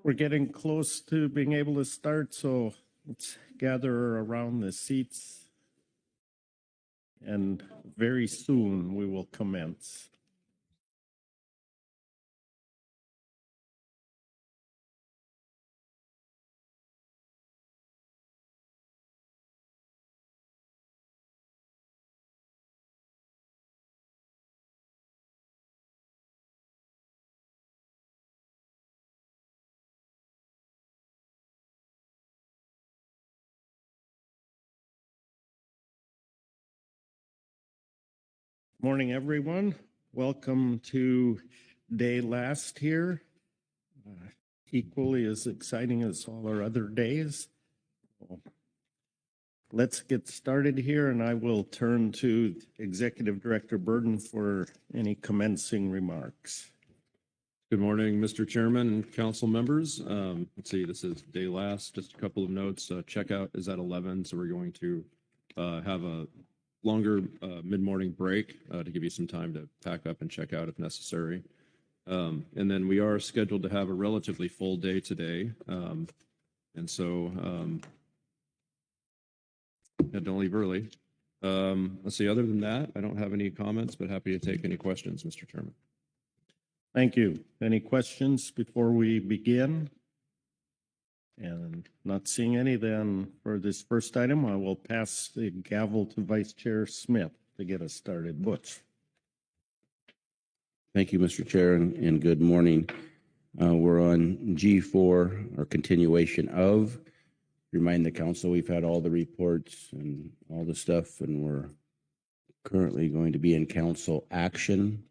We're getting close to being able to start, so let's gather around the seats. And very soon we will commence. Morning, everyone. Welcome to day last here. Equally as exciting as all our other days. Let's get started here, and I will turn to Executive Director Burden for any commencing remarks. Good morning, Mr. Chairman and council members. Let's see, this is day last. Just a couple of notes. Checkout is at 11, so we're going to have a longer mid-morning break to give you some time to pack up and check out if necessary. And then we are scheduled to have a relatively full day today. And so don't leave early. Let's see, other than that, I don't have any comments, but happy to take any questions, Mr. Chairman. Thank you. Any questions before we begin? And not seeing any, then for this first item, I will pass the gavel to Vice Chair Smith to get us started. Butch. Thank you, Mr. Chair, and good morning. We're on G4, our continuation of. Remind the council we've had all the reports and all the stuff, and we're currently going to be in council action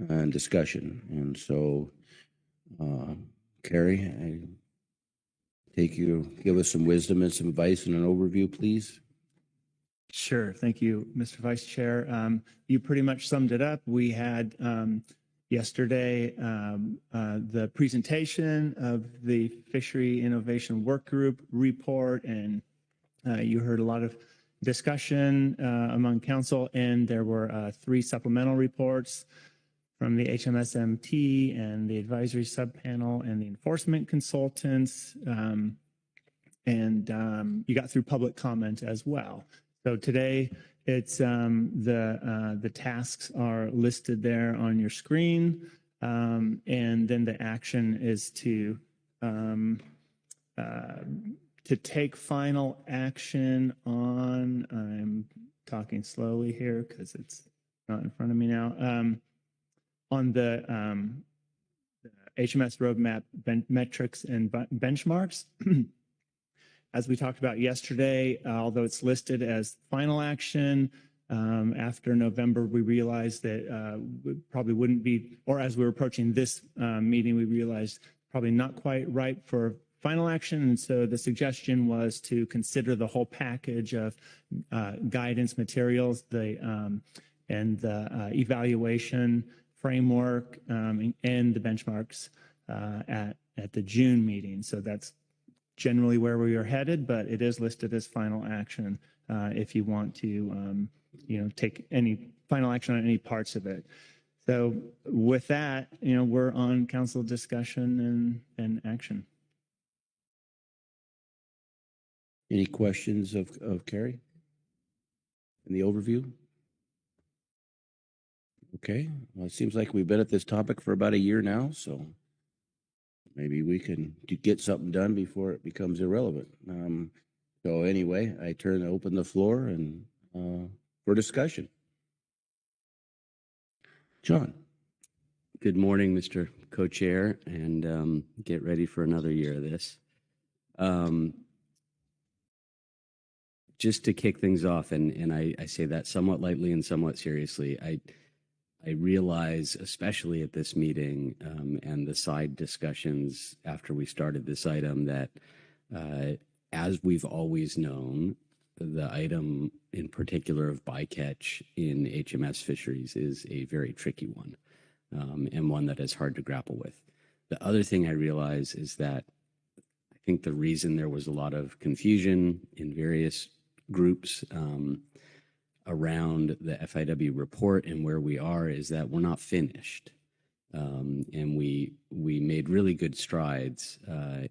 and discussion. And so, Carrie, I take you, give us some wisdom and some advice and an overview, please. Sure. Thank you, Mr. Vice Chair. You pretty much summed it up. We had yesterday the presentation of the Fishery Innovation Work Group report, and you heard a lot of discussion among council, and there were 3 supplemental reports from the HMSMT and the advisory subpanel and the enforcement consultants, and you got through public comment as well. So today, it's the tasks are listed there on your screen, and then the action is to take final action on. I'm talking slowly here because it's not in front of me now. On the HMS roadmap metrics and benchmarks. As we talked about yesterday, although it's listed as final action, after November, we realized that we probably wouldn't be, or as we were approaching this meeting, we realized probably not quite right for final action. And so the suggestion was to consider the whole package of guidance materials, and the evaluation framework, and the benchmarks at the June meeting. So that's generally where we are headed, but it is listed as final action if you want to, take any final action on any parts of it. So with that, we're on council discussion and action. Any questions of Carrie in the overview? Okay, well, it seems like we've been at this topic for about a year now, so maybe we can get something done before it becomes irrelevant. So anyway, I open the floor and for discussion. John. Good morning, Mr. Co-Chair, and get ready for another year of this. Just to kick things off, and I say that somewhat lightly and somewhat seriously, I realize, especially at this meeting and the side discussions after we started this item, that as we've always known, the item in particular of bycatch in HMS fisheries is a very tricky one, and one that is hard to grapple with. The other thing I realize is that I think the reason there was a lot of confusion in various groups around the FIW report and where we are is that we're not finished. And we made really good strides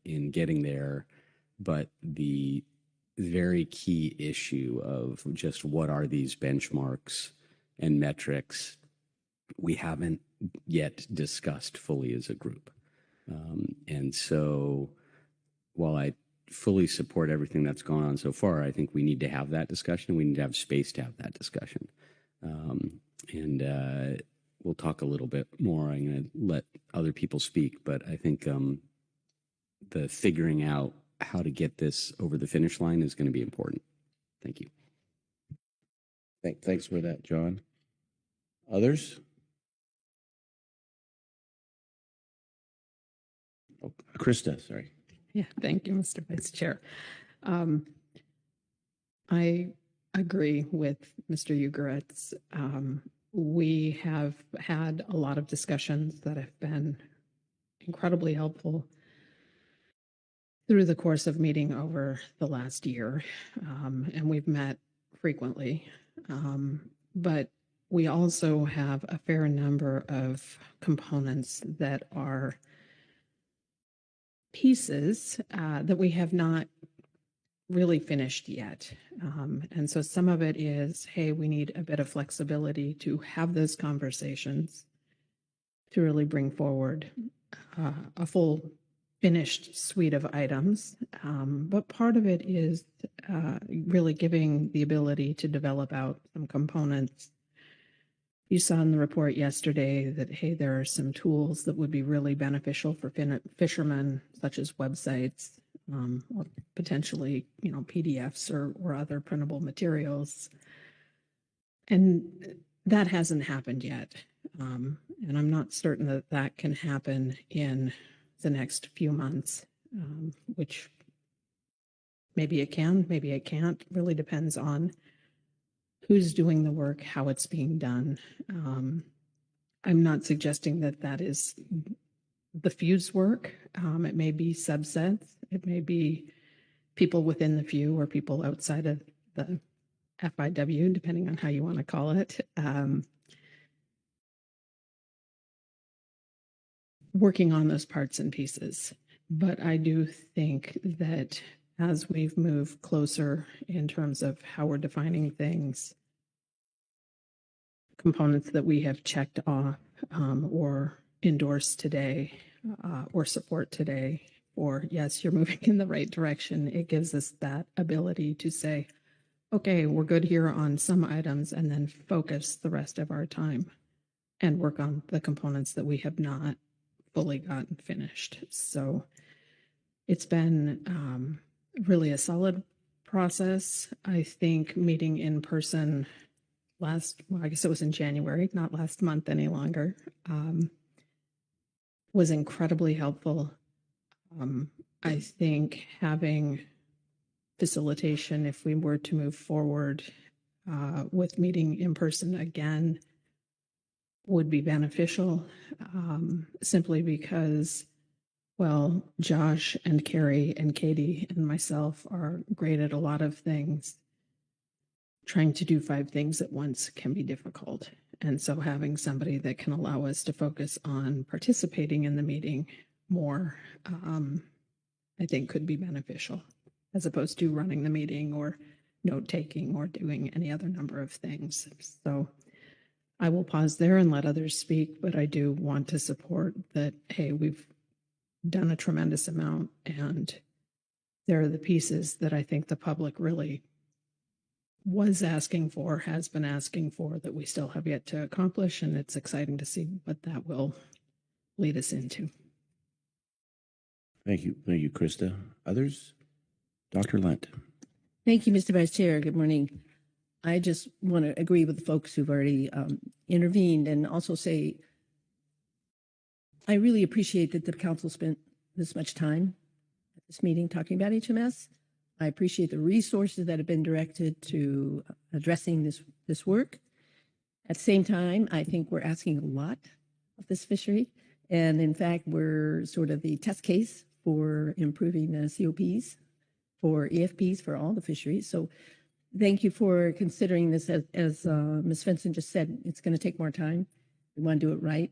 in getting there, but the very key issue of just what are these benchmarks and metrics, we haven't yet discussed fully as a group. And so while I fully support everything that's gone on so far, I think we need to have that discussion. We need to have space to have that discussion. And we'll talk a little bit more. I'm going to let other people speak, but I think the figuring out how to get this over the finish line is going to be important. Thank you. Thanks for that, John. Others? Oh, Krista, sorry. Yeah, thank you, Mr. Vice Chair. I agree with Mr. Ugoretz. We have had a lot of discussions that have been incredibly helpful through the course of meeting over the last year, and we've met frequently. But we also have a fair number of components that are pieces that we have not really finished yet. And so some of it is, hey, we need a bit of flexibility to have those conversations to really bring forward a full finished suite of items. But part of it is really giving the ability to develop out some components. You saw in the report yesterday that, hey, there are some tools that would be really beneficial for fishermen, such as websites, or potentially, PDFs or other printable materials. And that hasn't happened yet. And I'm not certain that that can happen in the next few months, which maybe it can, maybe it can't. Really depends on who's doing the work, how it's being done. I'm not suggesting that that is the few's work. It may be subsets. It may be people within the few or people outside of the FIW, depending on how you want to call it. Working on those parts and pieces. But I do think that as we've moved closer in terms of how we're defining things, components that we have checked off or endorsed today or support today, or yes, you're moving in the right direction, it gives us that ability to say, okay, we're good here on some items, and then focus the rest of our time and work on the components that we have not fully gotten finished. So it's been really a solid process. I think meeting in person I guess it was in January, not last month any longer, was incredibly helpful. I think having facilitation, if we were to move forward with meeting in person again, would be beneficial, simply because, well, Josh and Carrie and Katie and myself are great at a lot of things. Trying to do 5 things at once can be difficult. And so having somebody that can allow us to focus on participating in the meeting more, I think could be beneficial, as opposed to running the meeting or note-taking or doing any other number of things. So I will pause there and let others speak, but I do want to support that, hey, we've done a tremendous amount, and there are the pieces that I think the public really was asking for, has been asking for, that we still have yet to accomplish, and it's exciting to see what that will lead us into. Thank you, Krista. Others? Dr. Lunt. Thank you, Mr. Vice Chair. Good morning. I just want to agree with the folks who've already intervened, and also say I really appreciate that the council spent this much time at this meeting talking about HMS. I appreciate the resources that have been directed to addressing this work. At the same time, I think we're asking a lot of this fishery. And in fact, we're sort of the test case for improving the COPs for EFPs for all the fisheries. So thank you for considering this. As Ms. Svensson just said, it's going to take more time. We want to do it right.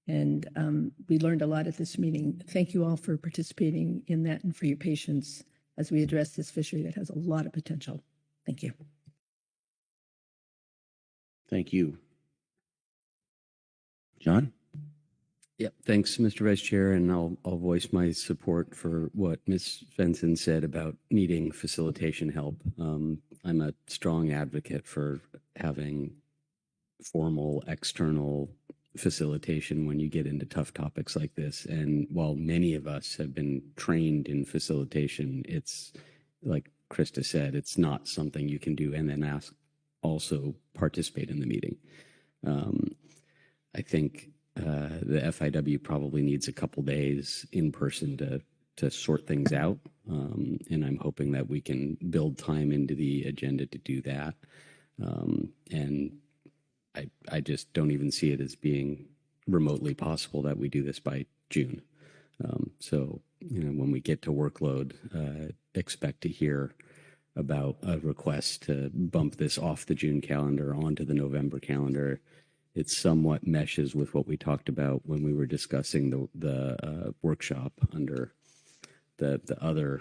And we learned a lot at this meeting. Thank you all for participating in that and for your patience as we address this fishery that has a lot of potential. Thank you. Thank you. John? Yep. Thanks, Mr. Vice Chair, and I'll voice my support for what Ms. Svensson said about needing facilitation help. I'm a strong advocate for having formal external facilitation when you get into tough topics like this. And while many of us have been trained in facilitation, it's like Krista said, it's not something you can do and then also participate in the meeting. I think the FIW probably needs a couple days in person to sort things out. And I'm hoping that we can build time into the agenda to do that. And I just don't even see it as being remotely possible that we do this by June. So, when we get to workload, expect to hear about a request to bump this off the June calendar onto the November calendar. It somewhat meshes with what we talked about when we were discussing the workshop under the other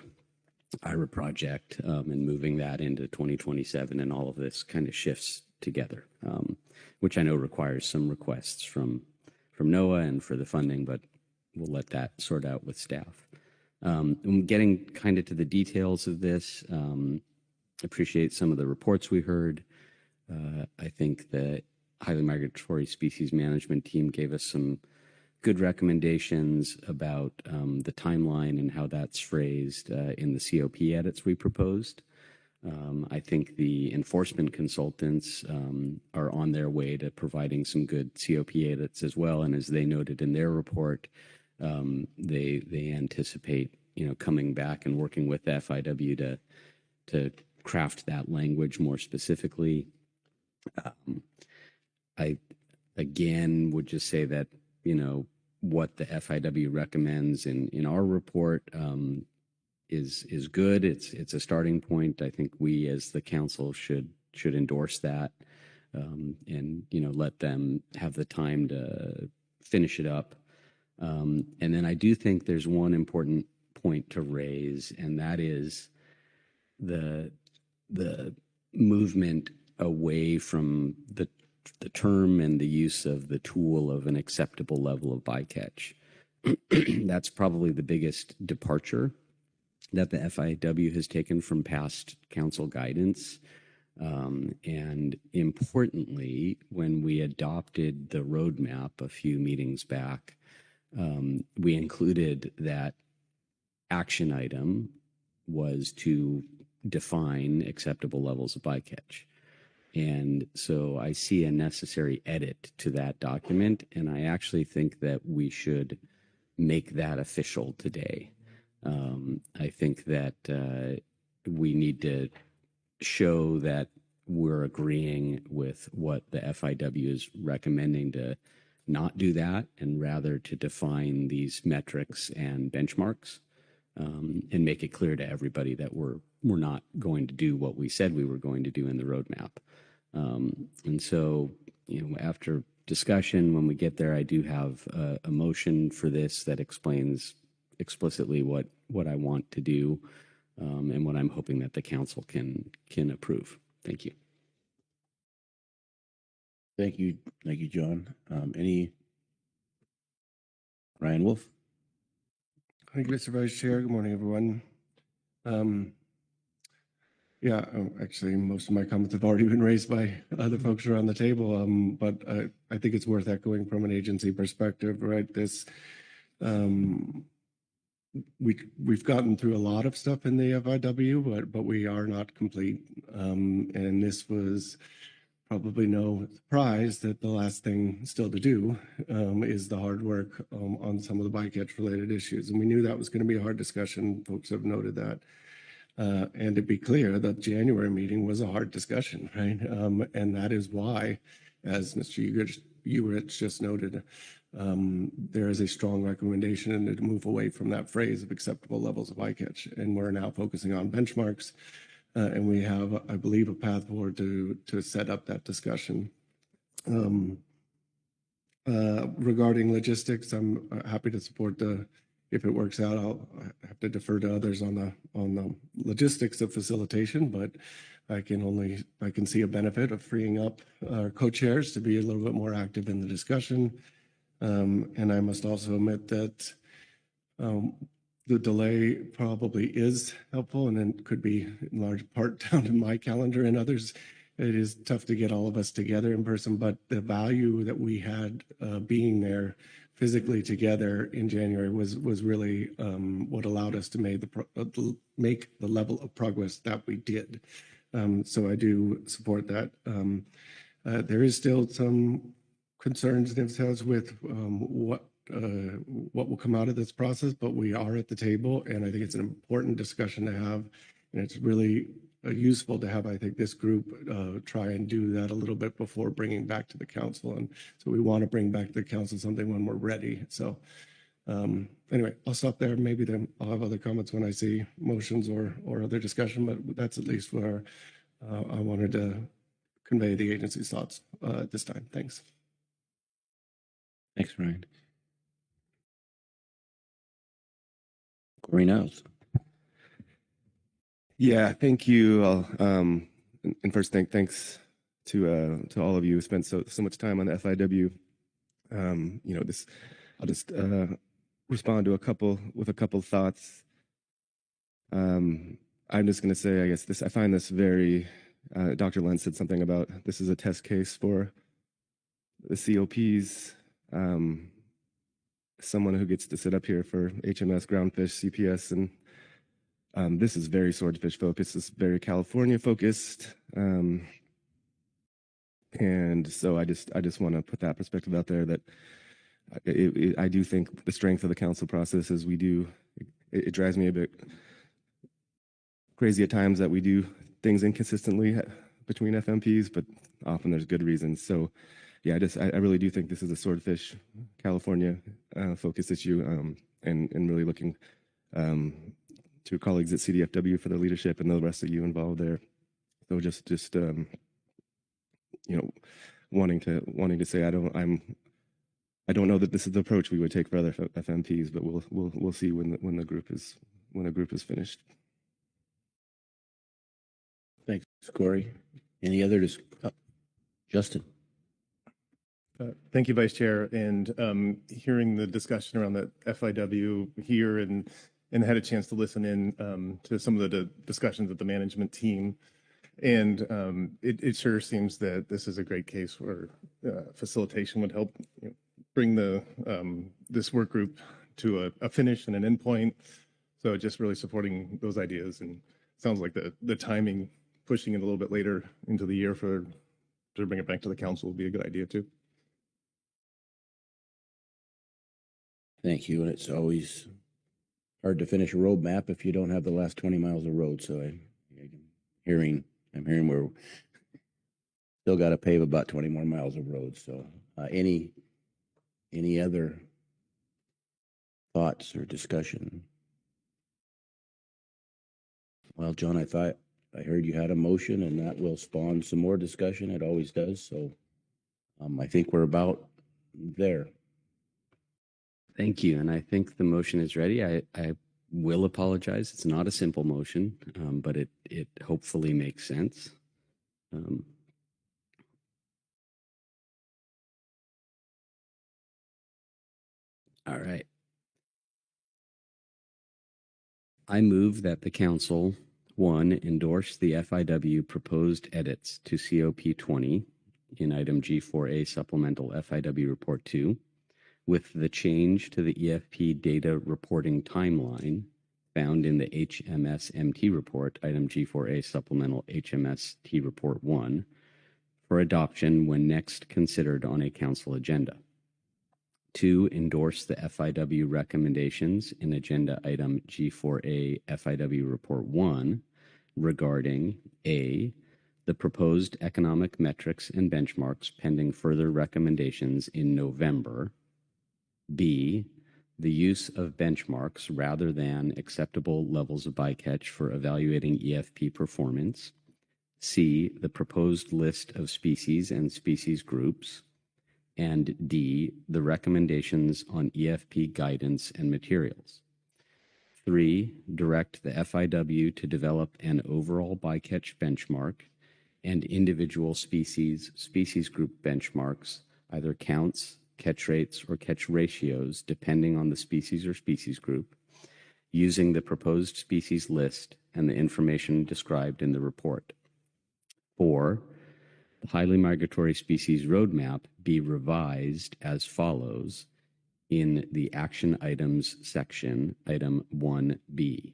IRA project, and moving that into 2027, and all of this kind of shifts together, which I know requires some requests from NOAA and for the funding, but we'll let that sort out with staff. I'm getting kind of to the details of this. Appreciate some of the reports we heard. I think the highly migratory species management team gave us some good recommendations about the timeline and how that's phrased in the COP edits we proposed. I think the enforcement consultants are on their way to providing some good COP edits as well. And as they noted in their report, they anticipate coming back and working with the FIW to craft that language more specifically. I again would just say that what the FIW recommends in our report is good. It's a starting point. I think we as the council should endorse that, and let them have the time to finish it up. And then I do think there's one important point to raise, and that is the movement away from the term and the use of the tool of an acceptable level of bycatch. That's probably the biggest departure that the FIW has taken from past council guidance. And importantly, when we adopted the roadmap a few meetings back, we included that action item was to define acceptable levels of bycatch. And so I see a necessary edit to that document, and I actually think that we should make that official today. I think that we need to show that we're agreeing with what the FIW is recommending, to not do that and rather to define these metrics and benchmarks, and make it clear to everybody that we're not going to do what we said we were going to do in the roadmap. And so, after discussion, when we get there, I do have a motion for this that explains explicitly what I want to do, and what I'm hoping that the council can approve. Thank you. Thank you, John. Ryan Wolf? Thank you, Mr. Vice Chair. Good morning, everyone. Actually, most of my comments have already been raised by other folks around the table, but I think it's worth echoing from an agency perspective, right? We've gotten through a lot of stuff in the FIW, but we are not complete. And this was probably no surprise that the last thing still to do is the hard work on some of the bycatch related issues. And we knew that was going to be a hard discussion. Folks have noted that. And to be clear, the January meeting was a hard discussion, right? And that is why, as Mr. Ugrich just noted, there is a strong recommendation to move away from that phrase of acceptable levels of bycatch. And we're now focusing on benchmarks. And we have, I believe, a path forward to set up that discussion. regarding logistics, I'm happy to support if it works out, I'll have to defer to others on the logistics of facilitation, but I can see a benefit of freeing up our co-chairs to be a little bit more active in the discussion. And I must also admit that the delay probably is helpful, and then could be in large part down to my calendar and others. It is tough to get all of us together in person, but the value that we had being there physically together in January was really what allowed us to make the level of progress that we did. So I do support that. There is still some concerns themselves with what will come out of this process, but we are at the table, and I think it's an important discussion to have, and it's really useful to have, I think, this group try and do that a little bit before bringing back to the council. And so we want to bring back to the council something when we're ready. So anyway, I'll stop there. Maybe then I'll have other comments when I see motions or other discussion, but that's at least where I wanted to convey the agency's thoughts at this time. Thanks. Thanks, Ryan. Corey Niles. Yeah, thank you. And first, thanks to all of you who spent so much time on the FIW. I'll just respond to a couple thoughts. I'm just going to say, I guess I find this very. Dr. Lentz said something about this is a test case for the COPs. Someone who gets to sit up here for HMS, groundfish, CPS, and this is very swordfish focused. It's very California focused, and so I just want to put that perspective out there that I do think the strength of the council process is it drives me a bit crazy at times that we do things inconsistently between FMPs, but often there's good reasons. So yeah, I really do think this is a swordfish California focus issue, and really looking to colleagues at CDFW for their leadership and the rest of you involved there. So just wanting to say I don't know that this is the approach we would take for other FMPs, but we'll see when the group is finished. Thanks, Corey. Any other Justin? Thank you, Vice Chair. And hearing the discussion around the FIW here and had a chance to listen in to some of the discussions with the management team. And it sure seems that this is a great case where facilitation would help bring this work group to a finish and an endpoint. So just really supporting those ideas, and sounds like the timing, pushing it a little bit later into the year to bring it back to the council would be a good idea too. Thank you. And it's always hard to finish a roadmap if you don't have the last 20 miles of road. So I'm hearing we're still got to pave about 20 more miles of road. So any other thoughts or discussion? Well, John, I heard you had a motion, and that will spawn some more discussion. It always does. So I think we're about there. Thank you. And I think the motion is ready. I will apologize. It's not a simple motion, but it hopefully makes sense. All right. I move that the council, 1, endorse the FIW proposed edits to COP 20 in item G4A supplemental FIW report 2, with the change to the EFP data reporting timeline found in the HMS-MT report, item G4A supplemental HMS-T report 1, for adoption when next considered on a council agenda. 2, endorse the FIW recommendations in agenda item G4A FIW report 1 regarding A, the proposed economic metrics and benchmarks pending further recommendations in November. B, the use of benchmarks rather than acceptable levels of bycatch for evaluating EFP performance. C, the proposed list of species and species groups. and D, the recommendations on EFP guidance and materials. 3, direct the FIW to develop an overall bycatch benchmark and individual species group benchmarks, either counts, catch rates, or catch ratios, depending on the species or species group, using the proposed species list and the information described in the report. 4, the highly migratory species roadmap be revised as follows in the action items section, item 1B.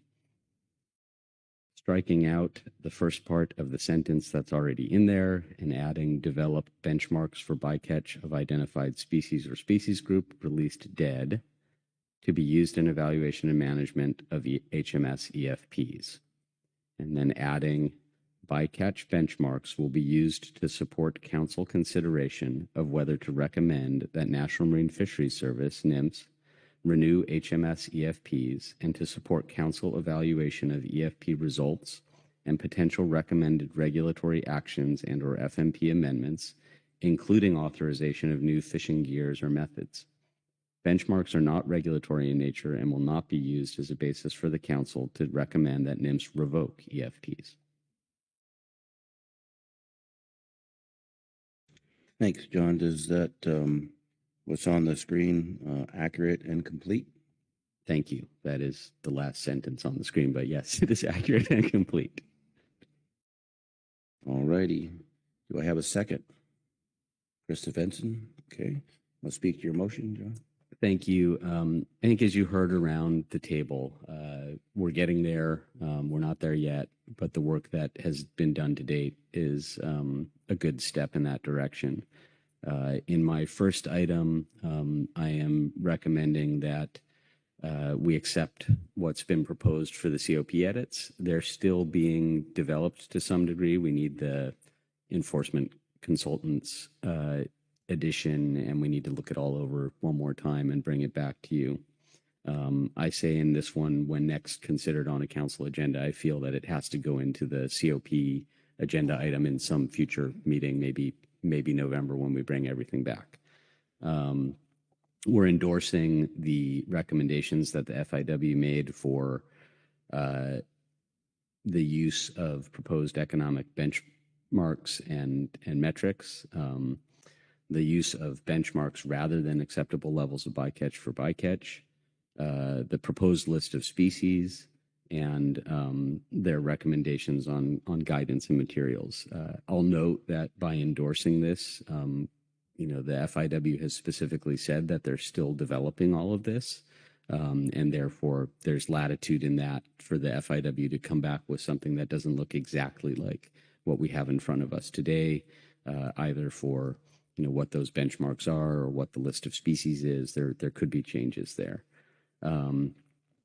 Striking out the first part of the sentence that's already in there and adding develop benchmarks for bycatch of identified species or species group released dead to be used in evaluation and management of HMS EFPs. And then adding bycatch benchmarks will be used to support council consideration of whether to recommend that National Marine Fisheries Service, NMFS, renew HMS EFPs and to support council evaluation of EFP results and potential recommended regulatory actions and/or FMP amendments, including authorization of new fishing gears or methods. Benchmarks are not regulatory in nature and will not be used as a basis for the council to recommend that NMFS revoke EFPs. Thanks, John. Does that, what's on the screen, accurate and complete? Thank you. That is the last sentence on the screen, but yes, it is accurate and complete. All righty. Do I have a second? Krista Benson? Okay. I'll speak to your motion, John. Thank you. I think as you heard around the table, we're getting there. We're not there yet, but the work that has been done to date is a good step in that direction. In my first item, I am recommending that we accept what's been proposed for the COP edits. They're still being developed to some degree. We need the enforcement consultants edition, and we need to look it all over one more time and bring it back to you. I say in this one, when next considered on a council agenda, I feel that it has to go into the COP agenda item in some future meeting, maybe November when we bring everything back. We're endorsing the recommendations that the FIW made for the use of proposed economic benchmarks and metrics. The use of benchmarks rather than acceptable levels of bycatch for bycatch, the proposed list of species, and their recommendations on guidance and materials. I'll note that by endorsing this, the FIW has specifically said that they're still developing all of this, and therefore there's latitude in that for the FIW to come back with something that doesn't look exactly like what we have in front of us today, either for what those benchmarks are or what the list of species is. There could be changes there.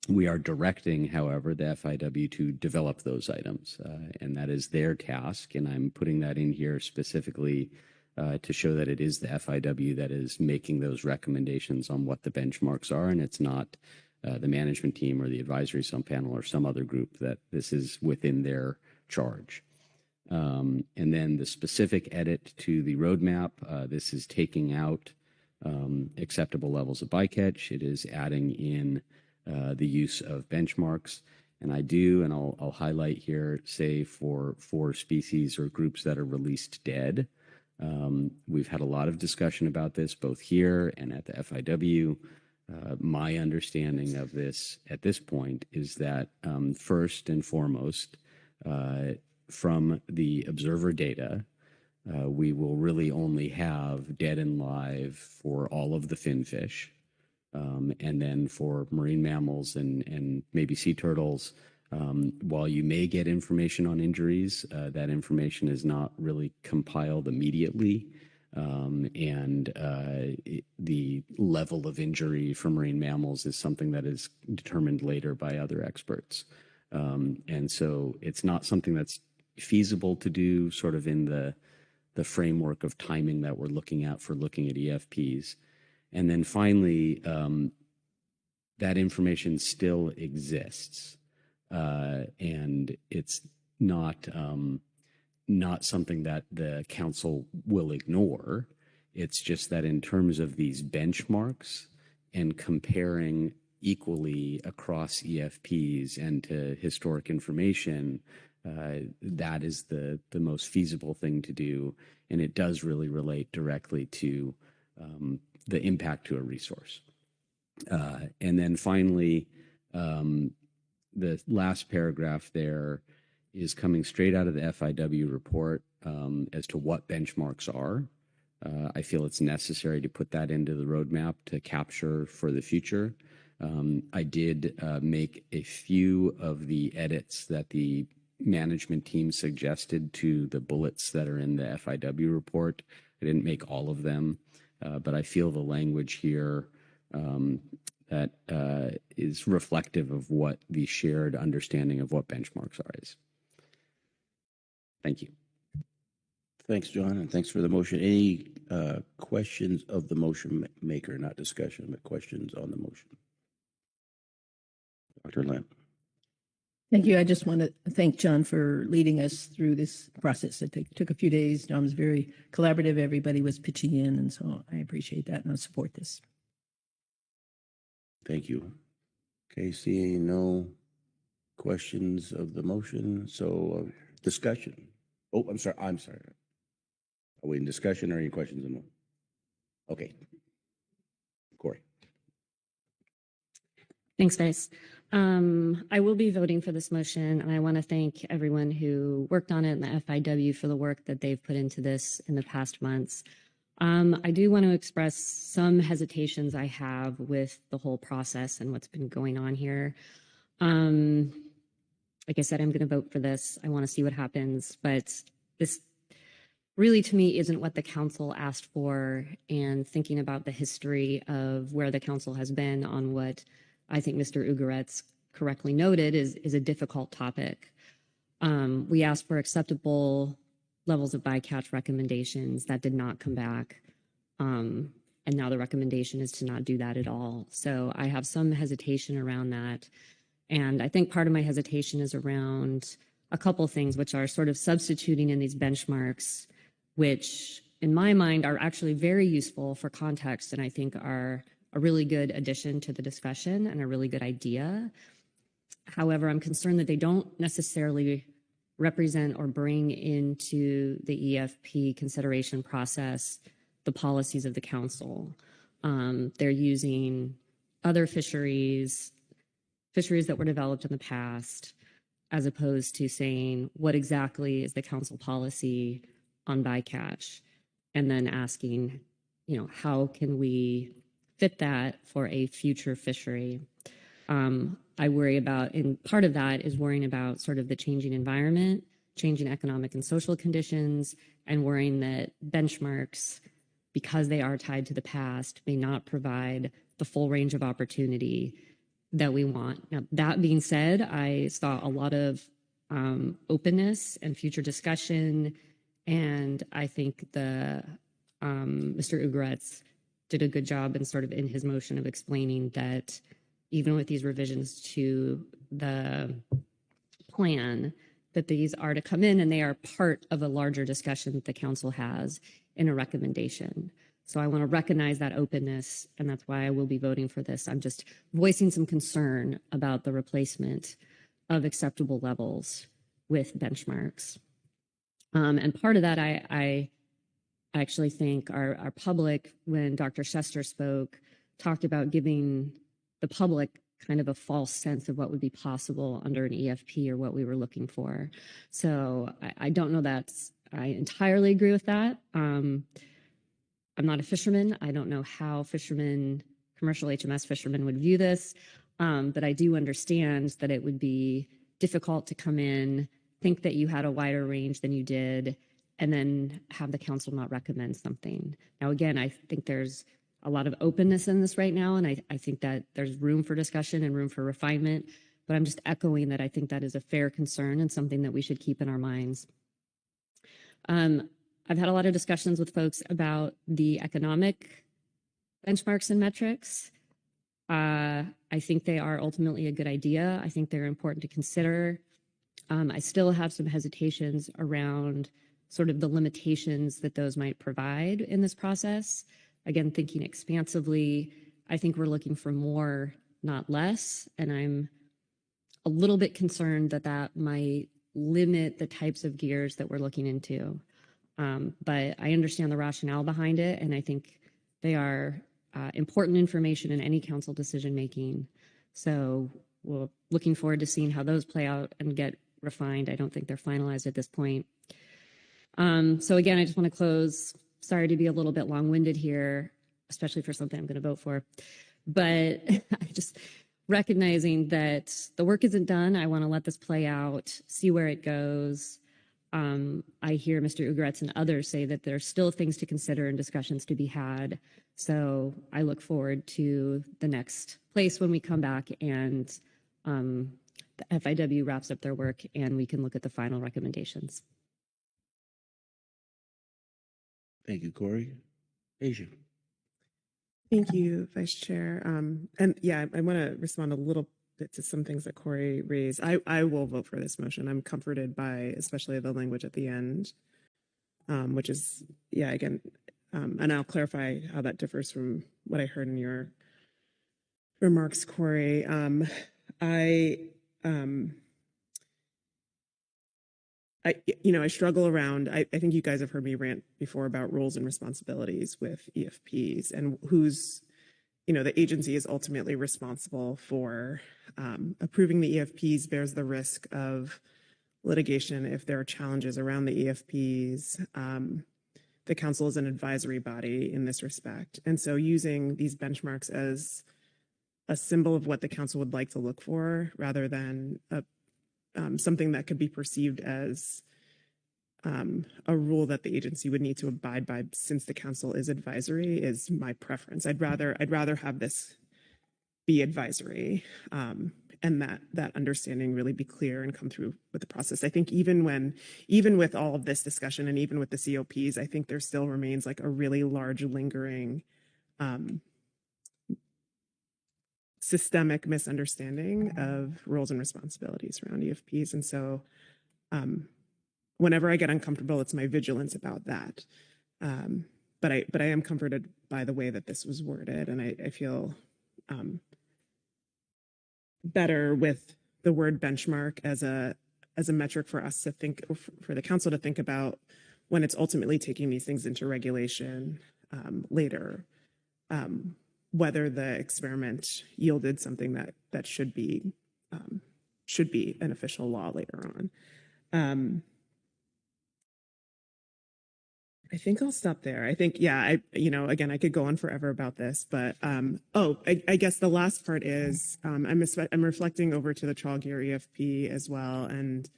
We are directing, however, the FIW to develop those items, and that is their task. And I'm putting that in here specifically to show that it is the FIW that is making those recommendations on what the benchmarks are, and it's not the management team or the advisory panel or some other group, that this is within their charge. And then the specific edit to the roadmap, this is taking out acceptable levels of bycatch. It is adding in the use of benchmarks. And I'll highlight here, say for species or groups that are released dead. We've had a lot of discussion about this both here and at the FIW. My understanding of this at this point is that first and foremost, from the observer data, we will really only have dead and live for all of the finfish. And then for marine mammals and maybe sea turtles, while you may get information on injuries, that information is not really compiled immediately. The level of injury for marine mammals is something that is determined later by other experts. And so it's not something that's feasible to do sort of in the framework of timing that we're looking at for looking at EFPs. And then finally, that information still exists, and it's not something that the council will ignore. It's just that in terms of these benchmarks and comparing equally across EFPs and to historic information, that is the most feasible thing to do. And it does really relate directly to the impact to a resource. And then finally, the last paragraph there is coming straight out of the FIW report as to what benchmarks are. I feel it's necessary to put that into the roadmap to capture for the future. I did make a few of the edits that the management team suggested to the bullets that are in the FIW report. I didn't make all of them, but I feel the language here that is reflective of what the shared understanding of what benchmarks are is. Thank you. Thanks, John, and thanks for the motion. Any questions of the motion maker, not discussion, but questions on the motion? Dr. Lamb. Thank you. I just want to thank John for leading us through this process. It took a few days. John was very collaborative. Everybody was pitching in, and so I appreciate that, and I support this. Thank you. Okay, seeing no questions of the motion, so discussion. Oh, I'm sorry. Are we in discussion or any questions on the motion? Okay. Corey. Thanks, Vice. I will be voting for this motion, and I want to thank everyone who worked on it and the FIW for the work that they've put into this in the past months. I do want to express some hesitations I have with the whole process and what's been going on here. Like I said, I'm going to vote for this. I want to see what happens, but this really, to me, isn't what the council asked for, and thinking about the history of where the council has been on what I think Mr. Ugaretz correctly noted is a difficult topic. We asked for acceptable levels of bycatch recommendations that did not come back. And now the recommendation is to not do that at all. So I have some hesitation around that. And I think part of my hesitation is around a couple things, which are sort of substituting in these benchmarks, which in my mind are actually very useful for context, and I think are a really good addition to the discussion and a really good idea. However, I'm concerned that they don't necessarily represent or bring into the EFP consideration process the policies of the council. They're using other fisheries that were developed in the past, as opposed to saying what exactly is the council policy on bycatch, and then asking, how can we fit that for a future fishery? I worry about, and part of that is worrying about sort of the changing environment, changing economic and social conditions, and worrying that benchmarks, because they are tied to the past, may not provide the full range of opportunity that we want. Now, that being said, I saw a lot of openness and future discussion, and I think Mr. Ugaretz did a good job in his motion of explaining that even with these revisions to the plan, that these are to come in and they are part of a larger discussion that the council has in a recommendation. So I want to recognize that openness, and that's why I will be voting for this. I'm just voicing some concern about the replacement of acceptable levels with benchmarks. And part of that, I actually think our public, when Dr. Schuster spoke, talked about giving the public kind of a false sense of what would be possible under an EFP or what we were looking for. So I don't know that I entirely agree with that. I'm not a fisherman. I don't know how commercial HMS fishermen would view this, but I do understand that it would be difficult to come in, think that you had a wider range than you did, and then have the council not recommend something. Now, again, I think there's a lot of openness in this right now, and I think that there's room for discussion and room for refinement, but I'm just echoing that I think that is a fair concern and something that we should keep in our minds. I've had a lot of discussions with folks about the economic benchmarks and metrics. I think they are ultimately a good idea. I think they're important to consider. I still have some hesitations around sort of the limitations that those might provide in this process. Again, thinking expansively, I think we're looking for more, not less. And I'm a little bit concerned that that might limit the types of gears that we're looking into. But I understand the rationale behind it, and I think they are important information in any council decision making. So we're looking forward to seeing how those play out and get refined. I don't think they're finalized at this point. So again, I just want to close. Sorry to be a little bit long-winded here, especially for something I'm going to vote for. But just recognizing that the work isn't done. I want to let this play out, see where it goes. I hear Mr. Ugaretz and others say that there's still things to consider and discussions to be had. So I look forward to the next place when we come back and the FIW wraps up their work and we can look at the final recommendations. Thank you, Corey. Asia. Thank you, Vice Chair. And yeah, I want to respond a little bit to some things that Corey raised. I will vote for this motion. I'm comforted by especially the language at the end, which is, yeah, again, and I'll clarify how that differs from what I heard in your remarks, Corey. I struggle around, I think you guys have heard me rant before about roles and responsibilities with EFPs and who's, the agency is ultimately responsible for approving the EFPs, bears the risk of litigation if there are challenges around the EFPs. The council is an advisory body in this respect. And so using these benchmarks as a symbol of what the council would like to look for rather than something that could be perceived as a rule that the agency would need to abide by since the council is advisory is my preference. I'd rather have this be advisory and that understanding really be clear and come through with the process. I think even with all of this discussion and even with the COPs, I think there still remains like a really large lingering systemic misunderstanding of roles and responsibilities around EFPs. And so whenever I get uncomfortable, it's my vigilance about that. But I am comforted by the way that this was worded, and I feel better with the word benchmark as a metric for us to think, for the council to think about when it's ultimately taking these things into regulation later, whether the experiment yielded something that should be an official law later on. I think I'll stop there. I think, yeah, again, I could go on forever about this, but, I guess the last part is, I'm reflecting over to the trawl gear EFP as well. And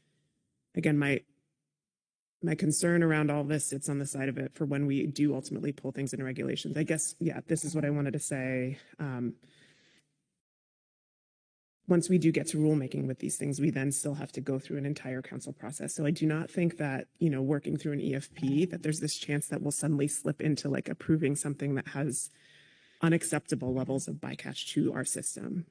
again, my concern around all this sits on the side of it for when we do ultimately pull things into regulations. I guess, yeah, this is what I wanted to say. Once we do get to rulemaking with these things, we then still have to go through an entire council process. So I do not think that, working through an EFP, that there's this chance that we'll suddenly slip into like approving something that has unacceptable levels of bycatch to our system.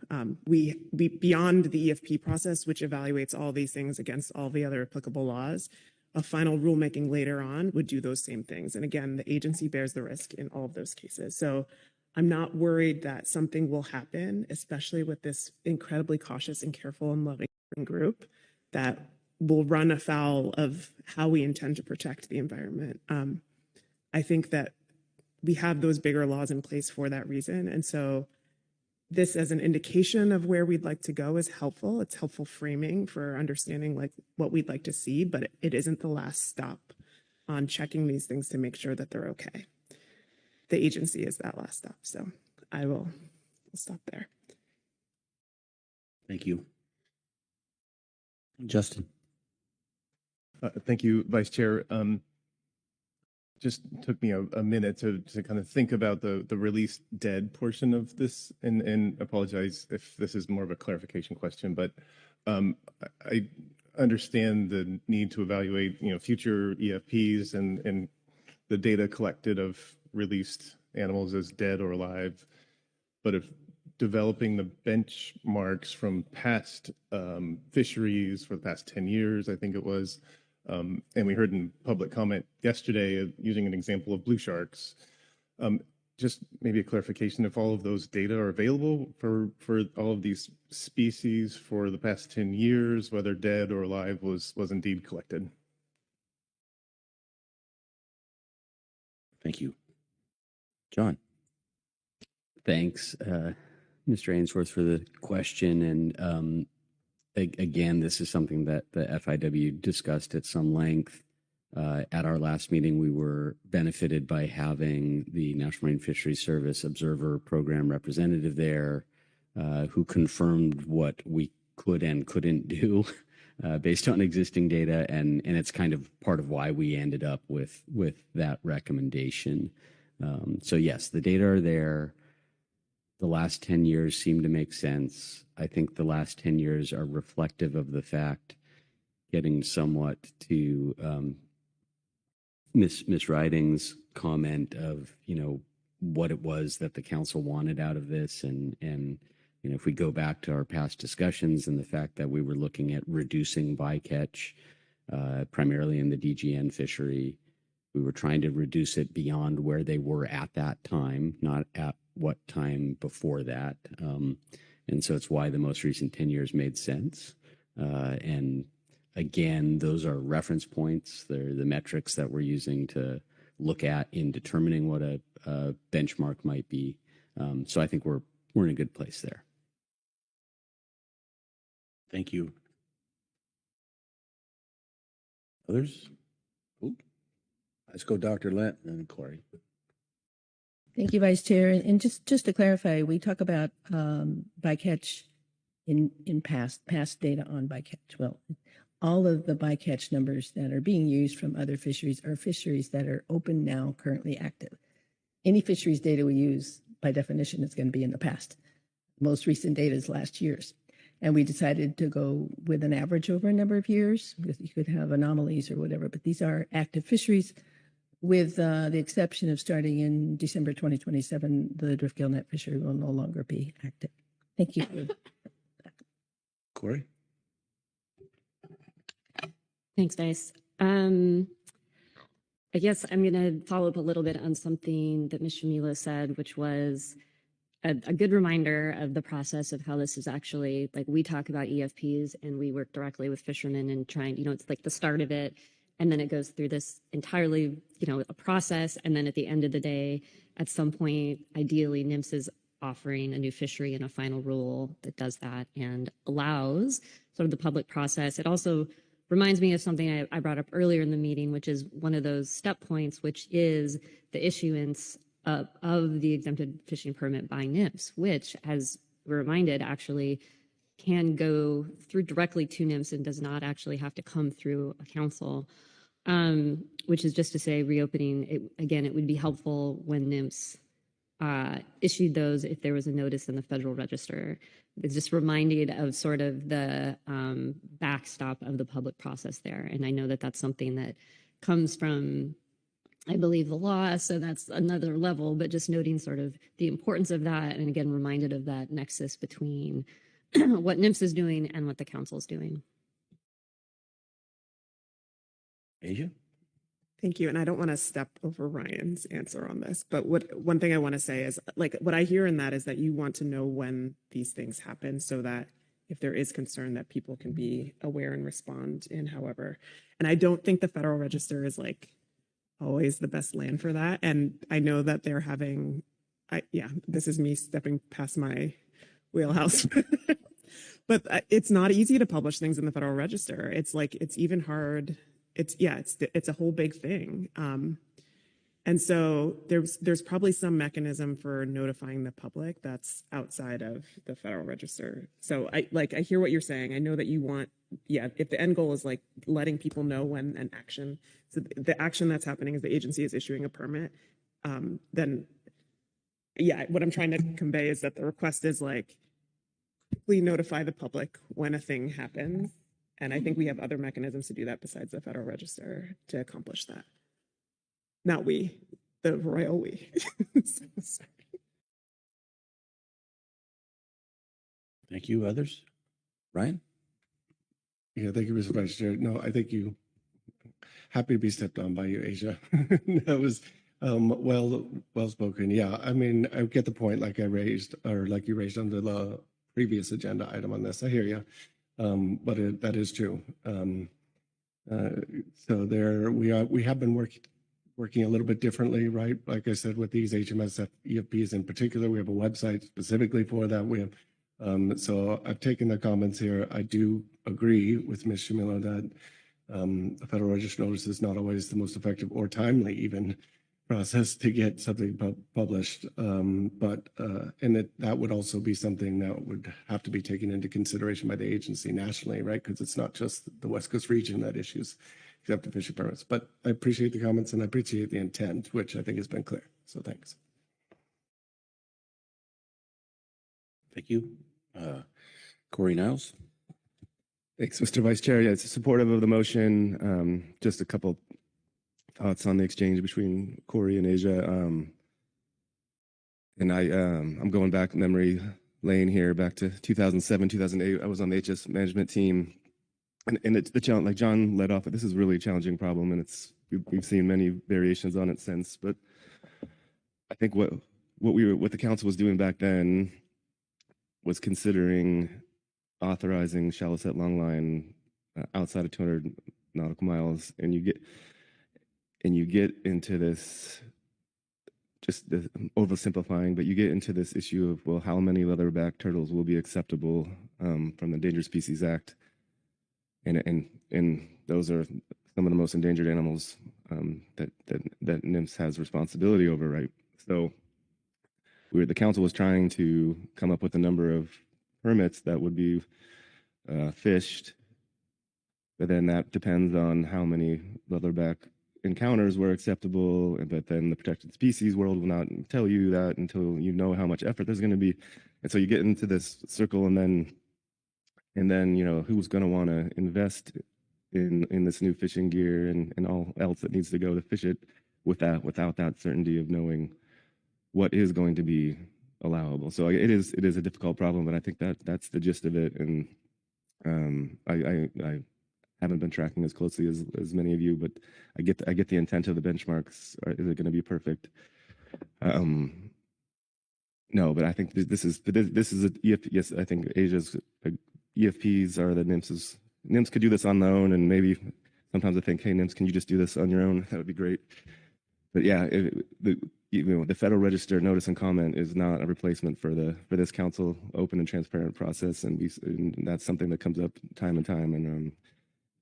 We beyond the EFP process, which evaluates all these things against all the other applicable laws, a final rulemaking later on would do those same things. And again, the agency bears the risk in all of those cases. So I'm not worried that something will happen, especially with this incredibly cautious and careful and loving group that will run afoul of how we intend to protect the environment. I think that we have those bigger laws in place for that reason. And so this as an indication of where we'd like to go is helpful. It's helpful framing for understanding like what we'd like to see, but it isn't the last stop on checking these things to make sure that they're okay. The agency is that last stop. So I'll stop there. Thank you. Justin. Thank you, Vice Chair. Just took me a minute to kind of think about the release dead portion of this, and apologize if this is more of a clarification question, but I understand the need to evaluate, future EFPs and the data collected of released animals as dead or alive, but if developing the benchmarks from past fisheries for the past 10 years, I think it was, And we heard in public comment yesterday, using an example of blue sharks. Just maybe a clarification if all of those data are available for all of these species for the past 10 years, whether dead or alive, was indeed collected. Thank you. John. Thanks, Mr. Ainsworth, for the question. And again, this is something that the FIW discussed at some length. At our last meeting, we were benefited by having the National Marine Fisheries Service Observer Program representative there, who confirmed what we could and couldn't do based on existing data, and it's kind of part of why we ended up with that recommendation. So yes, the data are there. The last 10 years seem to make sense. I think the last 10 years are reflective of the fact, getting somewhat to Ms. Riding's comment of, what it was that the council wanted out of this. And if we go back to our past discussions and the fact that we were looking at reducing bycatch, primarily in the DGN fishery, we were trying to reduce it beyond where they were at that time, not at what time before that. And so it's why the most recent 10 years made sense. And again, those are reference points. They're the metrics that we're using to look at in determining what a benchmark might be. So I think we're in a good place there. Thank you. Others? Ooh. Let's go Dr. Lent and then Corey. Thank you, Vice Chair. And just to clarify, we talk about bycatch in past data on bycatch. Well, all of the bycatch numbers that are being used from other fisheries are fisheries that are open now, currently active. Any fisheries data we use, by definition, is going to be in the past. Most recent data is last year's. And we decided to go with an average over a number of years, because you could have anomalies or whatever, but these are active fisheries, with the exception of starting in December 2027, the driftgill net fishery will no longer be active. Thank you. Corey? Thanks, Vice. I guess I'm going to follow up a little bit on something that Mr. Milo said, which was a good reminder of the process of how this is actually, like, we talk about EFPs and we work directly with fishermen and trying, it's like the start of it. And then it goes through this entirely, a process. And then at the end of the day, at some point, ideally, NIMS is offering a new fishery and a final rule that does that and allows sort of the public process. It also reminds me of something I brought up earlier in the meeting, which is one of those step points, which is the issuance of the exempted fishing permit by NIMS, which, as we're reminded, actually can go through directly to NIMS and does not actually have to come through a council, which is just to say, reopening, it would be helpful when NIMS issued those if there was a notice in the Federal Register. It's just reminded of sort of the backstop of the public process there. And I know that that's something that comes from, I believe, the law, so that's another level, but just noting sort of the importance of that, and again, reminded of that nexus between what NIMS is doing and what the council is doing. Asia? Thank you. And I don't want to step over Ryan's answer on this, but one thing I want to say is, like, what I hear in that is that you want to know when these things happen so that if there is concern that people can be aware and respond in however. And I don't think the Federal Register is like always the best land for that. And I know that they're having, this is me stepping past my wheelhouse. But it's not easy to publish things in the Federal Register. It's like, it's even hard. It's a whole big thing. And so there's probably some mechanism for notifying the public that's outside of the Federal Register. So I hear what you're saying. I know that you want, if the end goal is like letting people know when an action, so the action that's happening is the agency is issuing a permit, then what I'm trying to convey is that the request is like, quickly notify the public when a thing happens. And I think we have other mechanisms to do that besides the Federal Register to accomplish that. Not we, the royal we. Sorry. Thank you. Others? Ryan? Yeah, thank you, Mr. Vice Chair. No, I think you happy to be stepped on by you, Asia. That was well spoken. Yeah, I mean, I get the point, like you raised on the previous agenda item on this. I hear you, but that is true. So there we have been working a little bit differently, right? Like I said, with these HMSF EFPs in particular, we have a website specifically for that. We have, so I've taken the comments here. I do agree with Ms. Shamila that the Federal Register notice is not always the most effective or timely even process to get something published. That would also be something that would have to be taken into consideration by the agency nationally, right? Because it's not just the West Coast region that issues accepted fishing permits. But I appreciate the comments and I appreciate the intent, which I think has been clear. So thanks. Thank you. Corey Niles. Thanks, Mr. Vice Chair. Yeah, it's supportive of the motion. Just a couple thoughts on the exchange between Corey and Asia. I'm going back memory lane here, back to 2007, 2008. I was on the HS management team. And it's the challenge, like John led off, this is really a challenging problem, and we've seen many variations on it since. But I think what the council was doing back then was considering authorizing shallow set longline outside of 200 nautical miles, and you get into this, just oversimplifying, but you get into this issue of, well, how many leatherback turtles will be acceptable from the Endangered Species Act. And those are some of the most endangered animals that NIMS has responsibility over, right? So the council was trying to come up with a number of permits that would be fished, but then that depends on how many leatherback encounters were acceptable. But then the protected species world will not tell you that until you know how much effort there's going to be. And so you get into this circle, and then who's going to want to invest in this new fishing gear and all else that needs to go to fish it without that certainty of knowing what is going to be allowable. So it is a difficult problem, but I think that's the gist of it. And I haven't been tracking as closely as many of you, but I get the intent of the benchmarks. Is it going to be perfect? No, but I think this is yes. I think Asia's EFPs are the NIMS's. NIMS could do this on their own, and maybe sometimes I think, hey, NIMS, can you just do this on your own? That would be great. But yeah, the Federal Register notice and comment is not a replacement for this council open and transparent process, and that's something that comes up time and time. And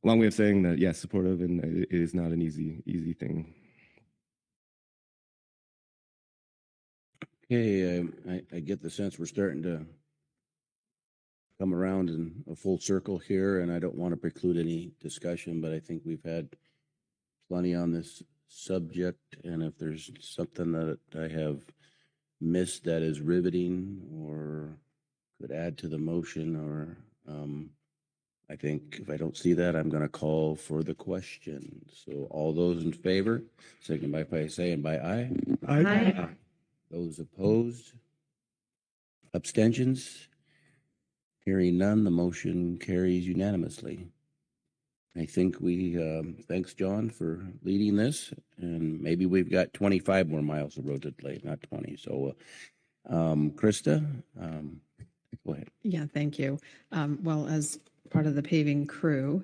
a long way of saying that, yes, supportive, and it is not an easy thing. Okay, I get the sense we're starting to come around in a full circle here, and I don't want to preclude any discussion, but I think we've had plenty on this subject, and if there's something that I have missed that is riveting or could add to the motion, or I think if I don't see that, I'm going to call for the question. So all those in favor, signify by saying by aye. Aye. Those opposed? Abstentions? Hearing none, the motion carries unanimously. I think thanks, John, for leading this, and maybe we've got 25 more miles of road to lay, not 20. So, Krista, go ahead. Yeah, thank you. Well, as part of the paving crew,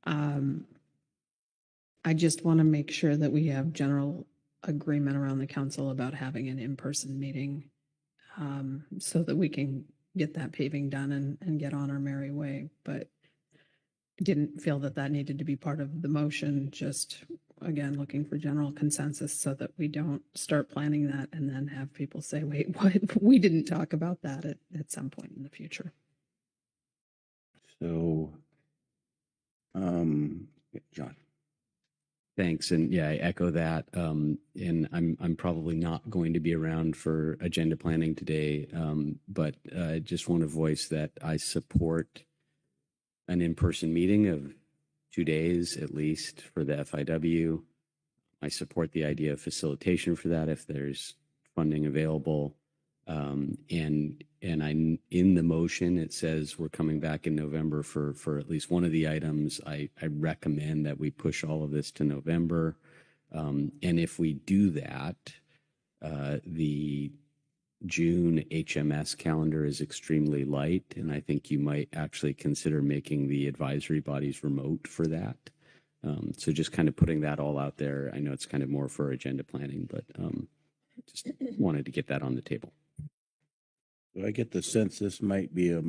I just want to make sure that we have general agreement around the council about having an in-person meeting so that we can get that paving done and get on our merry way. But didn't feel that needed to be part of the motion, just again, looking for general consensus so that we don't start planning that and then have people say, wait, what? We didn't talk about that at some point in the future. So, John. Thanks. And yeah, I echo that. And I'm probably not going to be around for agenda planning today. But I just want to voice that I support an in-person meeting of 2 days at least for the FIW. I support the idea of facilitation for that if there's funding available. And in the motion, it says we're coming back in November for at least one of the items. I recommend that we push all of this to November. And if we do that, the June HMS calendar is extremely light, and I think you might actually consider making the advisory bodies remote for that. So just kind of putting that all out there. I know it's kind of more for agenda planning, but just wanted to get that on the table. So I get the sense this might be a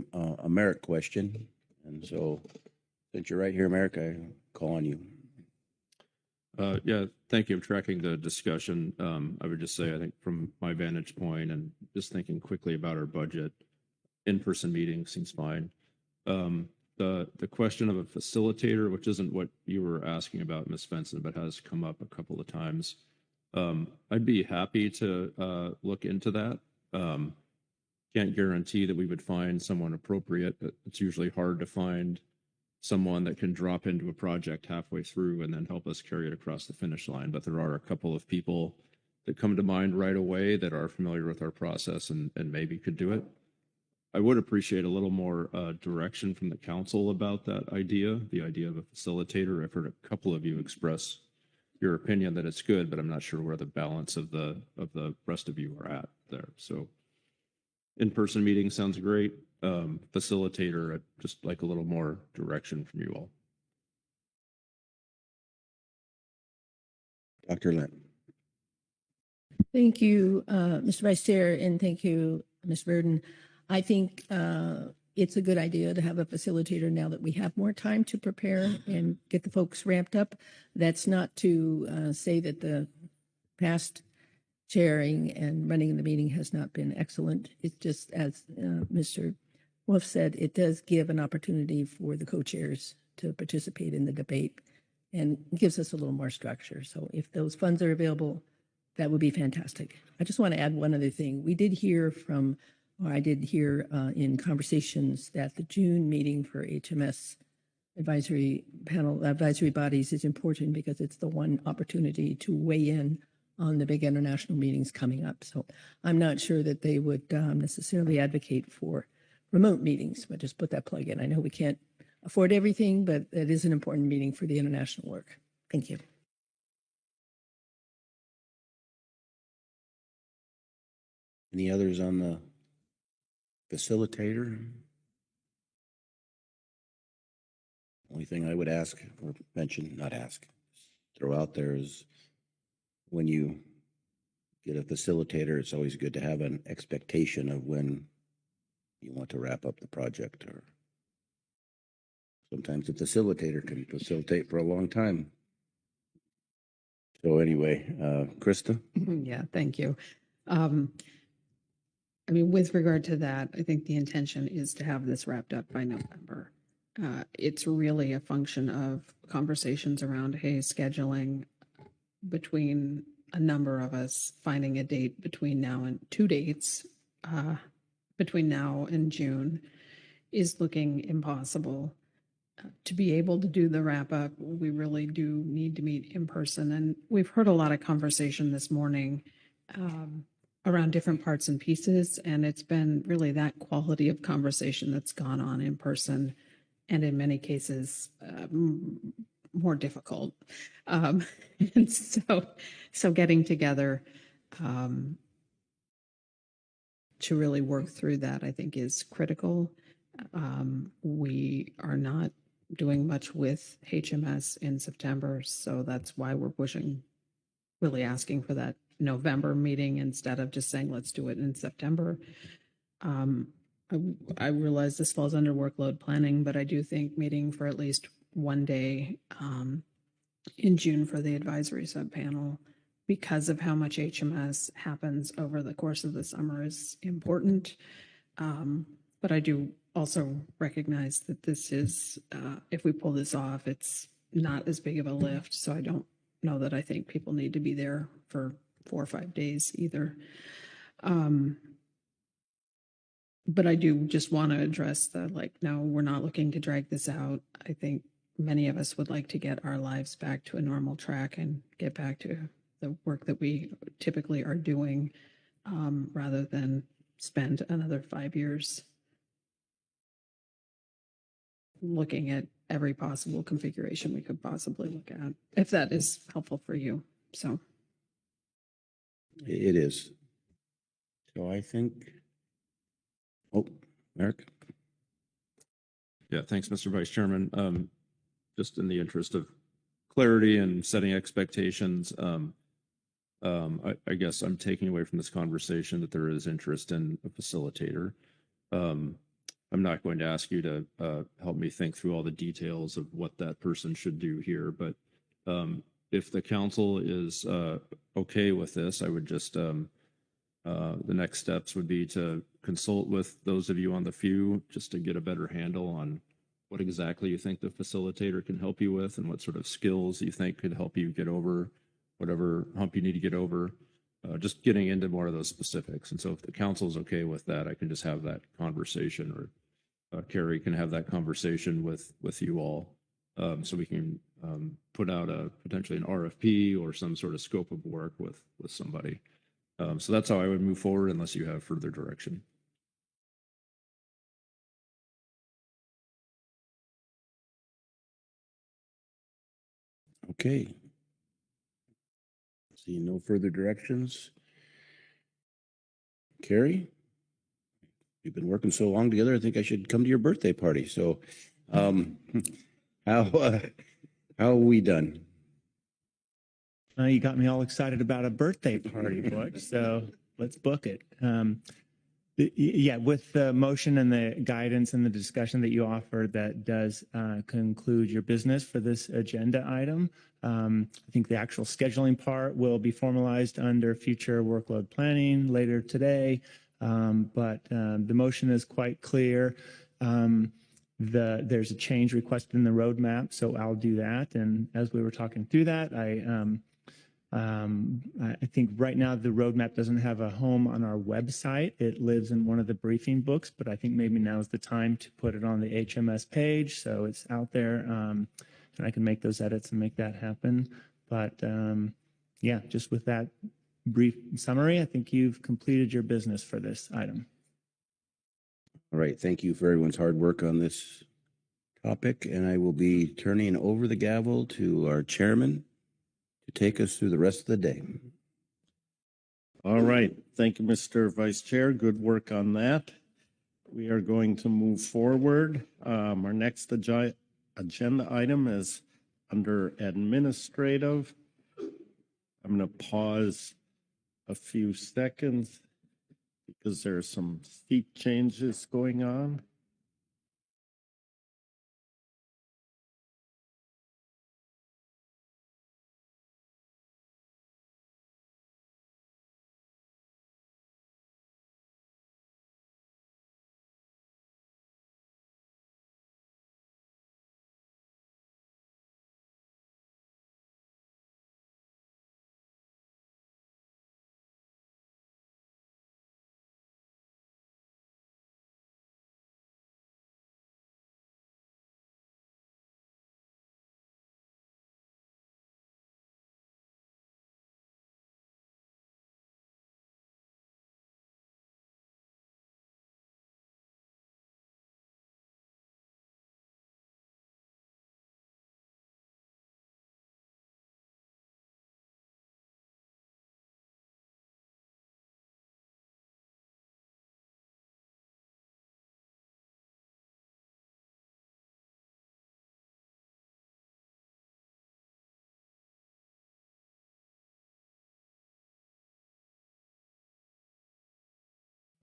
Merrick question. And so since you're right here, Merrick, I call on you. Yeah, thank you for tracking the discussion. I would just say, I think from my vantage point and just thinking quickly about our budget, in-person meeting seems fine. The question of a facilitator, which isn't what you were asking about, Ms. Fenson, but has come up a couple of times. I'd be happy to look into that. Can't guarantee that we would find someone appropriate, but it's usually hard to find someone that can drop into a project halfway through and then help us carry it across the finish line. But there are a couple of people that come to mind right away that are familiar with our process and maybe could do it. I would appreciate a little more direction from the council about that idea, the idea of a facilitator. I've heard a couple of you express your opinion that it's good, but I'm not sure where the balance of the rest of you are at there. So in-person meeting sounds great. Facilitator, I'd just like a little more direction from you all. Dr. Lent. Thank you, Mr. Vice Chair, and thank you, Ms. Burden. I think it's a good idea to have a facilitator now that we have more time to prepare and get the folks ramped up. That's not to say that the past chairing and running the meeting has not been excellent. It's just, as Mr. Wolf said, it does give an opportunity for the co-chairs to participate in the debate and gives us a little more structure. So if those funds are available, that would be fantastic. I just want to add one other thing. We did hear from, or I did hear in conversations that the June meeting for HMS advisory panel, advisory bodies is important because it's the one opportunity to weigh in on the big international meetings coming up. So I'm not sure that they would necessarily advocate for remote meetings, but just put that plug in. I know we can't afford everything, but it is an important meeting for the international work. Thank you. Any others on the facilitator? Only thing I would ask or mention, not ask, throw out there is when you get a facilitator, it's always good to have an expectation of when you want to wrap up the project. Or sometimes the facilitator can facilitate for a long time. So anyway, Krista? Yeah, thank you. I mean, with regard to that, I think the intention is to have this wrapped up by November. It's really a function of conversations around, hey, scheduling between a number of us, finding a date between now and 2 dates between now and June is looking impossible. To be able to do the wrap up, we really do need to meet in person. And we've heard a lot of conversation this morning around different parts and pieces. And it's been really that quality of conversation that's gone on in person, and in many cases, more difficult. And so getting together to really work through that, I think, is critical. We are not doing much with HMS in September, so that's why we're pushing, really asking for that November meeting instead of just saying, let's do it in September. I realize this falls under workload planning, but I do think meeting for at least one day in June for the advisory subpanel, because of how much HMS happens over the course of the summer, is important. But I do also recognize that this is, if we pull this off, it's not as big of a lift. So I don't know that I think people need to be there for 4 or 5 days either. But I do just want to address the, like, no, we're not looking to drag this out. I think many of us would like to get our lives back to a normal track and get back to the work that we typically are doing, rather than spend another 5 years looking at every possible configuration we could possibly look at, if that is helpful for you. So It is. So I think, oh, Eric? Yeah, thanks, Mr. Vice Chairman. Just in the interest of clarity and setting expectations, I guess I'm taking away from this conversation that there is interest in a facilitator. I'm not going to ask you to help me think through all the details of what that person should do here, but if the council is okay with this, I would just, the next steps would be to consult with those of you on the few just to get a better handle on what exactly you think the facilitator can help you with and what sort of skills you think could help you get over whatever hump you need to get over. Just getting into more of those specifics. And so if the council is okay with that, I can just have that conversation, or Carrie can have that conversation with you all, so we can put out potentially an RFP or some sort of scope of work with somebody. So that's how I would move forward unless you have further direction. Okay. See no further directions. Carrie? We've been working so long together, I think I should come to your birthday party. So, how are we done? You got me all excited about a birthday party, Butch, so let's book it. Yeah, with the motion and the guidance and the discussion that you offered, that does conclude your business for this agenda item. I think the actual scheduling part will be formalized under future workload planning later today, but the motion is quite clear. There's a change requested in the roadmap, so I'll do that. And as we were talking through that, I think right now the roadmap doesn't have a home on our website. It lives in one of the briefing books, but I think maybe now is the time to put it on the HMS page, so it's out there, and I can make those edits and make that happen. But yeah, just with that brief summary, I think you've completed your business for this item. All right, thank you for everyone's hard work on this topic, and I will be turning over the gavel to our chairman to take us through the rest of the day. All right. Thank you, Mr. Vice Chair. Good work on that. We are going to move forward. Our next agenda item is under administrative. I'm going to pause a few seconds because there are some seat changes going on.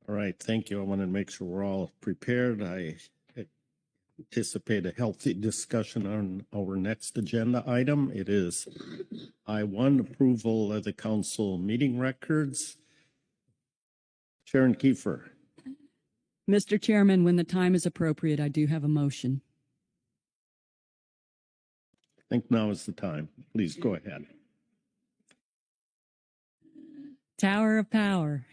All right, thank you. I want to make sure we're all prepared. I anticipate a healthy discussion on our next agenda item. It is I-1, approval of the council meeting records. Sharon Kiefer. Mr. Chairman, when the time is appropriate, I do have a motion. I think now is the time. Please go ahead. Tower of Power.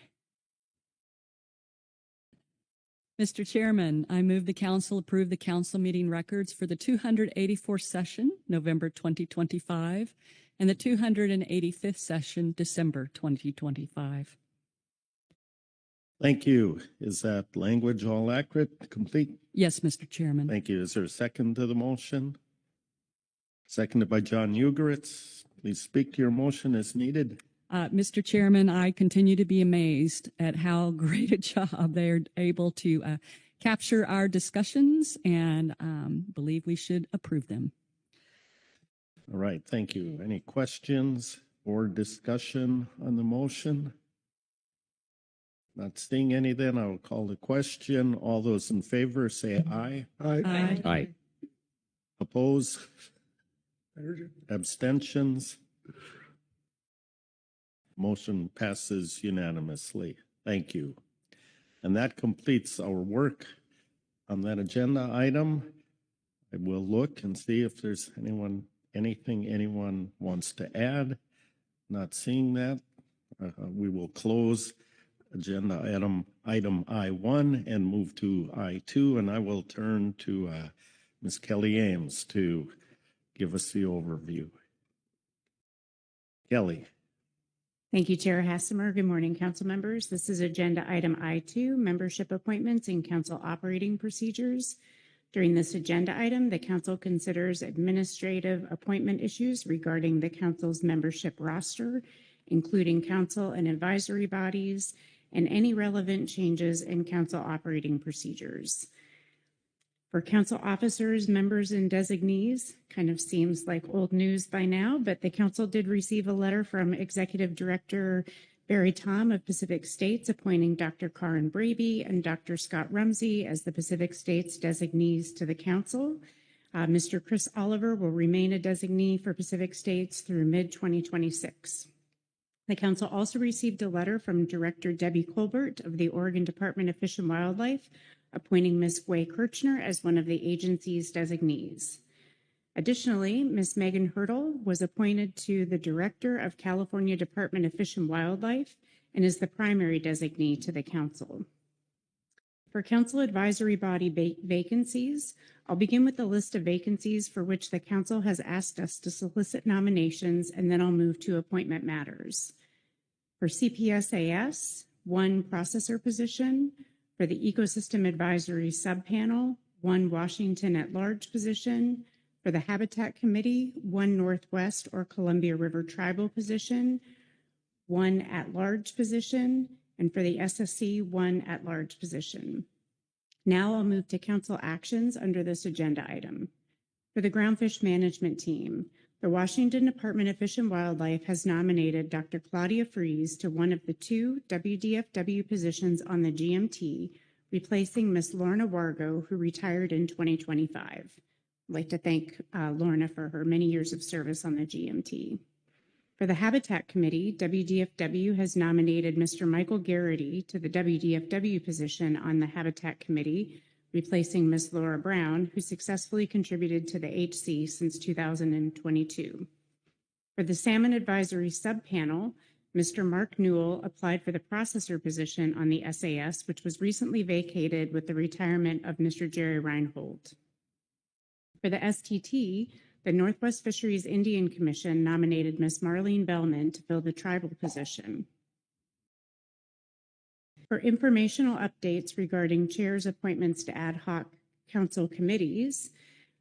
Mr. Chairman, I move the council approve the council meeting records for the 284th session, November 2025, and the 285th session, December 2025. Thank you. Is that language all accurate, complete? Yes, Mr. Chairman. Thank you. Is there a second to the motion? Seconded by John Ugoretz. Please speak to your motion as needed. Mr. Chairman, I continue to be amazed at how great a job they're able to capture our discussions and believe we should approve them. All right, thank you. Any questions or discussion on the motion? Not seeing any then, I will call the question. All those in favor say aye. Aye. Aye. Oppose? Abstentions? Motion passes unanimously. Thank you. And that completes our work on that agenda item. I will look and see if there's anything anyone wants to add. Not seeing that. We will close agenda item I1 and move to I2, and I will turn to Ms. Kelly Ames to give us the overview. Kelly. Thank you, Chair Hassemer. Good morning, council members. This is agenda item I2, membership appointments and council operating procedures. During this agenda item, the council considers administrative appointment issues regarding the council's membership roster, including council and advisory bodies, and any relevant changes in council operating procedures. For council officers, members, and designees, kind of seems like old news by now, but the council did receive a letter from Executive Director Barry Tom of Pacific States appointing Dr. Karen Braby and Dr. Scott Rumsey as the Pacific States designees to the council. Mr. Chris Oliver will remain a designee for Pacific States through mid-2026. The council also received a letter from Director Debbie Colbert of the Oregon Department of Fish and Wildlife appointing Ms. Gway Kirchner as one of the agency's designees. Additionally, Ms. Megan Hurdle was appointed to the Director of California Department of Fish and Wildlife and is the primary designee to the council. For council advisory body vacancies, I'll begin with the list of vacancies for which the council has asked us to solicit nominations, and then I'll move to appointment matters. For CPSAS, 1 processor position. For the Ecosystem Advisory Subpanel, 1 Washington at-large position. For the Habitat Committee, 1 Northwest or Columbia River Tribal position, 1 at-large position, and for the SSC, 1 at-large position. Now I'll move to council actions under this agenda item. For the Groundfish Management Team, the Washington Department of Fish and Wildlife has nominated Dr. Claudia Fries to one of the 2 WDFW positions on the GMT, replacing Ms. Lorna Wargo, who retired in 2025. I'd like to thank Lorna for her many years of service on the GMT. For the Habitat Committee, WDFW has nominated Mr. Michael Garrity to the WDFW position on the Habitat Committee, replacing Ms. Laura Brown, who successfully contributed to the HC since 2022. For the Salmon Advisory Subpanel, Mr. Mark Newell applied for the processor position on the SAS, which was recently vacated with the retirement of Mr. Jerry Reinhold. For the STT, the Northwest Fisheries Indian Commission nominated Ms. Marlene Bellman to fill the tribal position. For informational updates regarding chairs' appointments to ad hoc council committees,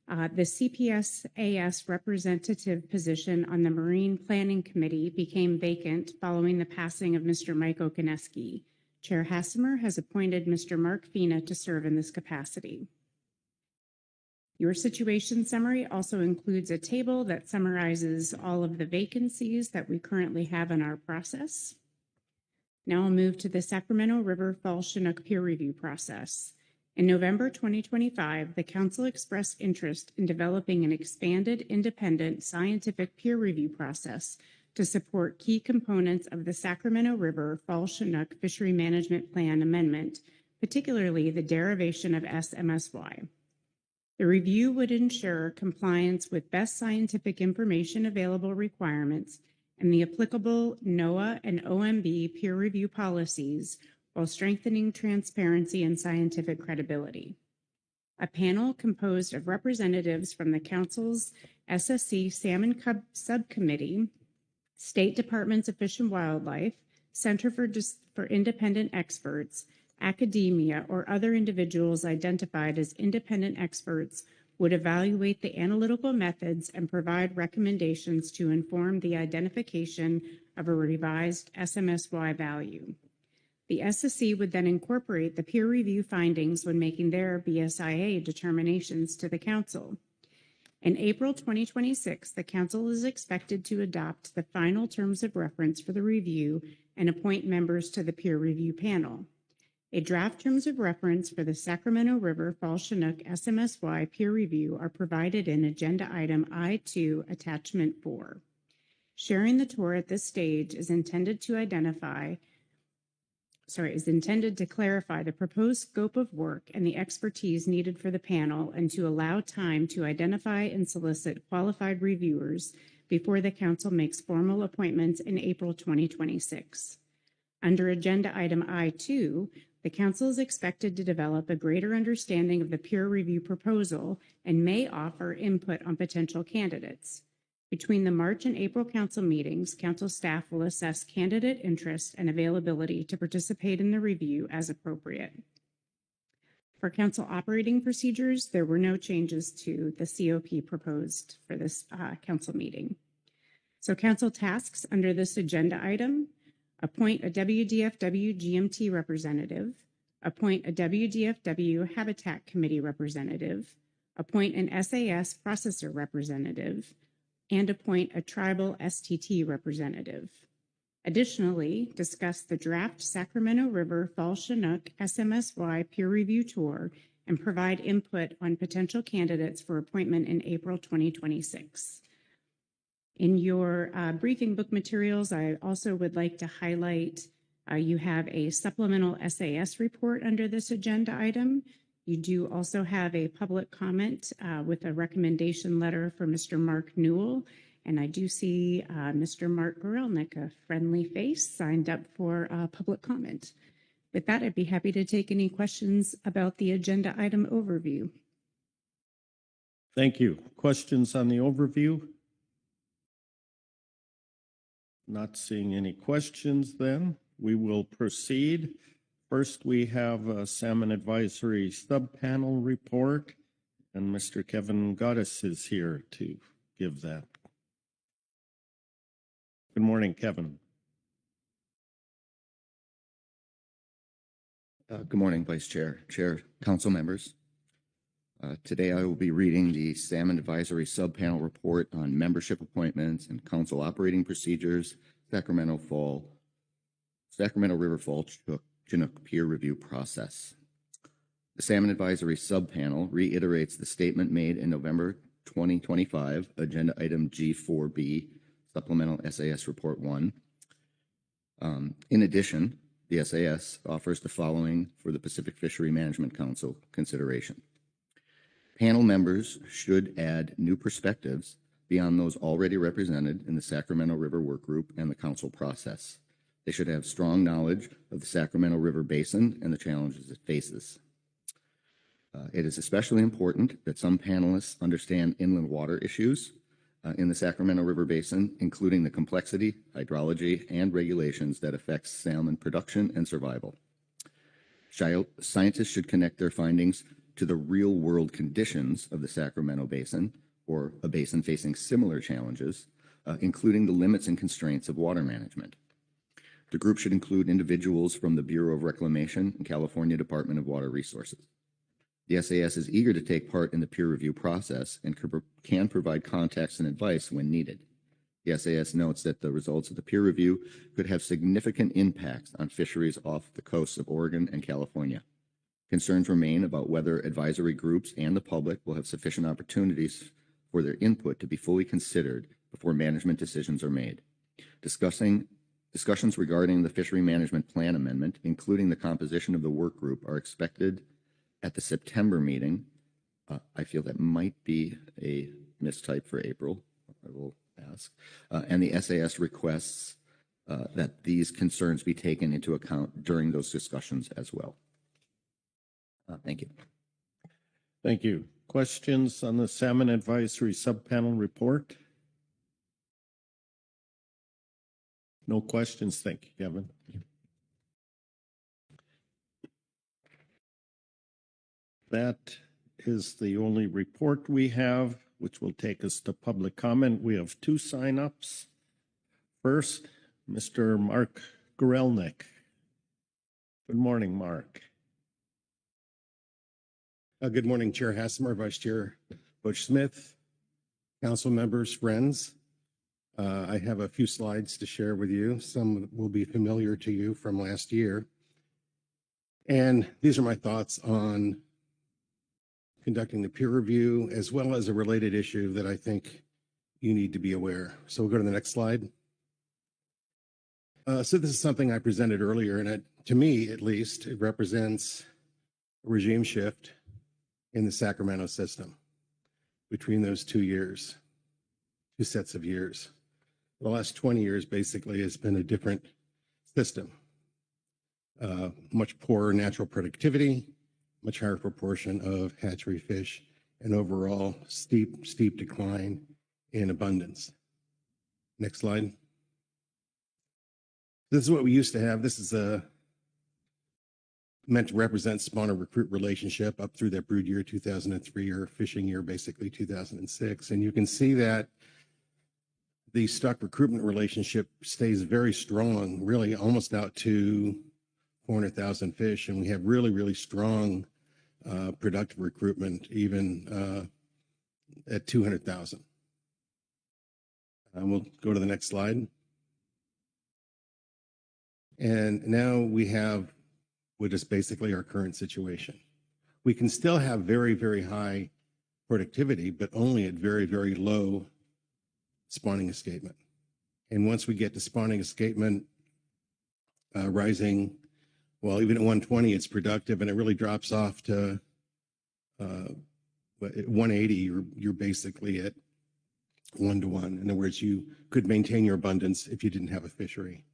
the CPSAS representative position on the Marine Planning Committee became vacant following the passing of Mr. Mike Okaneski. Chair Hassemer has appointed Mr. Mark Fina to serve in this capacity. Your situation summary also includes a table that summarizes all of the vacancies that we currently have in our process. Now I'll move to the Sacramento River Fall Chinook peer review process. In November 2025, the council expressed interest in developing an expanded independent scientific peer review process to support key components of the Sacramento River Fall Chinook Fishery Management Plan amendment, particularly the derivation of SMSY. The review would ensure compliance with best scientific information available requirements and the applicable NOAA and OMB peer review policies while strengthening transparency and scientific credibility. A panel composed of representatives from the Council's SSC Salmon Subcommittee, State Departments of Fish and Wildlife, Center for Independent Experts, academia, or other individuals identified as independent experts would evaluate the analytical methods and provide recommendations to inform the identification of a revised SMSY value. The SSC would then incorporate the peer review findings when making their BSIA determinations to the Council. In April 2026, the Council is expected to adopt the final terms of reference for the review and appoint members to the peer review panel. A draft terms of reference for the Sacramento River Fall Chinook SMSY peer review are provided in Agenda Item I-2, Attachment 4. Sharing the tour at this stage is intended to clarify the proposed scope of work and the expertise needed for the panel and to allow time to identify and solicit qualified reviewers before the Council makes formal appointments in April 2026. Under Agenda Item I-2, the Council is expected to develop a greater understanding of the peer review proposal and may offer input on potential candidates. Between the March and April Council meetings, Council staff will assess candidate interest and availability to participate in the review as appropriate. For Council operating procedures, there were no changes to the COP proposed for this Council meeting. So Council tasks under this agenda item: appoint a WDFW GMT representative, appoint a WDFW Habitat Committee representative, appoint an SAS processor representative, and appoint a tribal STT representative. Additionally, discuss the draft Sacramento River Fall Chinook SMSY peer review tour and provide input on potential candidates for appointment in April 2026. In your briefing book materials, I also would like to highlight you have a supplemental SAS report under this agenda item. You do also have a public comment with a recommendation letter for Mr. Mark Newell. And I do see Mr. Mark Gorelnik, a friendly face, signed up for public comment. With that, I'd be happy to take any questions about the agenda item overview. Thank you. Questions on the overview? Not seeing any questions then. We will proceed. First, we have a Salmon Advisory Subpanel report, and Mr. Kevin Goddess is here to give that. Good morning, Kevin. Good morning, Vice Chair, Chair, Council members. Today I will be reading the Salmon Advisory Subpanel report on membership appointments and council operating procedures, Sacramento River Fall Chinook peer review process. The Salmon Advisory Subpanel reiterates the statement made in November 2025, Agenda Item G4B, Supplemental SAS Report 1. In addition, the SAS offers the following for the Pacific Fishery Management Council consideration. Panel members should add new perspectives beyond those already represented in the Sacramento River Workgroup and the council process. They should have strong knowledge of the Sacramento River Basin and the challenges it faces. It is especially important that some panelists understand inland water issues in the Sacramento River Basin, including the complexity, hydrology, and regulations that affect salmon production and survival. Scientists should connect their findings to the real-world conditions of the Sacramento Basin, or a basin facing similar challenges, including the limits and constraints of water management. The group should include individuals from the Bureau of Reclamation and California Department of Water Resources. The SAS is eager to take part in the peer review process and can provide context and advice when needed. The SAS notes that the results of the peer review could have significant impacts on fisheries off the coasts of Oregon and California. Concerns remain about whether advisory groups and the public will have sufficient opportunities for their input to be fully considered before management decisions are made. Discussions regarding the Fishery Management Plan Amendment, including the composition of the work group, are expected at the September meeting. I feel that might be a mistype for April. I will ask. And the SAS requests that these concerns be taken into account during those discussions as well. Thank you. Thank you. Questions on the Salmon Advisory Subpanel report? No questions. Thank you, Kevin. That is the only report we have, which will take us to public comment. We have two signups. First, Mr. Mark Gorelnik. Good morning, Mark. Good morning, Chair Hassemer, Vice Chair Butch Smith, council members, friends. I have a few slides to share with you. Some will be familiar to you from last year. And these are my thoughts on conducting the peer review, as well as a related issue that I think you need to be aware. So we'll go to the next slide. So this is something I presented earlier, and to me, at least, it represents a regime shift in the Sacramento system between those 2 years, two sets of years. The last 20 years basically has been a different system. Much poorer natural productivity, much higher proportion of hatchery fish, and overall steep decline in abundance. Next slide. This is what we used to have. This is meant to represent spawner-recruit relationship up through that brood year 2003 or fishing year basically 2006. And you can see that the stock recruitment relationship stays very strong, really almost out to 400,000 fish. And we have really, really strong productive recruitment, even at 200,000. We'll go to the next slide. And now we have what is basically our current situation. We can still have very, very high productivity, but only at very, very low spawning escapement. And once we get to spawning escapement rising, well, even at 120, it's productive, and it really drops off to 180, you're basically at 1-to-1. In other words, you could maintain your abundance if you didn't have a fishery.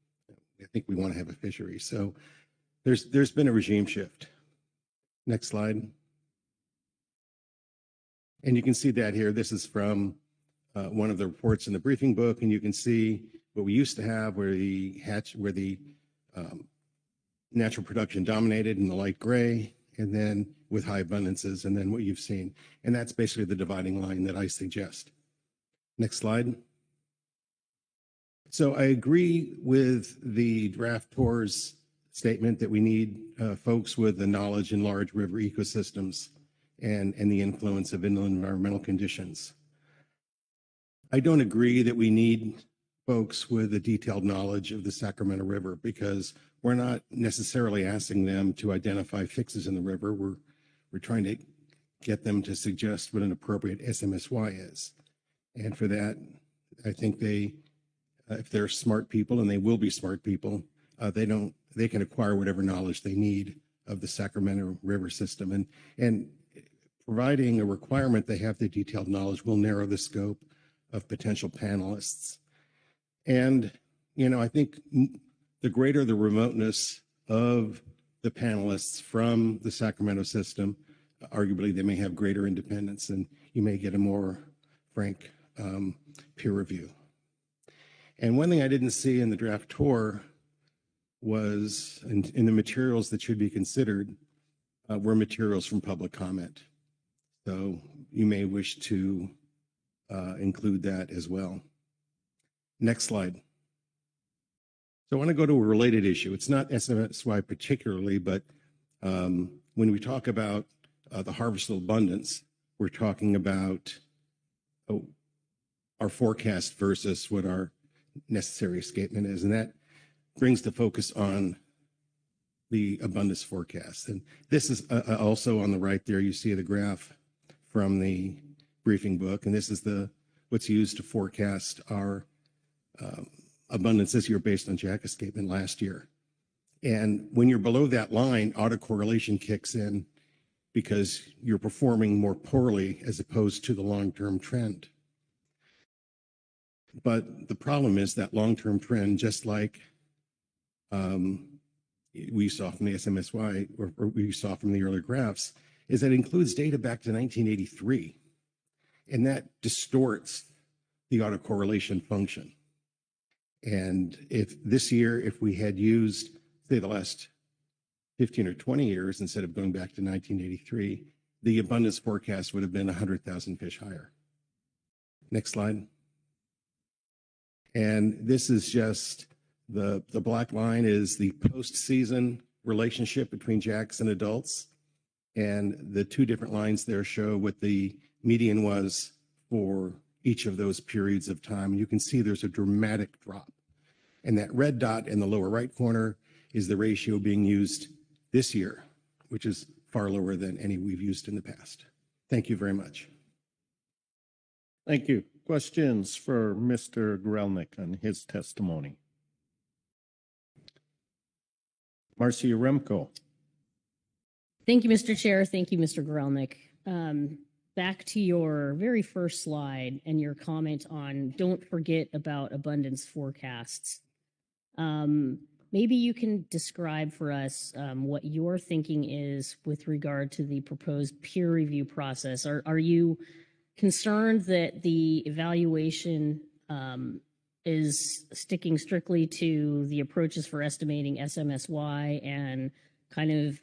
I think we want to have a fishery. So there's been a regime shift. Next slide. And you can see that here. This is from one of the reports in the briefing book, and you can see what we used to have where the natural production dominated in the light gray, and then with high abundances, and then what you've seen. And that's basically the dividing line that I suggest. Next slide. So I agree with the draftors' statement that we need folks with the knowledge in large river ecosystems and the influence of inland environmental conditions. I don't agree that we need folks with a detailed knowledge of the Sacramento River, because we're not necessarily asking them to identify fixes in the river. We're trying to get them to suggest what an appropriate SMSY is. And for that, I think if they're smart people, and they will be smart people, they can acquire whatever knowledge they need of the Sacramento River system. And providing a requirement they have the detailed knowledge will narrow the scope of potential panelists. And, I think the greater the remoteness of the panelists from the Sacramento system, arguably they may have greater independence, and you may get a more frank peer review. And one thing I didn't see in the draftor was, in the materials that should be considered, were materials from public comment. So you may wish to include that as well. Next slide. So I want to go to a related issue. It's not SMSY particularly, but when we talk about the harvestable abundance, we're talking about our forecast versus what our necessary escapement is. And that brings the focus on the abundance forecast. And this is also on the right there, you see the graph from the briefing book. And this is what's used to forecast our abundance this year based on jack escapement last year. And when you're below that line, autocorrelation kicks in because you're performing more poorly as opposed to the long-term trend. But the problem is that long-term trend, just like we saw from the SMSY or we saw from the earlier graphs, is that it includes data back to 1983. And that distorts the autocorrelation function. And if this year, if we had used, say, the last 15 or 20 years, instead of going back to 1983, the abundance forecast would have been 100,000 fish higher. Next slide. And this is just the black line is the postseason relationship between jacks and adults. And the two different lines there show what the median was for each of those periods of time. You can see there's a dramatic drop. And that red dot in the lower right corner is the ratio being used this year, which is far lower than any we've used in the past. Thank you very much. Thank you. Questions for Mr. Grelnick on his testimony? Marcia Remco. Thank you, Mr. Chair. Thank you, Mr. Grelnick. Back to your very first slide and your comment on don't forget about abundance forecasts. Maybe you can describe for us what your thinking is with regard to the proposed peer review process. Are you concerned that the evaluation is sticking strictly to the approaches for estimating SMSY and kind of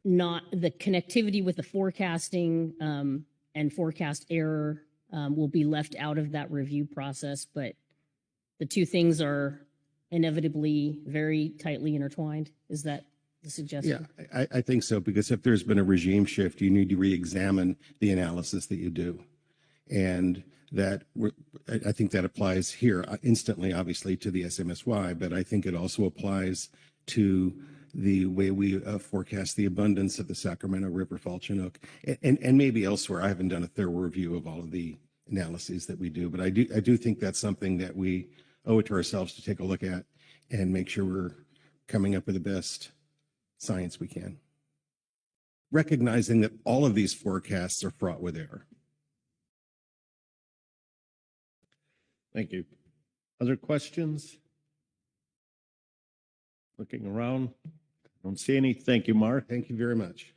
not the connectivity with the forecasting and forecast error will be left out of that review process, but the two things are inevitably very tightly intertwined? Is that the suggestion? Yeah, I think so, because if there's been a regime shift, you need to re-examine the analysis that you do. And that I think that applies here instantly, obviously, to the SMSY, but I think it also applies to the way we forecast the abundance of the Sacramento River Fall Chinook and maybe elsewhere. I haven't done a thorough review of all of the analyses that we do, but I do think that's something that we owe it to ourselves to take a look at and make sure we're coming up with the best science we can, recognizing that all of these forecasts are fraught with error. Thank you. Other questions? Looking around, don't see any. Thank you, Mark. Thank you very much.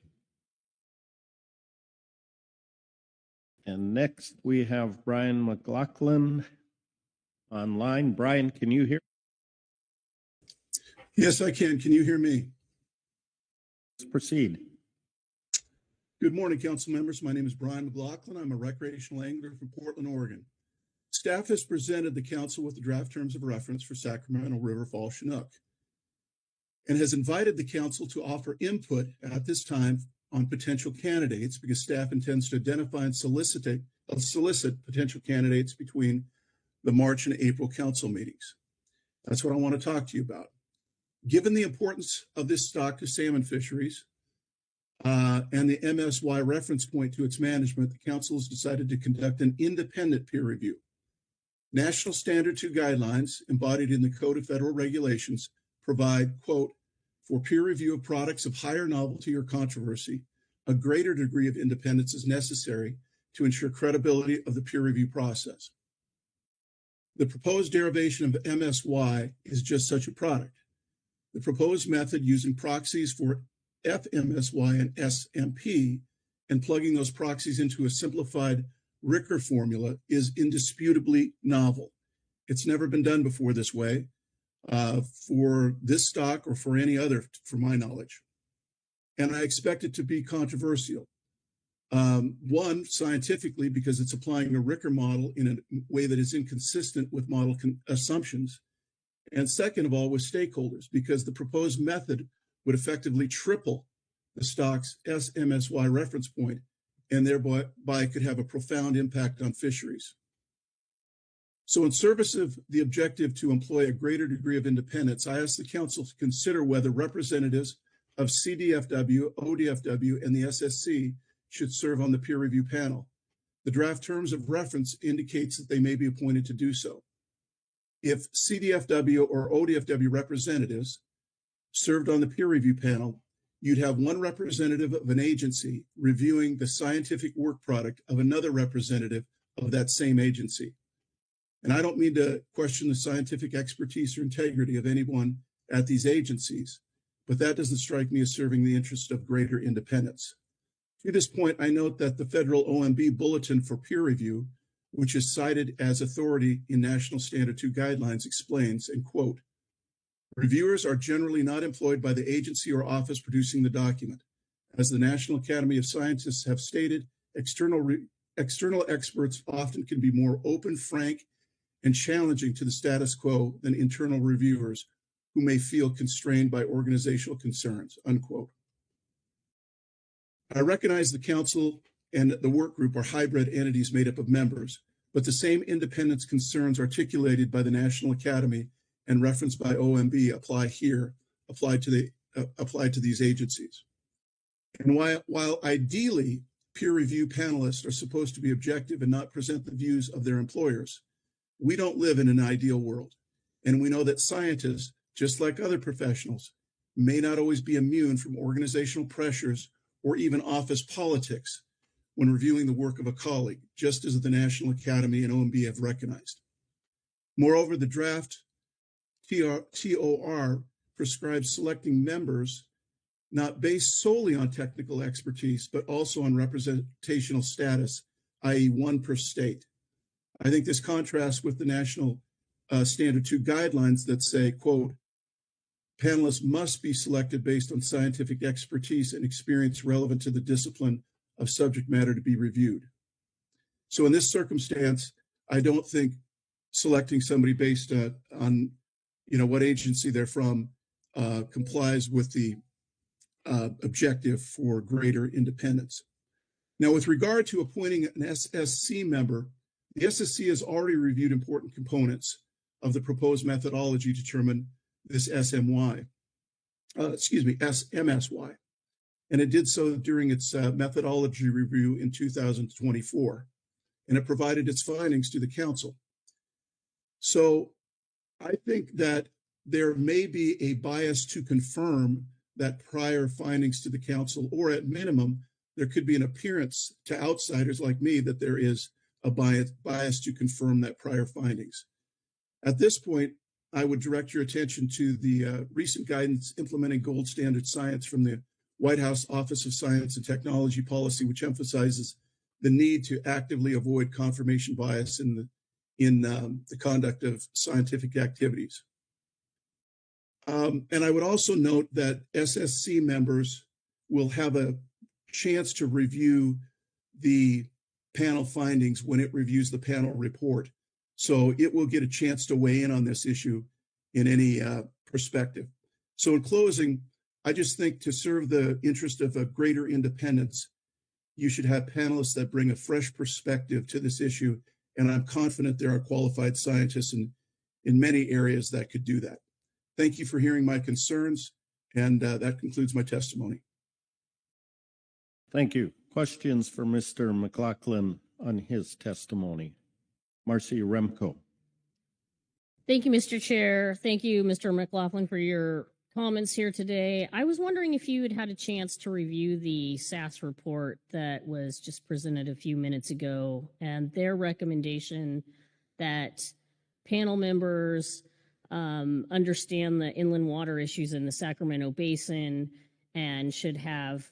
And next we have Brian McLaughlin online. Brian, can you hear? Yes, I can. Can you hear me? Let's proceed. Good morning, council members. My name is Brian McLaughlin. I'm a recreational angler from Portland, Oregon. Staff has presented the council with the draft terms of reference for Sacramento River Fall Chinook and has invited the council to offer input at this time on potential candidates because staff intends to identify and solicit potential candidates between the March and April council meetings. That's what I want to talk to you about. Given the importance of this stock to salmon fisheries and the MSY reference point to its management, the council has decided to conduct an independent peer review. National Standard 2 guidelines embodied in the Code of Federal Regulations provide, quote, for peer review of products of higher novelty or controversy, a greater degree of independence is necessary to ensure credibility of the peer review process. The proposed derivation of MSY is just such a product. The proposed method using proxies for FMSY and SMP and plugging those proxies into a simplified Ricker formula is indisputably novel. It's never been done before this way for this stock or for any other, for my knowledge. And I expect it to be controversial. One, scientifically, because it's applying a Ricker model in a way that is inconsistent with model assumptions. And second of all, with stakeholders, because the proposed method would effectively triple the stock's SMSY reference point and thereby could have a profound impact on fisheries. So in service of the objective to employ a greater degree of independence, I ask the council to consider whether representatives of CDFW, ODFW, and the SSC should serve on the peer review panel. The draft terms of reference indicates that they may be appointed to do so. If CDFW or ODFW representatives served on the peer review panel, you'd have one representative of an agency reviewing the scientific work product of another representative of that same agency. And I don't mean to question the scientific expertise or integrity of anyone at these agencies, but that doesn't strike me as serving the interest of greater independence. To this point, I note that the federal OMB bulletin for peer review which is cited as authority in National Standard 2 guidelines, explains, and quote, reviewers are generally not employed by the agency or office producing the document. As the National Academy of Scientists have stated, external experts often can be more open, frank, and challenging to the status quo than internal reviewers who may feel constrained by organizational concerns, unquote. I recognize the council and the work group are hybrid entities made up of members, but the same independence concerns articulated by the National Academy and referenced by OMB apply to these agencies. And while ideally peer review panelists are supposed to be objective and not present the views of their employers, we don't live in an ideal world. And we know that scientists, just like other professionals, may not always be immune from organizational pressures or even office politics when reviewing the work of a colleague, just as the National Academy and OMB have recognized. Moreover, the draft TOR prescribes selecting members not based solely on technical expertise, but also on representational status, i.e. one per state. I think this contrasts with the National Standard 2 guidelines that say, quote, panelists must be selected based on scientific expertise and experience relevant to the discipline of subject matter to be reviewed. So in this circumstance, I don't think selecting somebody based on what agency they're from complies with the objective for greater independence. Now, with regard to appointing an SSC member, the SSC has already reviewed important components of the proposed methodology to determine this SMSY. And it did so during its methodology review in 2024, and it provided its findings to the council. So I think that there may be a bias to confirm that prior findings to the council, or at minimum, there could be an appearance to outsiders like me that there is a bias to confirm that prior findings. At this point, I would direct your attention to the recent guidance implementing gold standard science from the White House Office of Science and Technology Policy, which emphasizes the need to actively avoid confirmation bias in the conduct of scientific activities. And I would also note that SSC members will have a chance to review the panel findings when it reviews the panel report. So it will get a chance to weigh in on this issue in any perspective. So in closing, I just think to serve the interest of a greater independence, you should have panelists that bring a fresh perspective to this issue. And I'm confident there are qualified scientists in many areas that could do that. Thank you for hearing my concerns, and that concludes my testimony. Thank you. Questions for Mr. McLaughlin on his testimony? Marcy Remco. Thank you, Mr. Chair. Thank you, Mr. McLaughlin, for your comments here today. I was wondering if you had a chance to review the SAS report that was just presented a few minutes ago, and their recommendation that panel members understand the inland water issues in the Sacramento Basin and should have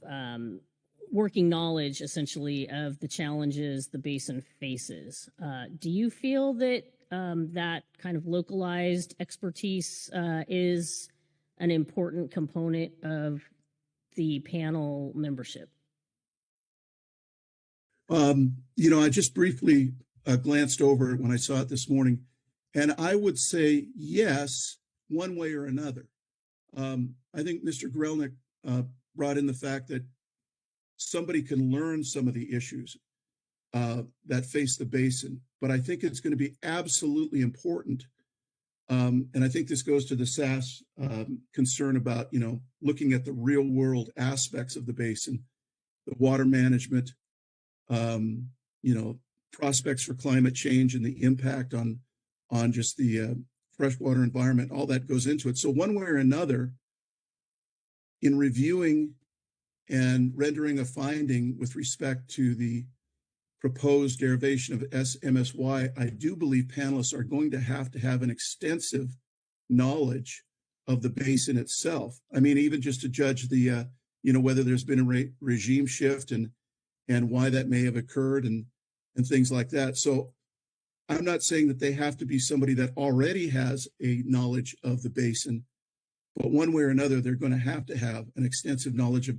working knowledge, essentially, of the challenges the basin faces. Do you feel that that kind of localized expertise is an important component of the panel membership? I just briefly glanced over it when I saw it this morning, and I would say yes, one way or another. I think Mr. Grelnick brought in the fact that somebody can learn some of the issues that face the basin, but I think it's going to be absolutely important. And I think this goes to the SAS concern about, looking at the real world aspects of the basin, the water management, prospects for climate change and the impact on just the freshwater environment, all that goes into it. So one way or another, in reviewing and rendering a finding with respect to the proposed derivation of SMSY, I do believe panelists are going to have an extensive knowledge of the basin itself. I mean, even just to judge the, whether there's been a regime shift and why that may have occurred and things like that. So I'm not saying that they have to be somebody that already has a knowledge of the basin, but one way or another, they're going to have an extensive knowledge of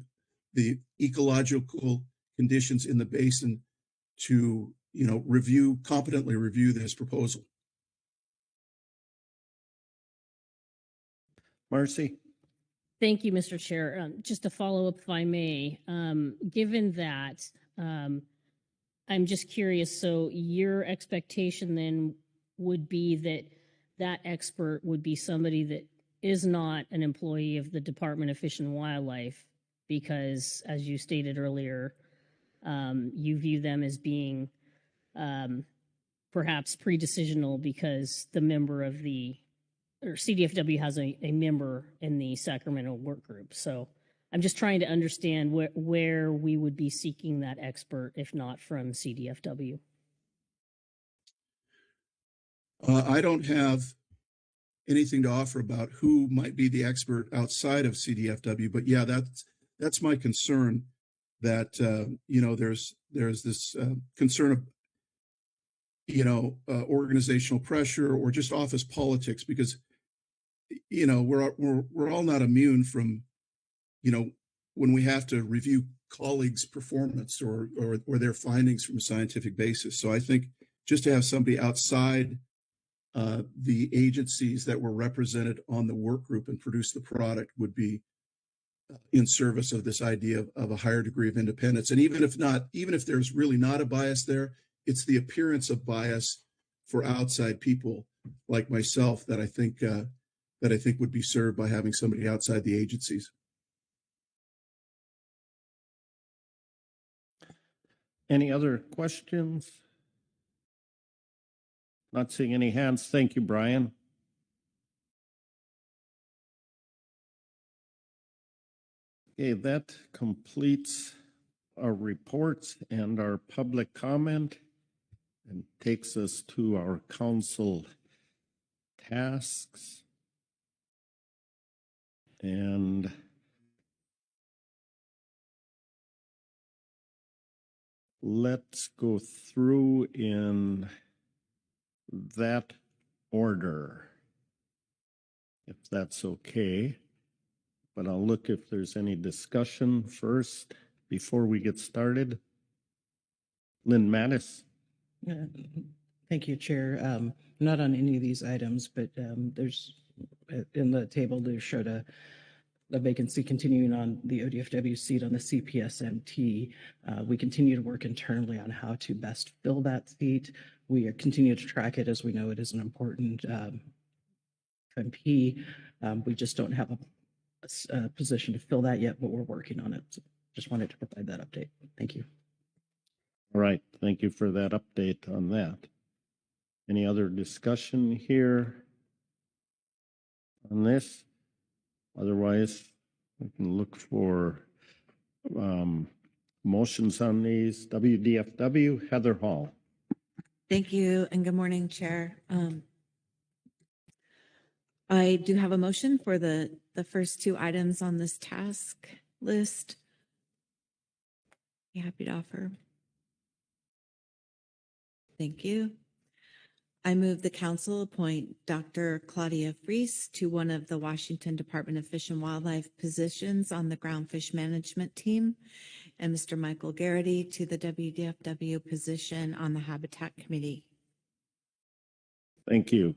the ecological conditions in the basin to, competently review this proposal. Marcy? Thank you, Mr. Chair. Just to follow up, if I may, given that, I'm just curious, so your expectation then would be that that expert would be somebody that is not an employee of the Department of Fish and Wildlife, because as you stated earlier, you view them as being perhaps pre-decisional because the member of or CDFW has a member in the Sacramento work group. So I'm just trying to understand where we would be seeking that expert if not from CDFW. I don't have anything to offer about who might be the expert outside of CDFW, but yeah, that's my concern, that there's this concern of organizational pressure or just office politics, because we're all not immune from when we have to review colleagues' performance or their findings from a scientific basis. So I think just to have somebody outside the agencies that were represented on the work group and produce the product would be in service of this idea of a higher degree of independence. And even if there's really not a bias there, it's the appearance of bias for outside people like myself that I think would be served by having somebody outside the agencies. Any other questions? Not seeing any hands. Thank you, Brian. Okay, that completes our reports and our public comment and takes us to our council tasks. And let's go through in that order, if that's okay. But I'll look if there's any discussion first before we get started. Lynn Mattis. Thank you, Chair. Not on any of these items, but there's in the table they showed a vacancy continuing on the ODFW seat on the CPSMT. We continue to work internally on how to best fill that seat. We continue to track it, as we know it is an important MP. We just don't have a position to fill that yet, but we're working on it. So just wanted to provide that update. Thank you. All right, thank you for that update on that. Any other discussion here on this? Otherwise, we can look for motions on these. WDFW, Heather Hall. Thank you and good morning, Chair. I do have a motion for the first two items on this task list. Be happy to offer. Thank you. I move the council appoint Dr. Claudia Fries to one of the Washington Department of Fish and Wildlife positions on the ground fish management team, and Mr. Michael Garrity to the WDFW position on the Habitat Committee. Thank you.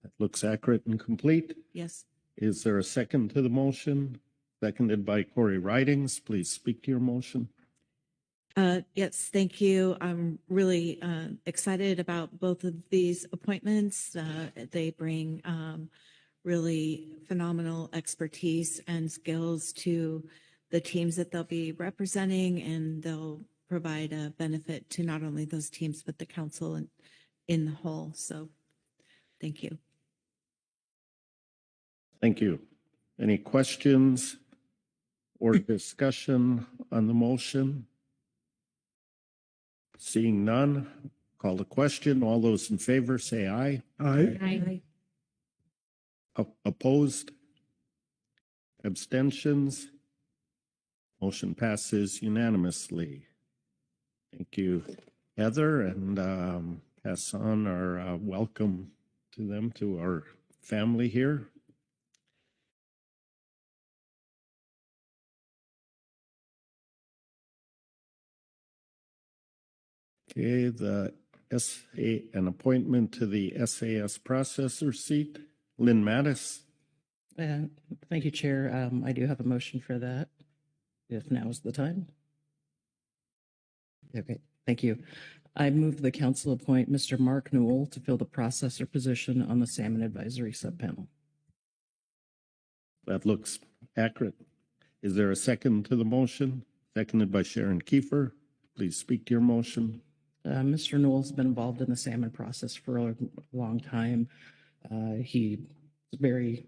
That looks accurate and complete. Yes. Is there a second to the motion? Seconded by Corey Ridings. Please speak to your motion. Yes, thank you. I'm really excited about both of these appointments. They bring really phenomenal expertise and skills to the teams that they'll be representing, and they'll provide a benefit to not only those teams, but the council in the whole. So thank you. Thank you. Any questions or discussion on the motion? Seeing none, call the question. All those in favor say aye. Aye. Opposed? Abstentions? Motion passes unanimously. Thank you, Heather. And pass on our welcome to them, to our family here. Okay, an appointment to the SAS processor seat. Lynn Mattis. Thank you, Chair. I do have a motion for that, if now is the time. Okay, thank you. I move the council appoint Mr. Mark Newell to fill the processor position on the Salmon Advisory Subpanel. That looks accurate. Is there a second to the motion? Seconded by Sharon Kiefer. Please speak to your motion. Mr. Newell's been involved in the salmon process for a long time. He is very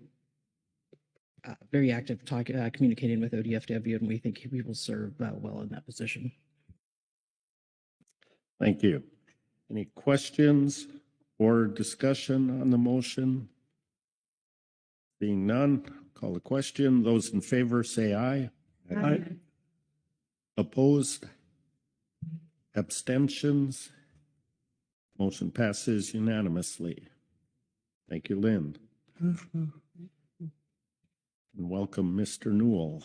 active communicating with ODFW, and we think he will serve well in that position. Thank you. Any questions or discussion on the motion? Being none, call the question. Those in favor say aye. Aye. Opposed? Abstentions? Motion passes unanimously. Thank you, Lynn. And welcome, Mr. Newell.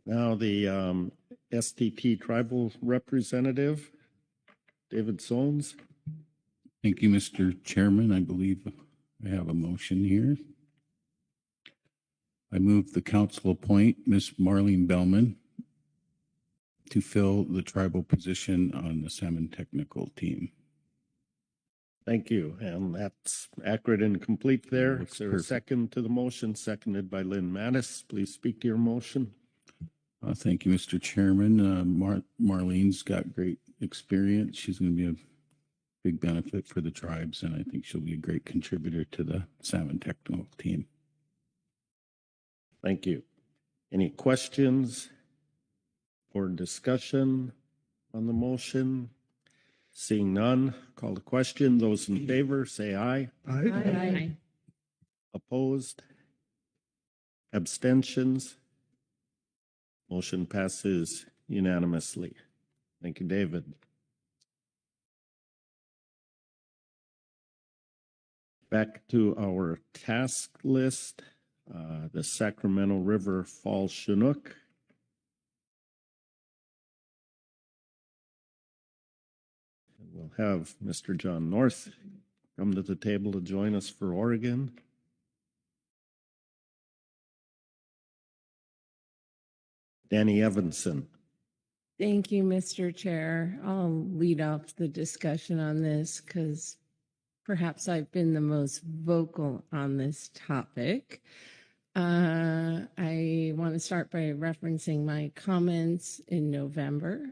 Now the STP tribal representative, David Sones. Thank you, Mr. Chairman. I believe I have a motion here. I move the council appoint Ms. Marlene Bellman to fill the tribal position on the salmon technical team. Thank you. And that's accurate and complete there. Looks Is there a perfect. second to the motion? Seconded by Lynn Mattis. Please speak to your motion. Thank you, Mr. Chairman. Marlene's got great experience. She's going to be a big benefit for the tribes, and I think she'll be a great contributor to the salmon technical team. Thank you. Any questions or discussion on the motion? Seeing none, call the question. Those in favor say aye. Aye. Opposed? Abstentions? Motion passes unanimously. Thank you, David. Back to our task list, the Sacramento River Fall Chinook. We'll have Mr. John North come to the table to join us for Oregon. Danny Evanson. Thank you, Mr. Chair. I'll lead off the discussion on this because perhaps I've been the most vocal on this topic. I want to start by referencing my comments in November.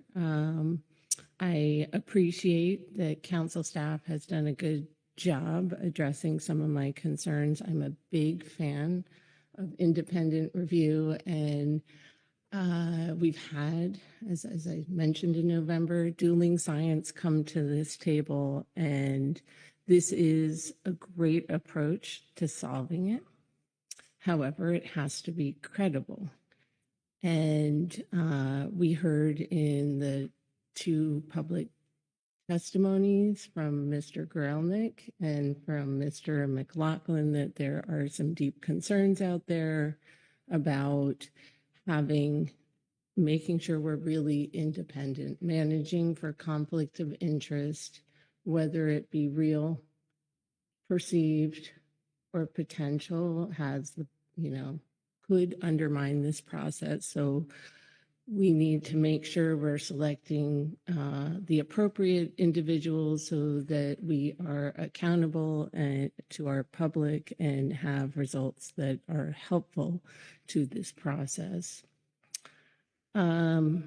I appreciate that council staff has done a good job addressing some of my concerns. I'm a big fan of independent review, and we've had, as I mentioned in November, dueling science come to this table, and this is a great approach to solving it. However, it has to be credible. And we heard in the two public testimonies from Mr. Grelnick and from Mr. McLaughlin that there are some deep concerns out there about making sure we're really independent, managing for conflict of interest, whether it be real, perceived, or potential, could undermine this process. So we need to make sure we're selecting the appropriate individuals so that we are accountable to our public and have results that are helpful to this process. The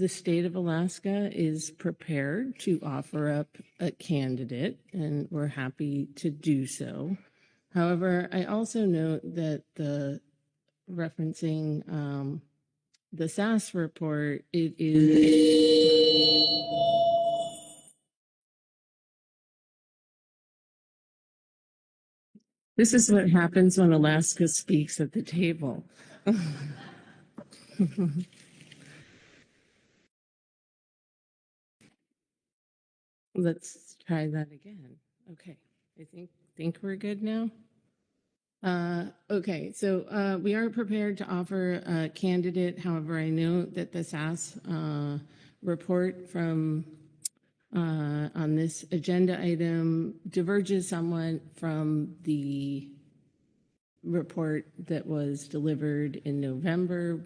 state of Alaska is prepared to offer up a candidate, and we're happy to do so. However, I also note that referencing the SAS report, it is this is what happens when Alaska speaks at the table. let's try that again. Okay, I think we're good now. Okay, so we are prepared to offer a candidate. However, I know that the SAS report from on this agenda item diverges somewhat from the report that was delivered in November.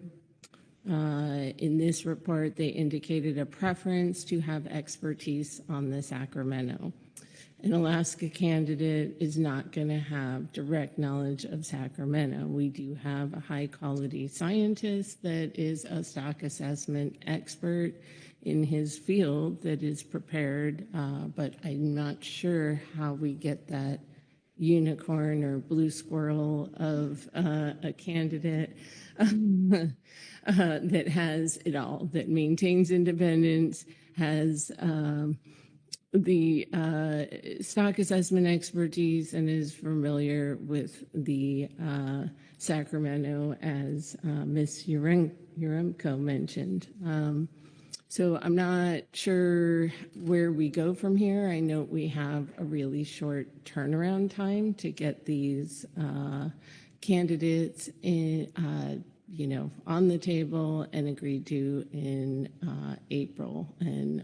In this report, they indicated a preference to have expertise on the Sacramento. An Alaska candidate is not going to have direct knowledge of Sacramento. We do have a high-quality scientist that is a stock assessment expert in his field that is prepared, but I'm not sure how we get that unicorn or blue squirrel of a candidate that has it all, that maintains independence, has the stock assessment expertise, and is familiar with the Sacramento, as Ms. Uremko mentioned. So I'm not sure where we go from here. I know we have a really short turnaround time to get these candidates in, on the table and agreed to in April. And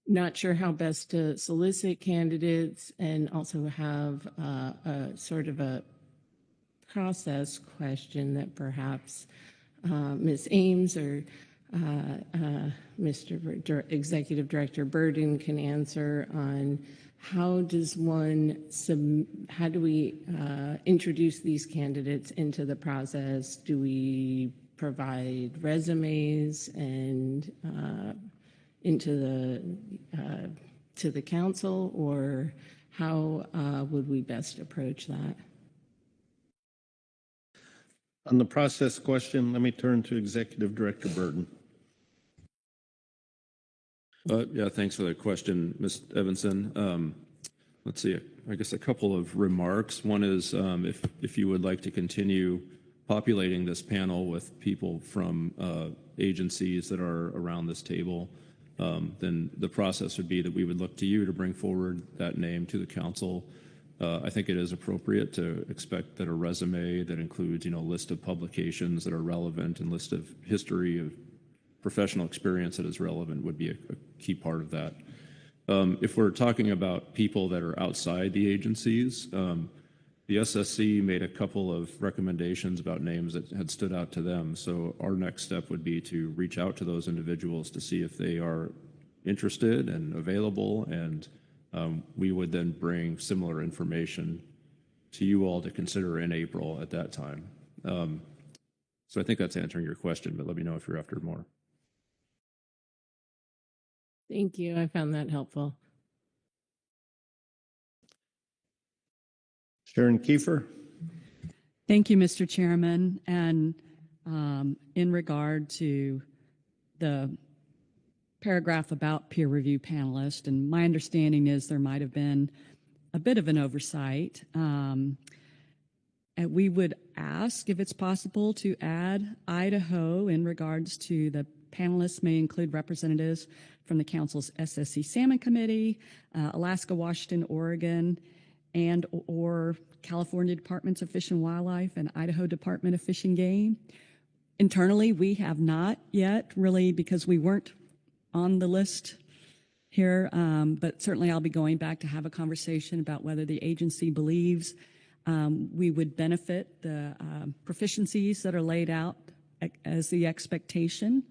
not sure how best to solicit candidates, and also have a sort of a process question that perhaps Ms. Ames or Mr. Executive Director Burden can answer on how do we introduce these candidates into the process? Do we provide resumes and to the council, or how would we best approach that? On the process question, let me turn to Executive Director Burden. Yeah, thanks for that question, Ms. Evanson. Let's see, I guess a couple of remarks. One is if you would like to continue populating this panel with people from agencies that are around this table, then the process would be that we would look to you to bring forward that name to the council. I think it is appropriate to expect that a resume that includes, a list of publications that are relevant and list of history of professional experience that is relevant would be a key part of that. If we're talking about people that are outside the agencies, the SSC made a couple of recommendations about names that had stood out to them. So our next step would be to reach out to those individuals to see if they are interested and available, and we would then bring similar information to you all to consider in April at that time. So I think that's answering your question, but let me know if you're after more. Thank you. I found that helpful. Sharon Kiefer. Thank you, Mr. Chairman. And in regard to the paragraph about peer review panelists, and my understanding is there might have been a bit of an oversight. And we would ask if it's possible to add Idaho in regards to the panelists may include representatives from the Council's SSC Salmon Committee, Alaska, Washington, Oregon, and or California Departments of Fish and Wildlife and Idaho Department of Fish and Game. Internally, we have not yet really, because we weren't on the list here, but certainly I'll be going back to have a conversation about whether the agency believes we would benefit the proficiencies that are laid out as the expectation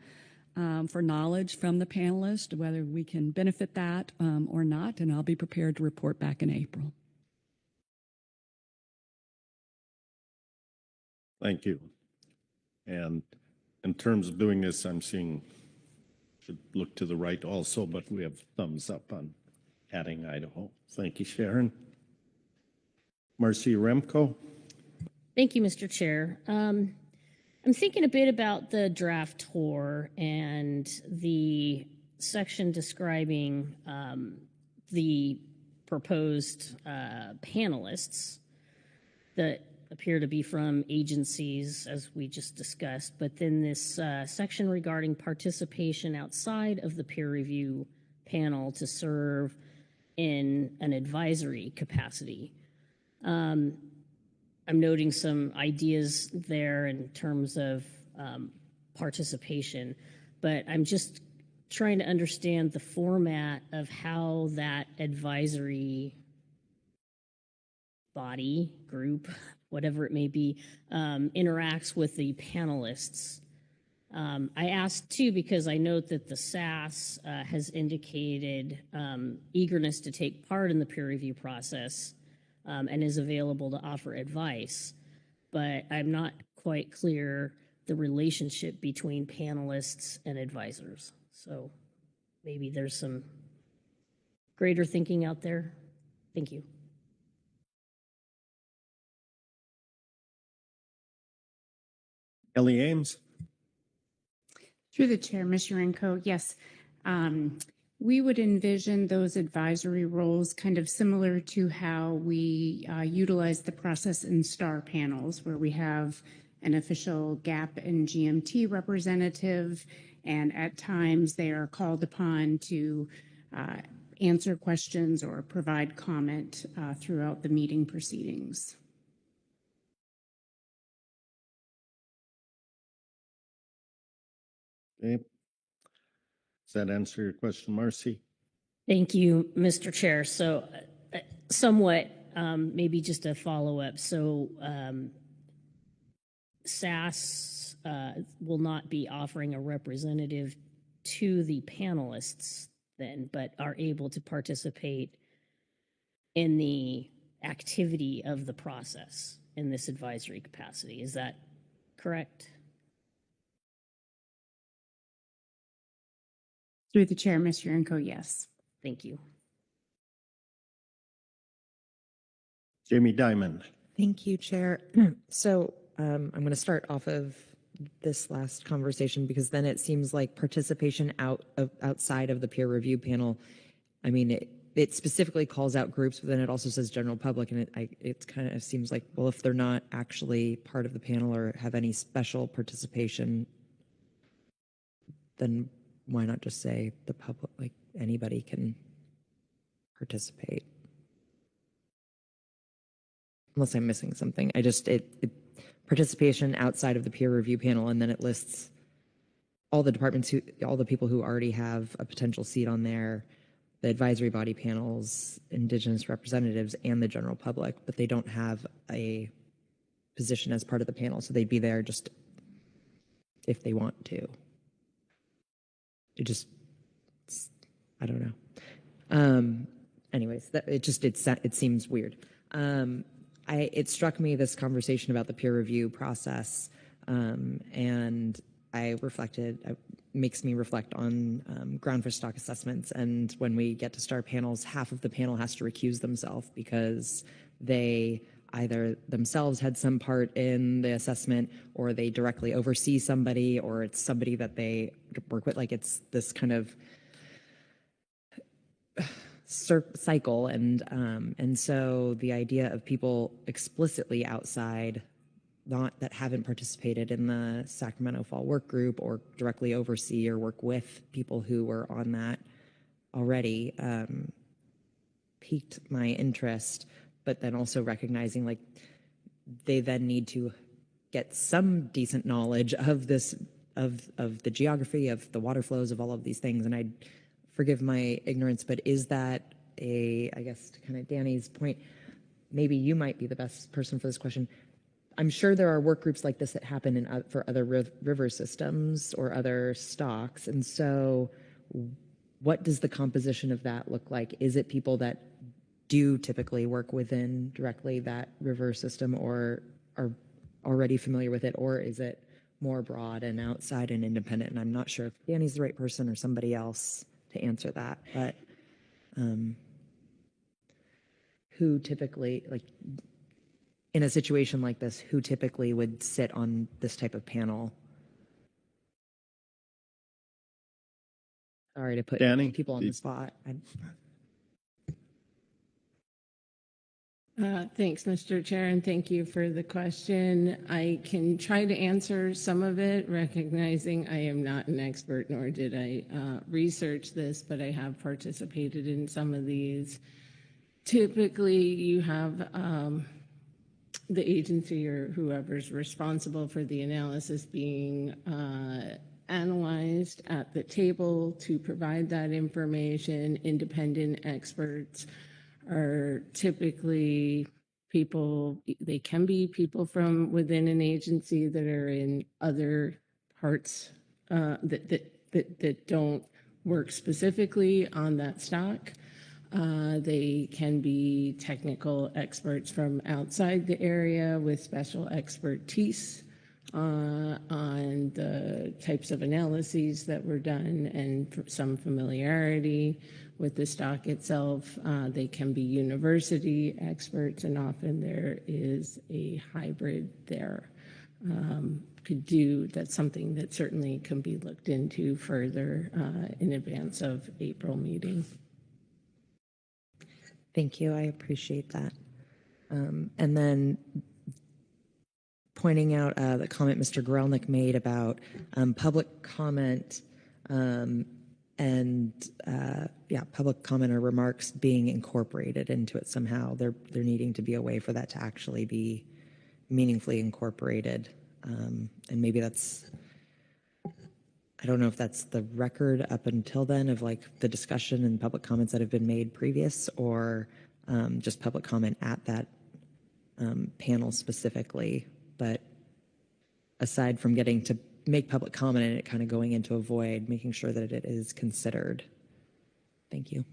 for knowledge from the panelists, whether we can benefit that or not, and I'll be prepared to report back in April. Thank you. And in terms of doing this, I'm seeing, should look to the right also, but we have thumbs up on adding Idaho. Thank you, Sharon. Marcy Remco. Thank you, Mr. Chair. I'm thinking a bit about the draftor and the section describing the proposed panelists that appear to be from agencies, as we just discussed, but then this section regarding participation outside of the peer review panel to serve in an advisory capacity. I'm noting some ideas there in terms of participation, but I'm just trying to understand the format of how that advisory body, group, whatever it may be, interacts with the panelists. I asked too because I note that the SAS has indicated eagerness to take part in the peer review process and is available to offer advice, but I'm not quite clear the relationship between panelists and advisors. So maybe there's some greater thinking out there. Thank you. Ellie Ames. Through the chair, Ms. Urenco, yes. We would envision those advisory roles kind of similar to how we utilize the process in STAR panels, where we have an official GAP and GMT representative, and at times they are called upon to answer questions or provide comment throughout the meeting proceedings. Okay. Does that answer your question, Marcy? Thank you, Mr. Chair. So somewhat, maybe just a follow-up. So SAS will not be offering a representative to the panelists then, but are able to participate in the activity of the process in this advisory capacity. Is that correct? Through the chair, Ms. Urenco, yes. Thank you. Jamie Dimon. Thank you, Chair. So I'm going to start off of this last conversation because then it seems like participation outside of the peer review panel. I mean, it specifically calls out groups, but then it also says general public, and it kind of seems like, well, if they're not actually part of the panel or have any special participation, then why not just say the public, like anybody can participate? Unless I'm missing something. I just, participation outside of the peer review panel, and then it lists all the departments, all the people who already have a potential seat on there, the advisory body panels, Indigenous representatives, and the general public, but they don't have a position as part of the panel, so they'd be there just if they want to. I don't know. Anyways, it seems weird. It struck me, this conversation about the peer review process, and makes me reflect on ground fish stock assessments. And when we get to STAR panels, half of the panel has to recuse themselves because they either themselves had some part in the assessment, or they directly oversee somebody, or it's somebody that they work with. Like, it's this kind of cycle. And so the idea of people explicitly outside, not that haven't participated in the Sacramento Fall Work Group or directly oversee or work with people who were on that already, piqued my interest. But then also recognizing, like, they then need to get some decent knowledge of this, of the geography, of the water flows, of all of these things. And I forgive my ignorance, but is that I guess to kind of Danny's point, maybe you might be the best person for this question. I'm sure there are work groups like this that happen for other river systems or other stocks. And so what does the composition of that look like? Is it people that do typically work within directly that river system or are already familiar with it? Or is it more broad and outside and independent? And I'm not sure if Danny's the right person or somebody else to answer that, but who typically, like, in a situation like this, who typically would sit on this type of panel? Sorry to put Danny, people on the spot. Thanks, Mr. Chair, and thank you for the question. I can try to answer some of it, recognizing I am not an expert, nor did I research this, but I have participated in some of these. Typically, you have the agency or whoever's responsible for the analysis being analyzed at the table to provide that information. Independent experts are typically people, they can be people from within an agency that are in other parts that don't work specifically on that stock. They can be technical experts from outside the area with special expertise on the types of analyses that were done and some familiarity with the stock itself. They can be university experts, and often there is a hybrid there. That's something that certainly can be looked into further in advance of April meeting. Thank you. I appreciate that. And then pointing out the comment Mr. Grelnick made about public comment public comment or remarks being incorporated into it somehow. There needing to be a way for that to actually be meaningfully incorporated. And maybe that's, I don't know if that's the record up until then of like the discussion and public comments that have been made previous, or just public comment at that panel specifically. But aside from getting to make public comment and it kind of going into a void, making sure that it is considered. Thank you.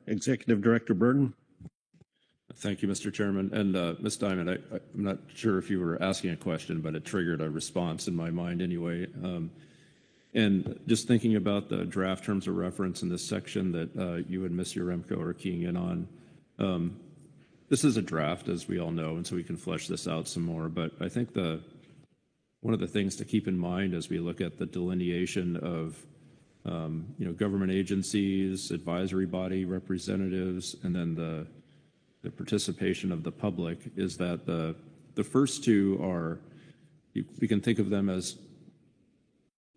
Executive Director Burden. Thank you, Mr. Chairman. And Ms. Diamond, I'm not sure if you were asking a question, but it triggered a response in my mind anyway. And just thinking about the draft terms of reference in this section that you and Ms. Yaremko are keying in on. This is a draft, as we all know, and so we can flesh this out some more. But I think one of the things to keep in mind as we look at the delineation of government agencies, advisory body representatives, and then the participation of the public is that the first two are, we can think of them as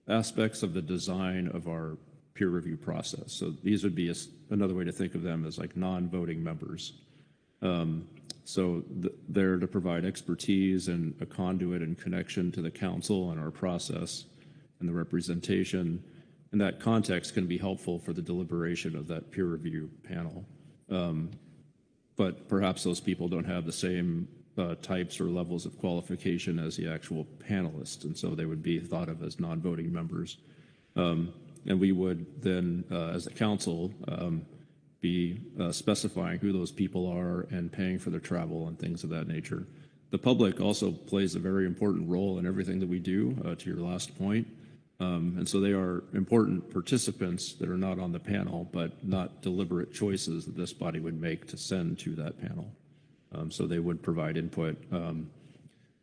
aspects of the design of our peer review process. So these would be another way to think of them as like non-voting members. So they're to provide expertise and a conduit and connection to the council and our process and the representation. And that context can be helpful for the deliberation of that peer review panel. But perhaps those people don't have the same types or levels of qualification as the actual panelists, and so they would be thought of as non-voting members. And we would then, as a council, be specifying who those people are and paying for their travel and things of that nature. The public also plays a very important role in everything that we do, to your last point. And so they are important participants that are not on the panel, but not deliberate choices that this body would make to send to that panel. So they would provide input.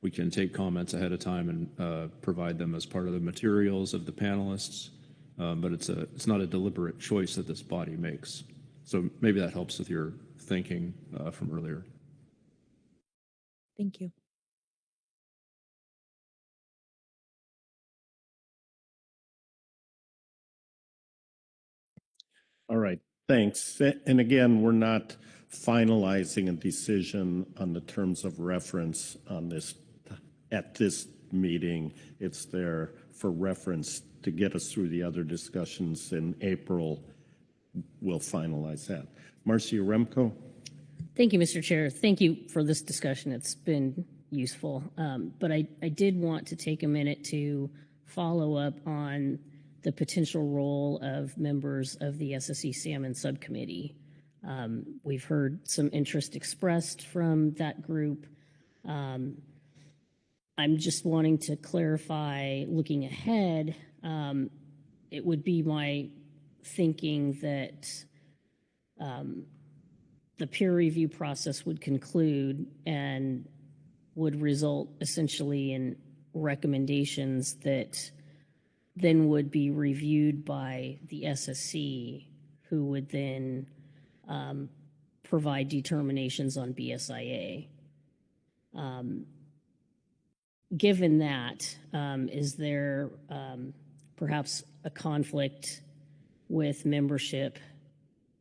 We can take comments ahead of time and provide them as part of the materials of the panelists, but it's not a deliberate choice that this body makes. So maybe that helps with your thinking from earlier. Thank you. All right, thanks. And again, we're not finalizing a decision on the terms of reference on this at this meeting. It's there for reference to get us through the other discussions in April. We'll finalize that. Marcia Remco. Thank you, Mr. Chair. Thank you for this discussion. It's been useful. But I did want to take a minute to follow up on the potential role of members of the SSE Salmon Subcommittee. We've heard some interest expressed from that group. I'm just wanting to clarify, looking ahead, it would be my thinking that the peer review process would conclude and would result essentially in recommendations that then would be reviewed by the SSC, who would then provide determinations on BSIA. Given that, is there perhaps a conflict with membership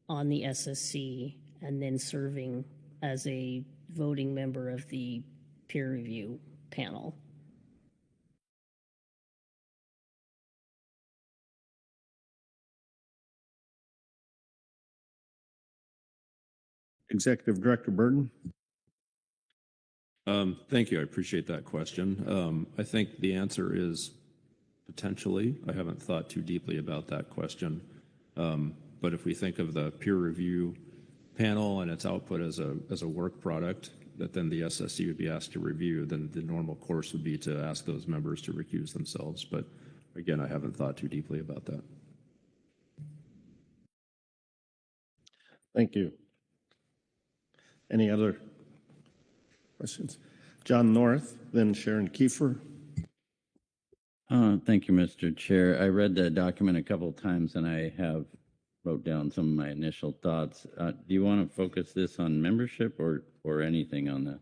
on the SSC and then serving as a voting member of the peer review panel? Executive Director Burton. Thank you. I appreciate that question. I think the answer is potentially. I haven't thought too deeply about that question. But if we think of the peer review panel and its output as a work product that then the SSC would be asked to review, then the normal course would be to ask those members to recuse themselves. But again, I haven't thought too deeply about that. Thank you. Any other questions? John North, then Sharon Kiefer. Thank you, Mr. Chair. I read the document a couple of times and I have wrote down some of my initial thoughts. Do you want to focus this on membership or anything on the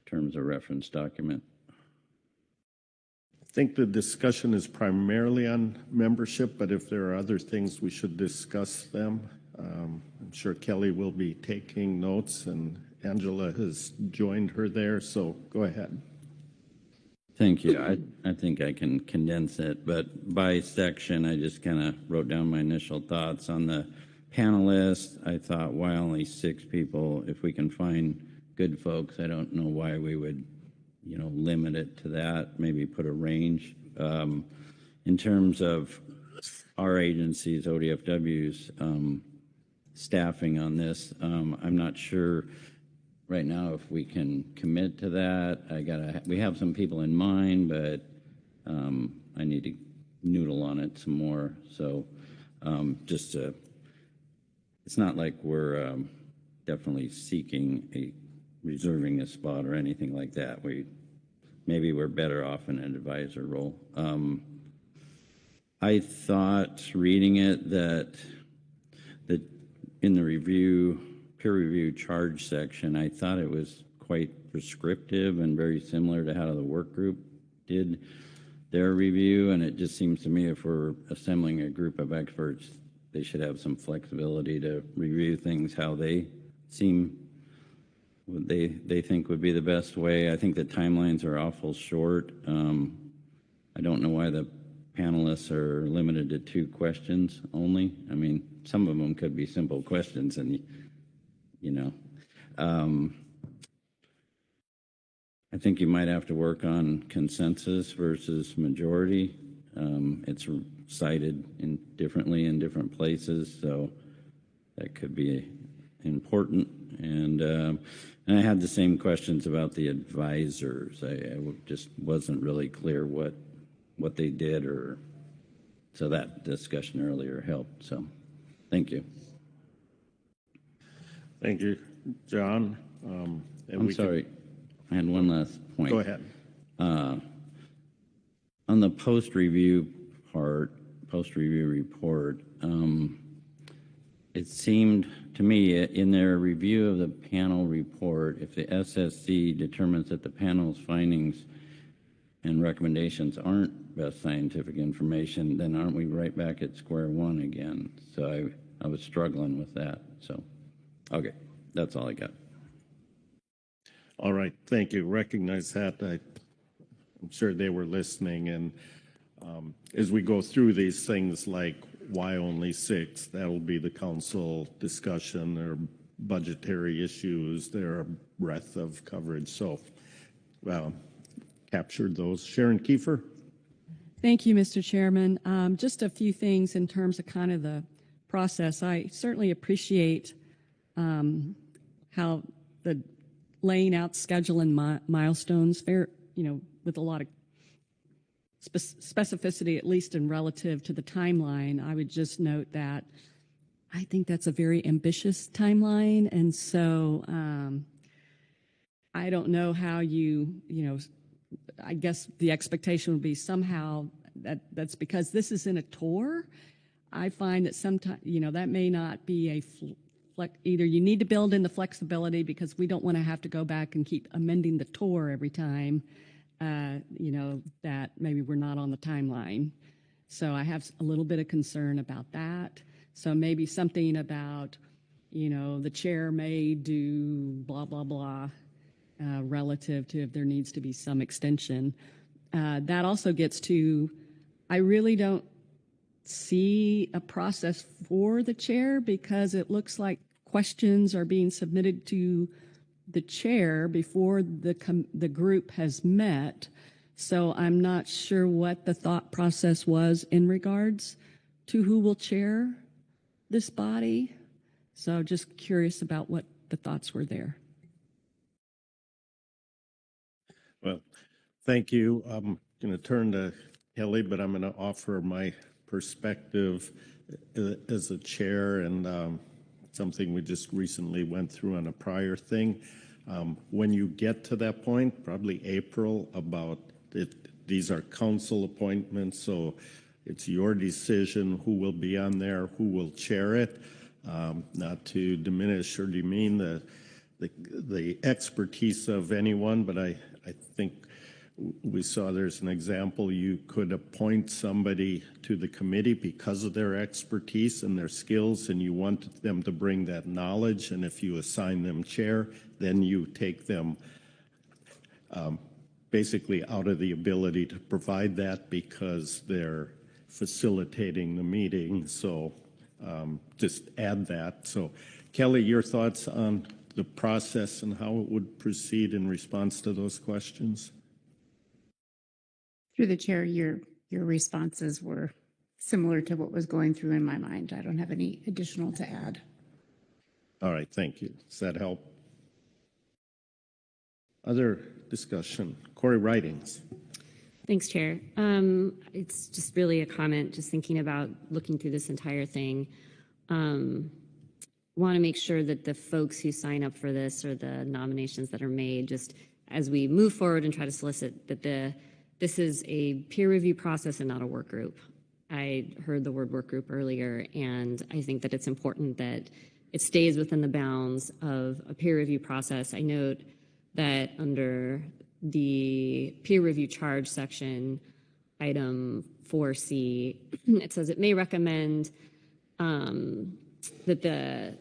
terms of reference document? I think the discussion is primarily on membership, but if there are other things, we should discuss them. I'm sure Kelly will be taking notes, and Angela has joined her there, so go ahead. Thank you. I think I can condense it, but by section, I just kind of wrote down my initial thoughts. On the panelists, I thought, why only 6 people? If we can find good folks, I don't know why we would, limit it to that, maybe put a range. In terms of our agencies, ODFW's staffing on this, I'm not sure right now if we can commit to that. We have some people in mind, but I need to noodle on it some more. So it's not like we're definitely reserving a spot or anything like that. Maybe we're better off in an advisor role. I thought reading it that in the peer review charge section, I thought it was quite prescriptive and very similar to how the work group did their review. And it just seems to me if we're assembling a group of experts, they should have some flexibility to review things how they think would be the best way. I think the timelines are awful short. I don't know why the panelists are limited to 2 questions only. I mean, some of them could be simple questions and, I think you might have to work on consensus versus majority. It's cited differently in different places, so that could be important. And I had the same questions about the advisors. I just wasn't really clear what they did, so that discussion earlier helped. So, thank you. Thank you, John. I'm sorry. I had one last point. Go ahead. On the post-review report, it seemed to me in their review of the panel report, if the SSC determines that the panel's findings and recommendations aren't best scientific information, then aren't we right back at square one again? So I was struggling with that. So, okay, that's all I got. All right, thank you. Recognize that. I'm sure they were listening. And as we go through these things like why only 6, that'll be the council discussion. There are budgetary issues. There are breadth of coverage. So captured those. Sharon Kiefer. Thank you, Mr. Chairman. Just a few things in terms of kind of the process. I certainly appreciate how the laying out schedule and milestones, with a lot of specificity, at least in relative to the timeline. I would just note that I think that's a very ambitious timeline. And so I don't know how I guess the expectation would be somehow that's because this is in a tour. I find that sometimes, that may not be either you need to build in the flexibility because we don't want to have to go back and keep amending the tour every time, that maybe we're not on the timeline. So I have a little bit of concern about that. So maybe something about, the chair may do blah, blah, blah, relative to if there needs to be some extension. That also gets to, I really don't see a process for the chair because it looks like questions are being submitted to the chair before the group has met. So I'm not sure what the thought process was in regards to who will chair this body. So just curious about what the thoughts were there. Well, thank you. I'm going to turn to Kelly, but I'm going to offer my perspective as a chair and something we just recently went through on a prior thing. When you get to that point, probably April, about it, these are council appointments, so it's your decision who will be on there, who will chair it. Not to diminish or demean the expertise of anyone, but I think we saw there's an example. You could appoint somebody to the committee because of their expertise and their skills, and you want them to bring that knowledge. And if you assign them chair, then you take them basically out of the ability to provide that because they're facilitating the meeting. So just add that. So Kelly, your thoughts on the process and how it would proceed in response to those questions? Through the chair, your responses were similar to what was going through in my mind. I don't have any additional to add. All right, thank you. Does that help? Other discussion? Corey Ridings. Thanks, Chair. It's just really a comment, just thinking about looking through this entire thing. Want to make sure that the folks who sign up for this or the nominations that are made, just as we move forward and try to solicit, that this is a peer review process and not a work group. I heard the word work group earlier, and I think that it's important that it stays within the bounds of a peer review process. I note that under the peer review charge section, item 4C, it says it may recommend that the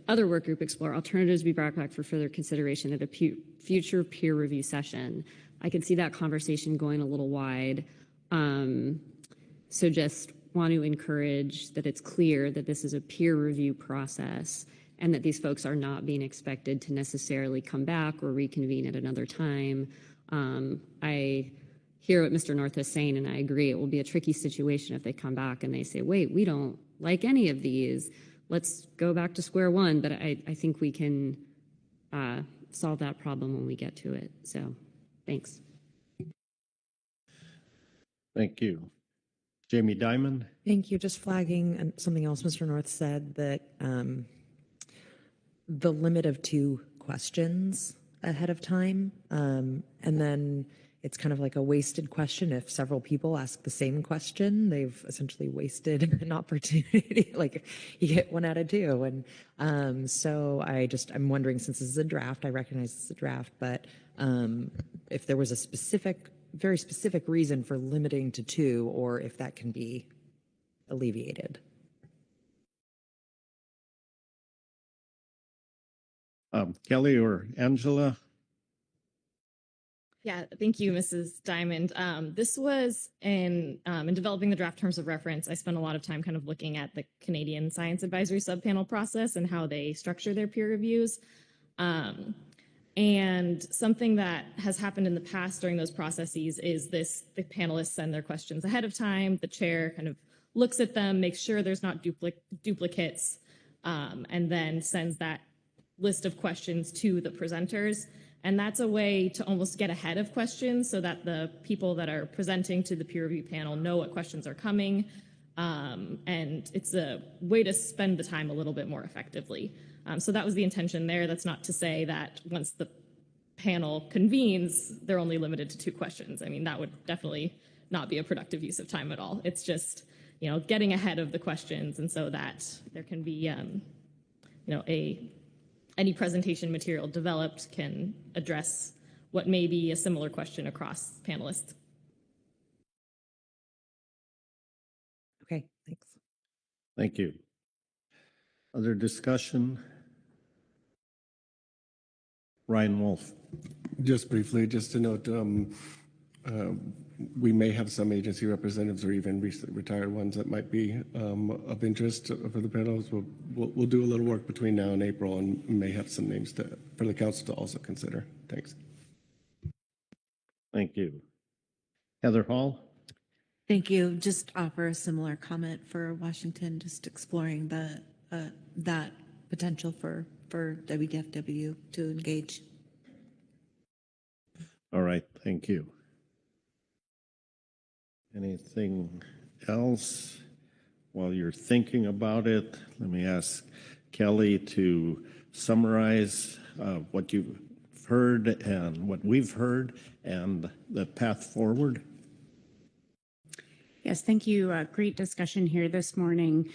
other work group explore alternatives be brought back for further consideration at a future peer review session. I could see that conversation going a little wide. So just want to encourage that it's clear that this is a peer review process and that these folks are not being expected to necessarily come back or reconvene at another time. I hear what Mr. North is saying, and I agree. It will be a tricky situation if they come back and they say, wait, we don't like any of these. Let's go back to square one. But I think we can solve that problem when we get to it. So thanks. Thank you. Jamie Dimon. Thank you. Just flagging something else Mr. North said, that the limit of 2 questions ahead of time, and then it's kind of like a wasted question. If several people ask the same question, they've essentially wasted an opportunity. Like you get 1 out of 2. And so I'm wondering, since this is a draft, I recognize it's a draft, but if there was a very specific reason for limiting to 2, or if that can be alleviated. Kelly or Angela? Yeah, thank you, Mrs. Diamond. This was in developing the draft terms of reference. I spent a lot of time kind of looking at the Canadian Science Advisory Subpanel process and how they structure their peer reviews. And something that has happened in the past during those processes is the panelists send their questions ahead of time. The chair kind of looks at them, makes sure there's not duplicates, and then sends that list of questions to the presenters. And that's a way to almost get ahead of questions so that the people that are presenting to the peer review panel know what questions are coming. And it's a way to spend the time a little bit more effectively. So that was the intention there. That's not to say that once the panel convenes, they're only limited to 2 questions. I mean, that would definitely not be a productive use of time at all. It's just, getting ahead of the questions, and so that there can be, any presentation material developed can address what may be a similar question across panelists. Okay, thanks. Thank you. Other discussion? Ryan Wolf. Just briefly, just to note, we may have some agency representatives or even recently retired ones that might be of interest for the panels. We'll do a little work between now and April and may have some names for the council to also consider. Thanks. Thank you. Heather Hall. Thank you. Just offer a similar comment for Washington, just exploring that potential for WDFW to engage. All right, thank you. Anything else? While you're thinking about it, let me ask Kelly to summarize what you've heard and what we've heard and the path forward. Yes, thank you. Great discussion here this morning.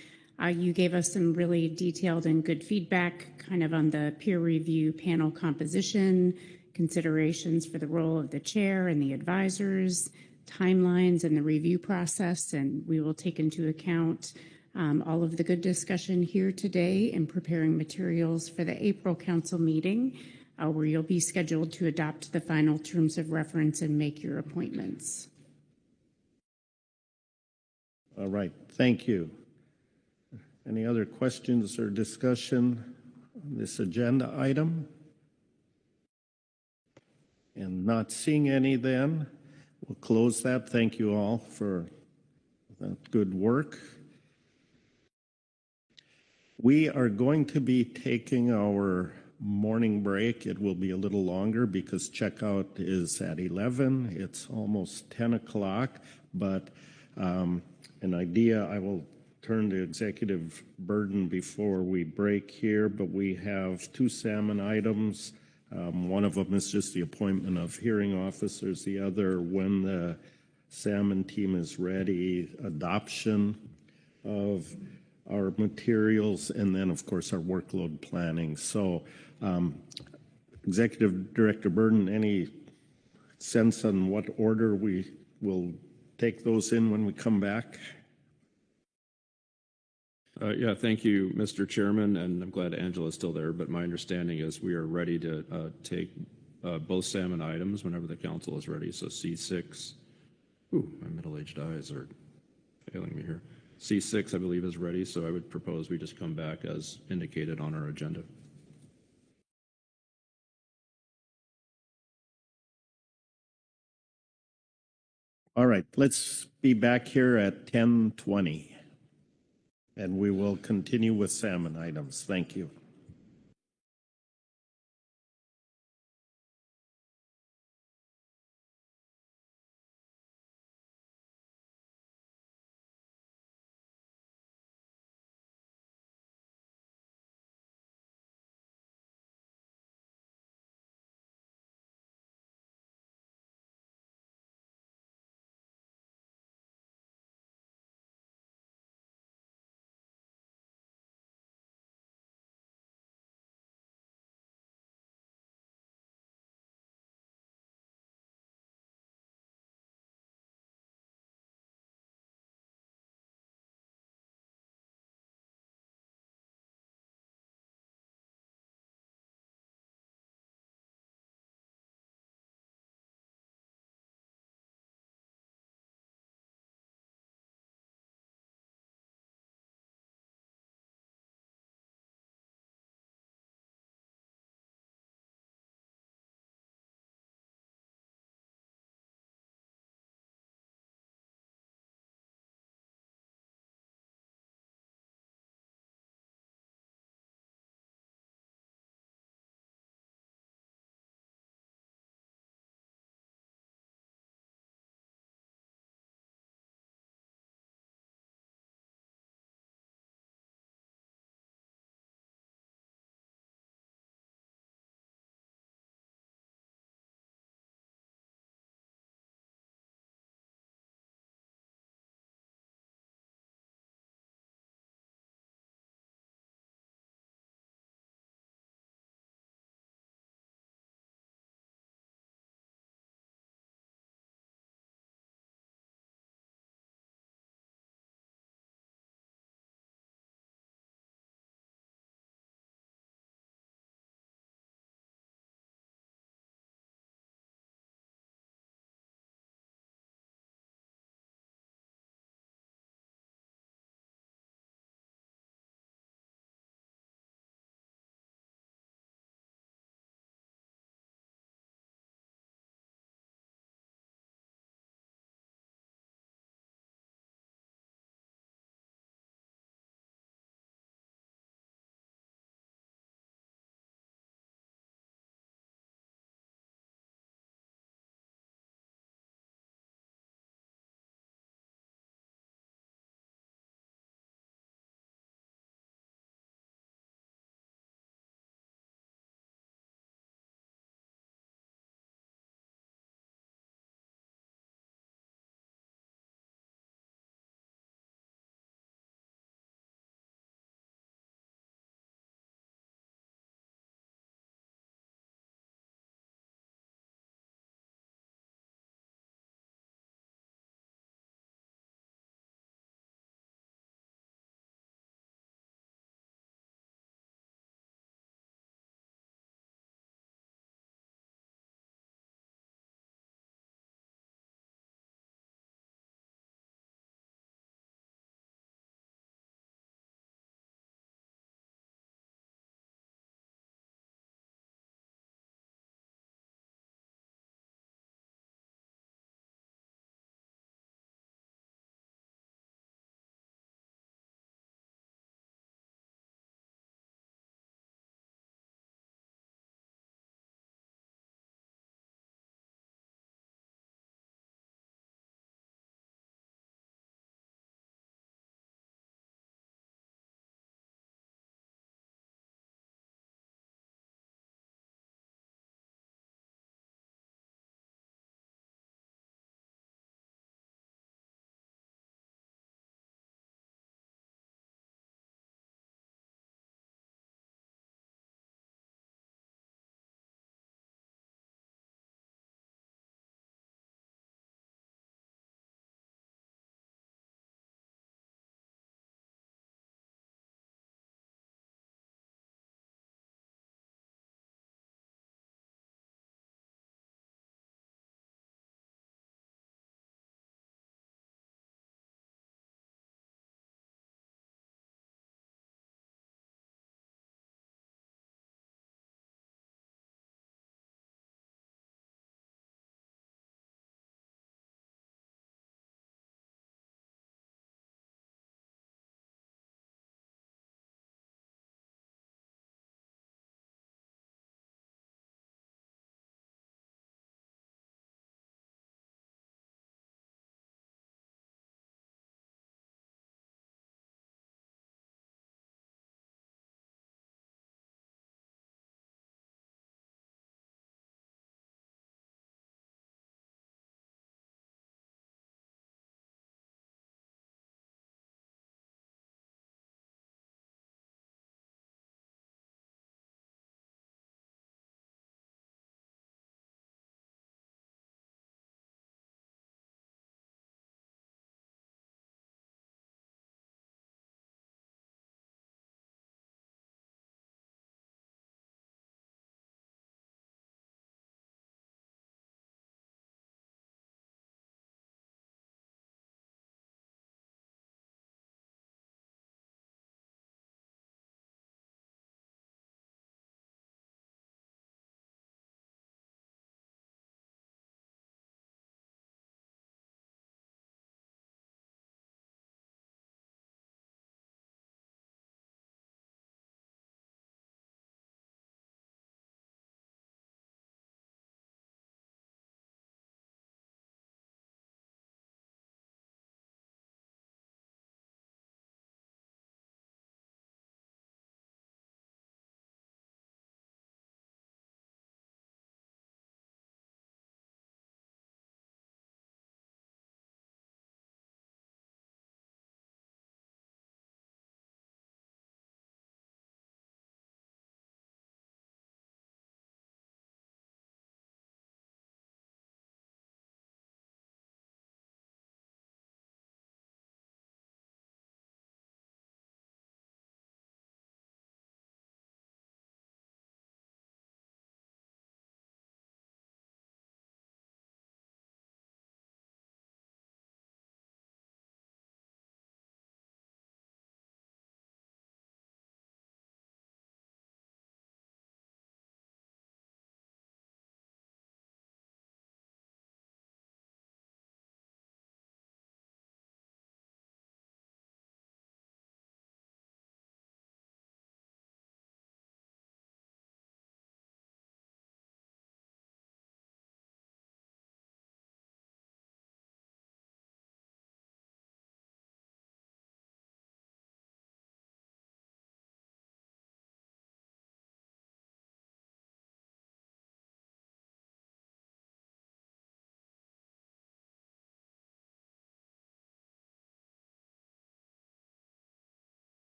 You gave us some really detailed and good feedback kind of on the peer review panel composition, considerations for the role of the chair and the advisors, timelines and the review process, and we will take into account all of the good discussion here today in preparing materials for the April council meeting, where you'll be scheduled to adopt the final terms of reference and make your appointments. All right, thank you. Any other questions or discussion on this agenda item? And not seeing any then, we'll close that. Thank you all for that good work. We are going to be taking our morning break. It will be a little longer because checkout is at 11. It's almost 10 o'clock, but an idea, I will turn to executive burden before we break here, but we have 2 Salmon items. One of them is just the appointment of hearing officers. The other, when the Salmon team is ready, adoption of our materials, and then, of course, our workload planning. So, Executive Director Burden, any sense on what order we will take those in when we come back? Yeah, thank you, Mr. Chairman, and I'm glad Angela's still there, but my understanding is we are ready to take both Salmon items whenever the council is ready. So C6, my middle-aged eyes are failing me here. C6, I believe, is ready, so I would propose we just come back as indicated on our agenda. All right, let's be back here at 10:20, and we will continue with Salmon items. Thank you.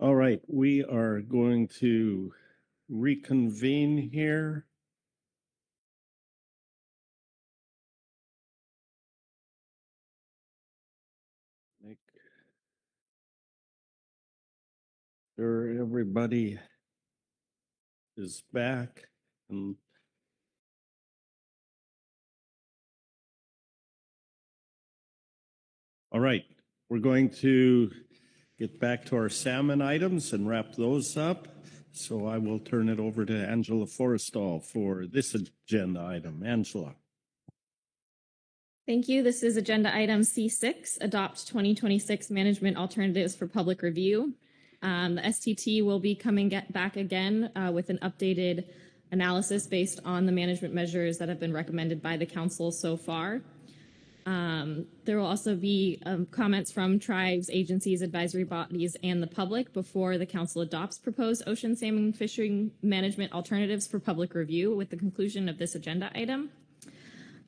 All right, we are going to reconvene here. Make sure everybody is back. And all right, we're going to get back to our salmon items and wrap those up. So I will turn it over to Angela Forrestal for this agenda item. Angela. Thank you. This is agenda item C6, adopt 2026 management alternatives for public review. The STT will be coming back again with an updated analysis based on the management measures that have been recommended by the council so far. There will also be comments from tribes, agencies, advisory bodies, and the public before the council adopts proposed ocean salmon fishing management alternatives for public review with the conclusion of this agenda item.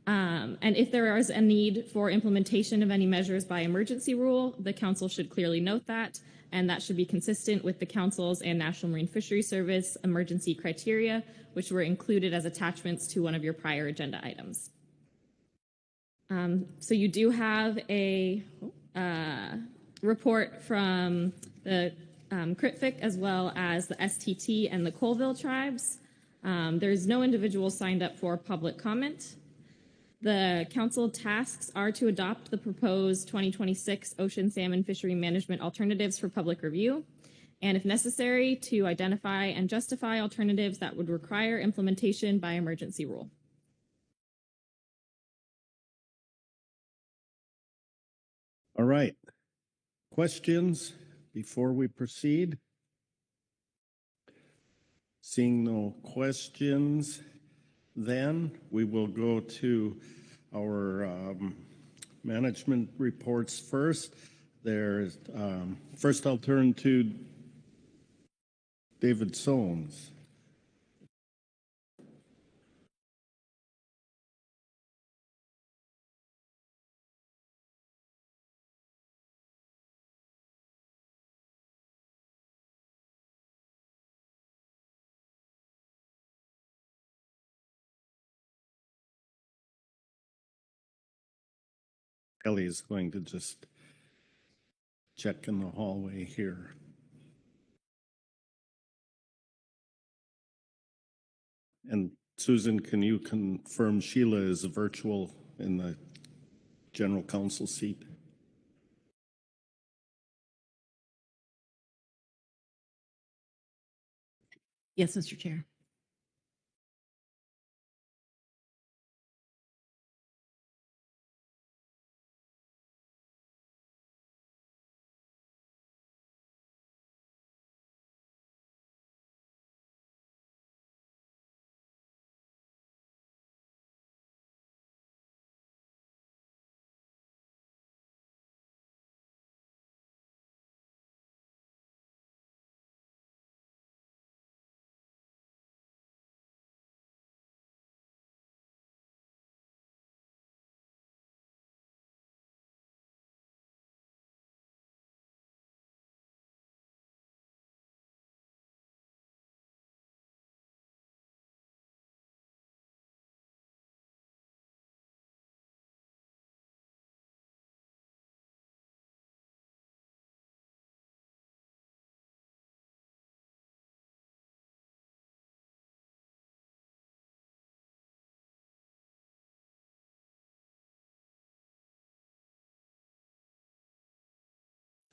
And if there is a need for implementation of any measures by emergency rule, the council should clearly note that, and that should be consistent with the council's and National Marine Fisheries Service emergency criteria, which were included as attachments to one of your prior agenda items. So you do have a report from the CRITFIC as well as the STT and the Colville tribes. There's no individual signed up for public comment. The council tasks are to adopt the proposed 2026 ocean salmon fishery management alternatives for public review, and if necessary, to identify and justify alternatives that would require implementation by emergency rule. All right. Questions before we proceed? Seeing no questions, then we will go to our management reports first. There's first I'll turn to David Soames. Kelly is going to just check in the hallway here. And Susan, can you confirm Sheila is virtual in the general counsel seat? Yes, Mr. Chair.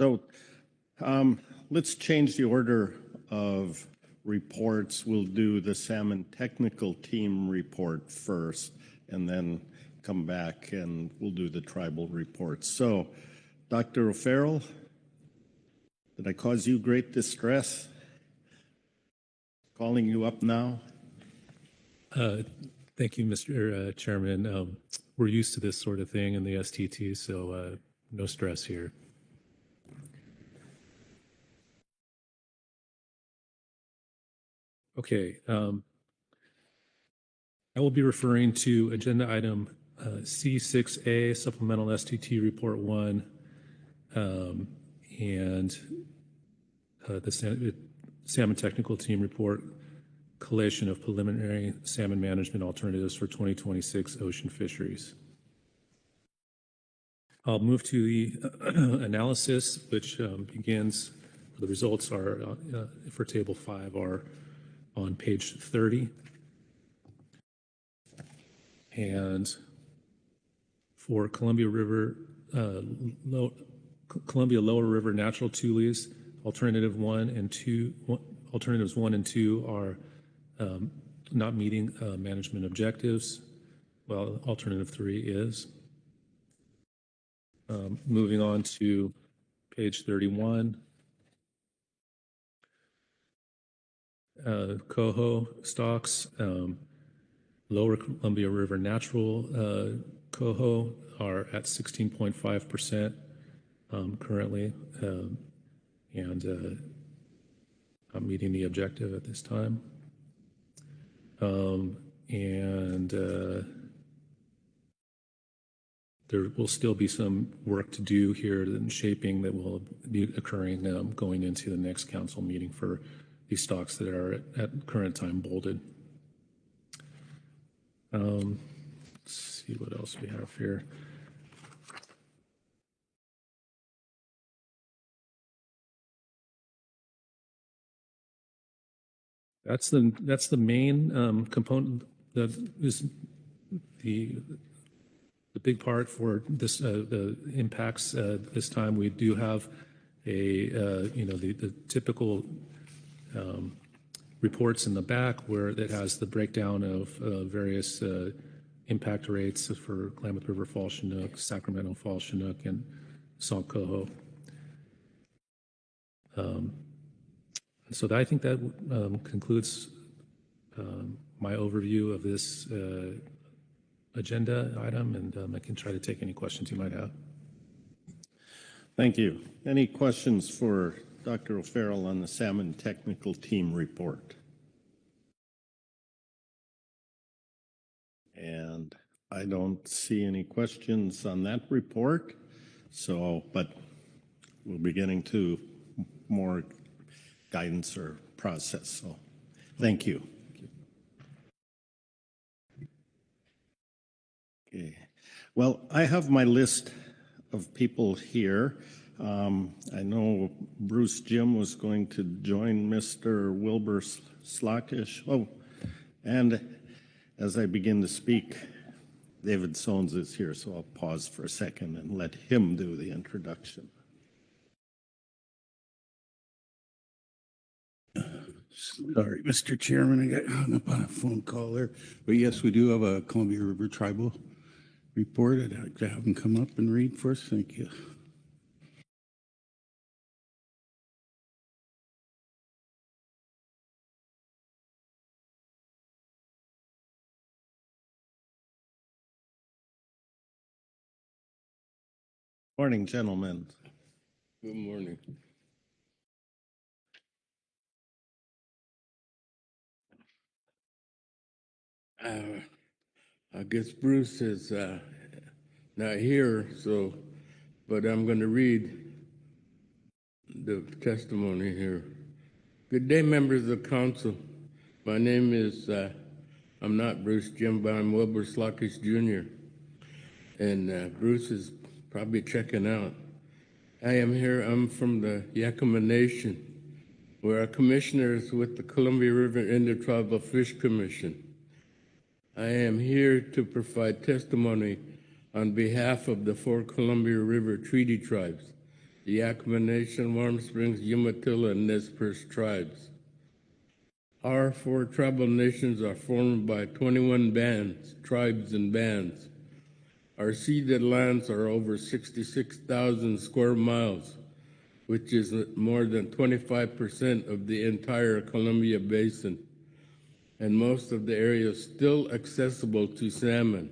So let's change the order of reports. We'll do the salmon technical team report first and then come back and we'll do the tribal reports. So Dr. O'Farrell, did I cause you great distress calling you up now? Thank you, Mr. Chairman. We're used to this sort of thing in the STT, so no stress here. Okay. I will be referring to agenda item C6A, Supplemental STT Report 1, and Salmon Technical Team Report, Collation of Preliminary Salmon Management Alternatives for 2026 Ocean Fisheries. I'll move to the analysis, which begins, the results are for Table 5 are on page 30. And for Columbia Lower River Natural Tules, alternatives 1 and 2 are not meeting management objectives, while alternative 3 is. Moving on to page 31. Coho stocks, Lower Columbia River Natural coho are at 16.5% currently, and not meeting the objective at this time. There will still be some work to do here in shaping that will be occurring going into the next council meeting for these stocks that are at current time bolded. Let's see what else we have here. That's the main component that is the big part for this the impacts this time. We do have a the typical reports in the back where it has the breakdown of various impact rates for Klamath River Fall Chinook, Sacramento Fall Chinook, and Salt Coho. So I think that concludes my overview of this agenda item, and I can try to take any questions you might have. Thank you. Any questions for Dr. O'Farrell on the Salmon Technical Team Report? And I don't see any questions on that report, but we'll be getting to more guidance or process. So thank you. Okay. Well, I have my list of people here. I know Bruce Jim was going to join Mr. Wilbur Slockish. Oh, and as I begin to speak, David Sones is here, so I'll pause for a second and let him do the introduction. Sorry, Mr. Chairman, I got hung up on a phone call there. But yes, we do have a Columbia River Tribal report. I'd like to have him come up and read for us. Thank you. Morning, gentlemen. Good morning. I guess Bruce is not here, but I'm going to read the testimony here. Good day, members of council. My name is, I'm not Bruce Jim, but I'm Wilbur Slockish Jr. And Bruce is probably checking out. I am here, I'm from the Yakima Nation, where our commissioner is with the Columbia River Intertribal Fish Commission. I am here to provide testimony on behalf of the 4 Columbia River Treaty Tribes, the Yakima Nation, Warm Springs, Umatilla, and Nez Perce tribes. Our 4 tribal nations are formed by 21 bands, tribes, and bands. Our ceded lands are over 66,000 square miles, which is more than 25% of the entire Columbia Basin, and most of the area is still accessible to salmon.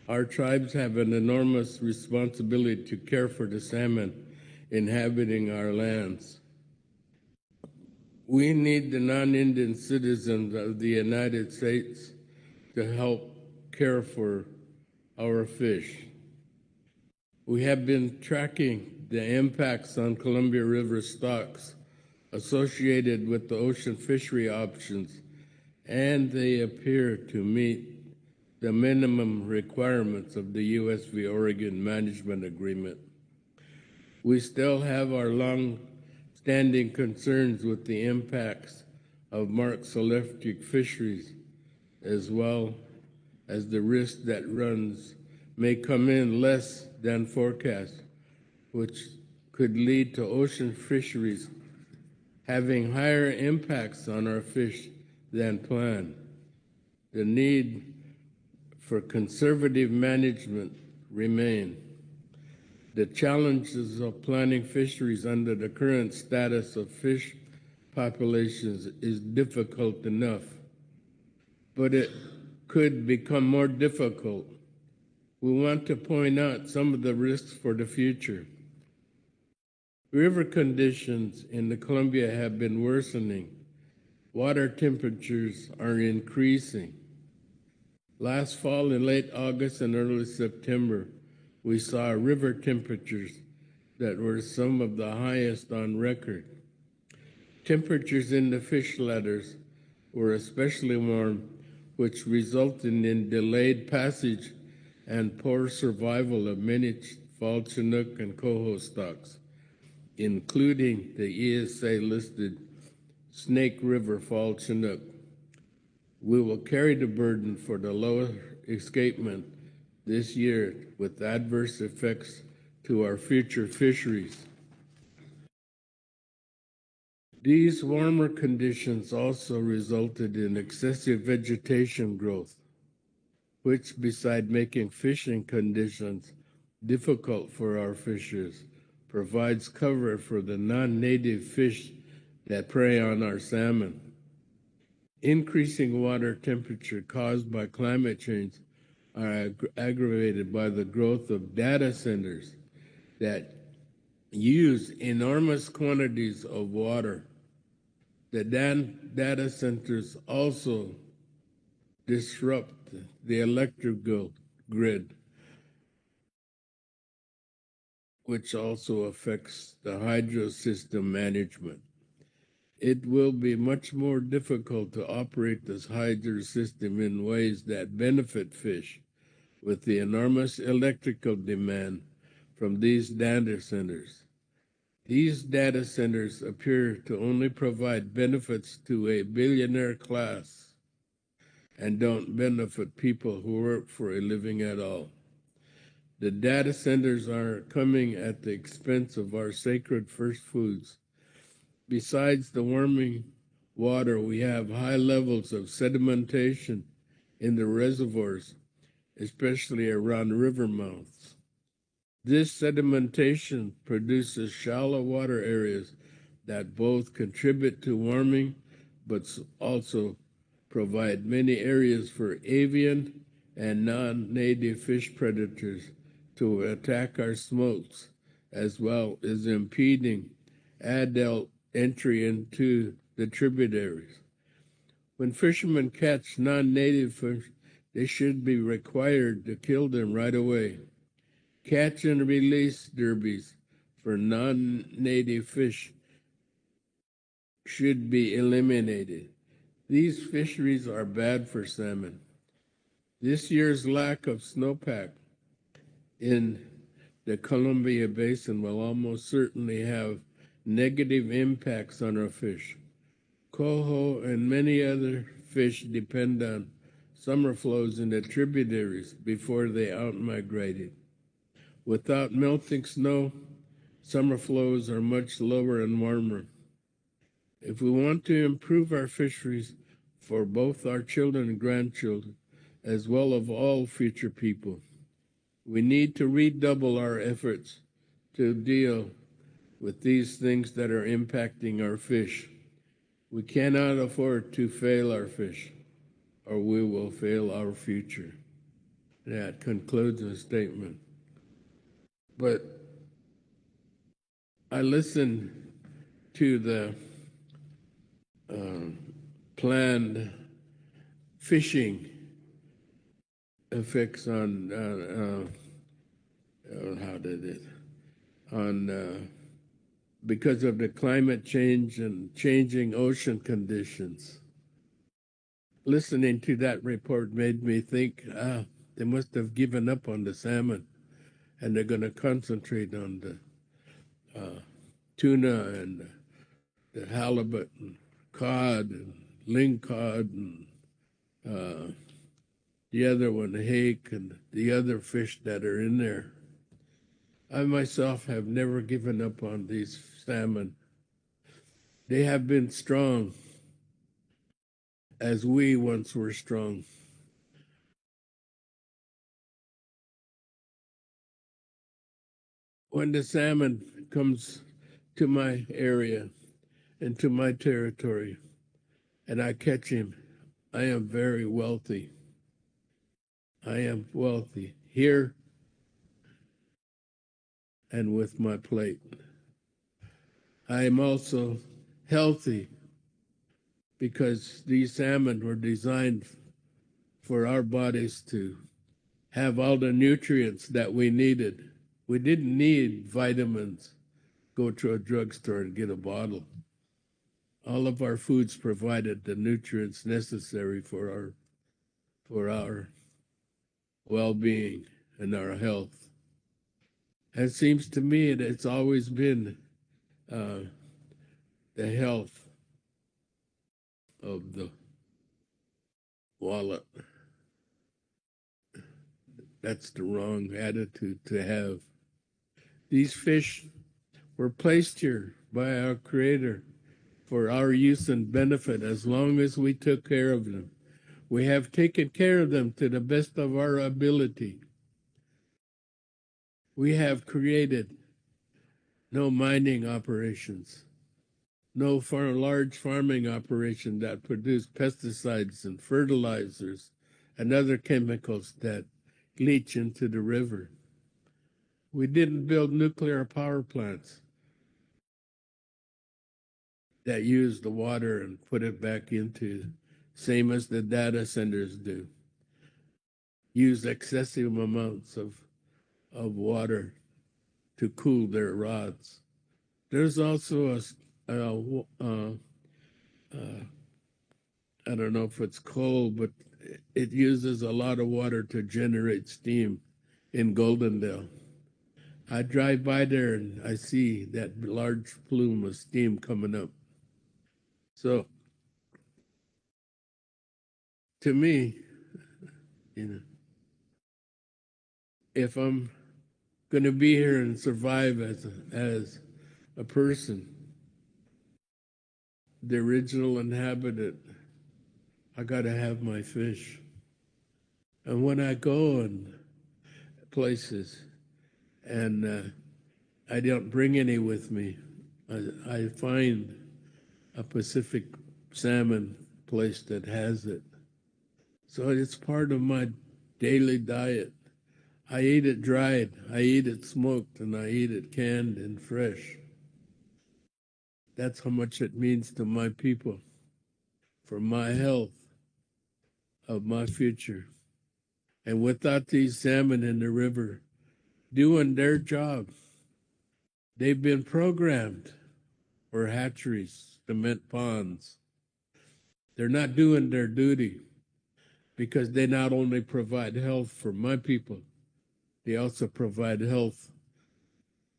Our tribes have an enormous responsibility to care for the salmon inhabiting our lands. We need the non-Indian citizens of the United States to help care for our fish. We have been tracking the impacts on Columbia River stocks associated with the ocean fishery options, and they appear to meet the minimum requirements of the U.S. v. Oregon Management Agreement. We still have our long-standing concerns with the impacts of Mark's electric fisheries, as well as the risk that runs may come in less than forecast, which could lead to ocean fisheries having higher impacts on our fish than planned. The need for conservative management remain. The challenges of planning fisheries under the current status of fish populations is difficult enough, but it could become more difficult. We want to point out some of the risks for the future. River conditions in the Columbia have been worsening. Water temperatures are increasing. Last fall, in late August and early September, we saw river temperatures that were some of the highest on record. Temperatures in the fish ladders were especially warm, which resulted in delayed passage and poor survival of many fall Chinook and coho stocks, including the ESA-listed Snake River fall Chinook. We will carry the burden for the lower escapement this year with adverse effects to our future fisheries. These warmer conditions also resulted in excessive vegetation growth, which, beside making fishing conditions difficult for our fishers, provides cover for the non-native fish that prey on our salmon. Increasing water temperature caused by climate change are aggravated by the growth of data centers that use enormous quantities of water. The data centers also disrupt the electrical grid, which also affects the hydro system management. It will be much more difficult to operate this hydro system in ways that benefit fish with the enormous electrical demand from these data centers. These data centers appear to only provide benefits to a billionaire class and don't benefit people who work for a living at all. The data centers are coming at the expense of our sacred first foods. Besides the warming water, we have high levels of sedimentation in the reservoirs, especially around river mouths. This sedimentation produces shallow water areas that both contribute to warming but also provide many areas for avian and non-native fish predators to attack our smokes, as well as impeding adult entry into the tributaries. When fishermen catch non-native fish, they should be required to kill them right away. Catch and release derbies for non-native fish should be eliminated. These fisheries are bad for salmon. This year's lack of snowpack in the Columbia Basin will almost certainly have negative impacts on our fish. Coho and many other fish depend on summer flows in the tributaries before they outmigrated. Without melting snow, summer flows are much lower and warmer. If we want to improve our fisheries for both our children and grandchildren, as well as all future people, we need to redouble our efforts to deal with these things that are impacting our fish. We cannot afford to fail our fish, or we will fail our future. That concludes the statement. But I listened to the planned fishing effects on on because of the climate change and changing ocean conditions. Listening to that report made me think, they must have given up on the salmon, and they're going to concentrate on the tuna and the halibut and cod and lingcod and the other one, the hake, and the other fish that are in there. I myself have never given up on these salmon. They have been strong as we once were strong. When the salmon comes to my area and to my territory and I catch him, I am very wealthy. I am wealthy here and with my plate. I am also healthy because these salmon were designed for our bodies to have all the nutrients that we needed. We didn't need vitamins, go to a drugstore and get a bottle. All of our foods provided the nutrients necessary for our well-being and our health. It seems to me that it's always been the health of the wallet. That's the wrong attitude to have. These fish were placed here by our Creator for our use and benefit as long as we took care of them. We have taken care of them to the best of our ability. We have created no mining operations, no large farming operation that produce pesticides and fertilizers and other chemicals that leach into the river. We didn't build nuclear power plants that use the water and put it back into, same as the data centers do, use excessive amounts of water to cool their rods. There's also I don't know if it's coal, but it uses a lot of water to generate steam in Goldendale. I drive by there and I see that large plume of steam coming up. So, to me, if I'm going to be here and survive as a person, the original inhabitant, I got to have my fish. And when I go in places and I don't bring any with me, I find a Pacific salmon place that has it. So it's part of my daily diet. I eat it dried, I eat it smoked, and I eat it canned and fresh. That's how much it means to my people, for my health, of my future. And without these salmon in the river doing their job, they've been programmed for hatcheries, cement ponds. They're not doing their duty because they not only provide health for my people, they also provide health.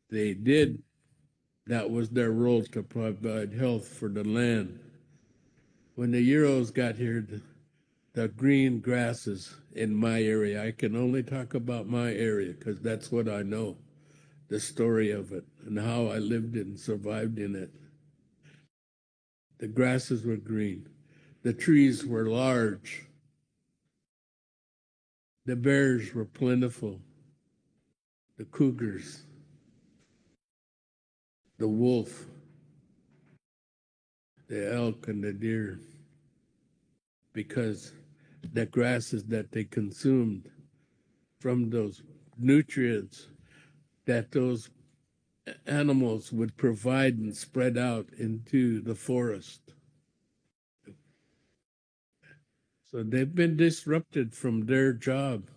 They did. That was their role, to provide health for the land. When the Euros got here, the green grasses in my area, I can only talk about my area because that's what I know, the story of it and how I lived it and survived in it. The grasses were green. The trees were large. The bears were plentiful. The cougars, the wolf, the elk, and the deer, because the grasses that they consumed from those nutrients that those animals would provide and spread out into the forest. So they've been disrupted from their job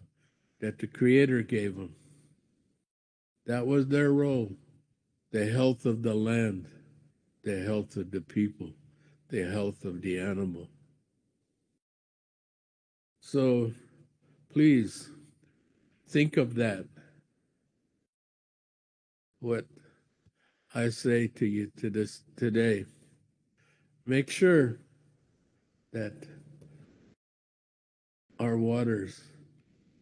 that the Creator gave them. That was their role. the health of the land, the health of the people, the health of the animal. So please think of that. What I say to you today. Make sure that our waters,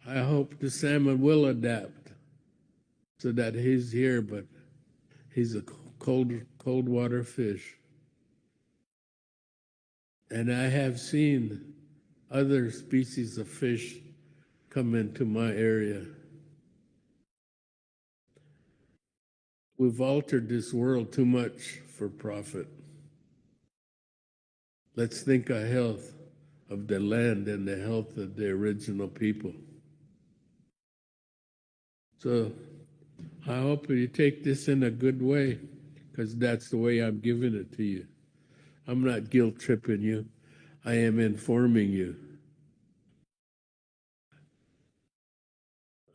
I hope the salmon will adapt so that he's here, but he's a cold water fish. And I have seen other species of fish come into my area. We've altered this world too much for profit. Let's think of health of the land and the health of the original people. So I hope you take this in a good way, because that's the way I'm giving it to you. I'm not guilt tripping you. I am informing you.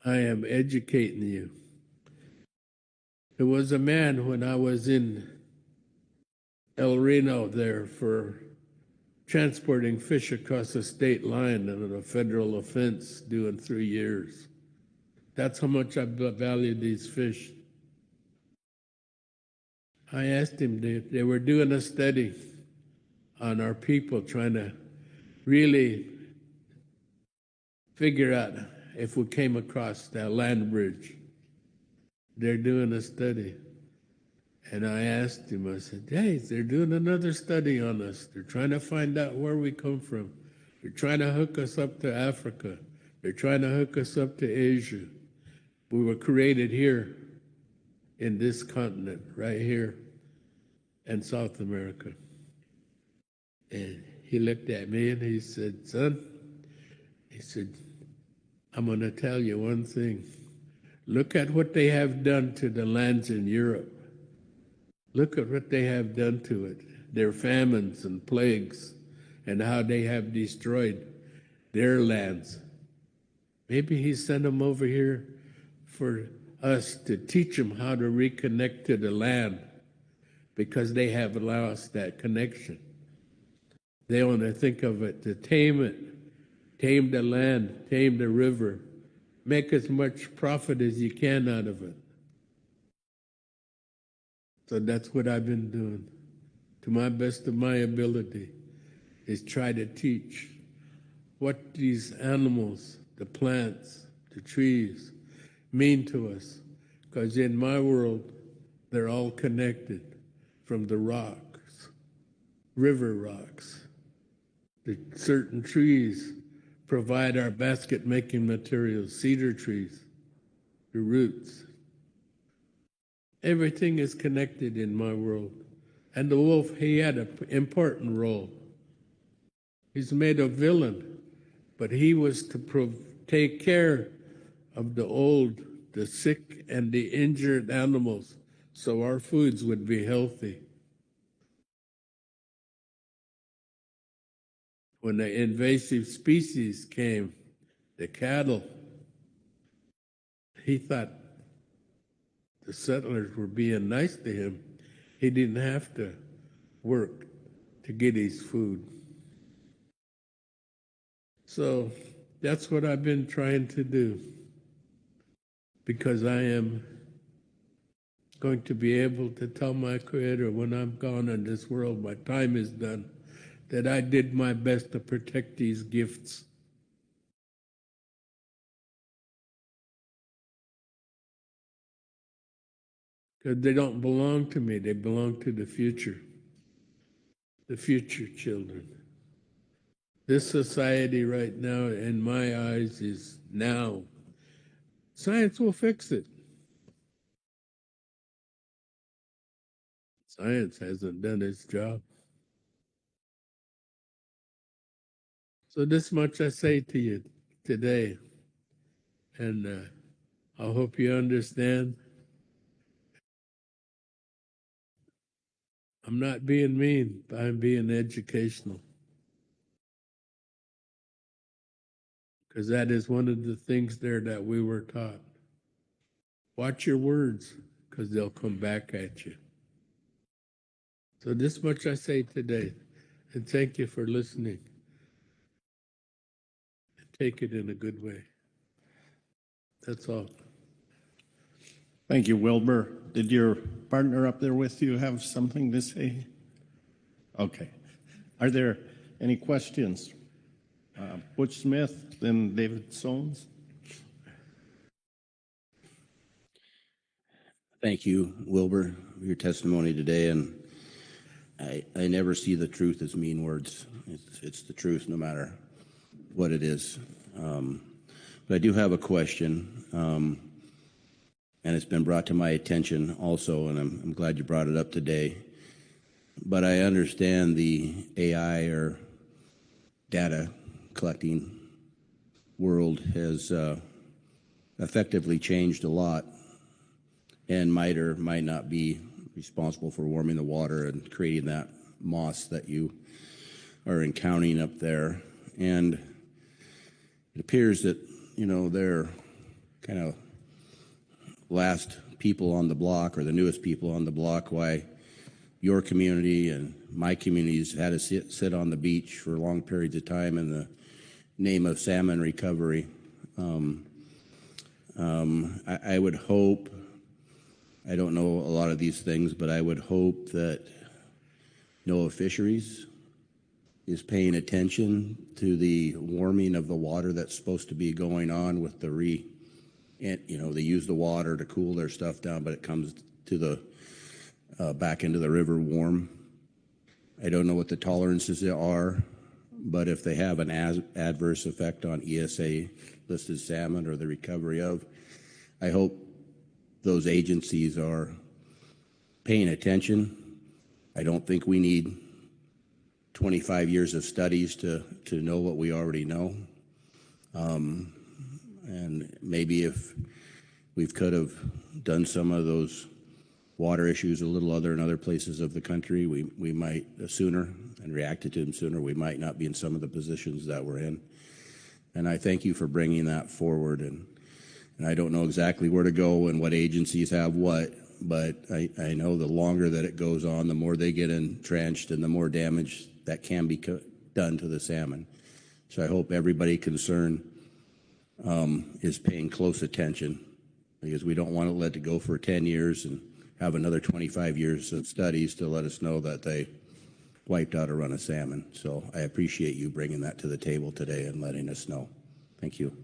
I am educating you. There was a man when I was in El Reno there for transporting fish across the state line on a federal offense doing 3 years. That's how much I value these fish. I asked him, they were doing a study on our people, trying to really figure out if we came across that land bridge. They're doing a study. And I asked him, I said, hey, they're doing another study on us. They're trying to find out where we come from. They're trying to hook us up to Africa. They're trying to hook us up to Asia. We were created here in this continent, right here in South America. And he looked at me and he said, son, he said, I'm going to tell you one thing. Look at what they have done to the lands in Europe. Look at what they have done to it, their famines and plagues, and how they have destroyed their lands. Maybe he sent them over here for us to teach them how to reconnect to the land, because they have lost that connection. They want to think of it to tame the land, tame the river, make as much profit as you can out of it. So that's what I've been doing, to my best of my ability, is try to teach what these animals, the plants, the trees, mean to us. Because in my world, they're all connected, from the rocks, river rocks. The certain trees provide our basket-making materials, cedar trees, the roots. Everything is connected in my world. And the wolf, he had an important role. He's made a villain, but he was to take care of the old, the sick, and the injured animals, so our foods would be healthy. When the invasive species came, the cattle, he thought the settlers were being nice to him. He didn't have to work to get his food. So that's what I've been trying to do, because I am going to be able to tell my Creator when I'm gone in this world, my time is done, that I did my best to protect these gifts. Because they don't belong to me, they belong to the future children. This society right now, in my eyes, is now. Science will fix it. Science hasn't done its job. So this much I say to you today, and I hope you understand. I'm not being mean, but I'm being educational. Because that is one of the things there that we were taught. Watch your words, because they'll come back at you. So this much I say today, and thank you for listening. Take it in a good way. That's all. Thank you, Wilbur. Did your partner up there with you have something to say? Okay. Are there any questions? Butch Smith, then David Soames. Thank you, Wilbur, for your testimony today. And I never see the truth as mean words. It's the truth no matter what it is. But I do have a question, and it's been brought to my attention also, and I'm glad you brought it up today. But I understand the AI or data collecting world has effectively changed a lot and might or might not be responsible for warming the water and creating that moss that you are encountering up there. And it appears that, you know, they're kind of last people on the block or the newest people on the block, why your community and my communities had to sit on the beach for long periods of time in the name of salmon recovery. I would hope, I don't know a lot of these things, but I would hope that NOAA Fisheries is paying attention to the warming of the water that's supposed to be going on with the they use the water to cool their stuff down, but it comes to the back into the river warm. I don't know what the tolerances are, but if they have an adverse effect on ESA listed salmon or the recovery of, I hope those agencies are paying attention. I don't think we need 25 years of studies to know what we already know. And maybe if we could have done some of those water issues a little other in other places of the country, we might sooner and reacted to them sooner. We might not be in some of the positions that we're in. And I thank you for bringing that forward. And I don't know exactly where to go and what agencies have what, but I know the longer that it goes on, the more they get entrenched and the more damage that can be done to the salmon. So I hope everybody concerned is paying close attention, because we don't want to let it go for 10 years and have another 25 years of studies to let us know that they wiped out a run of salmon. So I appreciate you bringing that to the table today and letting us know. Thank you.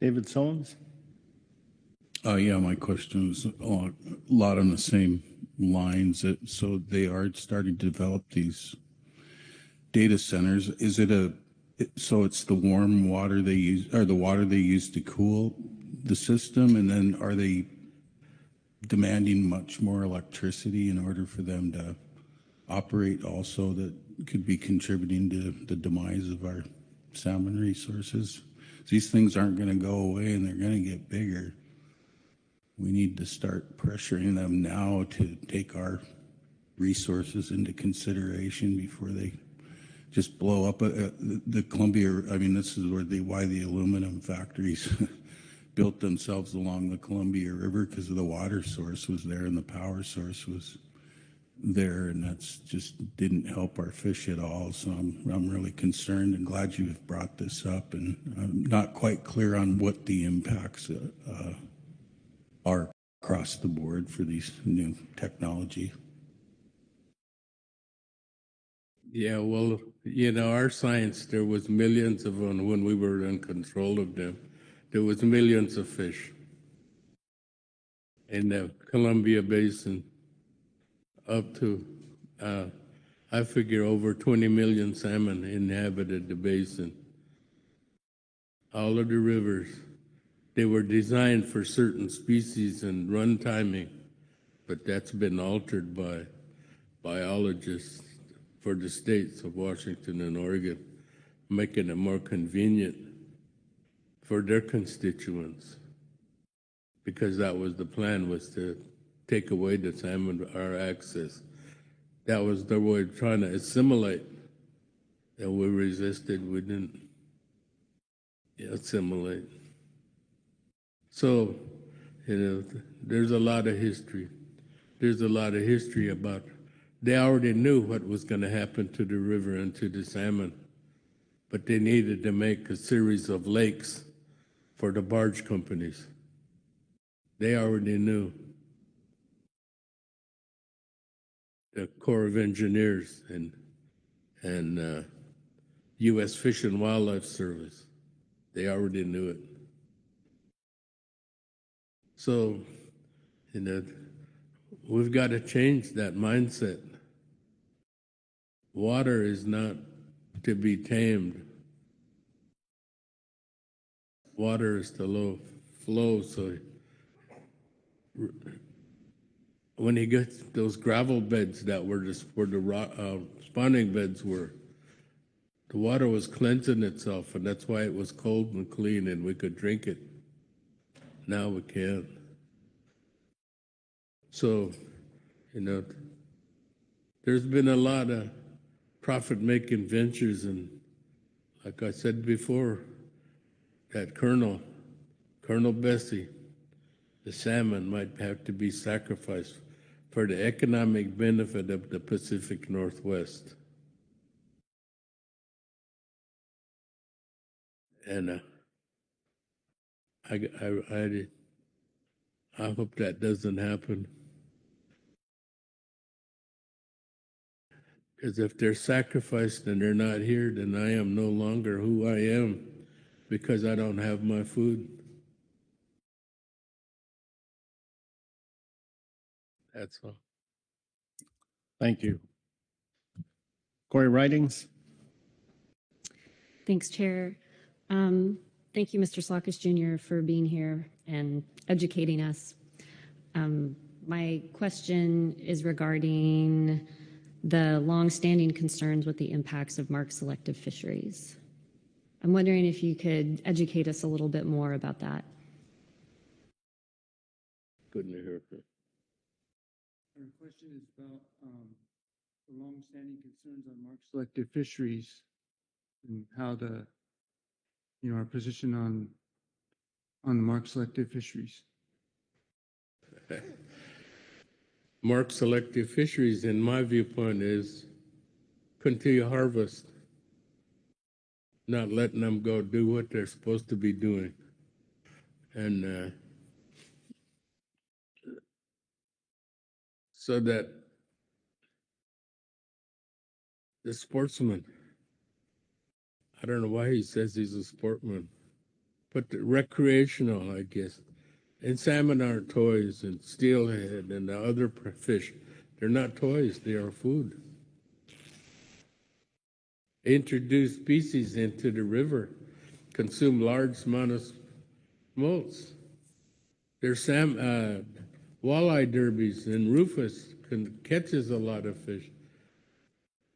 David Soames? Yeah, my question is a lot on the same lines. So they are starting to develop these data centers. Is it so it's the warm water they use, or the water they use to cool the system, and then are they demanding much more electricity in order for them to operate also, that could be contributing to the demise of our salmon resources? These things aren't going to go away, and they're going to get bigger. We need to start pressuring them now to take our resources into consideration before they just blow up the Columbia. I mean, this is why the aluminum factories built themselves along the Columbia River, because the water source was there and the power source was there, and that's just didn't help our fish at all. So I'm really concerned and glad you have brought this up, and I'm not quite clear on what the impacts are across the board for these new technology. Yeah, well, you know, our science, there was millions of them when we were in control of them. There was millions of fish in the Columbia Basin, up to, I figure, over 20 million salmon inhabited the basin. All of the rivers, they were designed for certain species and run timing, but that's been altered by biologists for the states of Washington and Oregon, making it more convenient for their constituents, because that was the plan, was to take away the salmon, our access. That was their way of trying to assimilate, and we resisted. We didn't assimilate. So You know, there's a lot of history. There's a lot of history about, they already knew what was going to happen to the river and to the salmon, but they needed to make a series of lakes for the barge companies. They already knew. The Corps of Engineers and U.S. Fish and Wildlife Service, they already knew it. So, you know, we've got to change that mindset. Water is not to be tamed. Water is to flow. So when he gets those gravel beds that were just where the spawning beds were, the water was cleansing itself, and that's why it was cold and clean, and we could drink it. Now we can't. So, you know, there's been a lot of profit-making ventures, and like I said before, that Colonel Bessie, the salmon might have to be sacrificed for the economic benefit of the Pacific Northwest. And I hope that doesn't happen. Because if they're sacrificed and they're not here, then I am no longer who I am because I don't have my food. That's all. Thank you. Corey Ridings. Thanks, Chair. Thank you, Mr. Slockus Jr., for being here and educating us. My question is regarding the longstanding concerns with the impacts of marked selective fisheries. I'm wondering if you could educate us a little bit more about that. Couldn't hear her. Our question is about the long-standing concerns on marked selective fisheries and how our position on the marked selective fisheries. Marked selective fisheries, in my viewpoint, is continue harvest, not letting them go do what they're supposed to be doing. And so that the sportsman, I don't know why he says he's a sportsman, but the recreational, I guess. And salmon aren't toys, and steelhead and the other fish, they're not toys, they are food. Introduce species into the river, consume large amount of smolts. There's walleye derbies, and Rufus catches a lot of fish,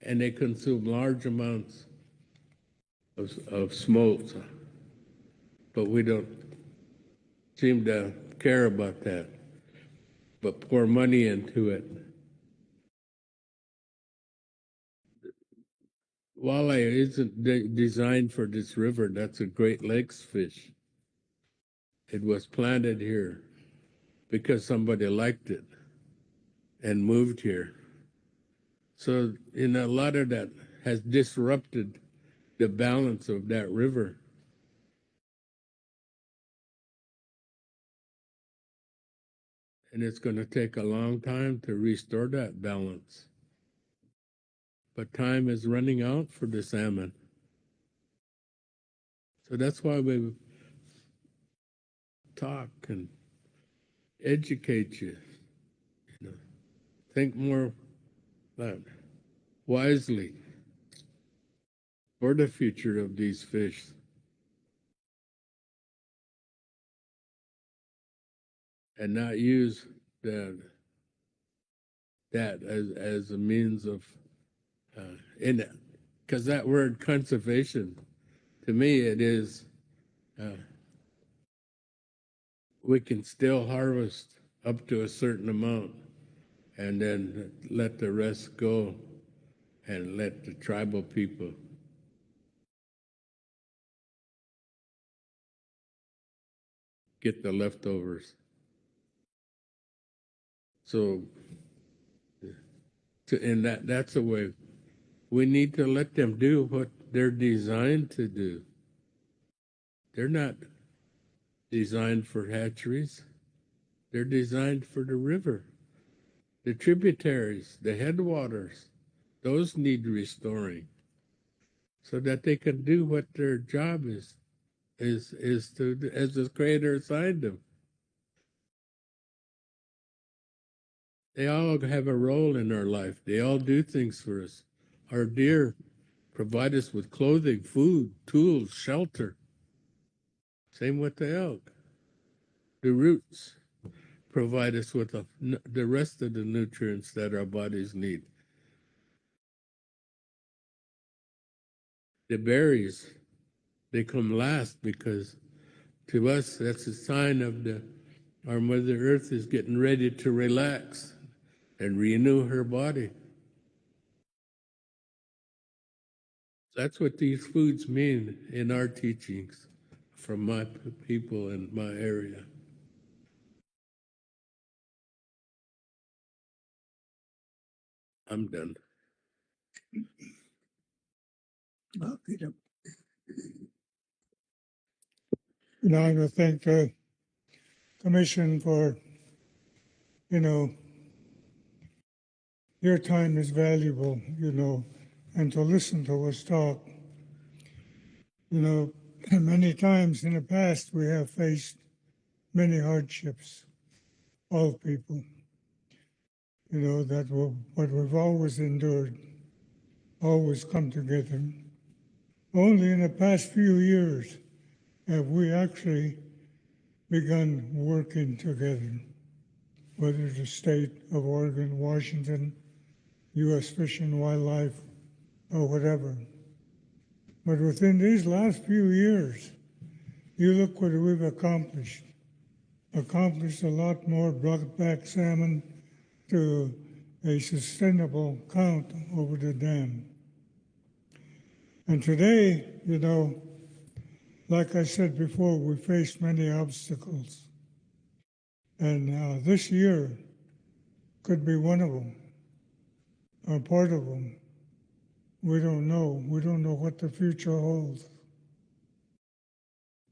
and they consume large amounts of smolts. But we don't seem to care about that, but pour money into it. Walleye isn't designed for this river. That's a Great Lakes fish. It was planted here because somebody liked it and moved here. So, a lot of that has disrupted the balance of that river. And it's going to take a long time to restore that balance. But time is running out for the salmon. So that's why we talk and educate you. Think more wisely for the future of these fish. And not use that as a means of in it, because that word conservation, to me, it is we can still harvest up to a certain amount, and then let the rest go, and let the tribal people get the leftovers. So, and that's the way we need to let them do what they're designed to do. They're not designed for hatcheries. They're designed for the river. The tributaries, the headwaters, those need restoring so that they can do what their job is to, as the Creator assigned them. They all have a role in our life. They all do things for us. Our deer provide us with clothing, food, tools, shelter. Same with the elk. The roots provide us with the rest of the nutrients that our bodies need. The berries, they come last because to us, that's a sign of our Mother Earth is getting ready to relax and renew her body. That's what these foods mean in our teachings from my people in my area. I'm done. And I want to thank the Commission for, your time is valuable, and to listen to us talk. Many times in the past we have faced many hardships, all people, but we've always endured, always come together. Only in the past few years have we actually begun working together, whether the state of Oregon, Washington, U.S. Fish and Wildlife, or whatever. But within these last few years, you look what we've accomplished. Accomplished a lot more, brought back salmon to a sustainable count over the dam. And today, like I said before, we faced many obstacles. And this year could be one of them, or part of them. We don't know. We don't know what the future holds.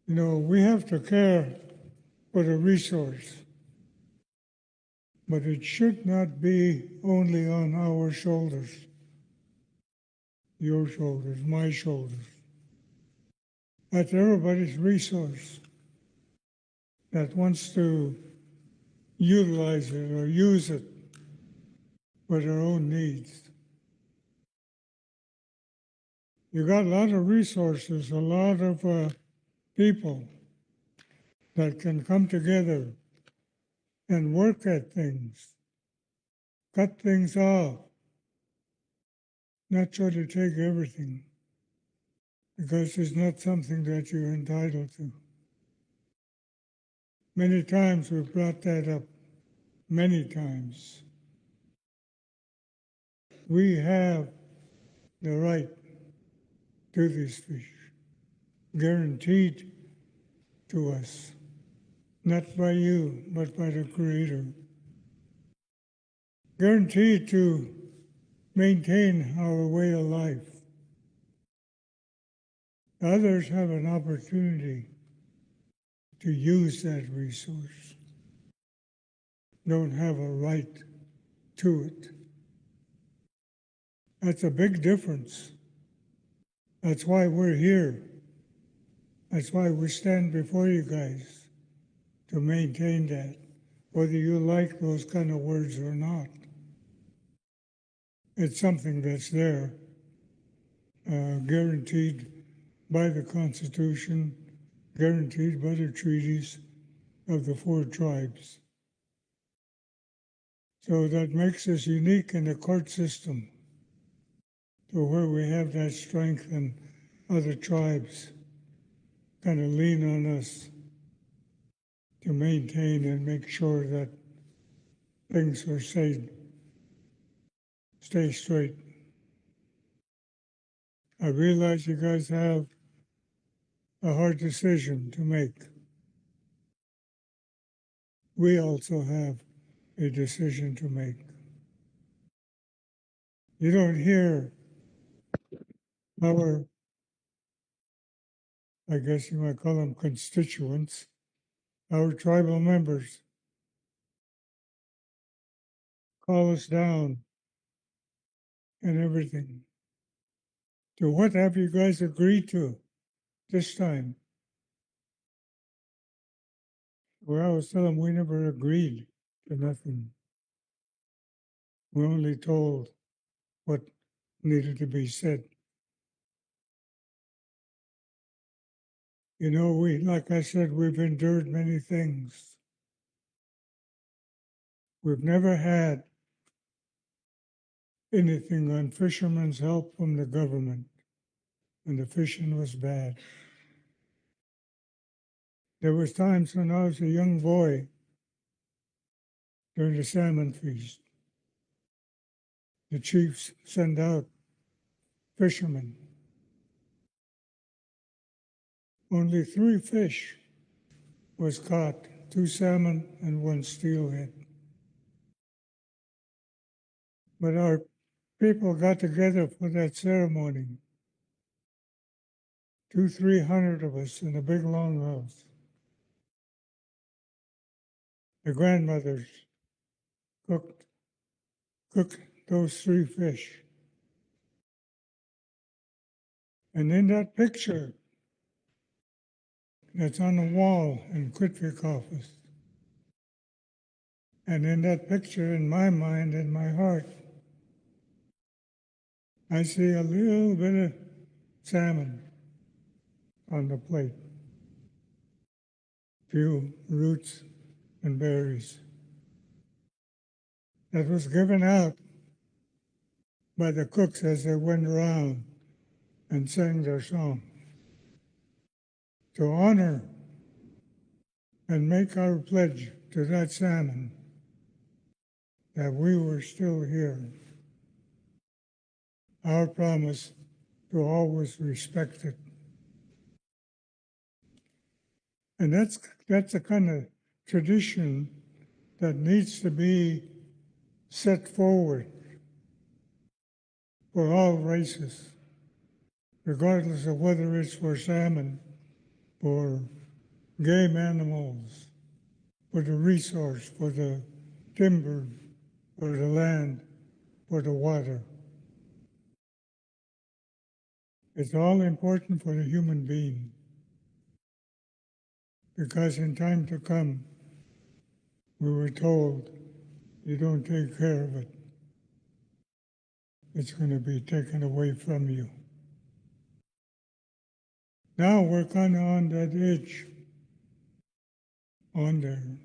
We have to care for the resource, but it should not be only on our shoulders, your shoulders, my shoulders. That's everybody's resource that wants to utilize it or use it for their own needs. You got a lot of resources, a lot of people that can come together and work at things, cut things off, not try to take everything, because it's not something that you're entitled to. Many times we've brought that up, many times. We have the right to these fish, guaranteed to us, not by you, but by the Creator. Guaranteed to maintain our way of life. Others have an opportunity to use that resource, don't have a right to it. That's a big difference. That's why we're here. That's why we stand before you guys, to maintain that, whether you like those kind of words or not. It's something that's there, guaranteed by the Constitution, guaranteed by the treaties of the 4 tribes. So that makes us unique in the court system, to where we have that strength and other tribes kind of lean on us to maintain and make sure that things are stay straight. I realize you guys have a hard decision to make. We also have a decision to make. You don't hear our, I guess you might call them constituents, our tribal members call us down and everything. So what have you guys agreed to this time? Well, I was telling them we never agreed to nothing. We only told what needed to be said. You know, like I said, we've endured many things. We've never had anything on fishermen's help from the government when the fishing was bad. There was times when I was a young boy during the salmon feast. The chiefs sent out fishermen. Only 3 fish was caught, 2 salmon and 1 steelhead. But our people got together for that ceremony. 200-300 of us in a big long house. The grandmothers cooked those 3 fish. And in that picture that's on the wall in Quitvic office, and in that picture in my mind, in my heart, I see a little bit of salmon on the plate, few roots and berries. That was given out by the cooks as they went around and sang their song to honor and make our pledge to that salmon that we were still here. Our promise to always respect it. And that's the kind of tradition that needs to be set forward for all races, regardless of whether it's for salmon, for game animals, for the resource, for the timber, for the land, for the water. It's all important for the human being, because in time to come, we were told, you don't take care of it, it's going to be taken away from you. Now we're kind of on that edge, on there.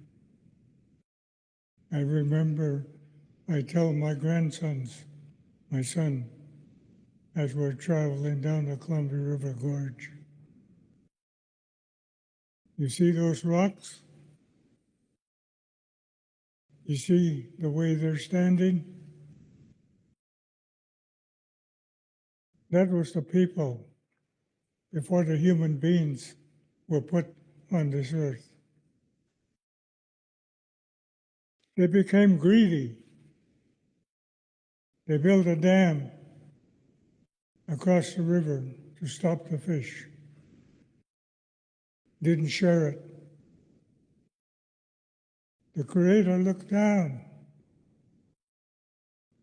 I remember I tell my grandsons, my son, as we're traveling down the Columbia River Gorge, you see those rocks? You see the way they're standing? That was the people before the human beings were put on this earth. They became greedy. They built a dam across the river to stop the fish. Didn't share it. The Creator looked down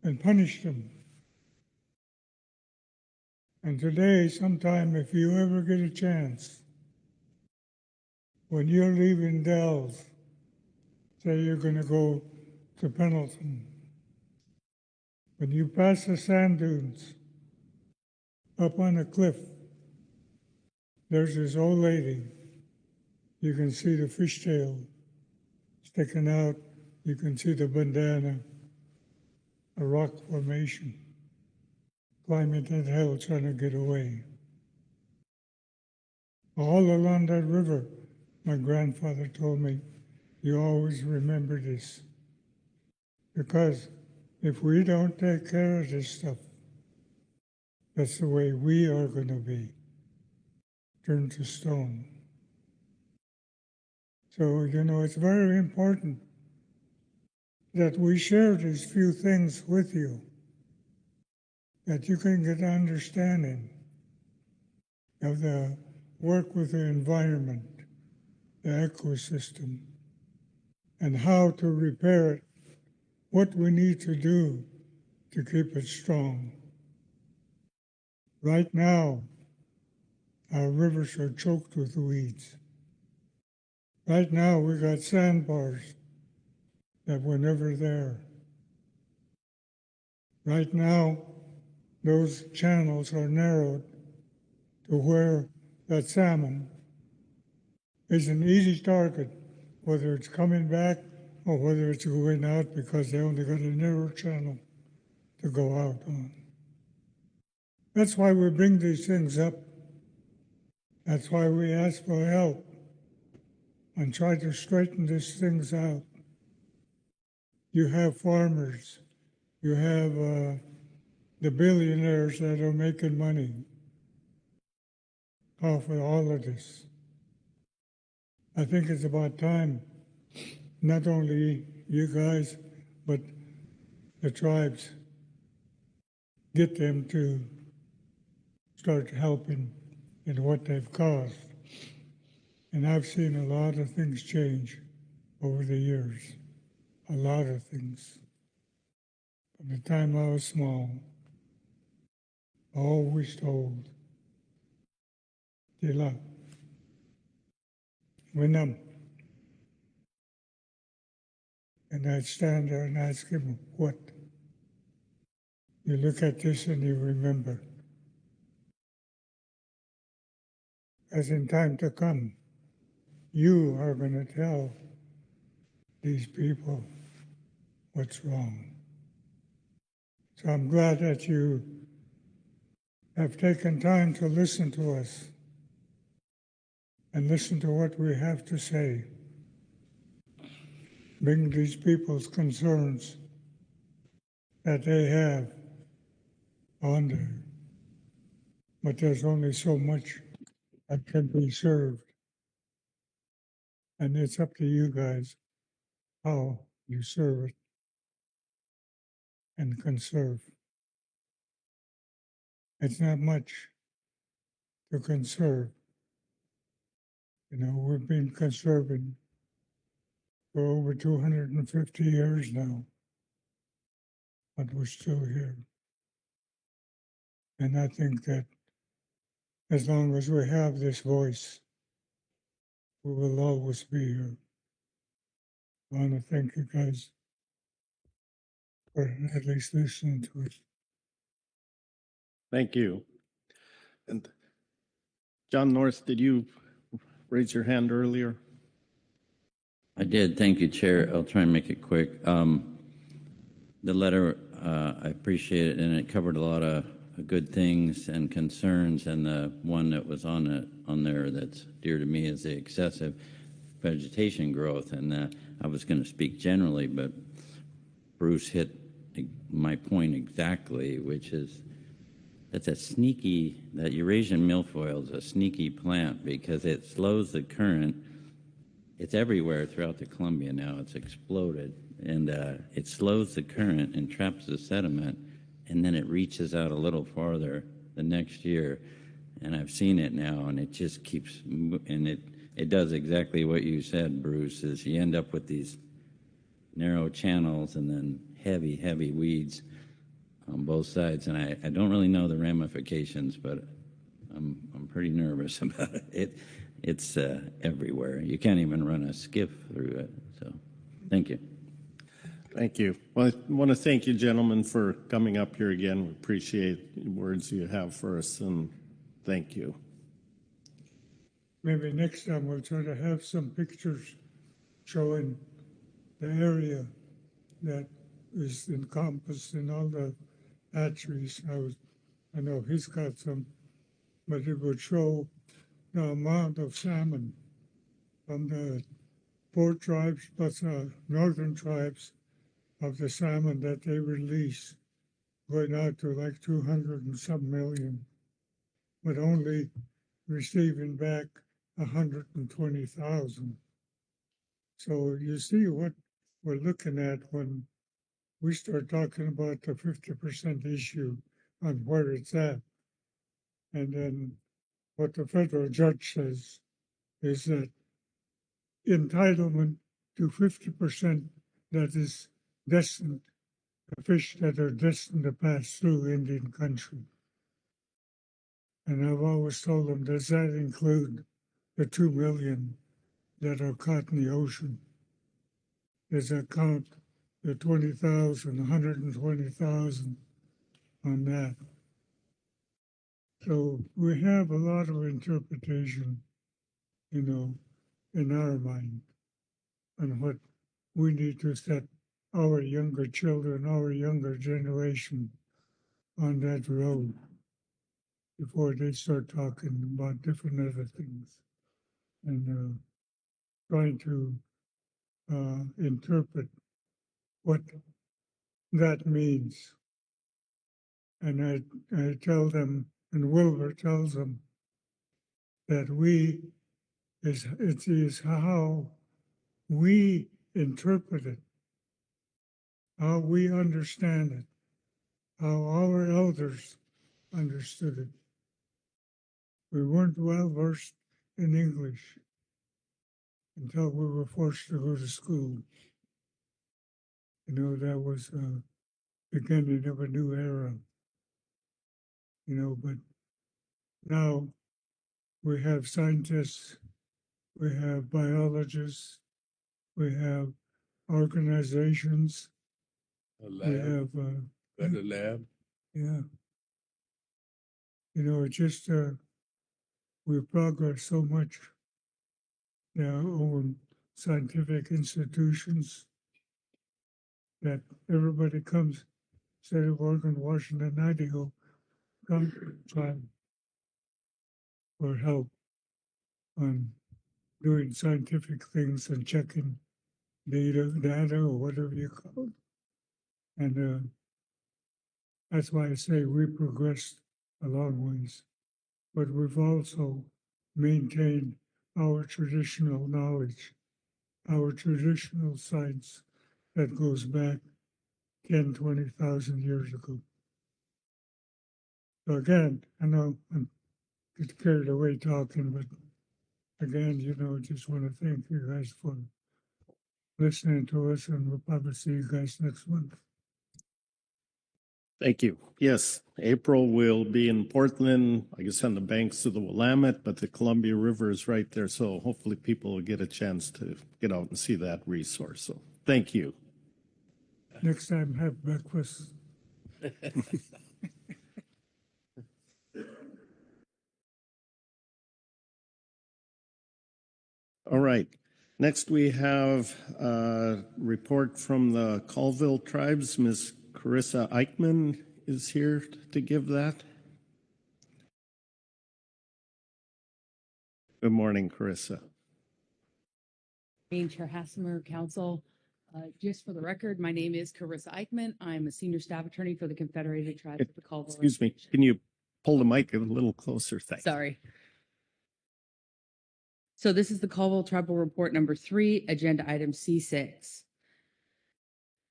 and punished them. And today, sometime, if you ever get a chance, when you're leaving Dells, say you're going to go to Pendleton, when you pass the sand dunes, up on a cliff, there's this old lady. You can see the fishtail sticking out. You can see the bandana, a rock formation, climbing that hill trying to get away. All along that river, my grandfather told me, you always remember this. Because if we don't take care of this stuff, that's the way we are going to be, turned to stone. So, you know, it's very important that we share these few things with you, that you can get understanding of the work with the environment, the ecosystem, and how to repair it, what we need to do to keep it strong. Right now, our rivers are choked with weeds. Right now, we got sandbars that were never there. Right now, those channels are narrowed to where that salmon is an easy target, whether it's coming back or whether it's going out, because they only got a narrow channel to go out on. That's why we bring these things up. That's why we ask for help and try to straighten these things out. You have farmers, you have the billionaires that are making money off of all of this. I think it's about time, not only you guys, but the tribes, get them to start helping in what they've caused. And I've seen a lot of things change over the years, a lot of things. From the time I was small, I always told, Dila, Winam. And I'd stand there and ask him, what? You look at this and you remember. As in time to come, you are going to tell these people what's wrong. So I'm glad that you have taken time to listen to us and listen to what we have to say. Bring these people's concerns that they have on there. But there's only so much that can be served. And it's up to you guys how you serve it and conserve. It's not much to conserve. You know, we've been conserving for over 250 years now, but we're still here. And I think that as long as we have this voice, we will always be here. I want to thank you guys for at least listening to it. Thank you. And John North, did you raise your hand earlier? I did. Thank you, Chair. I'll try and make it quick. The letter, I appreciate it, and it covered a lot of good things and concerns, and the one that was on there that's dear to me is the excessive vegetation growth. And I was going to speak generally, but Bruce hit my point exactly, which is that Eurasian milfoil is a sneaky plant because it slows the current. It's everywhere throughout the Columbia now. It's exploded, and it slows the current and traps the sediment, and then it reaches out a little farther the next year. And I've seen it now, and it just keeps, and it does exactly what you said, Bruce, is you end up with these narrow channels and then heavy, heavy weeds on both sides. And I don't really know the ramifications, but I'm pretty nervous about it. It's everywhere. You can't even run a skiff through it. So thank you. Thank you. Well, I want to thank you, gentlemen, for coming up here again. We appreciate the words you have for us, and thank you. Maybe next time we'll try to have some pictures showing the area that is encompassed in all the hatcheries. I know he's got some, but it would show the amount of salmon from the 4 tribes plus northern tribes of the salmon that they release, going out to like 200 and some million, but only receiving back 120,000. So you see what we're looking at when we start talking about the 50% issue on where it's at. And then what the federal judge says is that entitlement to 50% that is destined, the fish that are destined to pass through Indian country. And I've always told them, does that include the 2 million that are caught in the ocean? Does that count the 20,000, 120,000 on that? So we have a lot of interpretation, in our mind on what we need to set our younger children, our younger generation on that road before they start talking about different other things and trying to interpret what that means. And I tell them, and Wilbur tells them, that it is how we interpret it, how we understand it, how our elders understood it. We weren't well versed in English until we were forced to go to school. That was beginning of a new era. But now we have scientists, we have biologists, we have organizations, we have got a lab. Yeah. It just we've progressed so much. Our own scientific institutions that everybody comes, instead of Oregon, Washington, Idaho, come try for help on doing scientific things and checking data or whatever you call it. And that's why I say we progressed a long ways. But we've also maintained our traditional knowledge, our traditional science that goes back 10, 20,000 years ago. So again, I know I'm get carried away talking, but again, just want to thank you guys for listening to us, and we'll probably see you guys next month. Thank you. Yes, April will be in Portland, I guess on the banks of the Willamette, but the Columbia River is right there. So hopefully people will get a chance to get out and see that resource. So thank you. Next time, have breakfast. All right. Next, we have a report from the Colville tribes. Ms. Carissa Eichmann is here to give that. Good morning, Carissa. Chair Hassemer, Council. Just for the record, my name is Carissa Eichmann. I'm a senior staff attorney for the Confederated Tribes of the Colville. Excuse me, can you pull the mic a little closer? Thanks. Sorry. So this is the Colville Tribal Report number 3, agenda item C6.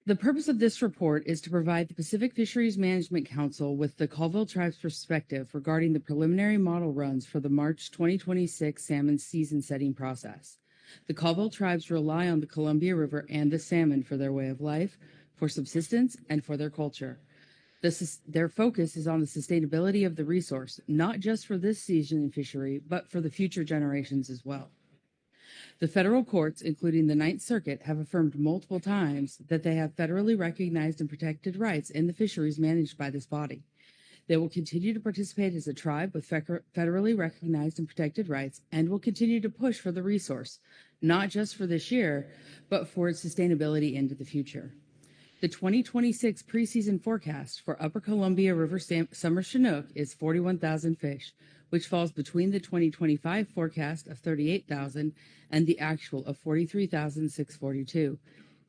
The purpose of this report is to provide the Pacific Fisheries Management Council with the Colville Tribe's perspective regarding the preliminary model runs for the March 2026 salmon season setting process. The Colville Tribes rely on the Columbia River and the salmon for their way of life, for subsistence, and for their culture. Their focus is on the sustainability of the resource, not just for this season in fishery, but for the future generations as well. The federal courts, including the Ninth Circuit, have affirmed multiple times that they have federally recognized and protected rights in the fisheries managed by this body. They will continue to participate as a tribe with federally recognized and protected rights and will continue to push for the resource, not just for this year, but for its sustainability into the future. The 2026 preseason forecast for Upper Columbia River summer Chinook is 41,000 fish, which falls between the 2025 forecast of 38,000 and the actual of 43,642.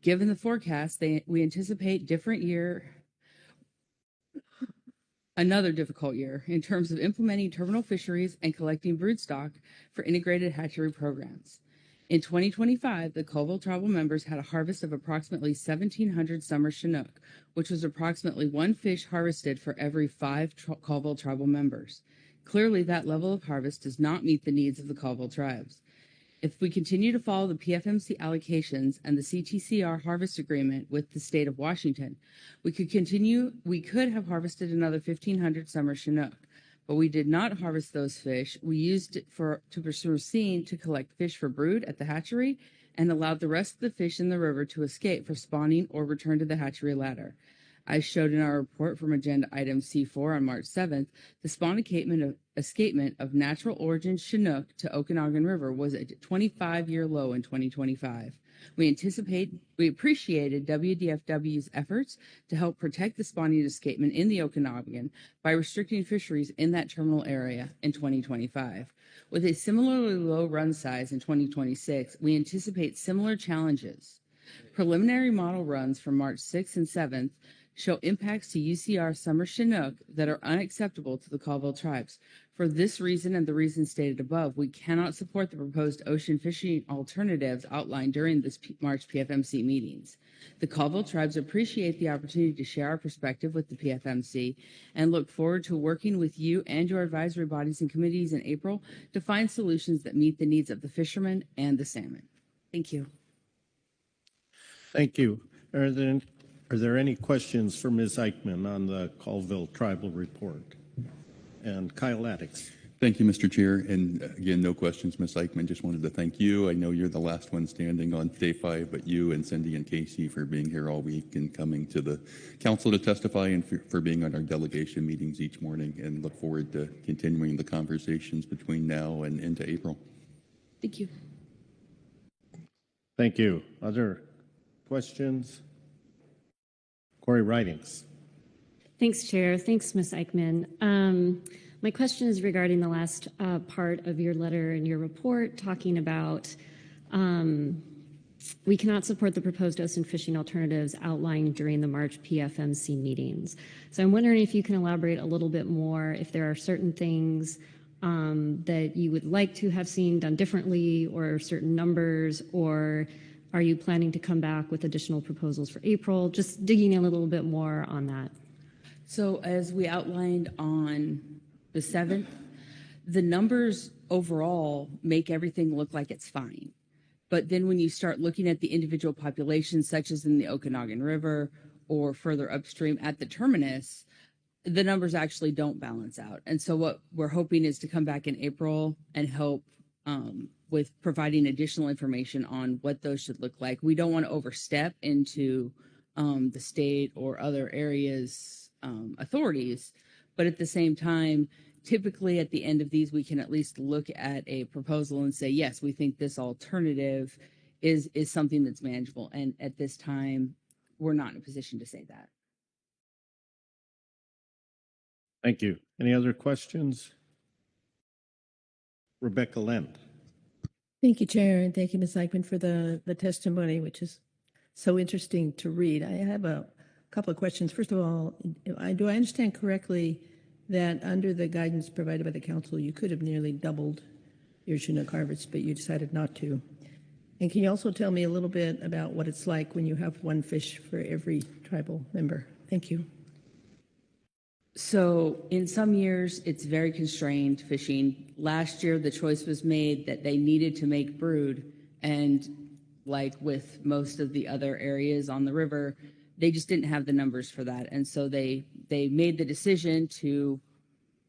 Given the forecast, we anticipate another difficult year in terms of implementing terminal fisheries and collecting broodstock for integrated hatchery programs. In 2025, the Colville tribal members had a harvest of approximately 1,700 summer Chinook, which was approximately one fish harvested for every 5 Colville tribal members. Clearly, that level of harvest does not meet the needs of the Colville tribes. If we continue to follow the PFMC allocations and the CTCR harvest agreement with the state of Washington, we could have harvested another 1,500 summer Chinook, but we did not harvest those fish. We used it to pursue seine to collect fish for brood at the hatchery and allowed the rest of the fish in the river to escape for spawning or return to the hatchery ladder. I showed in our report from agenda item C4 on March 7th, the spawn escapement of natural origin Chinook to Okanagan River was a 25-year low in 2025. We appreciated WDFW's efforts to help protect the spawning escapement in the Okanagan by restricting fisheries in that terminal area in 2025. With a similarly low run size in 2026, we anticipate similar challenges. Preliminary model runs from March 6th and 7th show impacts to UCR summer Chinook that are unacceptable to the Colville tribes. For this reason and the reasons stated above, we cannot support the proposed ocean fishing alternatives outlined during this March PFMC meetings. The Colville tribes appreciate the opportunity to share our perspective with the PFMC and look forward to working with you and your advisory bodies and committees in April to find solutions that meet the needs of the fishermen and the salmon. Thank you. Thank you. Are there any questions for Ms. Eichmann on the Colville Tribal Report? And Kyle Addix. Thank you, Mr. Chair. And again, no questions, Ms. Eichmann. Just wanted to thank you. I know you're the last one standing on day 5, but you and Cindy and Casey for being here all week and coming to the council to testify and for being on our delegation meetings each morning, and look forward to continuing the conversations between now and into April. Thank you. Thank you. Other questions? Corey Ridings. Thanks, Chair. Thanks, Ms. Eichmann. My question is regarding the last part of your letter and your report talking about we cannot support the proposed ocean fishing alternatives outlined during the March PFMC meetings. So I'm wondering if you can elaborate a little bit more, if there are certain things that you would like to have seen done differently, or certain numbers, or are you planning to come back with additional proposals for April? Just digging in a little bit more on that. So as we outlined on the 7th, the numbers overall make everything look like it's fine. But then when you start looking at the individual populations, such as in the Okanagan River or further upstream at the terminus, the numbers actually don't balance out. And so what we're hoping is to come back in April and help with providing additional information on what those should look like. We don't want to overstep into the state or other areas' authorities, but at the same time, typically at the end of these, we can at least look at a proposal and say, yes, we think this alternative is something that's manageable. And at this time, we're not in a position to say that. Thank you. Any other questions? Rebecca Lent. Thank you, Chair, and thank you, Ms. Eichmann, for the testimony, which is so interesting to read. I have a couple of questions. First of all, do I understand correctly that under the guidance provided by the council, you could have nearly doubled your Chinook harvest, but you decided not to? And can you also tell me a little bit about what it's like when you have one fish for every tribal member? Thank you. So in some years, it's very constrained fishing. Last year, the choice was made that they needed to make brood. And like with most of the other areas on the river, they just didn't have the numbers for that. And so they made the decision to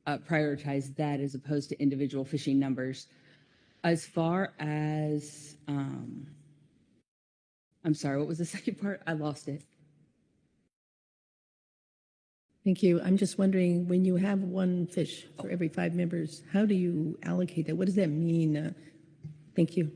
prioritize that as opposed to individual fishing numbers. As far as, I'm sorry, what was the second part? I lost it. Thank you. I'm just wondering, when you have one fish for every 5 members, how do you allocate that? What does that mean? Thank you.